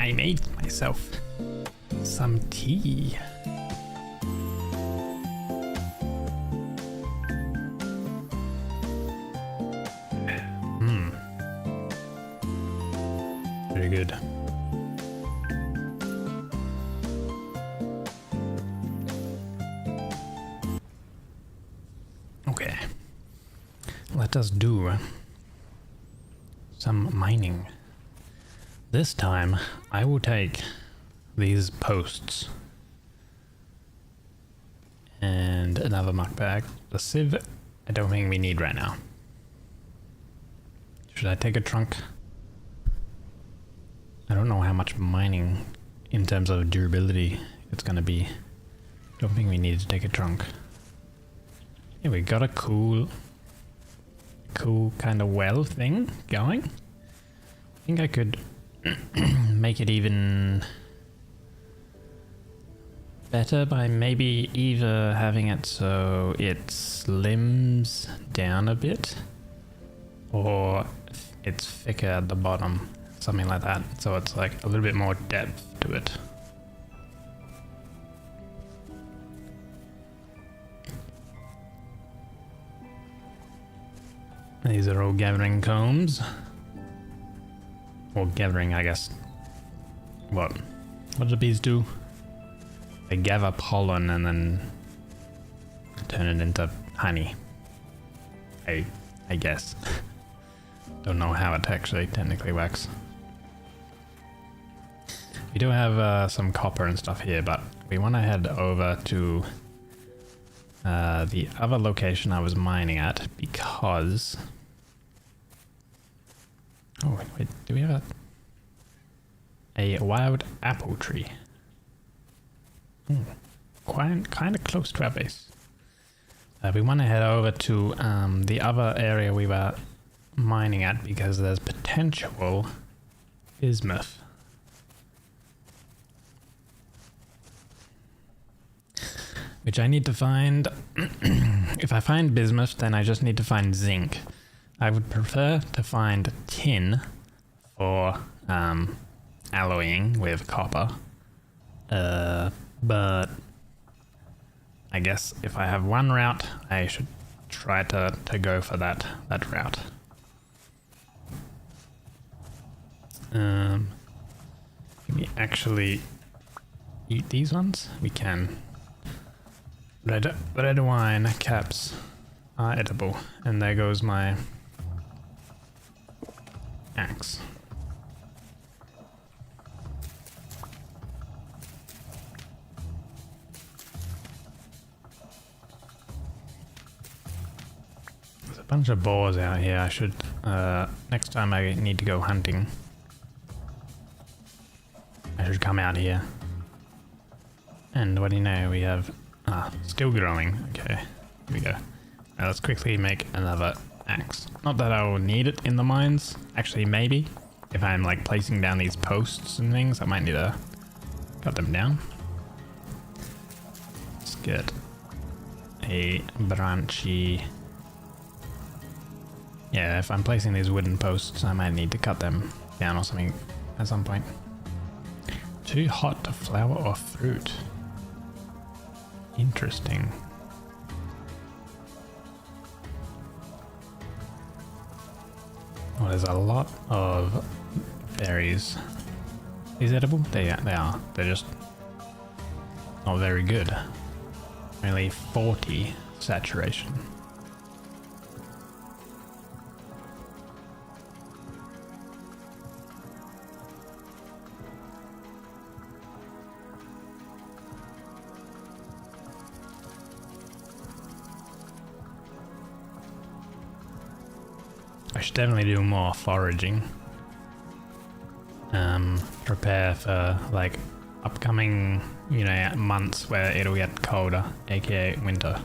I made myself some tea. Very good. Okay, let us do some mining. This time I will take these posts and another muck bag. The sieve I don't think we need right now. Should I take a trunk? I don't know how much mining in terms of durability it's gonna be. Don't think we need to take a trunk. Yeah, we got a cool kind of well thing going. I think I could make it even better by maybe either having it so it slims down a bit or it's thicker at the bottom, something like that, so it's like a little bit more depth to it. These are all gathering combs. Or gathering, I guess. What do the bees do? They gather pollen and then turn it into honey. I guess. Don't know how it actually technically works. We do have some copper and stuff here, but we want to head over to the other location I was mining at because... Oh, wait, do we have a wild apple tree? Kind of close to our base. We want to head over to the other area we were mining at because there's potential bismuth. Which I need to find. If I find bismuth, then I just need to find zinc. I would prefer to find tin for alloying with copper. But I guess if I have one route, I should try to go for that route. Can we actually eat these ones? We can. Red wine caps are edible, and there goes my axe. There's a bunch of boars out here. I should next time I need to go hunting, I should come out here. And what do you know, we have still growing. Okay, here we go. Now let's quickly make another axe. Not that I will need it in the mines. Actually, maybe. If I'm like placing down these posts and things, I might need to cut them down. Let's get a branchy... Yeah, if I'm placing these wooden posts, I might need to cut them down or something at some point. Too hot to flower or fruit. Interesting. Well, there's a lot of berries. Is edible? They are. They're just not very good. Only 40 saturation. I should definitely do more foraging. Prepare for like upcoming, months where it'll get colder, aka winter.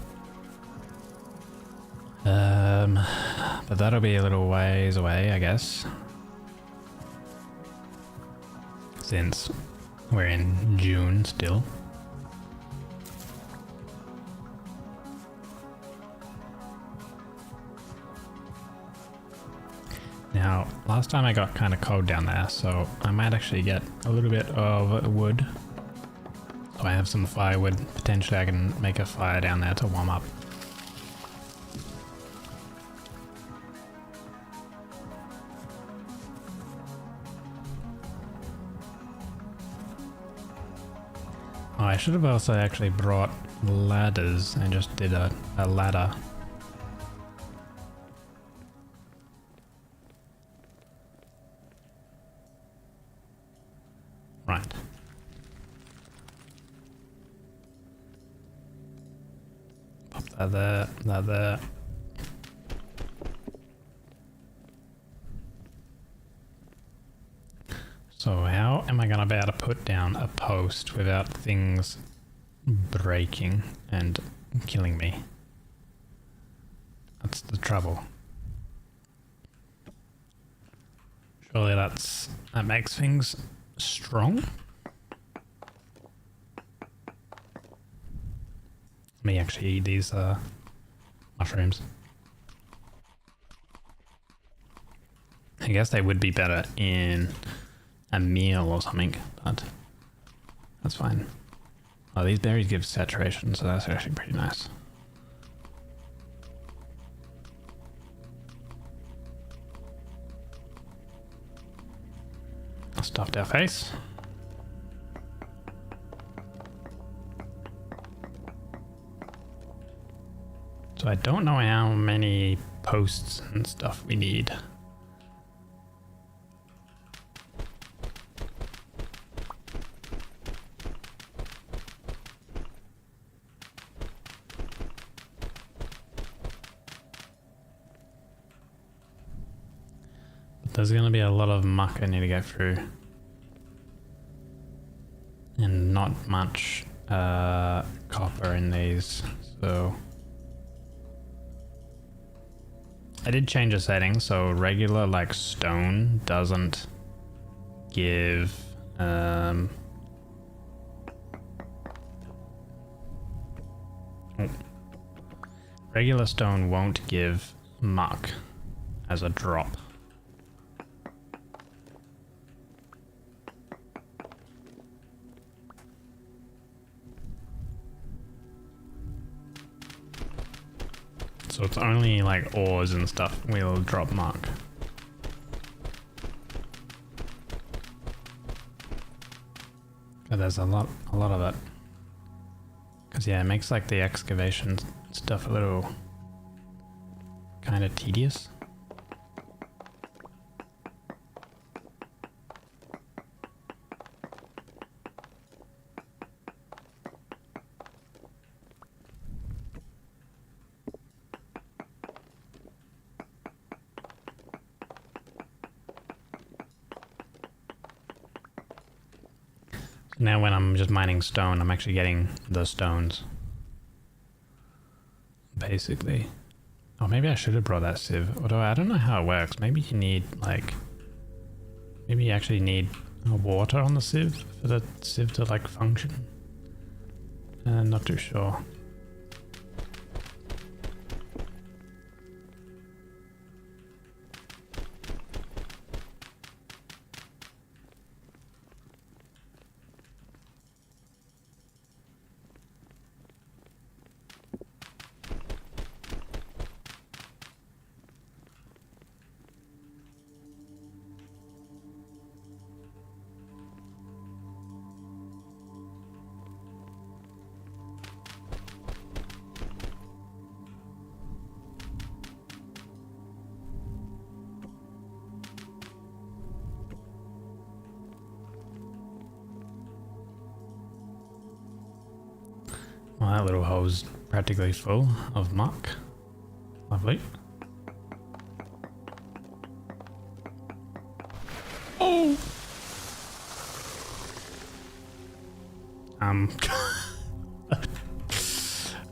But that'll be a little ways away, I guess. Since we're in June still. Now, last time I got kind of cold down there, so I might actually get a little bit of wood. So I have some firewood. Potentially I can make a fire down there to warm up. Oh, I should have also actually brought ladders and just did a ladder. Right. Pop that there, that there. So how am I gonna be able to put down a post without things breaking and killing me? That's the trouble. Surely that makes things strong? Let me actually eat these mushrooms. I guess they would be better in a meal or something, but that's fine. Oh, these berries give saturation, so that's actually pretty nice. Stuffed our face. So I don't know how many posts and stuff we need. But there's going to be a lot of muck I need to get through. And not much copper in these, so... I did change the settings, so regular like stone doesn't give regular stone won't give muck as a drop. So it's only like ores and stuff will drop muck. But there's a lot of it. Cause yeah, it makes like the excavation stuff a little kind of tedious. Now when I'm just mining stone, I'm actually getting the stones. Basically. Oh, maybe I should have brought that sieve. Although I don't know how it works. Maybe you need like... Maybe you actually need water on the sieve for the sieve to like function. Not too sure. Well, that little hole's practically full of muck. Lovely. Oh!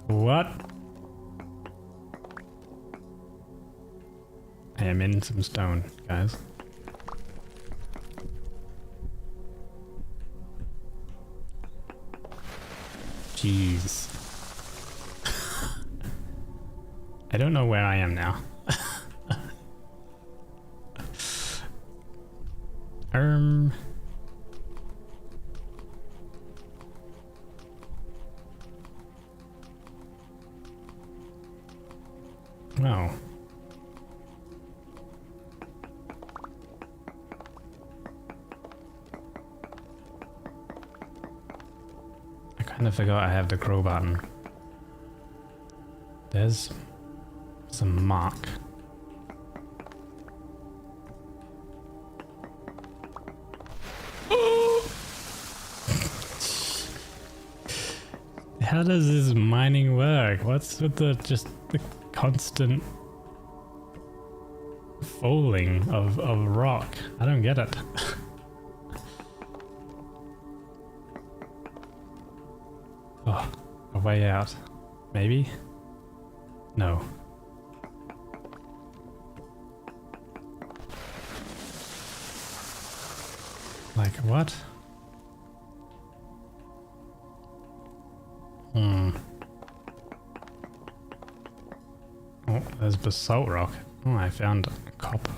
What? I am in some stone, guys. Jeez. I don't know where I am now. Um. Wow. I kind of forgot I have the crow button. There's some muck. How does this mining work? What's with the constant falling of rock? I don't get it. Oh, a way out. Maybe? No. Like what? Oh, there's basalt rock. Oh, I found copper.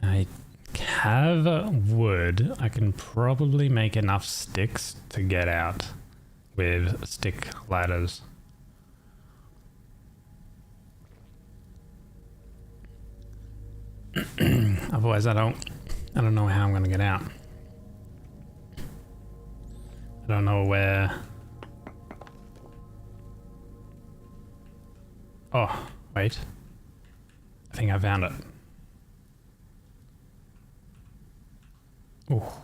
I have wood. I can probably make enough sticks to get out with stick ladders. Otherwise, I don't know how I'm gonna get out. I don't know where. Oh, wait. I think I found it. Oh.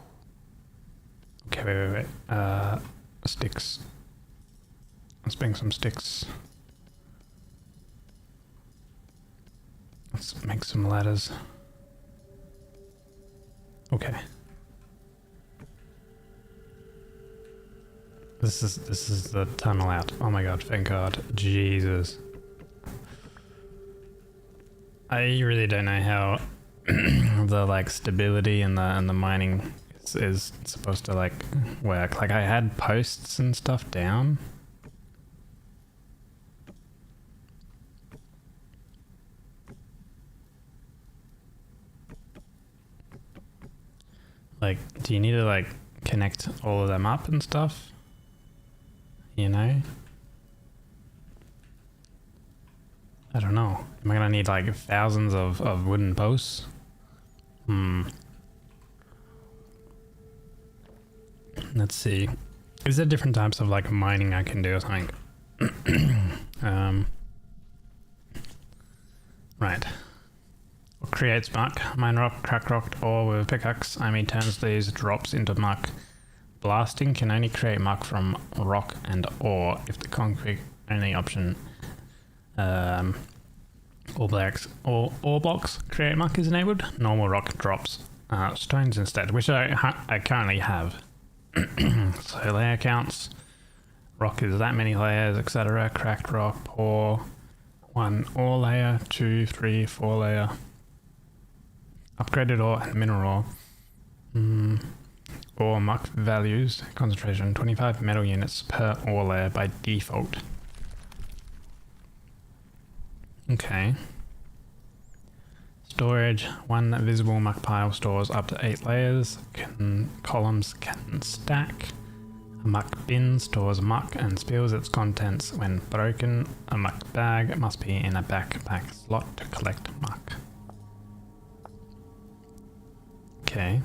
Okay, wait. Sticks. Let's bring some sticks. Let's make some ladders. Okay. This is the tunnel out. Oh my god, thank god. Jesus. I really don't know how the like stability and the mining is supposed to like work. Like I had posts and stuff down. Like, do you need to like connect all of them up and stuff? You know? I don't know. Am I gonna need like thousands of wooden posts? Let's see. Is there different types of like mining I can do or something? Right. What creates muck? Mine rock, crack rock, ore with a pickaxe. Amy turns these drops into muck. Blasting can only create muck from rock and ore if the concrete only option ore blocks create muck is enabled. Normal rock drops stones instead, which I currently have. So layer counts. Rock is that many layers, etc. Cracked rock, pour. 1 ore layer, 2, 3, 4 layer. Upgraded ore and mineral ore. Ore muck values, concentration 25 metal units per ore layer by default. Okay. Storage, 1 visible muck pile stores up to 8 layers. Columns can stack. A muck bin stores muck and spills its contents when broken. A muck bag must be in a backpack slot to collect muck. Okay.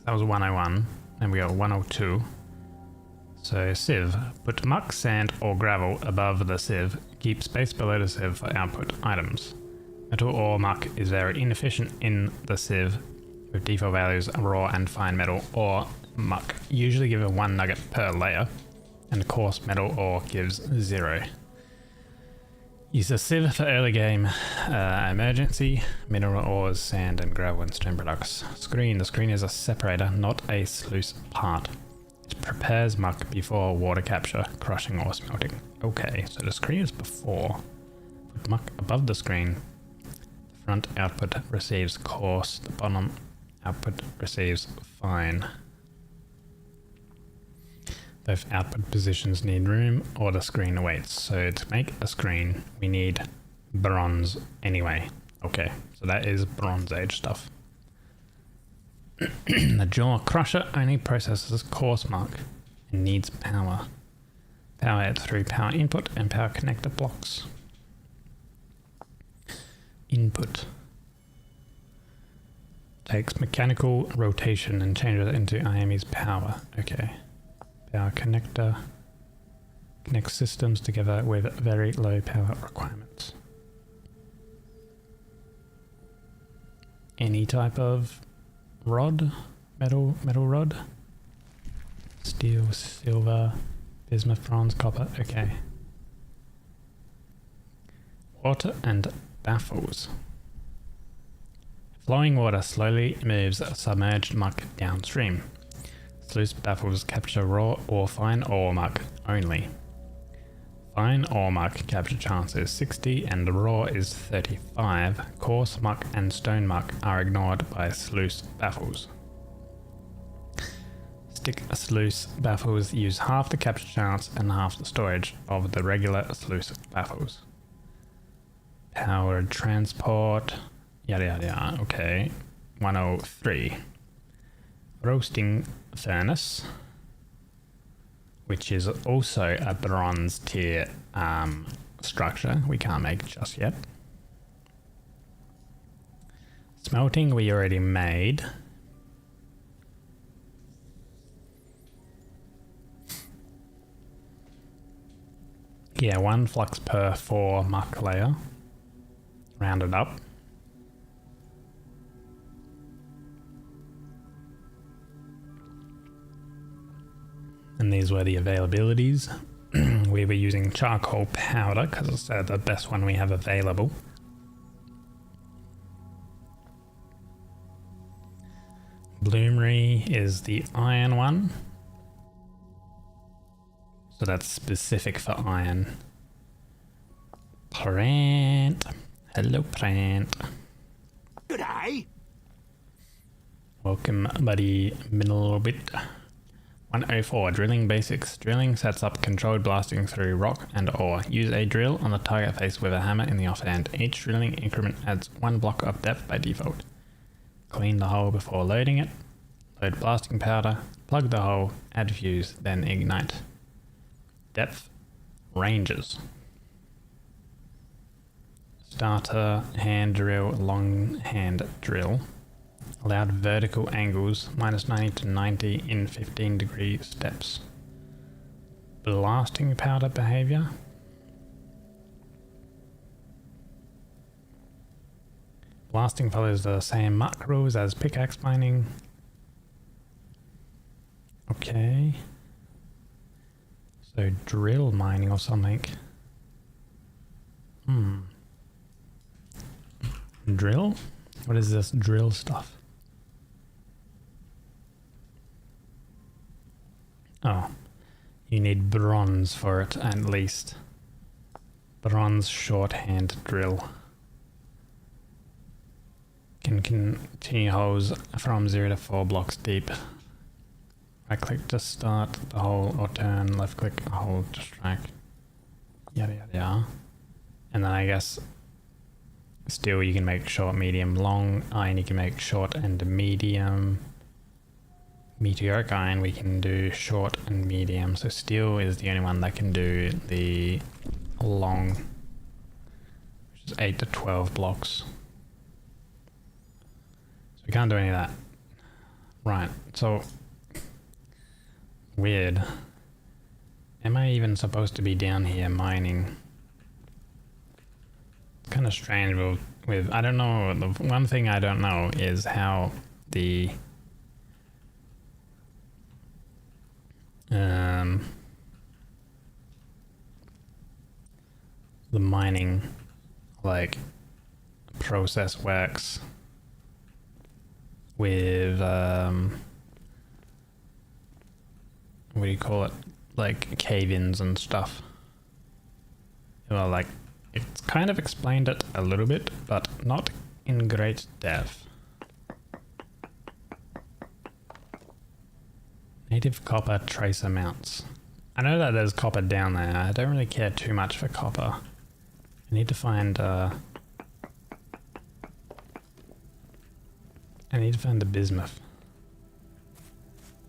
That was 101. Then we got 102. So sieve. Put muck, sand or gravel above the sieve. Keep space below the sieve for output items. Metal ore muck is very inefficient in the sieve with default values raw and fine metal ore muck usually give a 1 nugget per layer and coarse metal ore gives 0. Use a sieve for early game emergency, mineral ores, sand and gravel and stone products. Screen. The screen is a separator, not a sluice part. It prepares muck before water capture, crushing or smelting. Okay, so the screen is before. Put muck above the screen. The front output receives coarse, the bottom output receives fine. Both output positions need room or the screen awaits. So to make a screen, we need bronze anyway. Okay, so that is Bronze Age stuff. The jaw crusher only processes coarse muck and needs power. Power it through power input and power connector blocks. Input. Takes mechanical rotation and changes it into IME's power. Okay. Power connector connects systems together with very low power requirements. Any type of rod, metal rod, steel, silver, bismuth, bronze, copper. Okay. Water and baffles. Flowing water slowly moves submerged muck downstream. Sluice baffles capture raw or fine ore muck only. Fine ore muck capture chance is 60 and raw is 35. Coarse muck and stone muck are ignored by sluice baffles. Stick sluice baffles use half the capture chance and half the storage of the regular sluice baffles. Powered transport, yada yada yada. Okay, 103. Roasting furnace, which is also a bronze tier structure we can't make just yet. Smelting we already made. Yeah, 1 flux per 4 muck layer, rounded up. And these were the availabilities. We were using charcoal powder because it's the best one we have available. Bloomery is the iron one. So that's specific for iron. Plant. Hello, plant. G'day. Welcome, buddy. Been a little bit. 104. Drilling basics. Drilling sets up controlled blasting through rock and ore. Use a drill on the target face with a hammer in the offhand. Each drilling increment adds 1 block of depth by default. Clean the hole before loading it. Load blasting powder. Plug the hole. Add fuse. Then ignite. Depth. Ranges. Starter. Hand drill. Long hand drill. Allowed vertical angles, -90 to 90 in 15-degree steps. Blasting powder behavior. Blasting follows the same muck rules as pickaxe mining. Okay. So drill mining or something. Drill? What is this drill stuff? Oh, you need bronze for it at least. Bronze shorthand drill. Can continue holes from 0 to 4 blocks deep. Right click to start the hole or turn, left click hold to strike. Yada yada yada. And then I guess steel you can make short, medium, long. Iron you can make short and medium. Meteoric iron we can do short and medium. So steel is the only one that can do the long, which is 8 to 12 blocks. So we can't do any of that. Right, so weird. Am I even supposed to be down here mining? It's kind of strange with I don't know, the one thing I don't know is how the the mining like process works with what do you call it, like cave-ins and stuff. Well, like it's kind of explained it a little bit, but not in great depth. Native copper trace amounts. I know that there's copper down there. I don't really care too much for copper. I need to find the bismuth.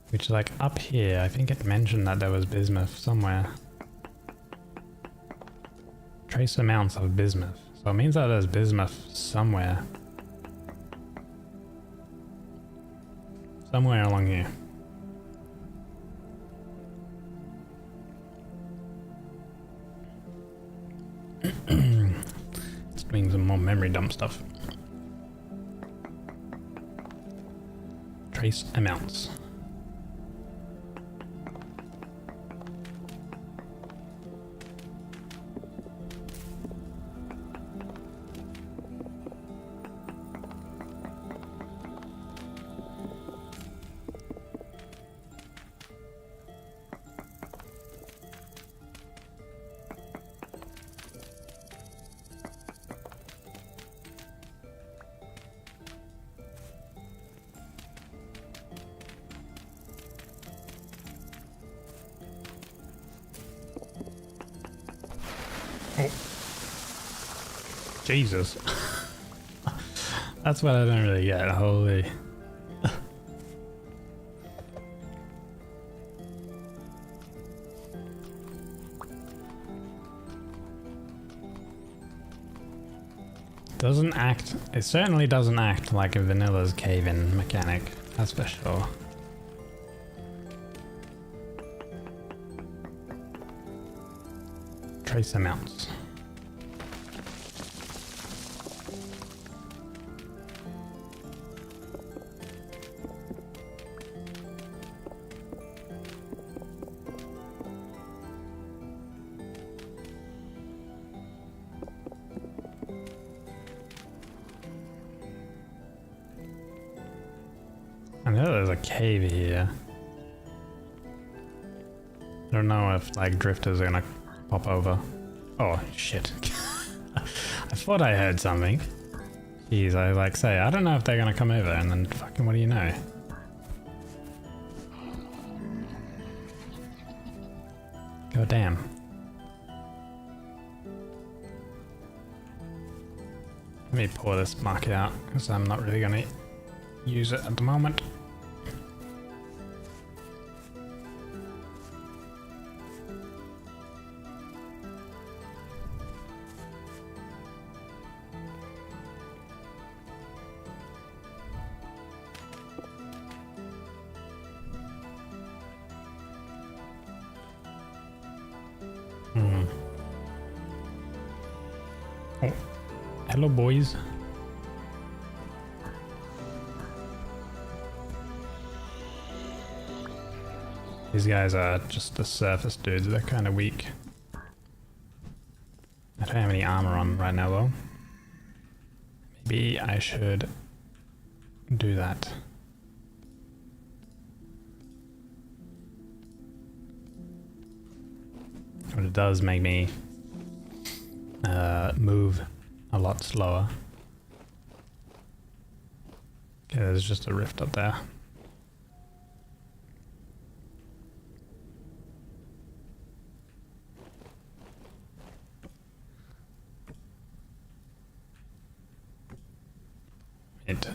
Which, like, up here, I think it mentioned that there was bismuth somewhere. Trace amounts of bismuth. So it means that there's bismuth somewhere. Somewhere along here. It's doing some more memory dump stuff. Trace amounts. Jesus. That's what I don't really get. Holy. Doesn't act, it certainly doesn't act like a vanilla's cave-in mechanic, that's for sure. Trace amounts. I know there's a cave here. I don't know if like drifters are gonna pop over. Oh shit. I thought I heard something. Jeez, I like say, I don't know if they're gonna come over, and then fucking what do you know? God damn. Let me pour this market out, because I'm not really gonna use it at the moment. Oh, hello boys. These guys are just the surface dudes, they're kind of weak. I don't have any armor on right now though. Maybe I should do that. But it does make me move a lot slower. Okay, there's just a rift up there.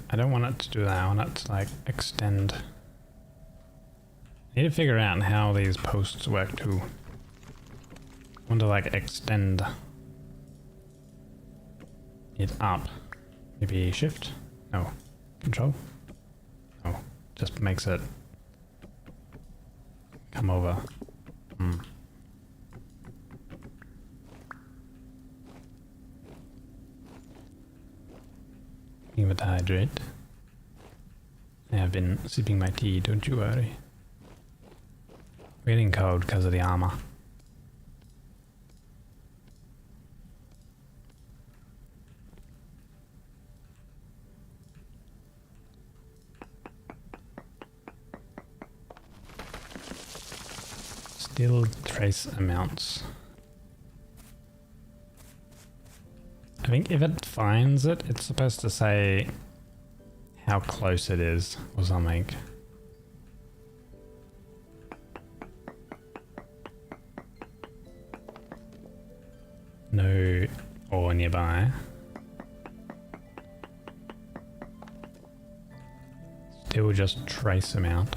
I don't want it to do that, I want it to like extend. I need to figure out how these posts work too. I want to like extend it up. Maybe shift? No. Control? No. Just makes it come over. Give it a hydrate. I have been sipping my tea, don't you worry. We're getting cold because of the armor. Still trace amounts. I think if it finds it, it's supposed to say how close it is or something. No ore nearby. Still just trace amount.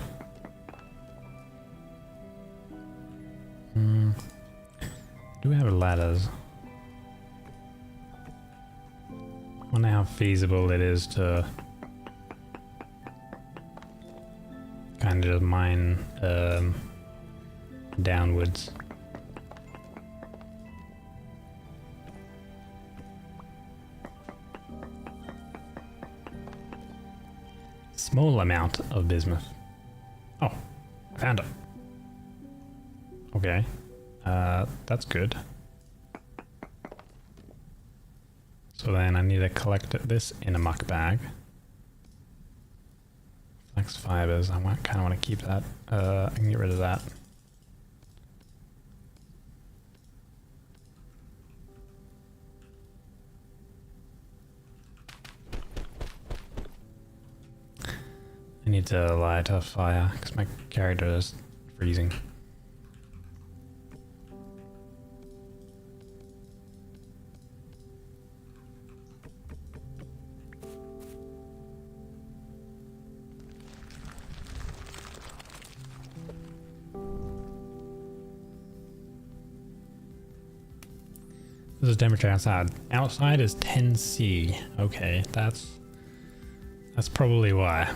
Do we have ladders? Wonder how feasible it is to kind of just mine downwards. Small amount of bismuth. Oh, I found it. Okay, that's good. So then I need to collect this in a muck bag. Flex fibers, I kind of want to keep that. I can get rid of that. I need to light a fire because my character is freezing. This is temperature outside. Outside is 10°C. Okay, that's probably why.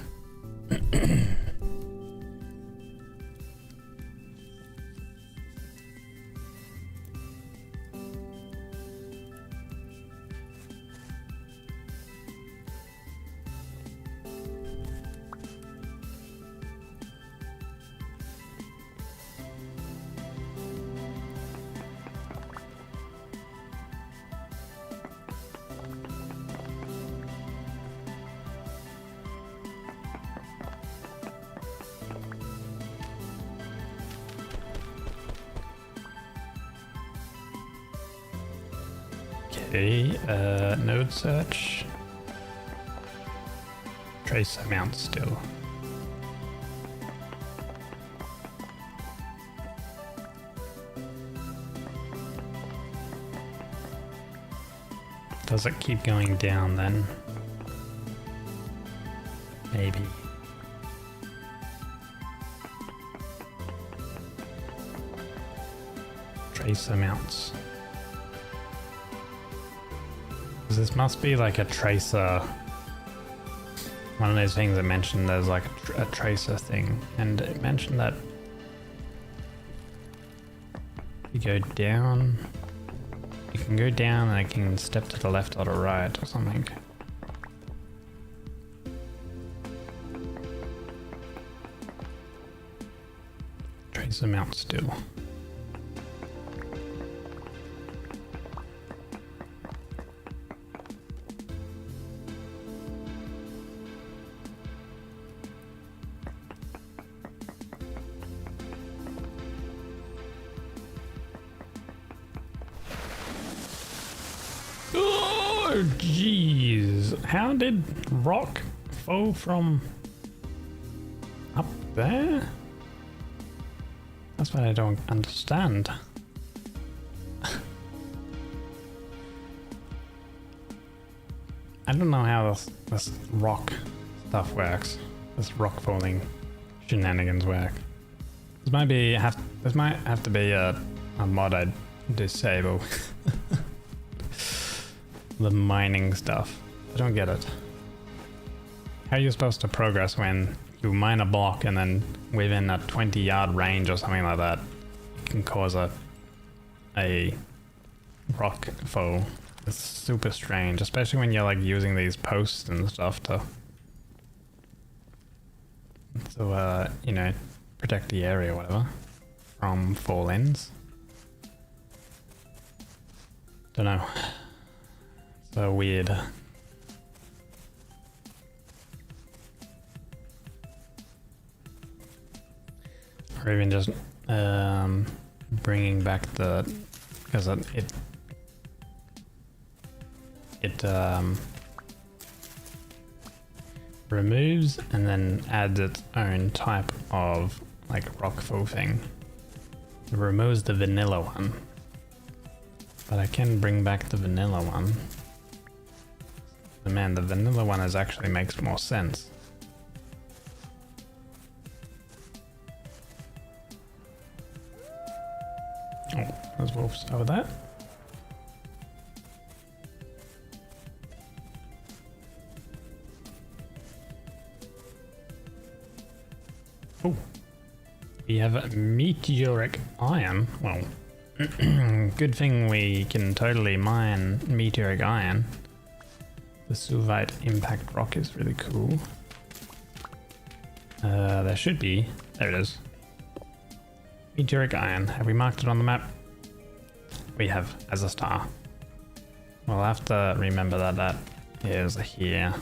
Okay, node search. Trace amount still. Does it keep going down then? Maybe. Trace amounts. This must be like a tracer. One of those things that mentioned there's like a tracer thing, and it mentioned that you go down, you can go down and it can step to the left or the right or something. Trace amount still. Oh, jeez. How did rock fall from up there? That's what I don't understand. I don't know how this rock stuff works. This rock falling shenanigans work. This might have to be a mod I disable. The mining stuff. I don't get it. How are you supposed to progress when you mine a block and then within a 20-yard range or something like that, it can cause a rock fall? It's super strange, especially when you're like using these posts and stuff to you know, protect the area or whatever from fall-ins. Don't know. So weird. Or even just bringing back the, because it removes and then adds its own type of like rockfall thing. It removes the vanilla one, but I can bring back the vanilla one. Man, the vanilla one actually makes more sense. Oh, there's wolves over there. Oh, we have meteoric iron. Well, good thing we can totally mine meteoric iron. The Sulfite impact rock is really cool. There should be. There it is. Meteoric iron. Have we marked it on the map? We have, as a star. We'll have to remember that that is here.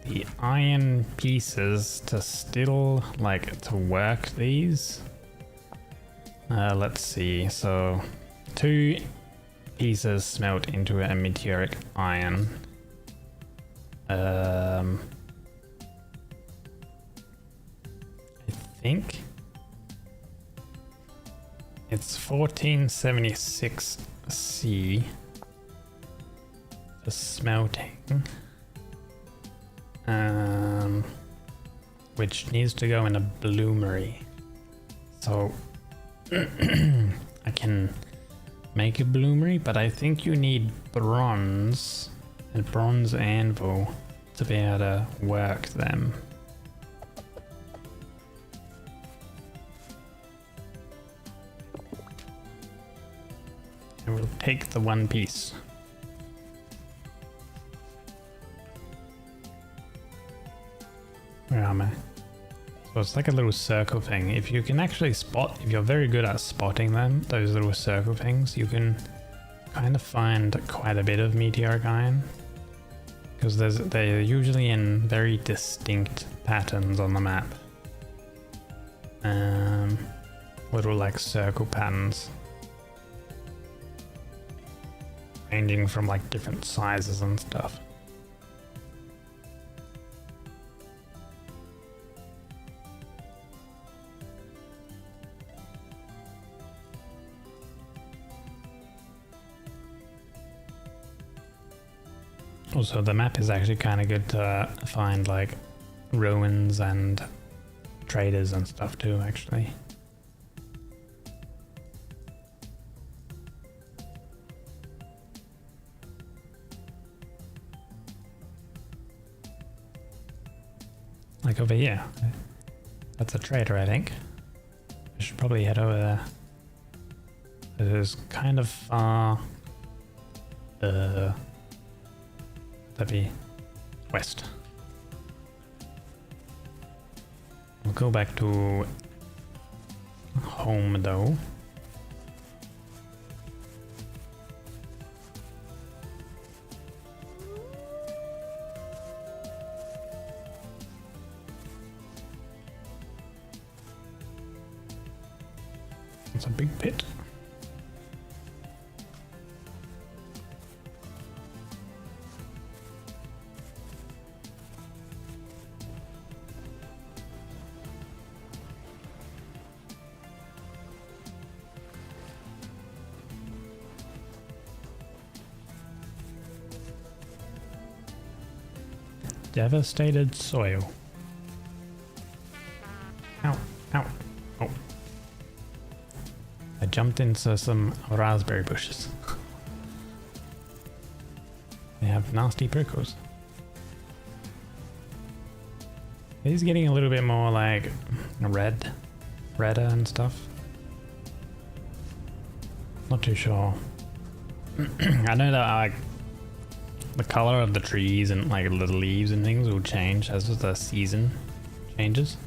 The iron pieces to still, like, to work these. Let's see. So, 2 pieces smelt into a meteoric iron. I think it's 1476C for smelting, which needs to go in a bloomery. So I can make a bloomery, but I think you need bronze and bronze anvil to be able to work them. I will take the 1 piece. Where am I? So it's like a little circle thing. If you can actually spot, if you're very good at spotting them, those little circle things, you can kind of find quite a bit of meteoric iron. Because they're usually in very distinct patterns on the map. Little like circle patterns. Ranging from like different sizes and stuff. Also, the map is actually kind of good to find like ruins and traders and stuff too, actually. Like over here. That's a trader, I think. I should probably head over there. It is kind of far. That'd be west. We'll go back to home though. It's a big pit. Devastated soil. Ow, ow, oh. I jumped into some raspberry bushes. They have nasty prickles. He's getting a little bit more like redder and stuff. Not too sure. I know that like the color of the trees and like the leaves and things will change as the season changes.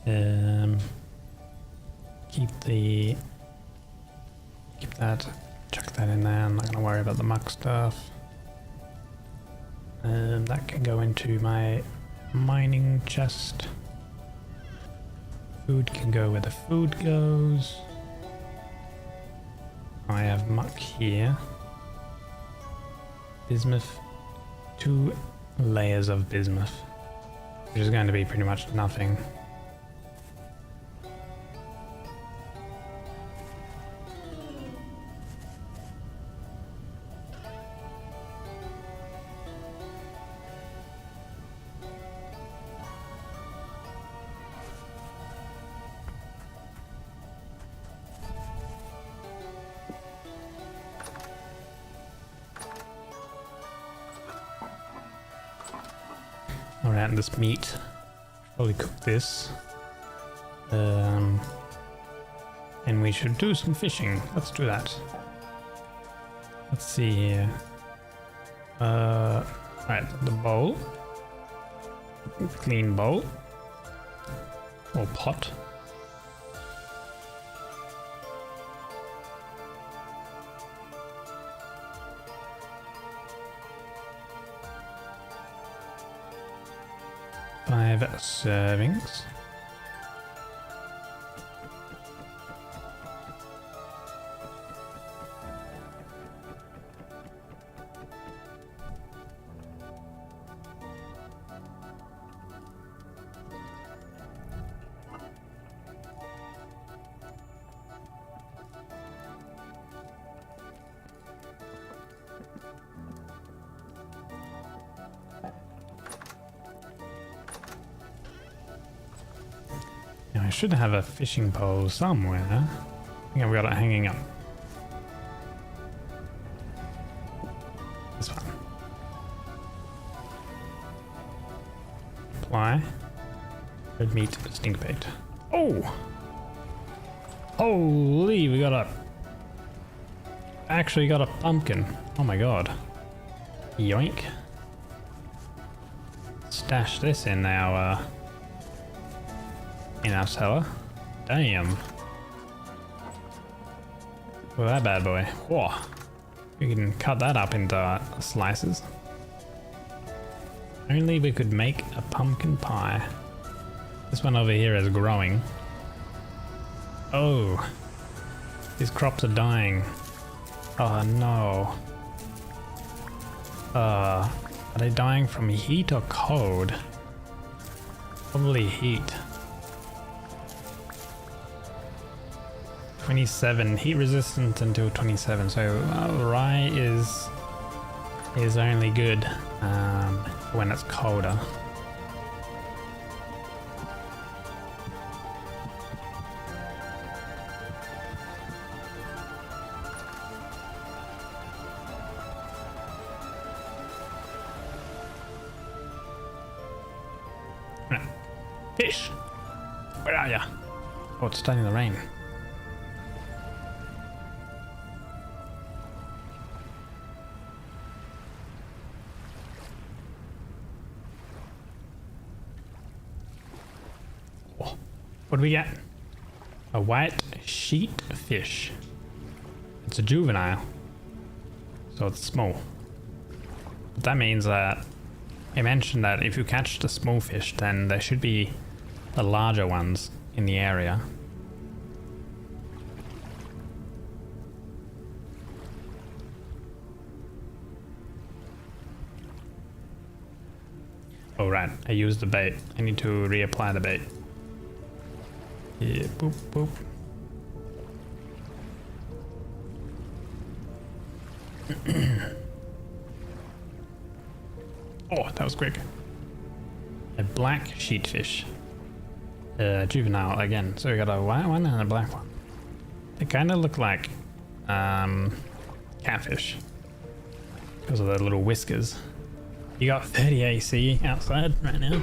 Keep that. Chuck that in there. I'm not gonna worry about the muck stuff. That can go into my mining chest. Food can go where the food goes. I have muck here. Bismuth. 2 layers of bismuth, which is going to be pretty much nothing. Alright, this meat. Probably cook this. And we should do some fishing. Let's do that. Let's see here. Alright, the bowl. Clean bowl. Or pot. Five servings. I should have a fishing pole somewhere. I think I've got it hanging up. This one. Apply. Red meat stink bait. Oh! Holy, we got a... Actually got a pumpkin. Oh my god. Yoink. Stash this in our cellar. Damn. Well, that bad boy. Whoa. We can cut that up into slices. Only we could make a pumpkin pie. This one over here is growing. Oh. These crops are dying. Oh no. Are they dying from heat or cold? Probably heat. 27 heat resistant until 27, so rye is only good when it's colder. Fish, where are ya? Oh, it's starting to rain. What do we get? A white sheet fish. It's a juvenile, so it's small. But that means that it mentioned that if you catch the small fish, then there should be the larger ones in the area. Oh right, I used the bait. I need to reapply the bait. Yeah, boop, boop. Oh, that was quick. A black sheetfish. Juvenile again. So we got a white one and a black one. They kind of look like catfish because of the little whiskers. You got 30 AC outside right now.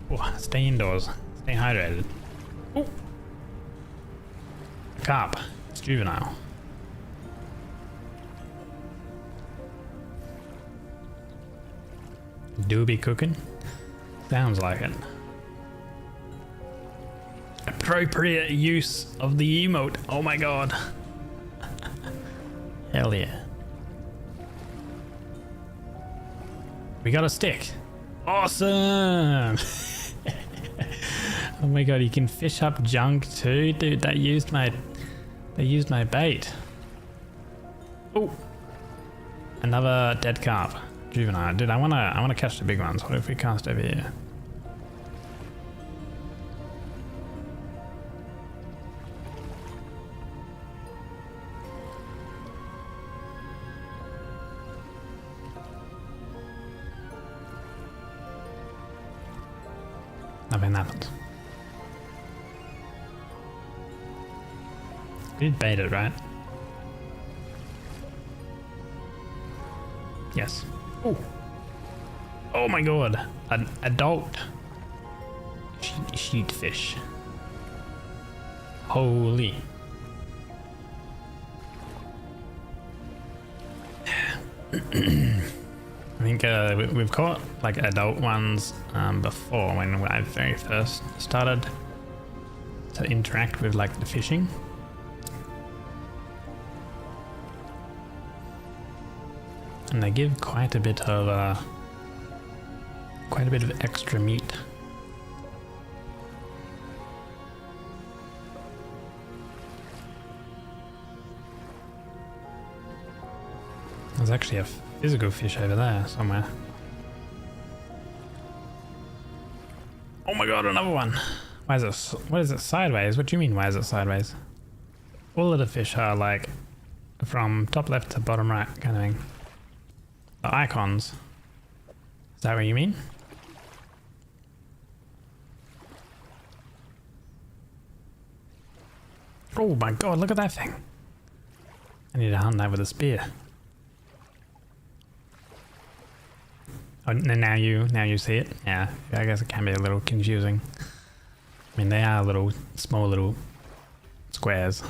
Oh, stay indoors. Stay hydrated. Oh, a carp. It's juvenile. Do be cooking? Sounds like it. appropriate use of the emote. Oh my god. Hell yeah. We got a stick. Awesome. Oh my god, you can fish up junk too, dude. They used my bait. Oh, another dead carp, juvenile. Dude, I wanna catch the big ones. What if we cast over here? Nothing happened. We did bait it, right? Yes. Oh. Oh my god. An adult sheet fish. Holy. I think we've caught like adult ones before when I very first started to interact with like the fishing. And they give quite a bit of extra meat. There's actually a physical fish over there somewhere. Oh my god, another one! Why is this? What is it sideways? What do you mean? Why is it sideways? All of the fish are like from top left to bottom right kind of thing. The icons. Is that what you mean? Oh my god, look at that thing. I need to hunt that with a spear. Oh, now you see it? Yeah, I guess it can be a little confusing. I mean, they are small little squares.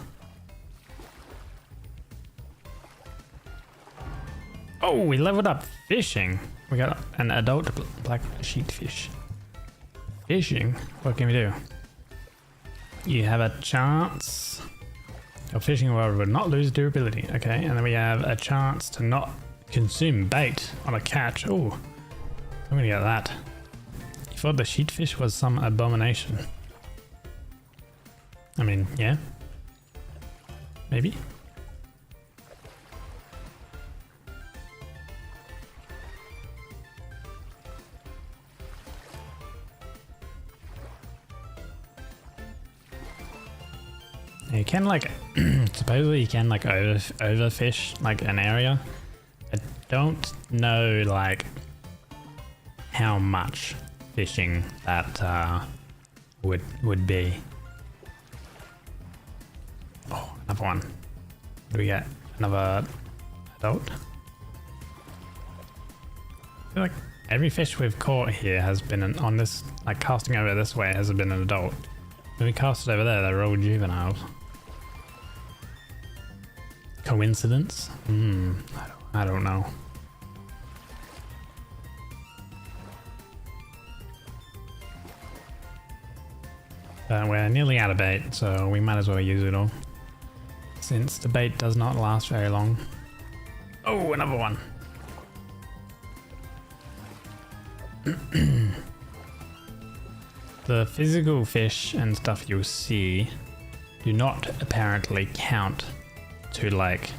Oh, we leveled up fishing. We got an adult black sheet fish. Fishing? What can we do? You have a chance. Your fishing rod will not lose durability. Okay, and then we have a chance to not consume bait on a catch. Oh, I'm gonna get that. You thought the sheet fish was some abomination. I mean, yeah. Maybe. You can like, supposedly you can like overfish like an area. I don't know like how much fishing that would be. Oh, another one. What do we get? Another adult? I feel like every fish we've caught here has been on this, like casting over this way has been an adult. When we cast it over there, they're all juveniles. Coincidence? I don't know. We're nearly out of bait, so we might as well use it all. Since the bait does not last very long. Oh, another one. The physical fish and stuff you see do not apparently count to like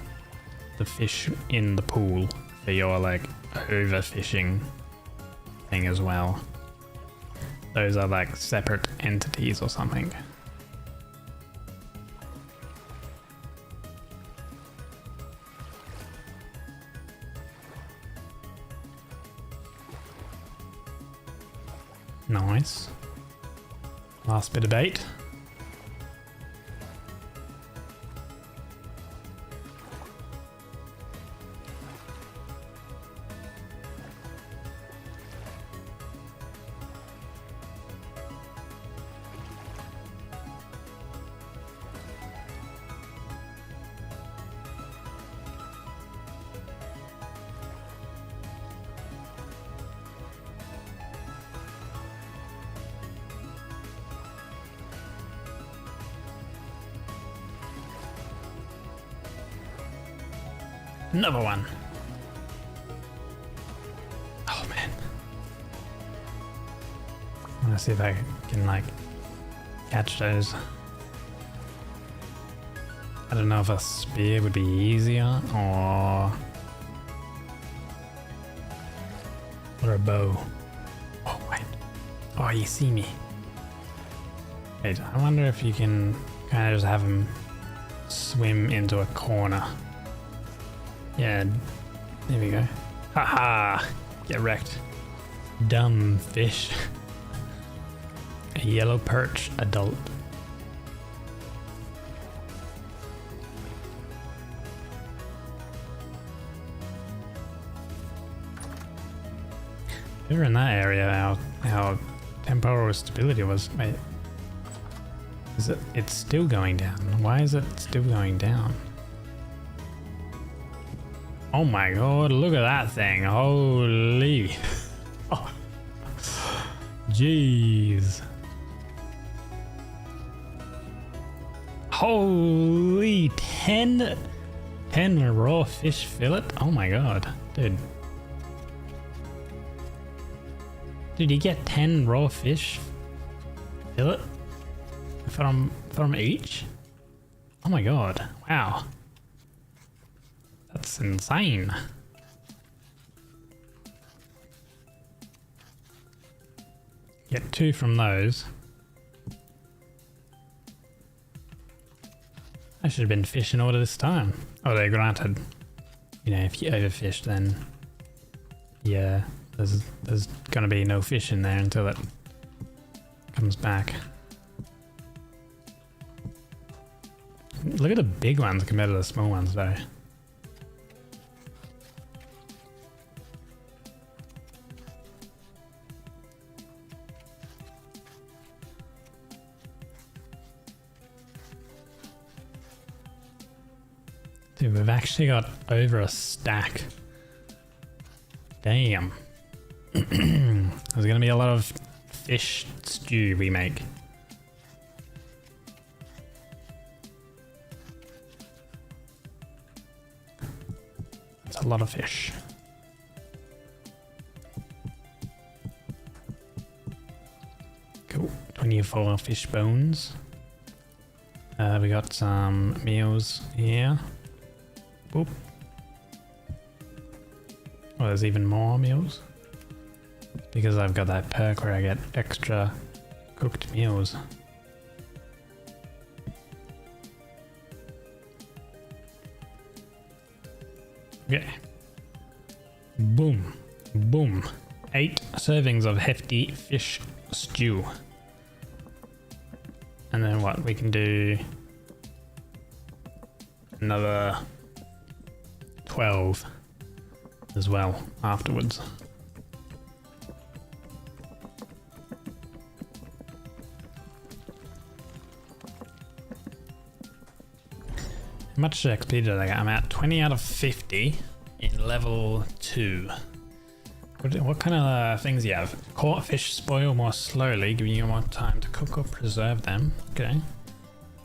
the fish in the pool for your like overfishing thing as well. Those are like separate entities or something. Nice. Last bit of bait. Another one. Oh man. I want to see if I can like catch those. I don't know if a spear would be easier or a bow. Oh wait. Oh, you see me. Wait, I wonder if you can kind of just have him swim into a corner. Yeah, there we go. Haha! Get wrecked. Dumb fish. A yellow perch adult. Over in that area, our temporal stability was. Wait, is it? It's still going down. Why is it still going down? Oh my god! Look at that thing! Holy! Oh. Jeez! Holy 10 raw fish fillet! Oh my god, dude! Did you get 10 raw fish fillet from each? Oh my god! Wow, that's insane. Get 2 from those. I should have been fishing all this time. Oh, they granted. You know, if you overfish, then yeah, there's gonna be no fish in there until it comes back. Look at the big ones compared to the small ones, though. Dude, we've actually got over a stack. Damn. There's gonna be a lot of fish stew we make. That's a lot of fish. Cool. 24 fish bones. We got some meals here. Boop. Oh, there's even more meals. Because I've got that perk where I get extra cooked meals. Okay. Boom. Boom. 8 servings of hefty fish stew. And then what? We can do another 12 as well afterwards. How much XP did I get? I'm at 20 out of 50 in level 2. What kind of things do you have? Caught fish spoil more slowly, giving you more time to cook or preserve them. Okay.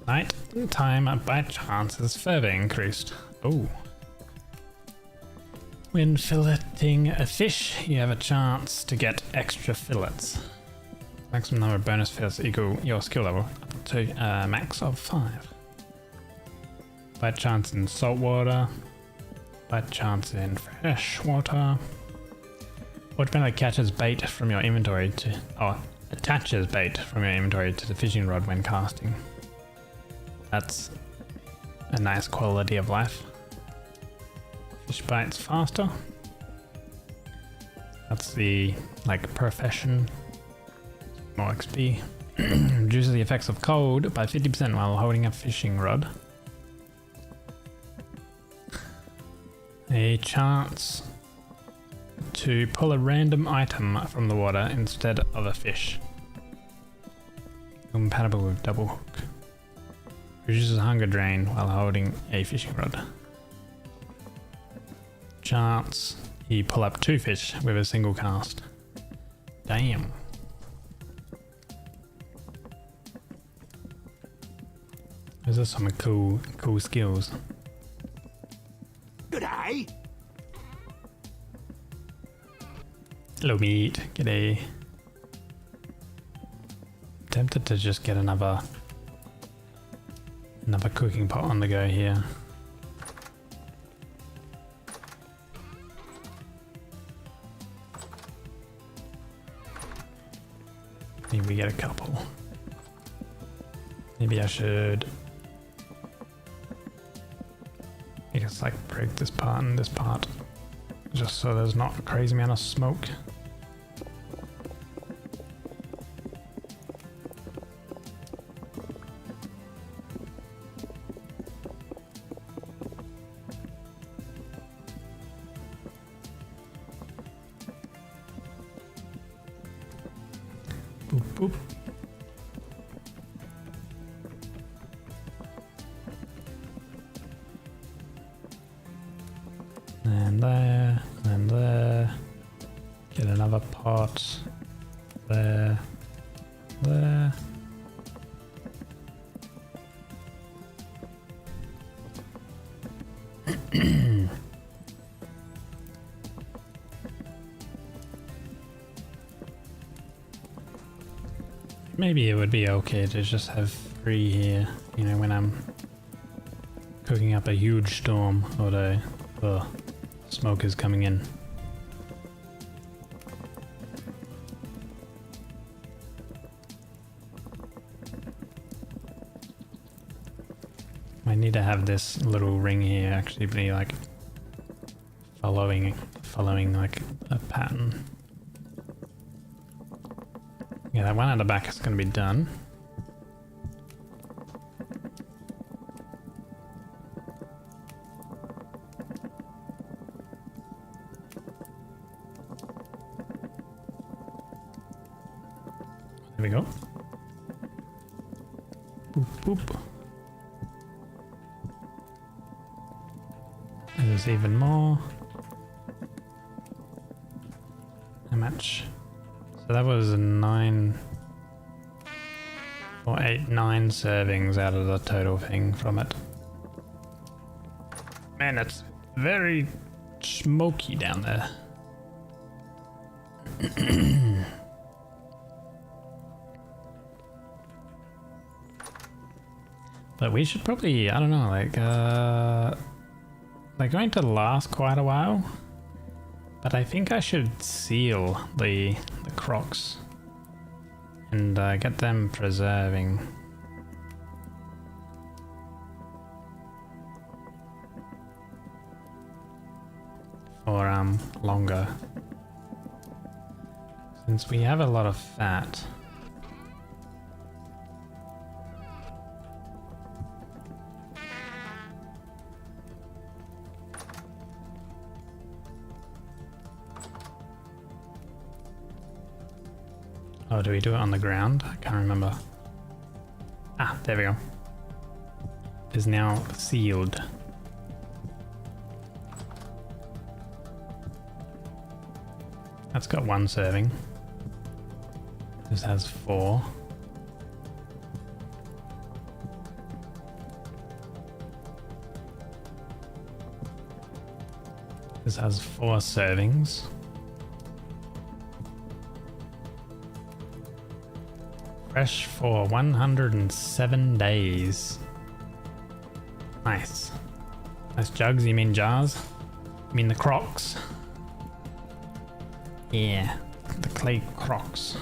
Night time by chance is further increased. Oh. When filleting a fish, you have a chance to get extra fillets. Maximum number of bonus fillets equal your skill level up to a max of 5. By chance in salt water. By chance in fresh water. What friendly catches bait from your inventory to, attaches bait from your inventory to the fishing rod when casting. That's a nice quality of life. Fish bites faster. That's the profession. More XP. Reduces the effects of cold by 50% while holding a fishing rod. A chance to pull a random item from the water instead of a fish. Compatible with double hook. Reduces hunger drain while holding a fishing rod. Chance you pull up 2 fish with a single cast. Damn. Those are some cool skills. Good eye. G'day. Hello, meat. G'day. Tempted to just get another cooking pot on the go here. Maybe we get a couple. Maybe I should, I guess, like break this part and this part, just so there's not a crazy amount of smoke. Boop, boop. And there, and there. Get another pot. There, there. Maybe it would be okay to just have 3 here, you know, when I'm cooking up a huge storm, although the smoke is coming in. I need to have this little ring here actually be like following like a pattern. Yeah, that one at the back is going to be done. There we go. Boop, boop. And there's even more. How much? So that was 9 or 8, 9 servings out of the total thing from it. Man, it's very smoky down there. But we should probably, I don't know, like, they're going to last quite a while. But I think I should seal the crocs and get them preserving. For longer. Since we have a lot of fat. Oh, do we do it on the ground? I can't remember. Ah, there we go. It is now sealed. That's got 1 serving. This has 4. This has 4 servings. Fresh for 107 days. Nice. Nice jugs, you mean jars? You mean the crocs? Yeah, the clay crocs.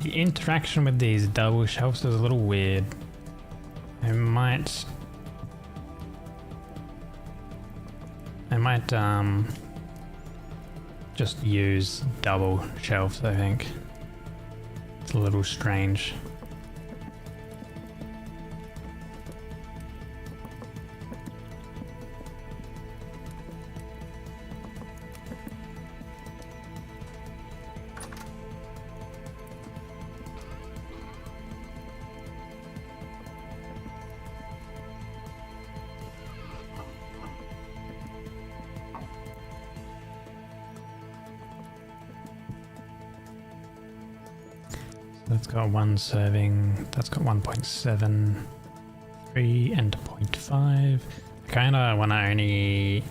The interaction with these double shelves is a little weird. I might just use double shelves, I think. It's a little strange. That's got one serving. That's got 1.73 and 0.5. I kind of want to only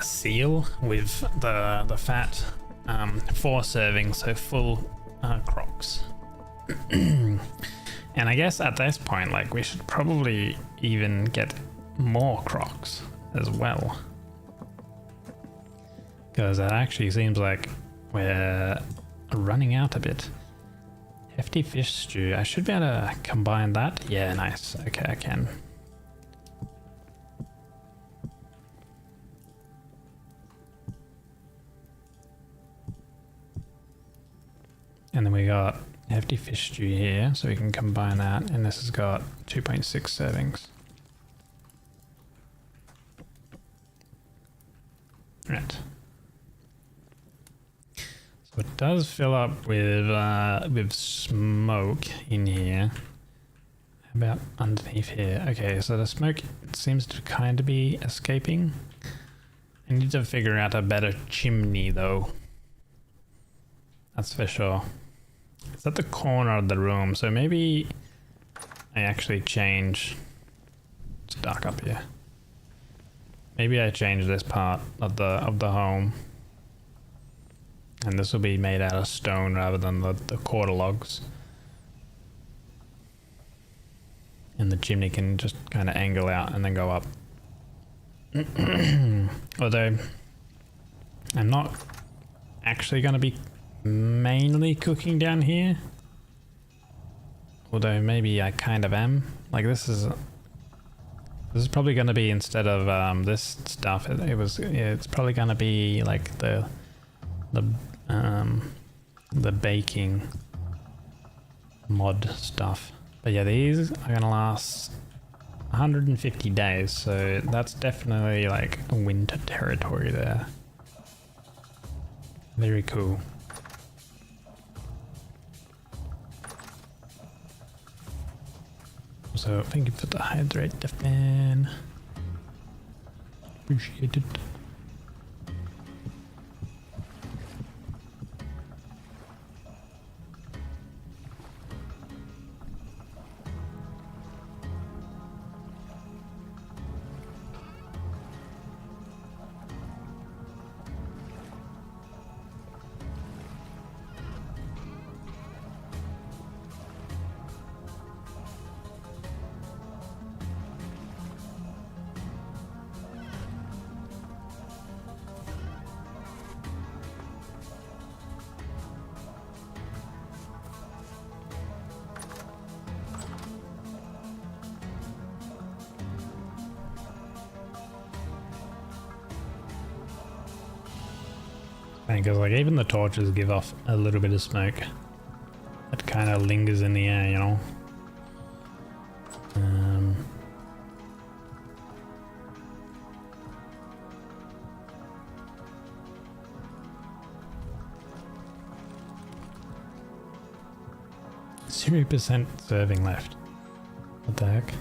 seal with the fat 4 servings, so full crocs. And I guess at this point, like, we should probably even get more crocs as well, because it actually seems like we're running out a bit. Hefty fish stew. I should be able to combine that. Yeah, nice. Okay, I can. And then we got hefty fish stew here, so we can combine that. And this has got 2.6 servings. Right. So it does fill up with smoke in here. How about underneath here? Okay, so the smoke seems to kind of be escaping. I need to figure out a better chimney though. That's for sure. It's at the corner of the room, so maybe I actually change. It's dark up here. Maybe I change this part of the home, and this will be made out of stone rather than the quarter logs. And the chimney can just kind of angle out and then go up. Although I'm not actually going to be mainly cooking down here. Although maybe I kind of am. Like this is probably going to be, instead of this stuff, it's probably going to be like the baking mod stuff. But yeah, these are going to last 150 days, so that's definitely like a winter territory there. Very cool. So thank you for the hydrate, Defin. Appreciate it. Because like even the torches give off a little bit of smoke that kind of lingers in the air, you know. 0% serving left. What the heck?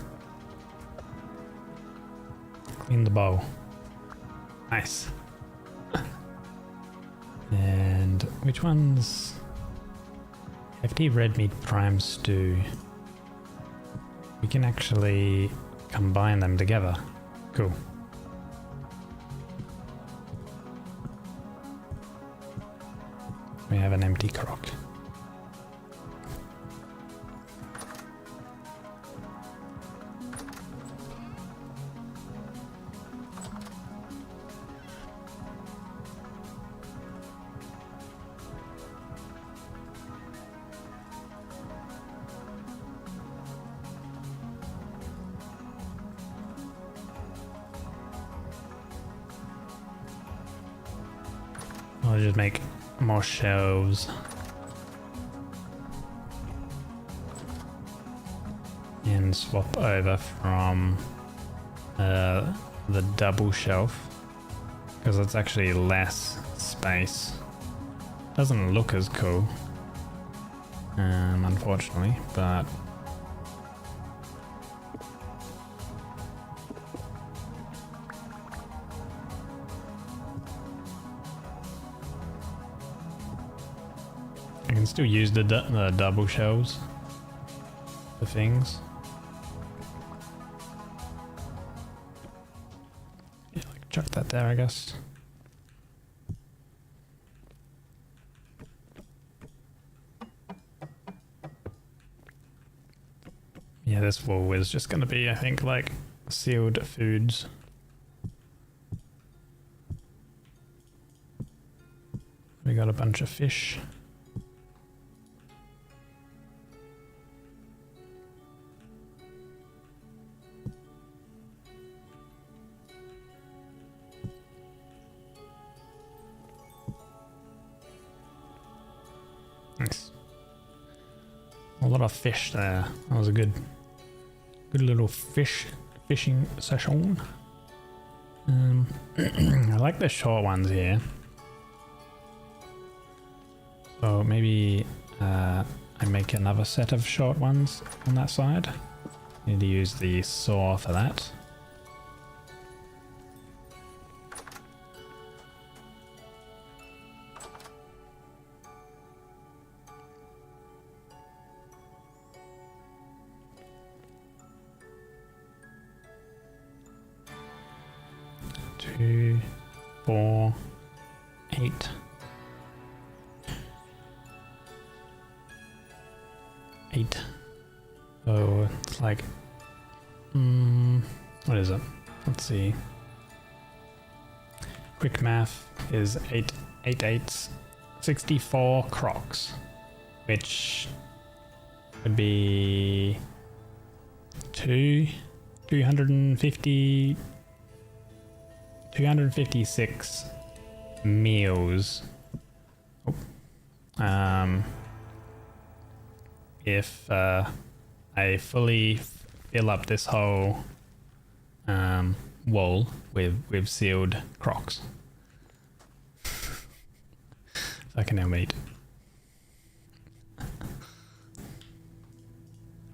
Clean the bowl. Nice. And which one's hefty red meat prime stew? We can actually combine them together. Cool. We have an empty crock. I'll just make more shelves. And swap over from the double shelf, because it's actually less space. Doesn't look as cool, unfortunately, but I can still use the double shells for things. Yeah, like chuck that there, I guess. Yeah, this wall is just gonna be, I think, like sealed foods. We got a bunch of fish. Nice. A lot of fish there. That was a good little fishing session. I like the short ones here. So maybe I make another set of short ones on that side. Need to use the saw for that. Two, 4, 8. So it's like, what is it? Let's see. Quick math is 8 8/8, 64 crocs, which would be 256 meals. If I fully fill up this whole wall with sealed crocs. Fucking hell, mate.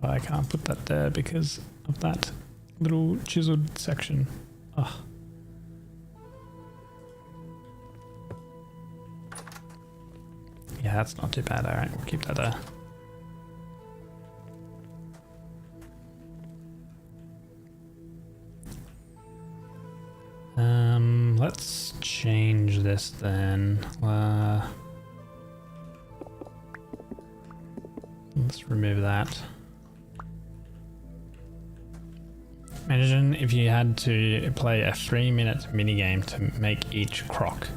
Oh, I can't put that there because of that little chiseled section. Ugh. Yeah, that's not too bad. Alright, we'll keep that there. Let's change this then. Let's remove that. Imagine if you had to play a 3-minute minigame to make each croc.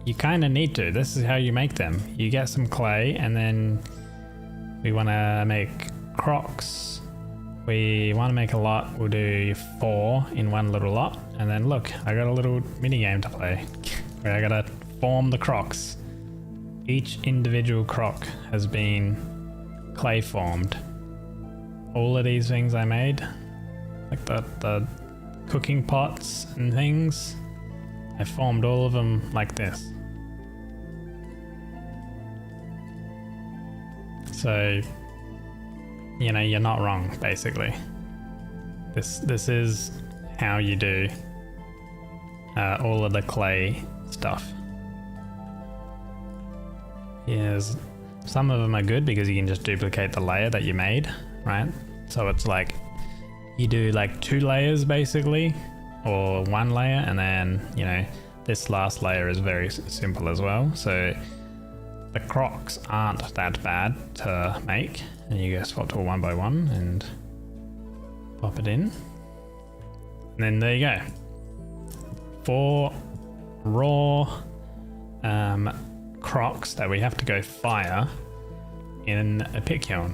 You kind of need to. This is how you make them. You get some clay and then we want to make crocs. We want to make a lot. We'll do 4 in one little lot. And then look, I got a little mini game to play where I gotta form the crocs. Each individual croc has been clay formed. All of these things I made, like the cooking pots and things, I formed all of them like this. So, you know, you're not wrong, basically. This is how you do all of the clay stuff. Yes, some of them are good because you can just duplicate the layer that you made, right? So it's like you do like 2 layers basically, or 1 layer, and then, you know, this last layer is very simple as well. So the crocs aren't that bad to make, and you go swap to a 1 by 1 and pop it in. And then there you go. 4 raw crocs that we have to go fire in a pit kiln,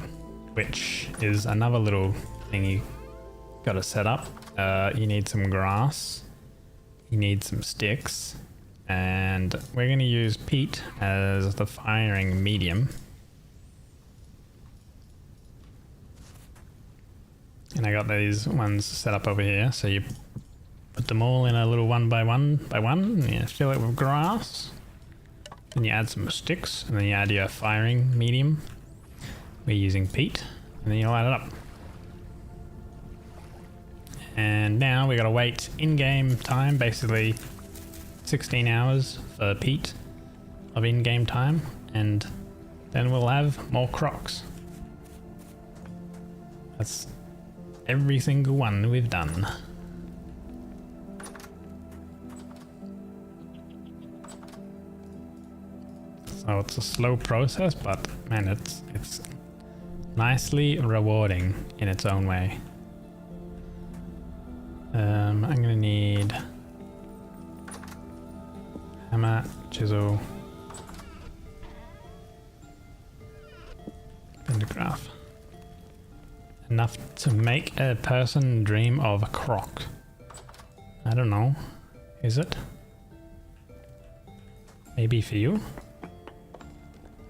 which is another little thing you got to set up. You need some grass, you need some sticks, and we're going to use peat as the firing medium. And I got these ones set up over here, so you put them all in a little 1 by 1 by 1, and you fill it with grass. Then you add some sticks, and then you add your firing medium. We're using peat, and then you light it up. And now we gotta wait in-game time, basically 16 hours for peat of in-game time, and then we'll have more crocs. That's every single one we've done. So it's a slow process, but man, it's nicely rewarding in its own way. I'm gonna need hammer, chisel, pentagraph. Enough to make a person dream of a croc. I don't know. Is it? Maybe for you?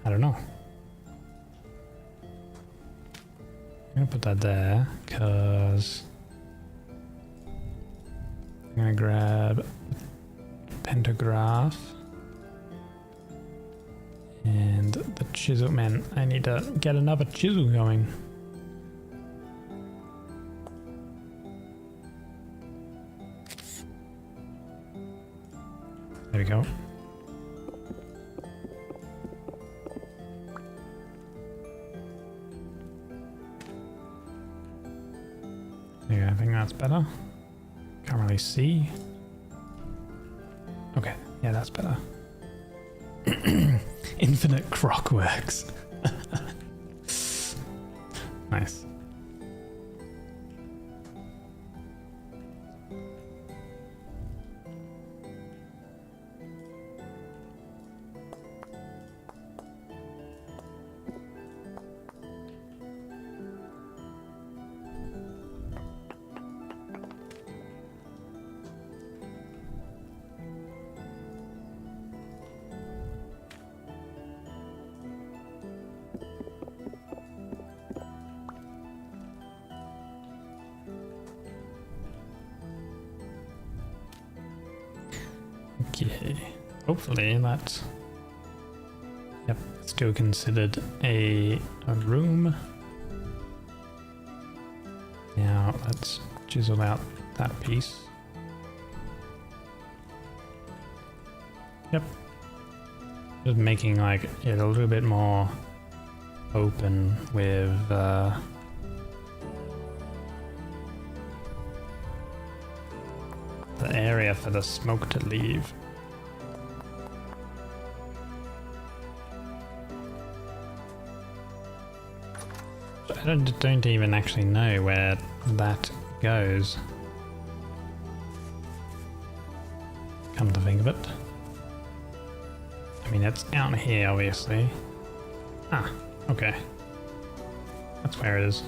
I don't know. I'm gonna put that there, cause I'm gonna grab pentagraph and the chisel. Man, I need to get another chisel going. There we go. Yeah, I think that's better. Can't really see. Okay, yeah, that's better. Infinite croc works. Nice. Okay, hopefully that's, yep, still considered a room. Now let's chisel out that piece. Yep, just making like it a little bit more open with the area for the smoke to leave. I don't even actually know where that goes. Come to think of it. I mean, it's out here, obviously. Ah, okay. That's where it is.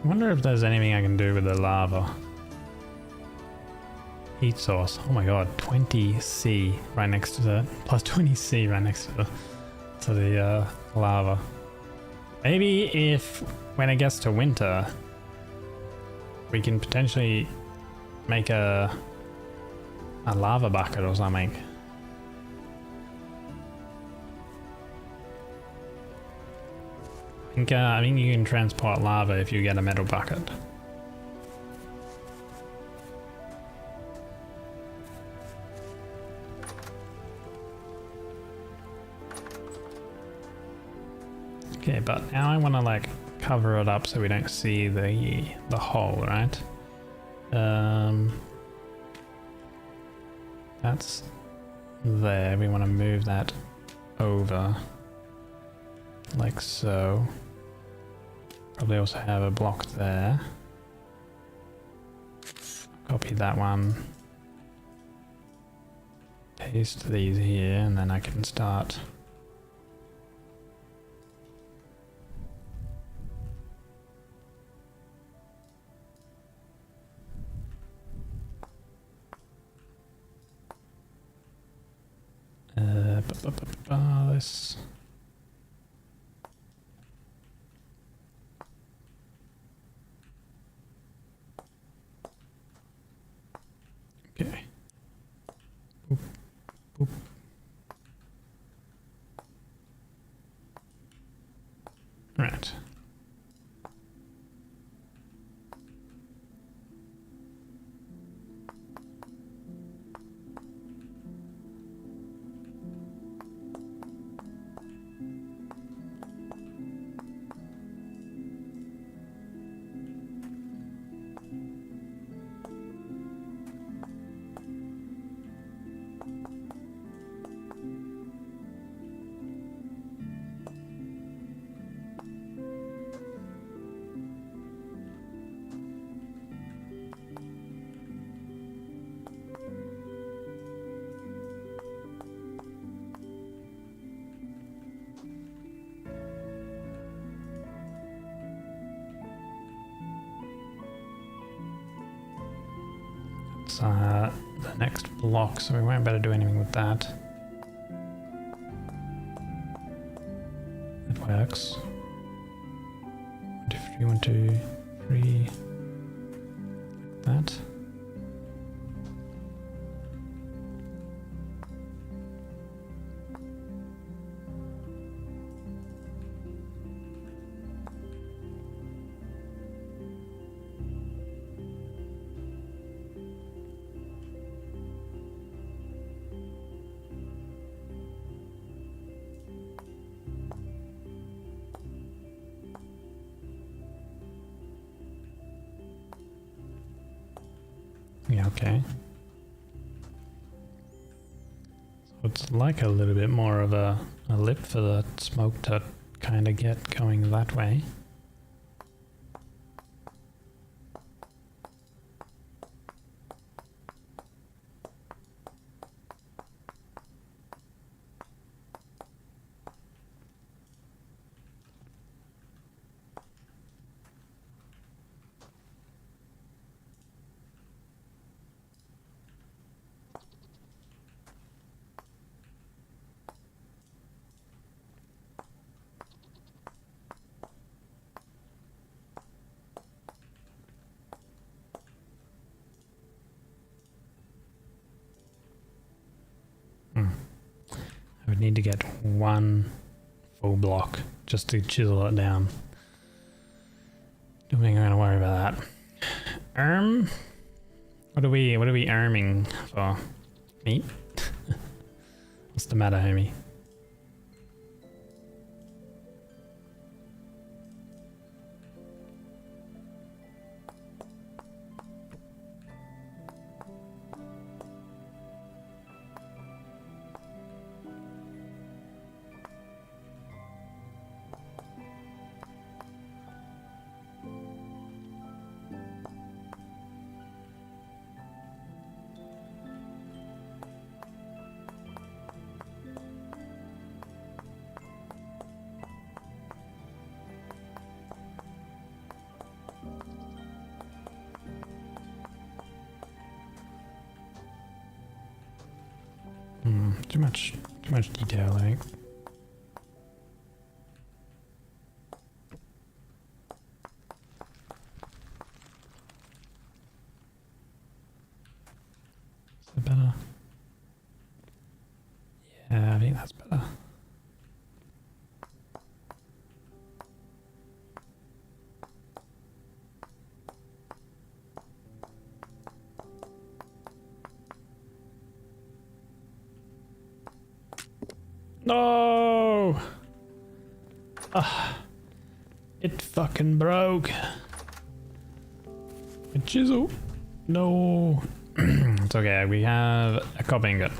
I wonder if there's anything I can do with the lava. Heat source. Oh my god, 20C right next to the plus 20C right next to the lava. Maybe if when it gets to winter, we can potentially make a lava bucket or something. I think you can transport lava if you get a metal bucket. Okay, but now I want to like cover it up so we don't see the hole, right? That's there. We want to move that over like so. Probably also have a block there. Copy that one. Paste these here, and then I can start. This. Okay. Boop, boop. Right. the next block, so we won't better do anything with that. It works. 1, 2, 3, like that. Yeah, okay. So it's like a little bit more of a lip for the smoke to kind of get going that way. I would need to get one full block just to chisel it down. Don't think I'm gonna worry about that. What are we arming for? Meat? What's the matter, homie? Too much detail, I think. Is that better? Yeah, I think that's better. No! It fucking broke. A chisel. No. It's okay, we have a copper ingot.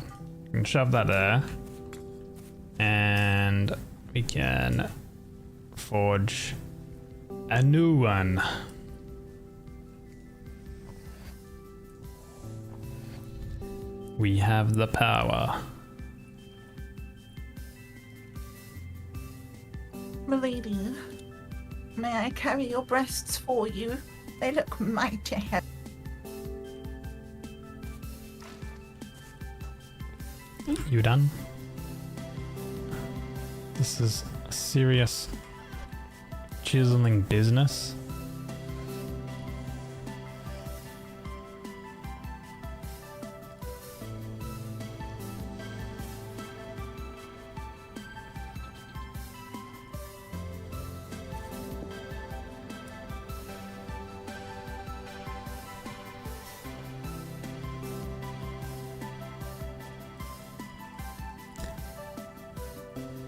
We can shove that there. And we can forge a new one. We have the power. Milady, may I carry your breasts for you? They look mighty heavy. You done? This is a serious chiseling business.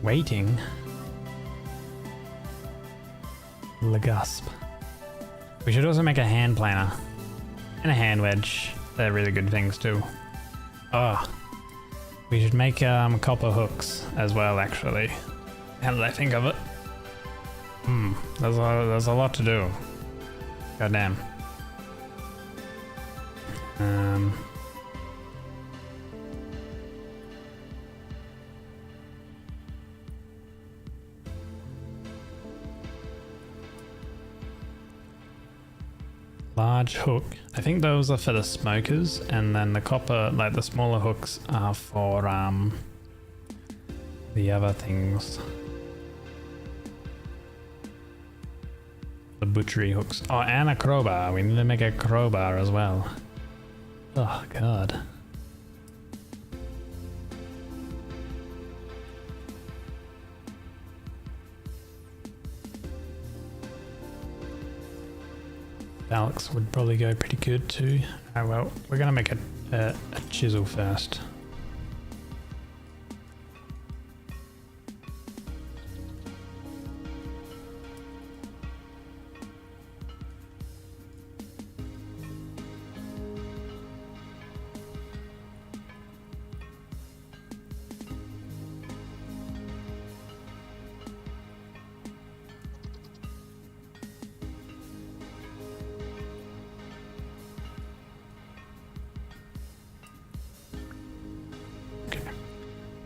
Waiting. Legasp. We should also make a hand planer and a hand wedge. They're really good things too. Oh, we should make copper hooks as well. Actually, how did I think of it? There's a lot to do. Goddamn. large hook. I think those are for the smokers, and then the copper, like the smaller hooks, are for the other things. The butchery hooks. Oh, and a crowbar. We need to make a crowbar as well. Oh god. Alex would probably go pretty good too. Oh well, we're gonna make a chisel first.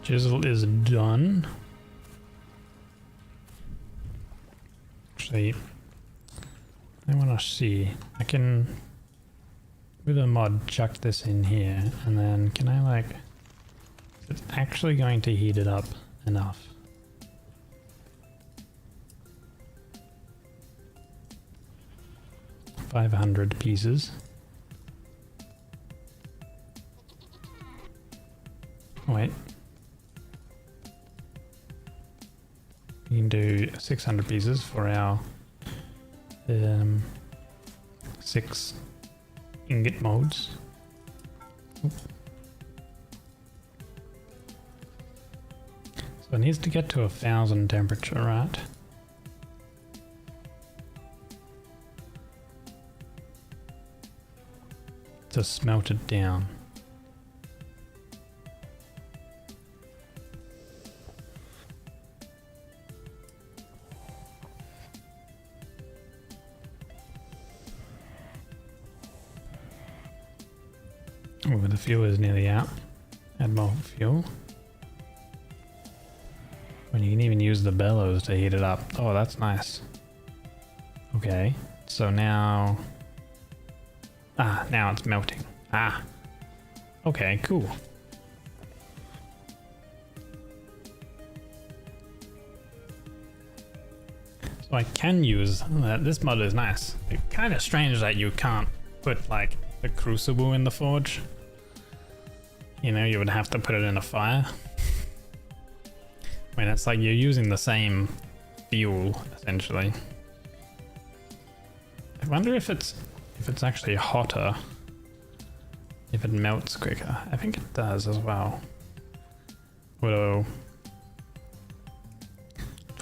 Chisel is done. Actually, I want to see. I can, with a mod, chuck this in here, and then can I like? It's actually going to heat it up enough. $500 pieces. Wait. We can do 600 pieces for our 6 ingot molds. Oop. So it needs to get to 1000 temperature, right? To smelt it down. Oh, the fuel is nearly out. Add more fuel. When you can even use the bellows to heat it up. Oh, that's nice. Okay, so now... Ah, now it's melting. Ah. Okay, cool. So I can use... this mod is nice. It's kind of strange that you can't put, like, the crucible in the forge. You know, you would have to put it in a fire. I mean, it's like you're using the same fuel, essentially. I wonder if it's actually hotter, if it melts quicker. I think it does as well. Although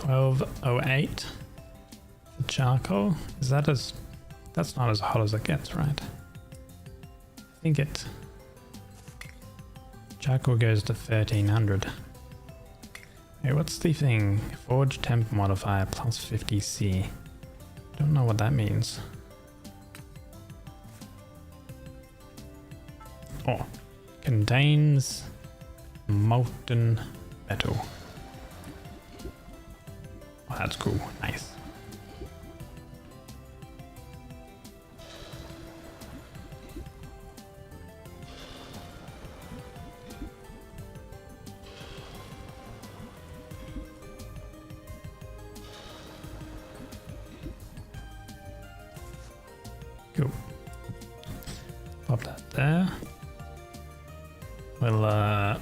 1208 the charcoal, is that as... that's not as hot as it gets, right? I think it... charcoal goes to 1300. Hey, what's the thing? Forge temp modifier plus 50C. Don't know what that means. Oh, contains molten metal. Oh, that's cool. Nice. Cool. Pop that there. We'll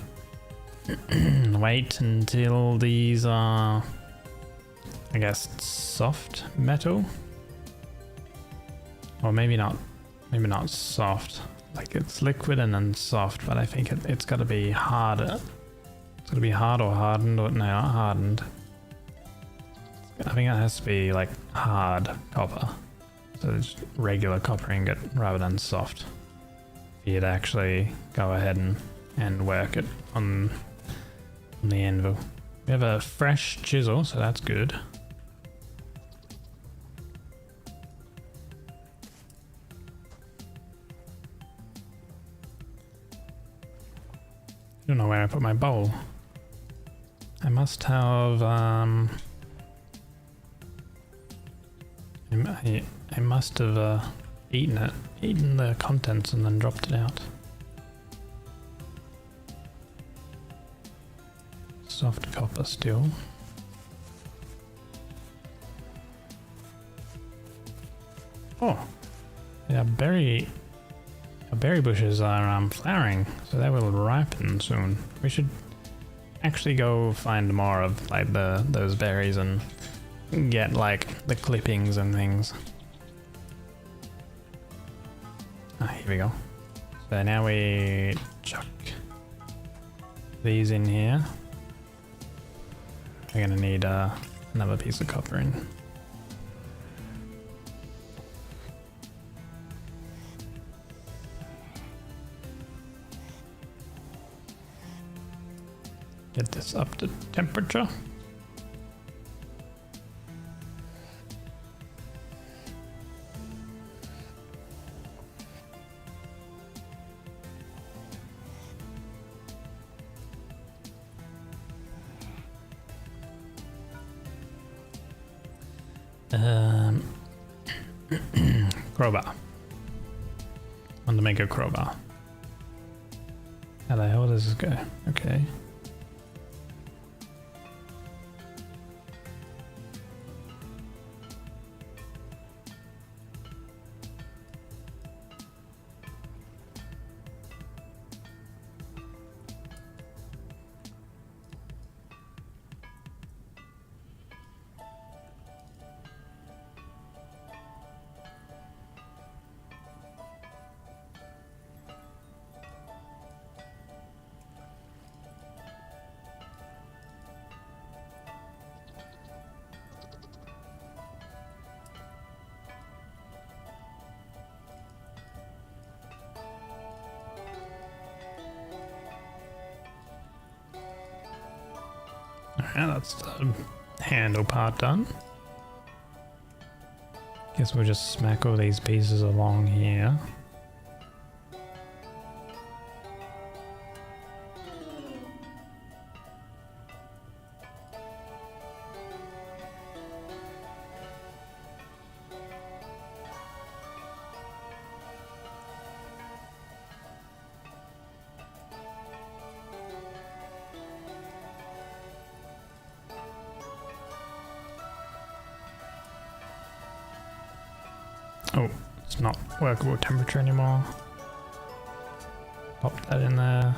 wait until these are, I guess, soft metal. Or maybe not soft. Like it's liquid and then soft, but I think it's got to be harder. It's got to be hard or hardened, or no, not hardened. I think it has to be like hard copper. So it's regular copper ingot rather than soft. For you to actually go ahead and work it on the anvil. We have a fresh chisel, so that's good. I don't know where I put my bowl. I must have I must have eaten the contents and then dropped it out. Soft copper still. Oh, yeah, berry bushes are flowering, so they will ripen soon. We should actually go find more of like those berries and get like the clippings and things. Ah, here we go. So now we chuck these in here. We're gonna need another piece of copper in. Get this up to temperature. Crowbar. Want to make a crowbar. How the hell does this go? Okay. Alright, that's the handle part done. Guess we'll just smack all these pieces along here. Oh, it's not workable temperature anymore. Pop that in there.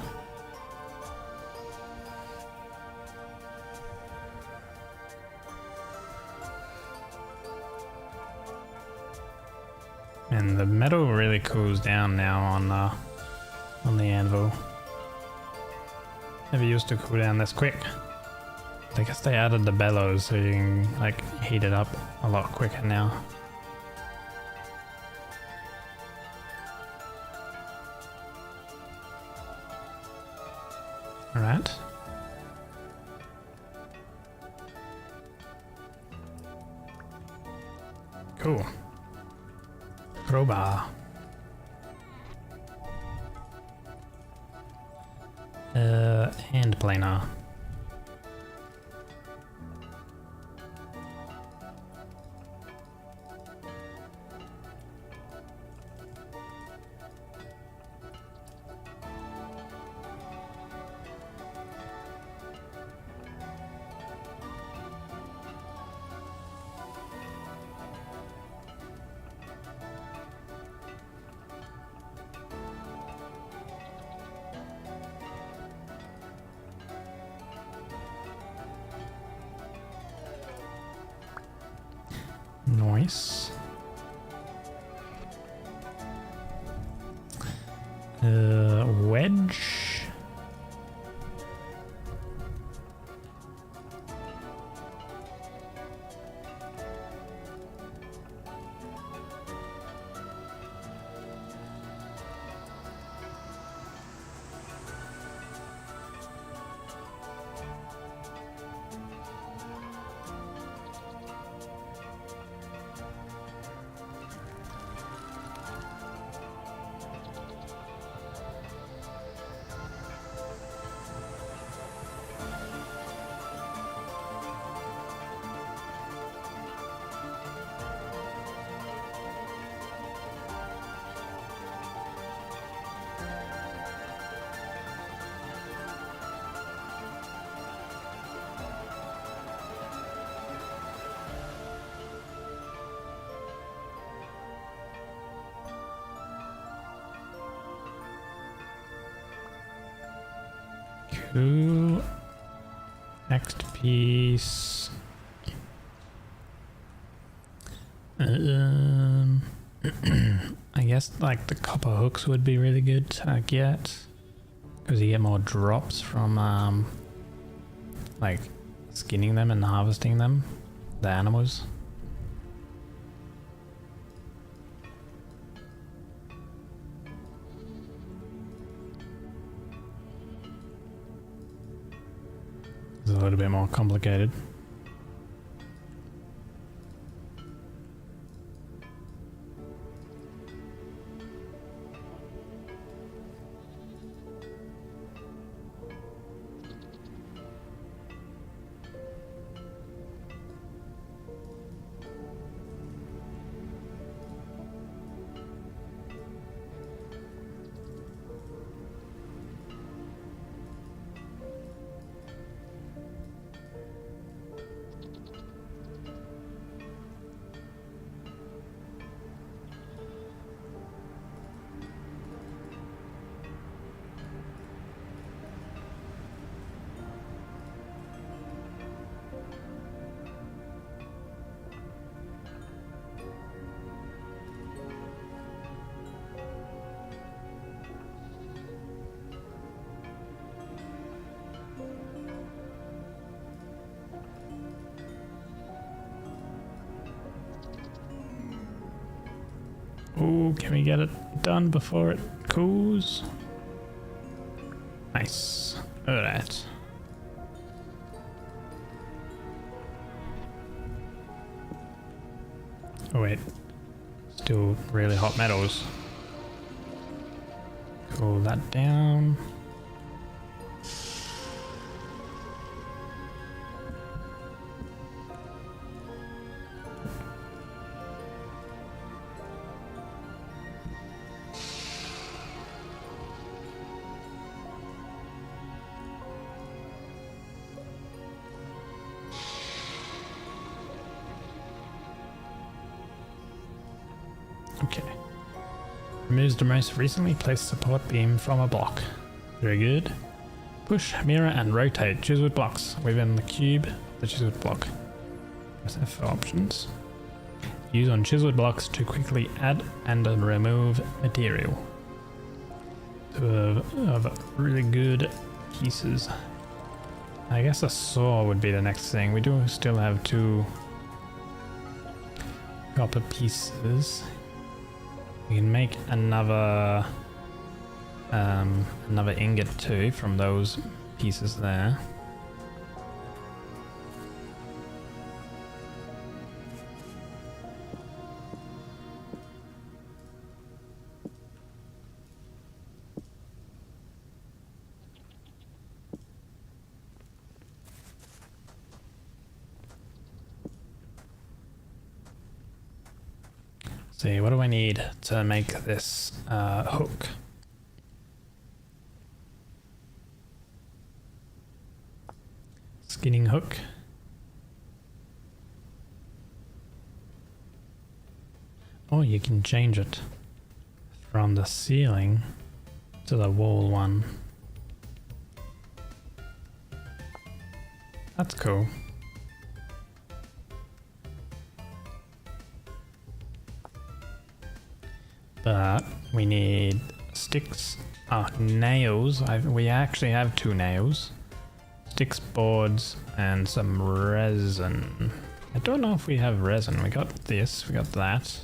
And the metal really cools down now on the anvil. Never used to cool down this quick. I guess they added the bellows so you can like heat it up a lot quicker now. Alright. Cool. Crowbar. Hand planer. Nice. Wedge. Cool. Next piece. I guess like the copper hooks would be really good to get, because you get more drops from like skinning them and harvesting them, the animals. It's a little bit more complicated. Oh, can we get it done before it cools? Nice. Alright. Oh wait. Still really hot metals. Cool that down. Okay. Removes the most recently placed support beam from a block. Very good. Push, mirror, and rotate chiseled blocks within the cube, the chiseled block. Press F for options. Use on chiseled blocks to quickly add and remove material. Two of really good pieces. I guess a saw would be the next thing. We do still have 2 copper pieces. We can make another ingot too from those pieces there. See, what do I need to make this hook? Skinning hook. Or you can change it from the ceiling to the wall one. That's cool. But we need sticks, nails. We actually have 2 nails. Sticks, boards, and some resin. I don't know if we have resin. We got this, we got that.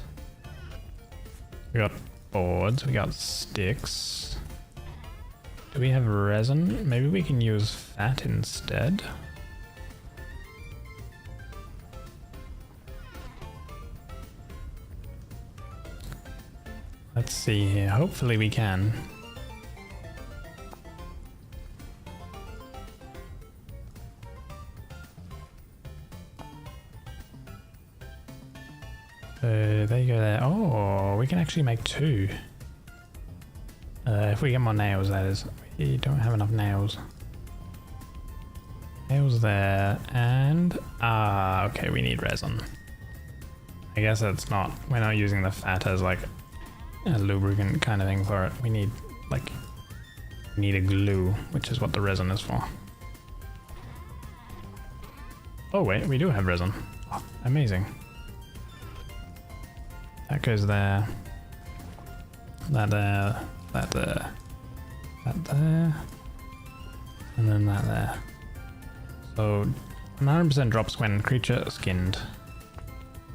We got boards, we got sticks. Do we have resin? Maybe we can use fat instead. Let's see here. Hopefully we can. There you go there. Oh, we can actually make 2. If we get more nails, that is. We don't have enough nails. Nails there, and... okay, we need resin. I guess that's not... We're not using the fat as like a lubricant kind of thing for it. We need like We need a glue, which is what the resin is for. Oh wait, we do have resin. Oh, amazing. That goes there. That there. That there. That there. And then that there. So 100% drops when creature skinned.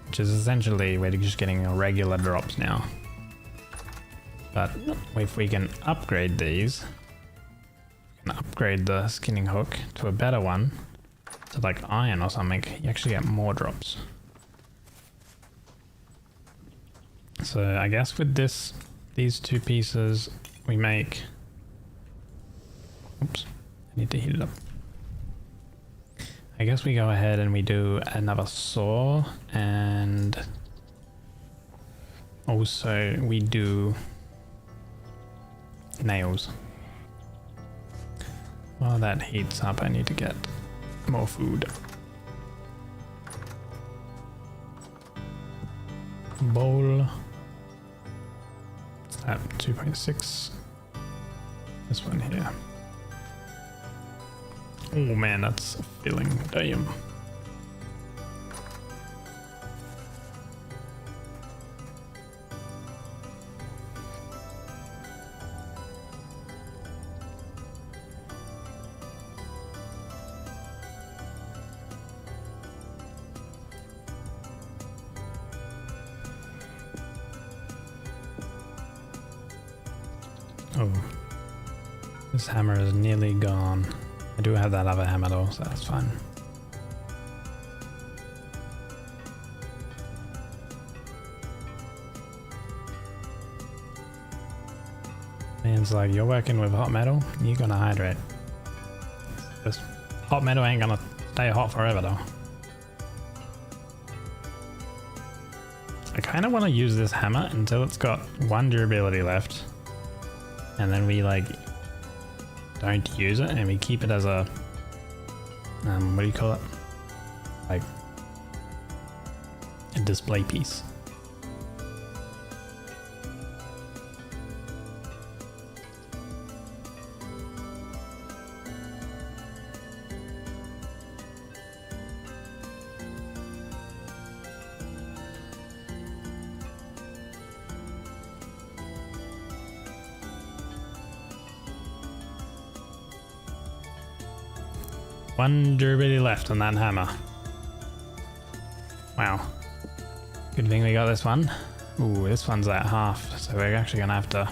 Which is essentially we're just getting regular drops now. But if we can upgrade these, we can upgrade the skinning hook to a better one, to like iron or something, you actually get more drops. So I guess with these two pieces we make, oops, I need to heat it up. I guess we go ahead and we do another saw, and also we do nails. While that heats up, I need to get more food. Bowl. What's that? 2.6. This one here. Oh man, that's filling. Damn. Oh, this hammer is nearly gone. I do have that other hammer though, so that's fine. Man's like, you're working with hot metal, you're gonna hydrate. This hot metal ain't gonna stay hot forever though. I kind of want to use this hammer until it's got 1 durability left. And then we like don't use it and we keep it as a what do you call it, like a display piece. One durability left on that hammer. Wow. Good thing we got this one. Ooh, this one's at half, so we're actually gonna have to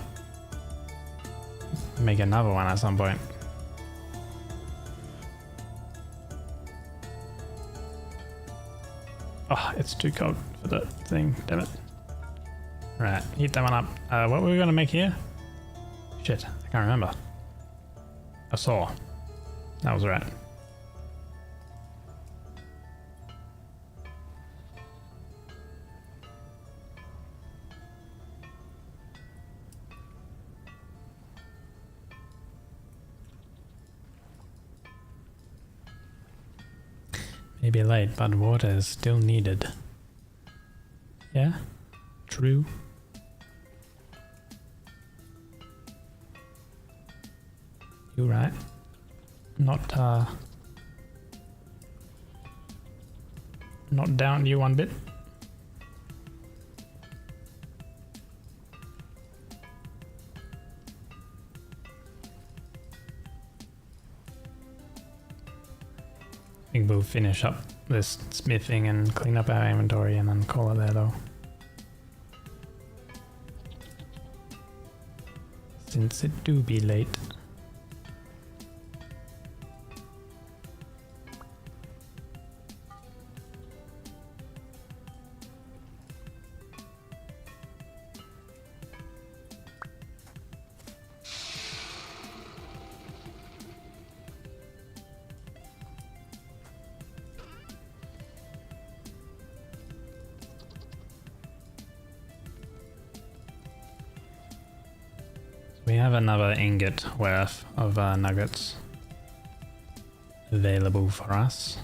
make another one at some point. Oh, it's too cold for the thing, damn it. Right, heat that one up. What were we gonna make here? Shit, I can't remember. A saw. That was right. Maybe late, but water is still needed. Yeah? True. You're right. Not down you one bit. I think we'll finish up this smithing and clean up our inventory and then call it there though. Since it do be late. We have another ingot worth of nuggets available for us.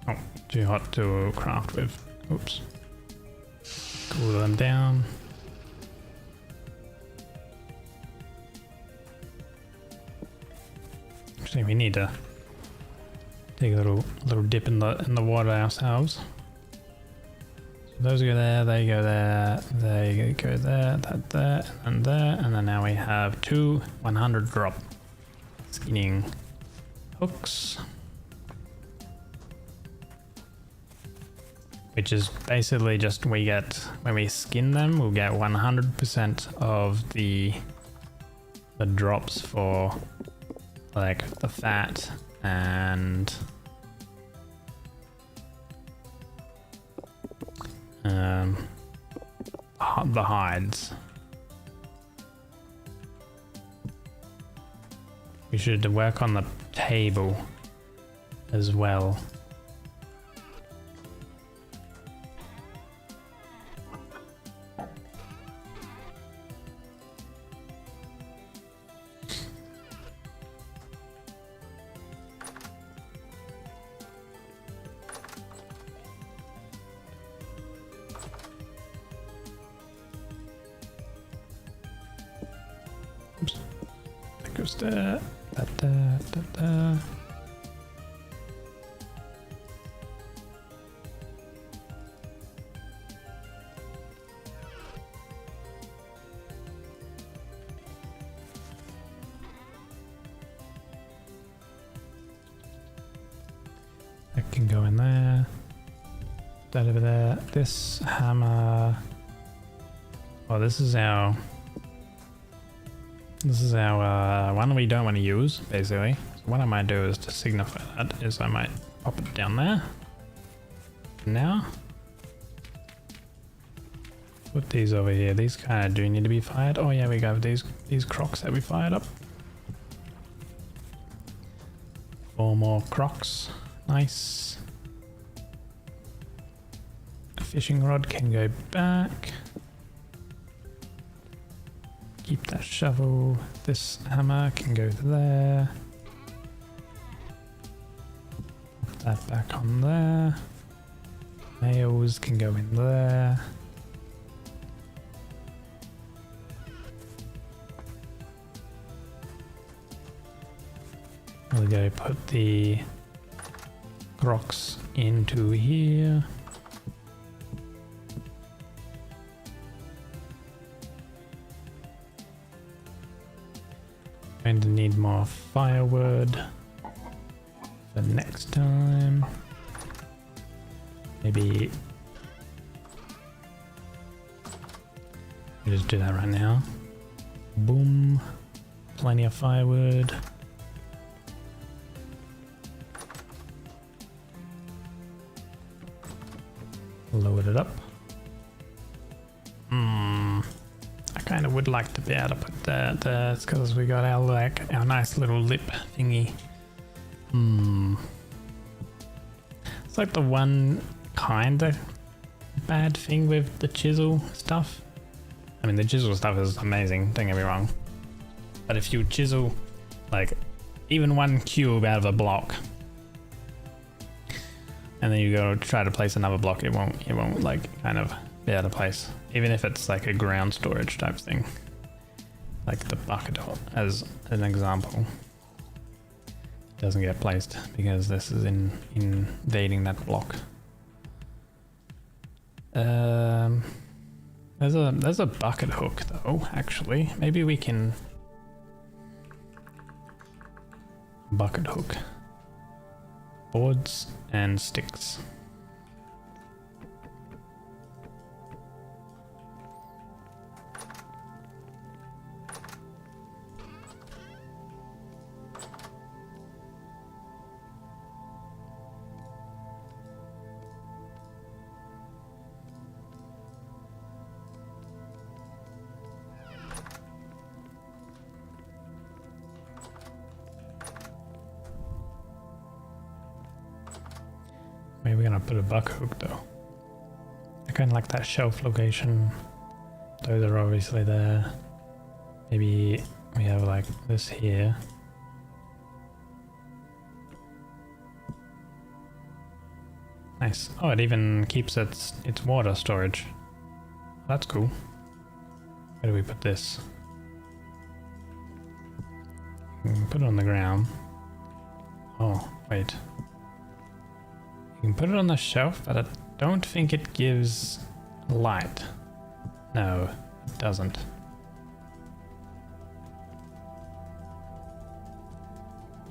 Oh, too hot to craft with. Oops. cool them down. Actually, we need to take a little dip in the water ourselves. So those go there, they go there, they go there, that there, and there, and then now we have 2 100 drop skinning hooks, which is basically just we get, when we skin them, we'll get 100% of the drops for like the fat and the hides. We should work on the table as well. Oops. That goes there. That there. That there. That can go in there. That over there. This hammer. Oh, this is our one we don't want to use, basically. So what I might do is to signify that is I might pop it down there. Now, put these over here. These kind of do need to be fired. Oh yeah, we got these crocs that we fired up. 4 more crocs. Nice. A fishing rod can go back. Keep that shovel. This hammer can go there. Put that back on there. Nails can go in there. We'll go put the crocs into here. Going to need more firewood for next time. Maybe we just do that right now. Boom. Plenty of firewood. Load it up. I kind of would like to be able to put that there. It's because we got our nice little lip thingy. It's like the one kind of bad thing with the chisel stuff. I mean, the chisel stuff is amazing, don't get me wrong. But if you chisel like even one cube out of a block, and then you go try to place another block, it won't like kind of be out of place. Even if it's like a ground storage type thing, like the bucket as an example, it doesn't get placed because this is invading that block. There's a bucket hook though. Actually, maybe we can bucket hook. Boards and sticks. Maybe we're gonna put a bucket hook though. I kind of like that shelf location. Those are obviously there. Maybe we have like this here. Nice. Oh, it even keeps its water storage. That's cool. Where do we put this? Put it on the ground. Oh, wait. You can put it on the shelf, but I don't think it gives light. No, it doesn't.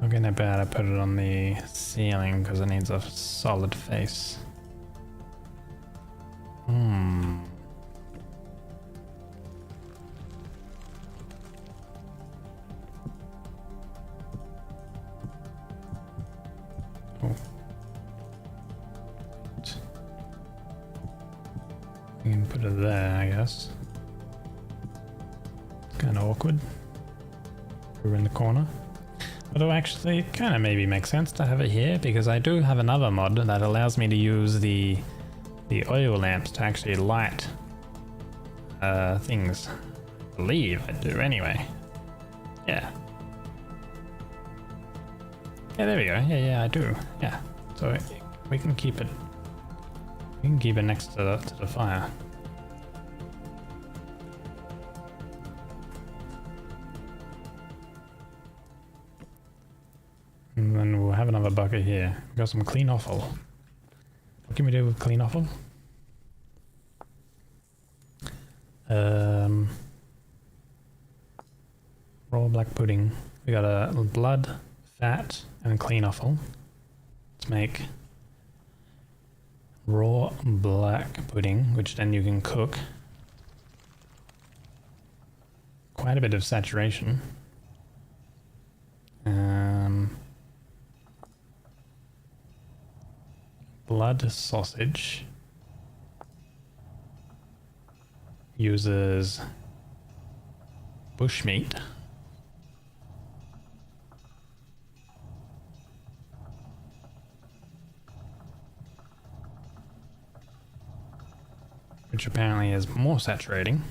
I'm gonna better put it on the ceiling because it needs a solid face. Oh. You can put it there, I guess. It's kind of awkward. We're in the corner. Although actually, it kind of maybe makes sense to have it here because I do have another mod that allows me to use the oil lamps to actually light things. I believe I do anyway. Yeah. Yeah, there we go. Yeah, I do. Yeah. So we can keep it. We can keep it next to the fire. And then we'll have another bucket here. We've got some clean offal. What can we do with clean offal? Raw black pudding. We got a blood, fat, and clean offal. Let's make raw black pudding, which then you can cook. Quite a bit of saturation. Blood sausage uses bushmeat. Which apparently is more saturating.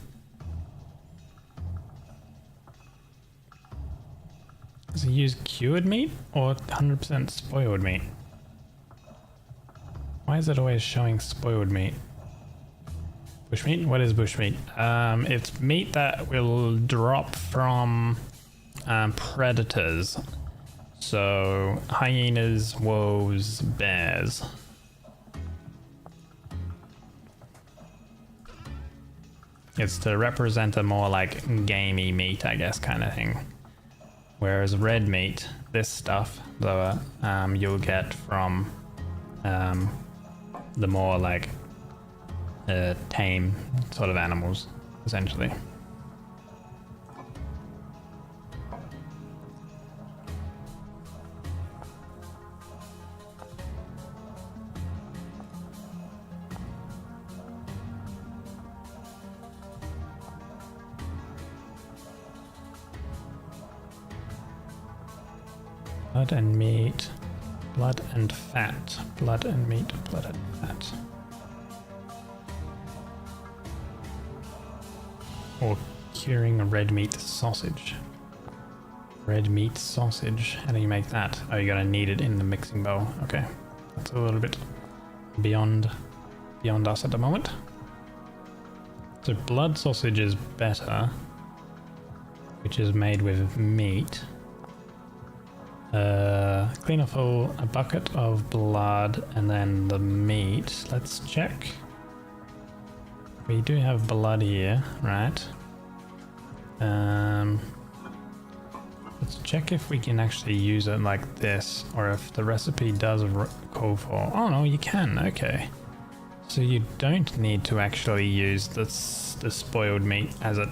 Does it use cured meat or 100% spoiled meat? Why is it always showing spoiled meat? Bushmeat? What is bushmeat? It's meat that will drop from predators. So hyenas, wolves, bears. It's to represent a more like gamey meat, I guess, kind of thing. Whereas red meat, this stuff, though, you'll get from the more like tame sort of animals, essentially. Blood and meat, blood and fat, blood and meat, blood and fat. Or curing a red meat sausage. Red meat sausage, how do you make that? Oh, you gotta knead it in the mixing bowl. Okay, that's a little bit beyond us at the moment. So blood sausage is better, which is made with meat. Clean off a bucket of blood and then the meat. Let's check. We do have blood here, right? Let's check if we can actually use it like this, or if the recipe does call for. Oh no, you can. Okay, so you don't need to actually use the spoiled meat as it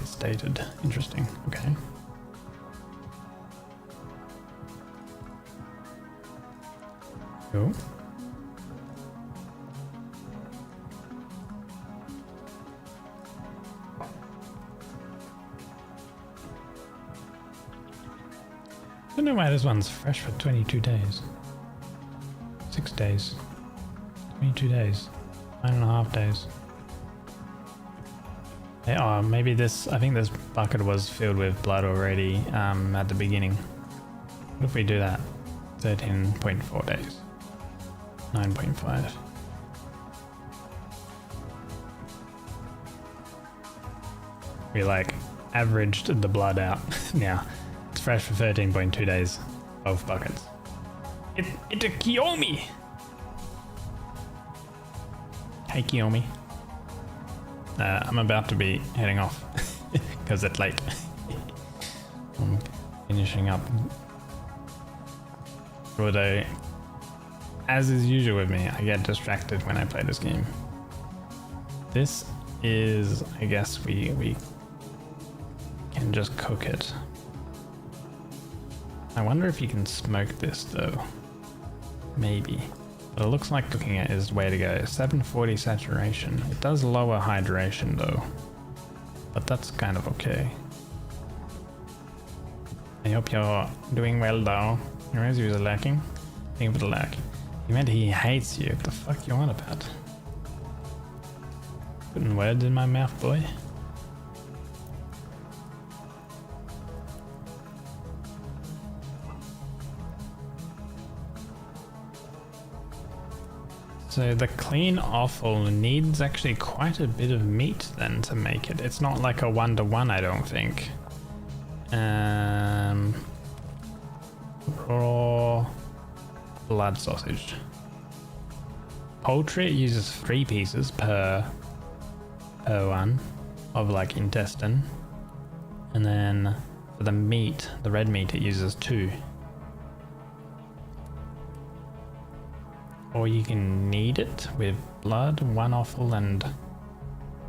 stated. Interesting. Okay. Cool. I don't know why this one's fresh for 22 days. 6 days. 22 days. 9.5 days. Hey, oh, maybe this, I think this bucket was filled with blood already at the beginning. What if we do that? 13.4 days. 9.5. We like averaged the blood out. Now it's fresh for 13.2 days. Both buckets. It's a Kiyomi. Hey Kiyomi. I'm about to be heading off because it's late. I'm finishing up for the day. As is usual with me, I get distracted when I play this game. This is, I guess we can just cook it. I wonder if you can smoke this though. Maybe. But it looks like cooking it is the way to go. 740 saturation. It does lower hydration though. But that's kind of okay. I hope you're doing well though. Your user lacking? Thank you for the lack. He meant he hates you. What the fuck you on about? Putting words in my mouth, boy. So the clean offal needs actually quite a bit of meat then to make it. It's not like a 1-to-1, I don't think. Raw blood sausage. Poultry uses 3 pieces per one of like intestine, and then for the meat, the red meat, it uses 2. Or you can knead it with blood, 1 offal, and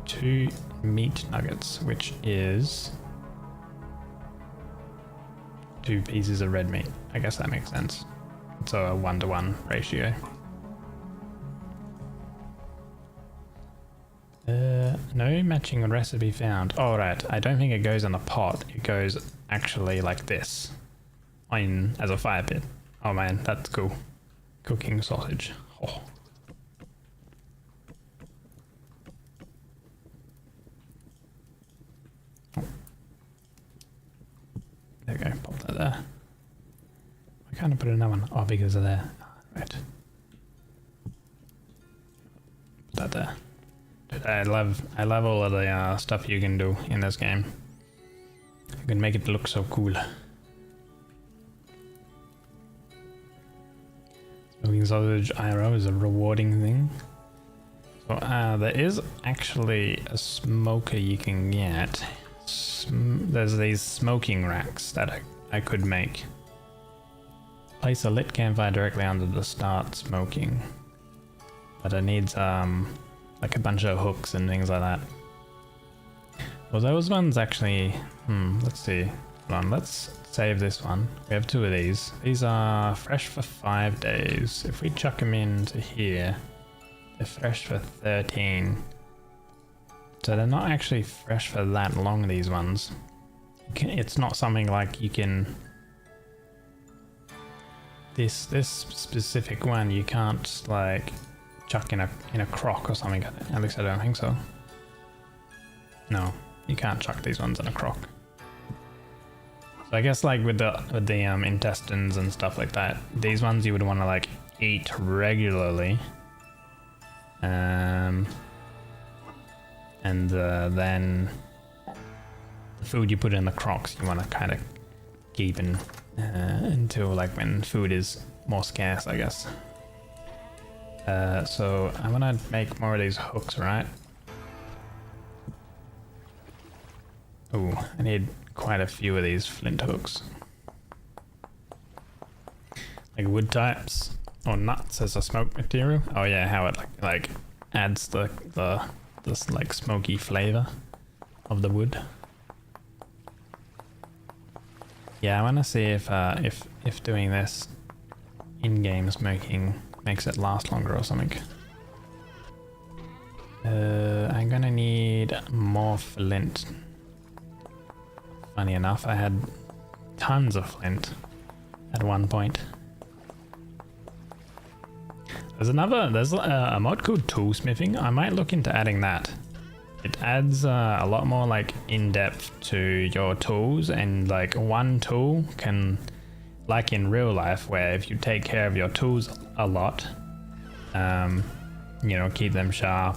2 meat nuggets, which is 2 pieces of red meat. I guess that makes sense. It's a 1-to-1 ratio. No matching recipe found. Oh right, I don't think it goes in a pot. It goes actually like this, as a fire pit. Oh man, that's cool. Cooking sausage. Oh. There we go, pop that there. I kind of put another one. Oh, because of there. Right. Put that there. Dude, I love all of the stuff you can do in this game. You can make it look so cool. Smoking sausage IRO is a rewarding thing. So there is actually a smoker you can get. There's these smoking racks that I could make. Place a lit campfire directly under the start smoking. But it needs like a bunch of hooks and things like that. Well, those ones actually, let's see. Hold on, let's save this one. We have 2 of these. These are fresh for 5 days. If we chuck them into here, they're fresh for 13. So they're not actually fresh for that long, these ones. It's not something like you can... This specific one you can't like chuck in a crock or something. At least I don't think so. No, you can't chuck these ones in a crock. So I guess like with the intestines and stuff like that, these ones you would want to like eat regularly. And then the food you put in the crocks you want to kind of keep in until like when food is more scarce, I guess. So I'm gonna make more of these hooks, right? Ooh, I need quite a few of these flint hooks. Like wood types or nuts as a smoke material. Oh yeah, how it like adds this like smoky flavor of the wood. Yeah, I want to see if doing this in-game smoking makes it last longer or something. I'm gonna need more flint. Funny enough, I had tons of flint at one point. There's a mod called toolsmithing. I might look into adding that. It adds a lot more like in-depth to your tools, and like one tool can, like in real life, where if you take care of your tools a lot, you know, keep them sharp,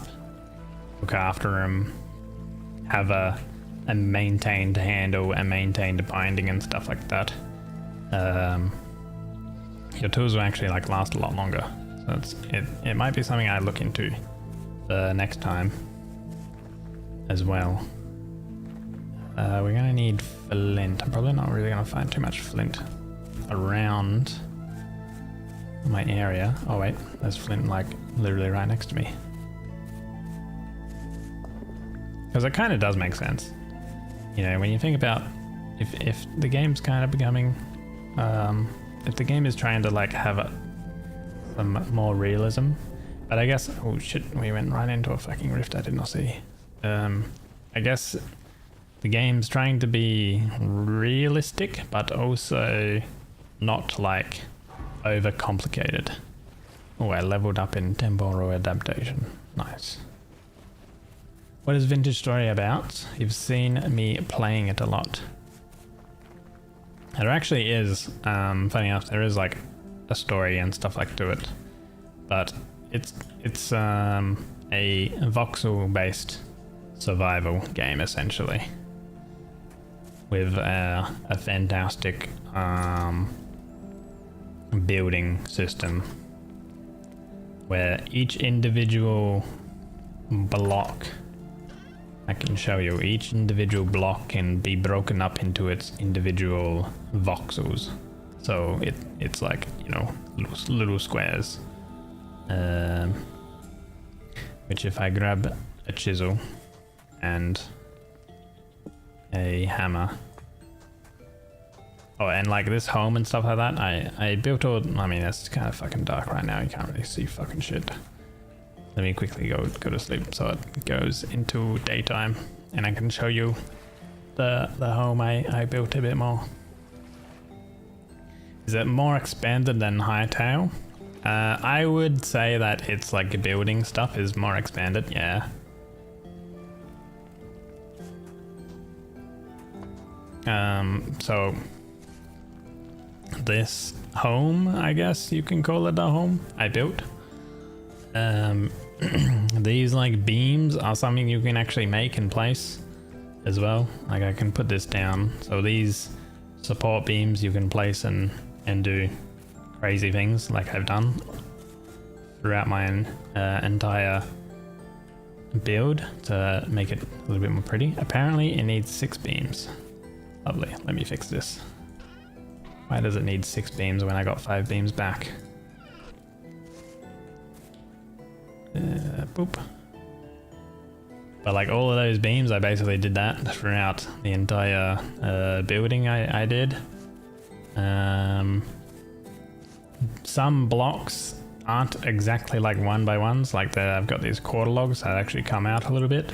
look after them, have a a maintained handle, a maintained binding and stuff like that, your tools will actually like last a lot longer. So it might be something I look into the next time as well. We're gonna need flint. I'm probably not really gonna find too much flint around my area. Oh wait, there's flint like literally right next to me. Because it kind of does make sense. You know, when you think about if the game's kind of becoming, if the game is trying to like have some more realism, but I guess, oh shit, we went right into a fucking rift I did not see. I guess the game's trying to be realistic, but also not like overcomplicated. Oh, I leveled up in temporal adaptation. Nice. What is Vintage Story about? You've seen me playing it a lot. There actually is, funny enough, there is like a story and stuff like to it, but it's a voxel based survival game essentially, with a fantastic building system where each individual block, I can show you, each individual block can be broken up into its individual voxels. So it's like, you know, little squares. Which if I grab a chisel and a hammer. Oh, and like this home and stuff like that, I built all, I mean, it's kind of fucking dark right now, you can't really see fucking shit. Let me quickly go to sleep so it goes into daytime and I can show you the home I built a bit more. Is it more expanded than Hightail? I would say that it's like building stuff is more expanded, yeah. So this home, I guess you can call it a home I built. These like beams are something you can actually make in place as well. Like I can put this down. So these support beams you can place and do crazy things like I've done throughout my entire build to make it a little bit more pretty. Apparently it needs 6 beams. Lovely, let me fix this. Why does it need 6 beams when I got 5 beams back? Boop. But like all of those beams, I basically did that throughout the entire building I did. Some blocks aren't exactly like 1x1s, like I've got these quarter logs that actually come out a little bit.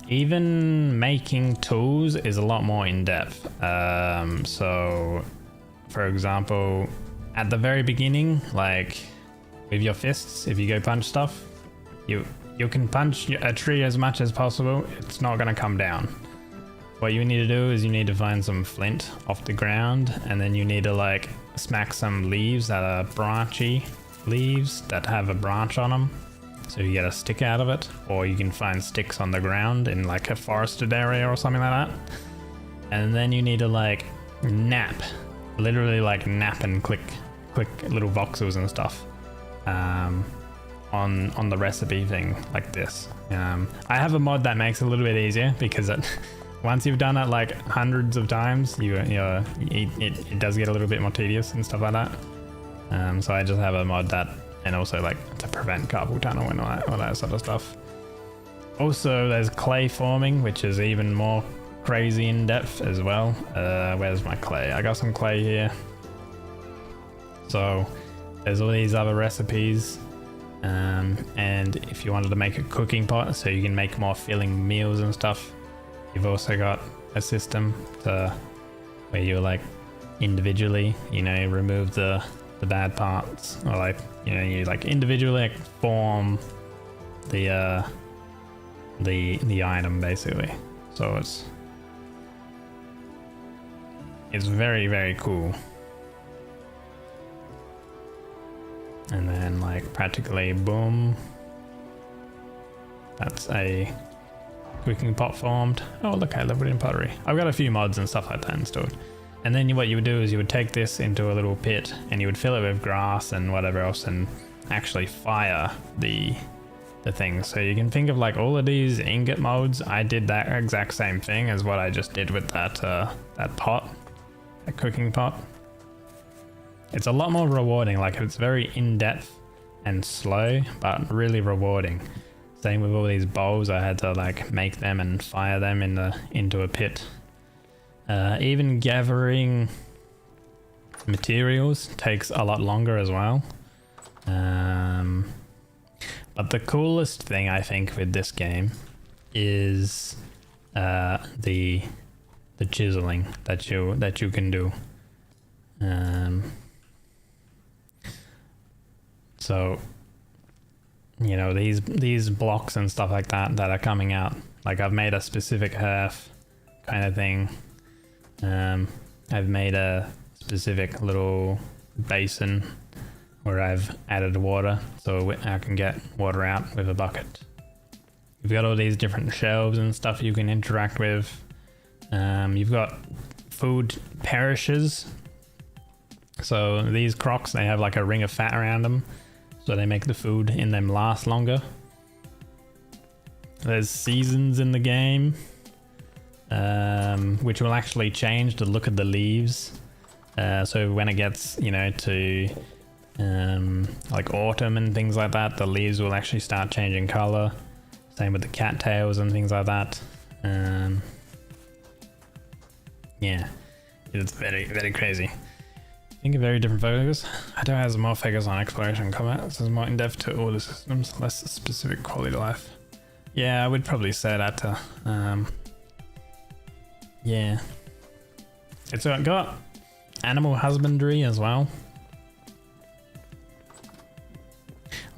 Even making tools is a lot more in depth. So for example, at the very beginning, like with your fists, if you go punch stuff, you can punch a tree as much as possible, it's not going to come down. What you need to do is you need to find some flint off the ground, and then you need to like smack some leaves that are branchy leaves that have a branch on them, so you get a stick out of it. Or you can find sticks on the ground in like a forested area or something like that, and then you need to like nap, literally like nap and click little voxels and stuff on the recipe thing like this. I have a mod that makes it a little bit easier because once you've done it like hundreds of times, it does get a little bit more tedious and stuff like that. So I just have a mod that, and also like to prevent carpal tunnel and all that sort of stuff. Also, there's clay forming, which is even more crazy in depth as well. Where's my clay? I got some clay here. So there's all these other recipes. And if you wanted to make a cooking pot so you can make more filling meals and stuff, you've also got a system where you like individually, you know, remove the bad parts, or like, you know, you like individually like form the item basically. So it's very, very cool. And then like practically boom, that's a cooking pot formed. Oh look, I leveled in pottery. I've got a few mods and stuff like that installed. And then what you would do is you would take this into a little pit and you would fill it with grass and whatever else and actually fire the things. So you can think of like all of these ingot modes. I did that exact same thing as what I just did with that pot, that cooking pot. It's a lot more rewarding. Like it's very in-depth and slow, but really rewarding. Same with all these bowls. I had to like make them and fire them into a pit. Even gathering materials takes a lot longer as well. But the coolest thing I think with this game is the chiseling that you can do. So you know, these blocks and stuff like that are coming out. Like I've made a specific hearth kind of thing. I've made a specific little basin where I've added water so I can get water out with a bucket. You've got all these different shelves and stuff you can interact with. You've got food perishes. So these crocs, they have like a ring of fat around them, so they make the food in them last longer. There's seasons in the game, which will actually change the look of the leaves. So when it gets, you know, to like autumn and things like that, the leaves will actually start changing color. Same with the cattails and things like that. Yeah, it's very, very crazy. I think of very different focus. I don't have more figures on exploration and combat. This is more in-depth to all the systems, less specific quality of life. Yeah, I would probably say that to, yeah. It's got animal husbandry as well.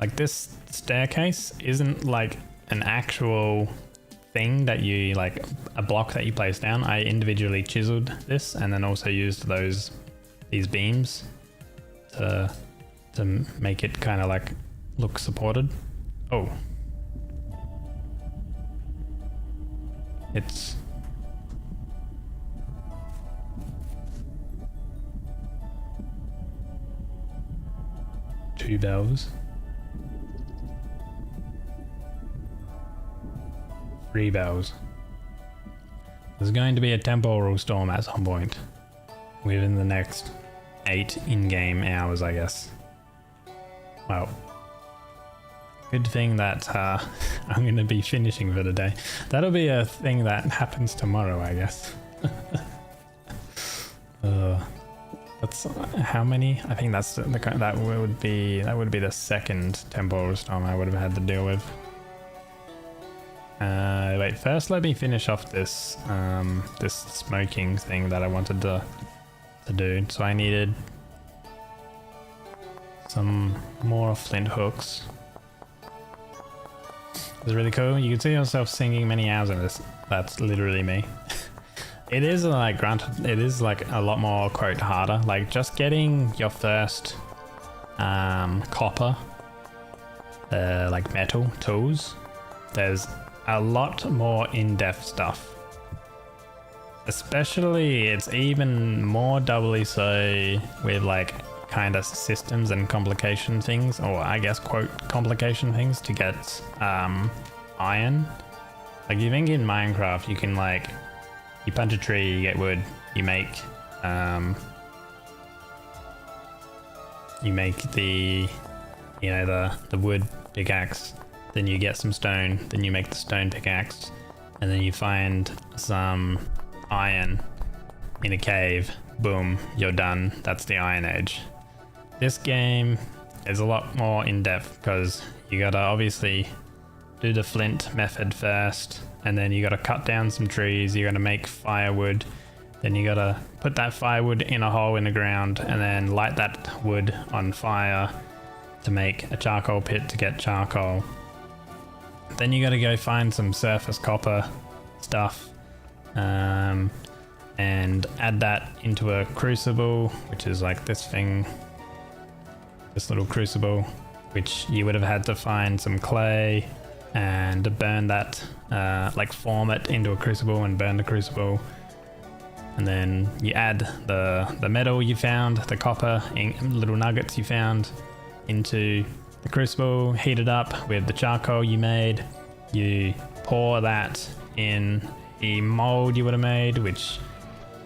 Like this staircase isn't like an actual thing that you, like a block that you place down. I individually chiseled this and then also used these beams to make it kind of like look supported. Oh, it's two bells, 3 bells. There's going to be a temporal storm at some point within the next 8 in-game hours, I guess. Well, good thing that I'm going to be finishing for the day. That'll be a thing that happens tomorrow, I guess. That's how many? I think that's that would be the second temporal storm I would have had to deal with. Wait, first let me finish off this this smoking thing that I wanted to do. So I needed some more flint hooks. It's really cool. You can see yourself singing many hours in this. That's literally me. It is like, granted, it is like a lot more quote harder. Like just getting your first copper, like metal tools. There's a lot more in-depth stuff. Especially, it's even more doubly so with like kind of systems and complication things, or I guess quote complication things to get iron. Like you think in Minecraft you can like, you punch a tree, you get wood, you make the, you know, the wood pickaxe, then you get some stone, then you make the stone pickaxe, and then you find some iron in a cave, boom, you're done. That's the Iron Age. This game is a lot more in-depth because you gotta obviously do the flint method first, and then you gotta cut down some trees, you gotta make firewood, then you gotta put that firewood in a hole in the ground and then light that wood on fire to make a charcoal pit to get charcoal. Then you gotta go find some surface copper stuff, and add that into a crucible, which is like this thing, this little crucible, which you would have had to find some clay and burn that like form it into a crucible and burn the crucible. And then you add the metal you found, the copper, little nuggets you found into the crucible, heat it up with the charcoal you made. You pour that in a mold you would have made, which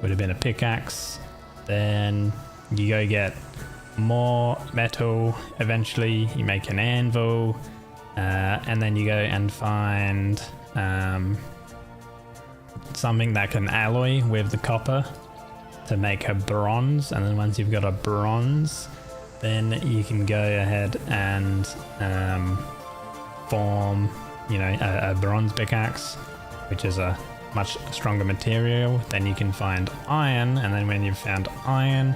would have been a pickaxe. Then you go get more metal. Eventually you make an anvil, and then you go and find something that can alloy with the copper to make a bronze. And then once you've got a bronze, then you can go ahead and form, you know, a bronze pickaxe, which is a much stronger material. Then you can find iron, and then when you've found iron,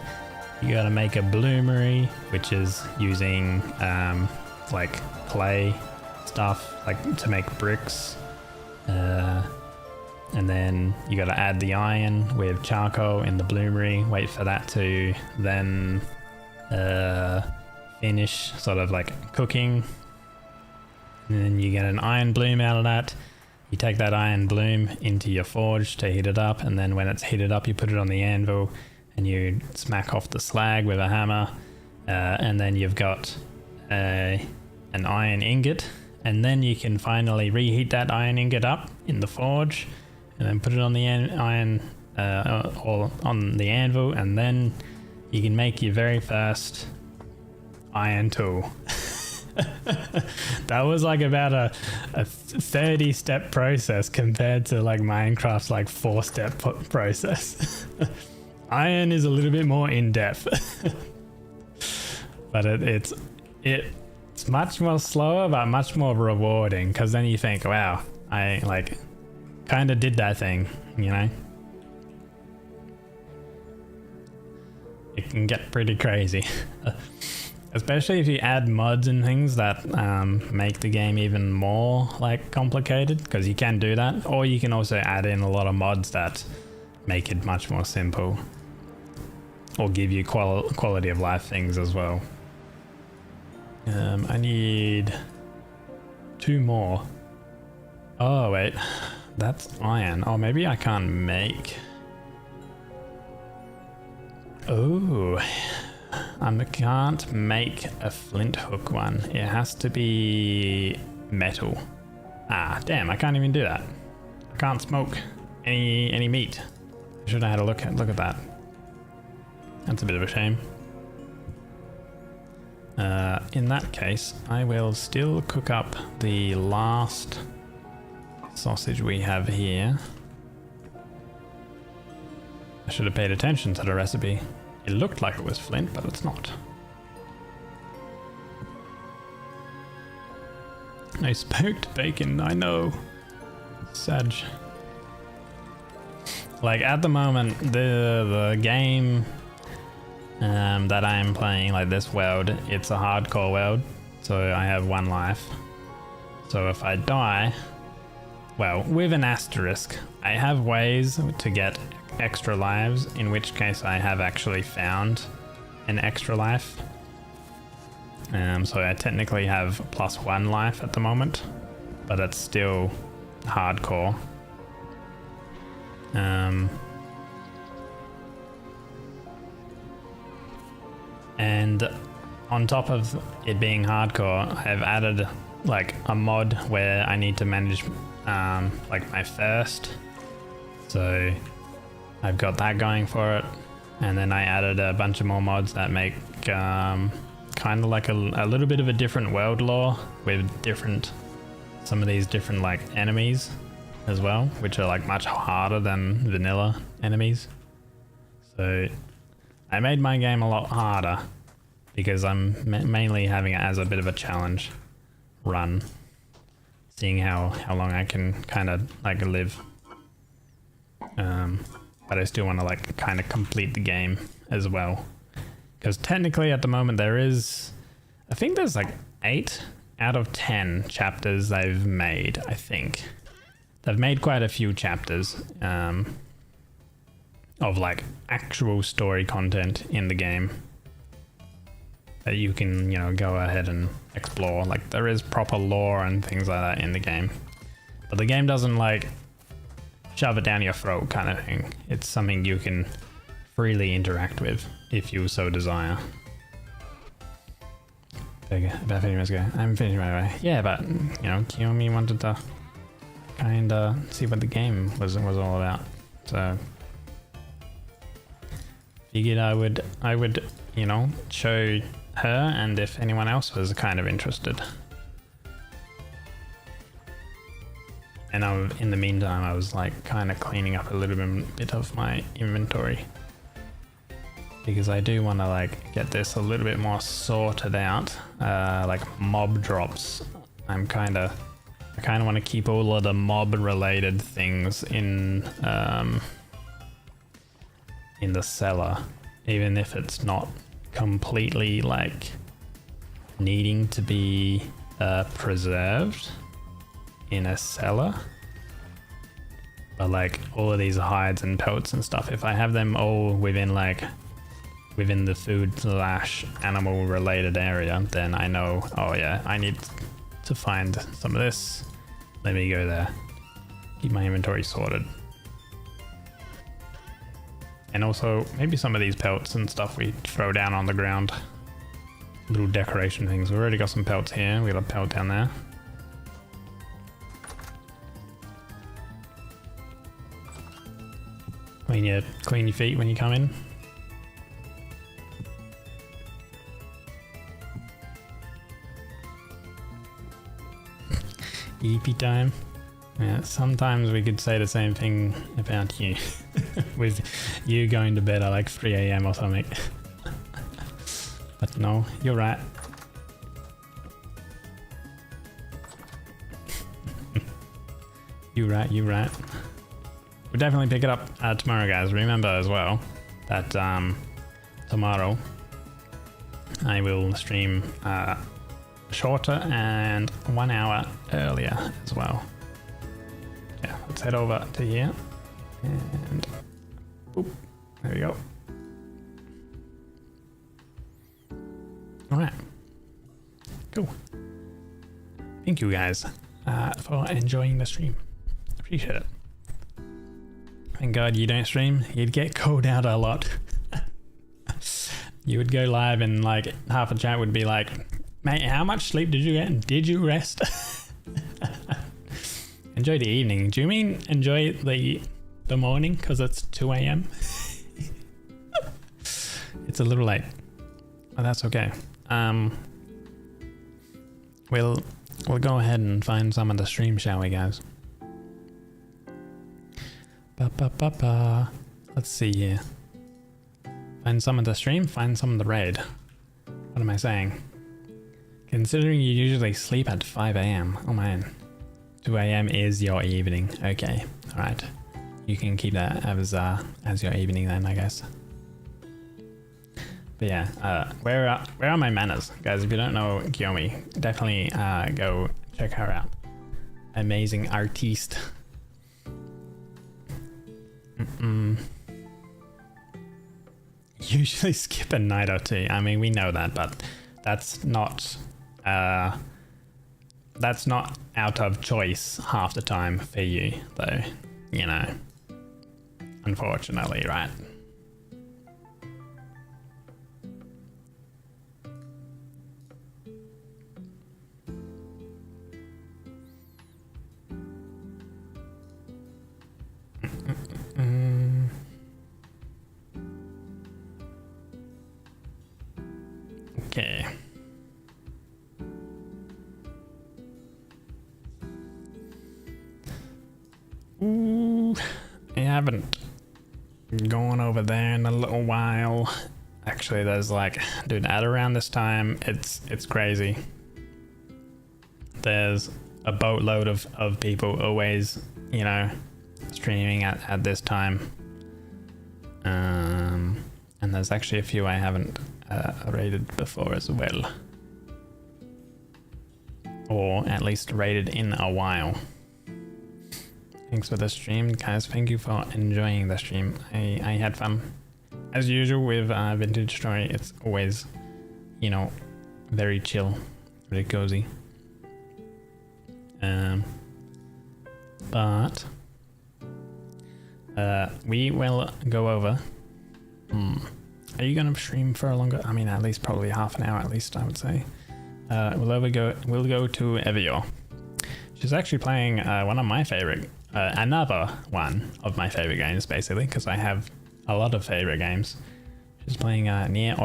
you gotta make a bloomery, which is using like clay stuff, like to make bricks. And then you gotta add the iron with charcoal in the bloomery, wait for that to then finish sort of like cooking. And then you get an iron bloom out of that. You take that iron bloom into your forge to heat it up, and then when it's heated up, you put it on the anvil and you smack off the slag with a hammer, and then you've got an iron ingot, and then you can finally reheat that iron ingot up in the forge, and then put it on the iron or on the anvil, and then you can make your very first iron tool. That was like about a 30-step process compared to like Minecraft's like 4-step process. Iron is a little bit more in-depth, but it's much more slower but much more rewarding, because then you think, wow, I like kind of did that thing, you know. It can get pretty crazy. Especially if you add mods and things that make the game even more like complicated, because you can do that, or you can also add in a lot of mods that make it much more simple, or give you quality of life things as well. I need 2 more. Oh wait, that's iron. Oh, maybe I can't make. Oh, I can't make a flint hook one. It has to be metal. Ah, damn! I can't even do that. I can't smoke any meat. I should have had a look at that. That's a bit of a shame. In that case, I will still cook up the last sausage we have here. I should have paid attention to the recipe. It looked like it was flint, but it's not. I smoked bacon, I know. Sag. Like at the moment, the game that I am playing, like this world, it's a hardcore world, so I have 1 life. So if I die, well, with an asterisk, I have ways to get extra lives, in which case I have actually found an extra life. So I technically have +1 life at the moment, but it's still hardcore. And on top of it being hardcore, I've added like a mod where I need to manage like my thirst. So I've got that going for it, and then I added a bunch of more mods that make kind of like a little bit of a different world lore with some of these different like enemies as well, which are like much harder than vanilla enemies. So I made my game a lot harder because I'm mainly having it as a bit of a challenge run, seeing how long I can kind of like live. But I still want to like kind of complete the game as well, because technically at the moment there is, I think there's like 8 out of 10 chapters they've made. I think they've made quite a few chapters of like actual story content in the game that you can, you know, go ahead and explore. Like there is proper lore and things like that in the game. But the game doesn't like shove it down your throat kind of thing. It's something you can freely interact with if you so desire. About 50 minutes ago. I'm finished by the way. Yeah, but you know, 𝒟𝑒 wanted to kinda see what the game was all about. So figured I would, you know, show her and if anyone else was kind of interested. And in the meantime, I was like kind of cleaning up a little bit of my inventory because I do want to like get this a little bit more sorted out. Like mob drops, I kind of want to keep all of the mob related things in the cellar, even if it's not completely like needing to be preserved in a cellar. But like all of these hides and pelts and stuff, if I have them all within the food/animal related area, then I know, oh yeah, I need to find some of this. Let me go there. Keep my inventory sorted. And also maybe some of these pelts and stuff we throw down on the ground. Little decoration things. We've already got some pelts here. We got a pelt down there. Clean your feet when you come in. Eepy time. Yeah, sometimes we could say the same thing about you. With you going to bed at like 3 AM or something. But no, you're right. You're right. We'll definitely pick it up tomorrow, guys. Remember as well that tomorrow I will stream shorter and 1 hour earlier as well. Yeah, let's head over to here and oop, there we go. All right, cool. Thank you guys for enjoying the stream. Appreciate it. Thank God you don't stream. You'd get called out a lot. You would go live and like half a chat would be like, mate, how much sleep did you get? Did you rest? Enjoy the evening. Do you mean enjoy the morning because it's 2 AM? It's a little late. Oh, that's okay. We'll go ahead and find some of the stream, shall we, guys? Let's see here. Find some of the stream, find some of the raid. What am I saying? Considering you usually sleep at 5 AM. Oh man. 2 AM is your evening. Okay. Alright. You can keep that as your evening then, I guess. But yeah, where are my manners? Guys, if you don't know 𝒟𝑒, definitely go check her out. Amazing artiste. Usually skip a night or two. I mean, we know that, but that's not out of choice half the time for you, though. You know, unfortunately, right? Okay. Ooh, I haven't gone over there in a little while. Actually, there's like, dude, at around this time, it's crazy. There's a boatload of people always, you know, streaming at this time. And there's actually a few I haven't raided before as well. Or at least raided in a while. Thanks for the stream, guys. Thank you for enjoying the stream. I had fun. As usual with Vintage Story, it's always, you know, very chill, very cozy. but we will go over. Are you gonna stream for a longer? I mean, at least probably half an hour at least, I would say. We'll go to 𝒟𝓃𝓿. She's actually playing one of my favorite, another one of my favorite games, basically, because I have a lot of favorite games. She's playing 𝒟𝓃𝓿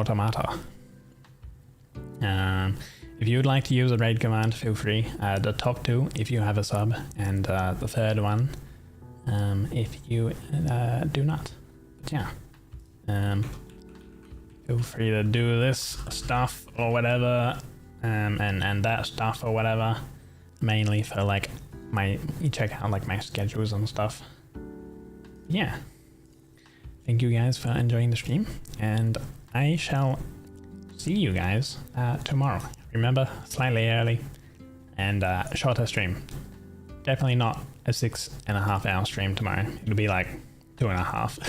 𝒟𝓃𝓃. If you would like to use a raid command, feel free. The top two, if you have a sub, and the third one, if you do not. But yeah, feel free to do this stuff or whatever, and that stuff or whatever. Mainly for like you check out like my schedules and stuff. Yeah. Thank you guys for enjoying the stream, and I shall see you guys tomorrow. Remember, slightly early and shorter stream. Definitely not a 6.5 hour stream tomorrow. It'll be like 2.5.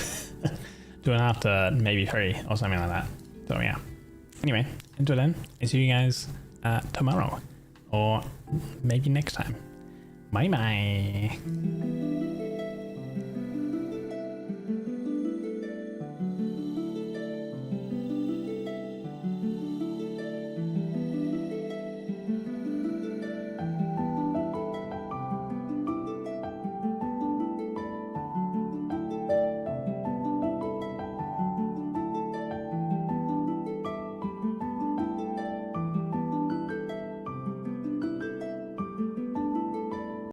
2.5 to maybe 3 or something like that. So yeah. Anyway, until then, I see you guys tomorrow or maybe next time. Bye bye.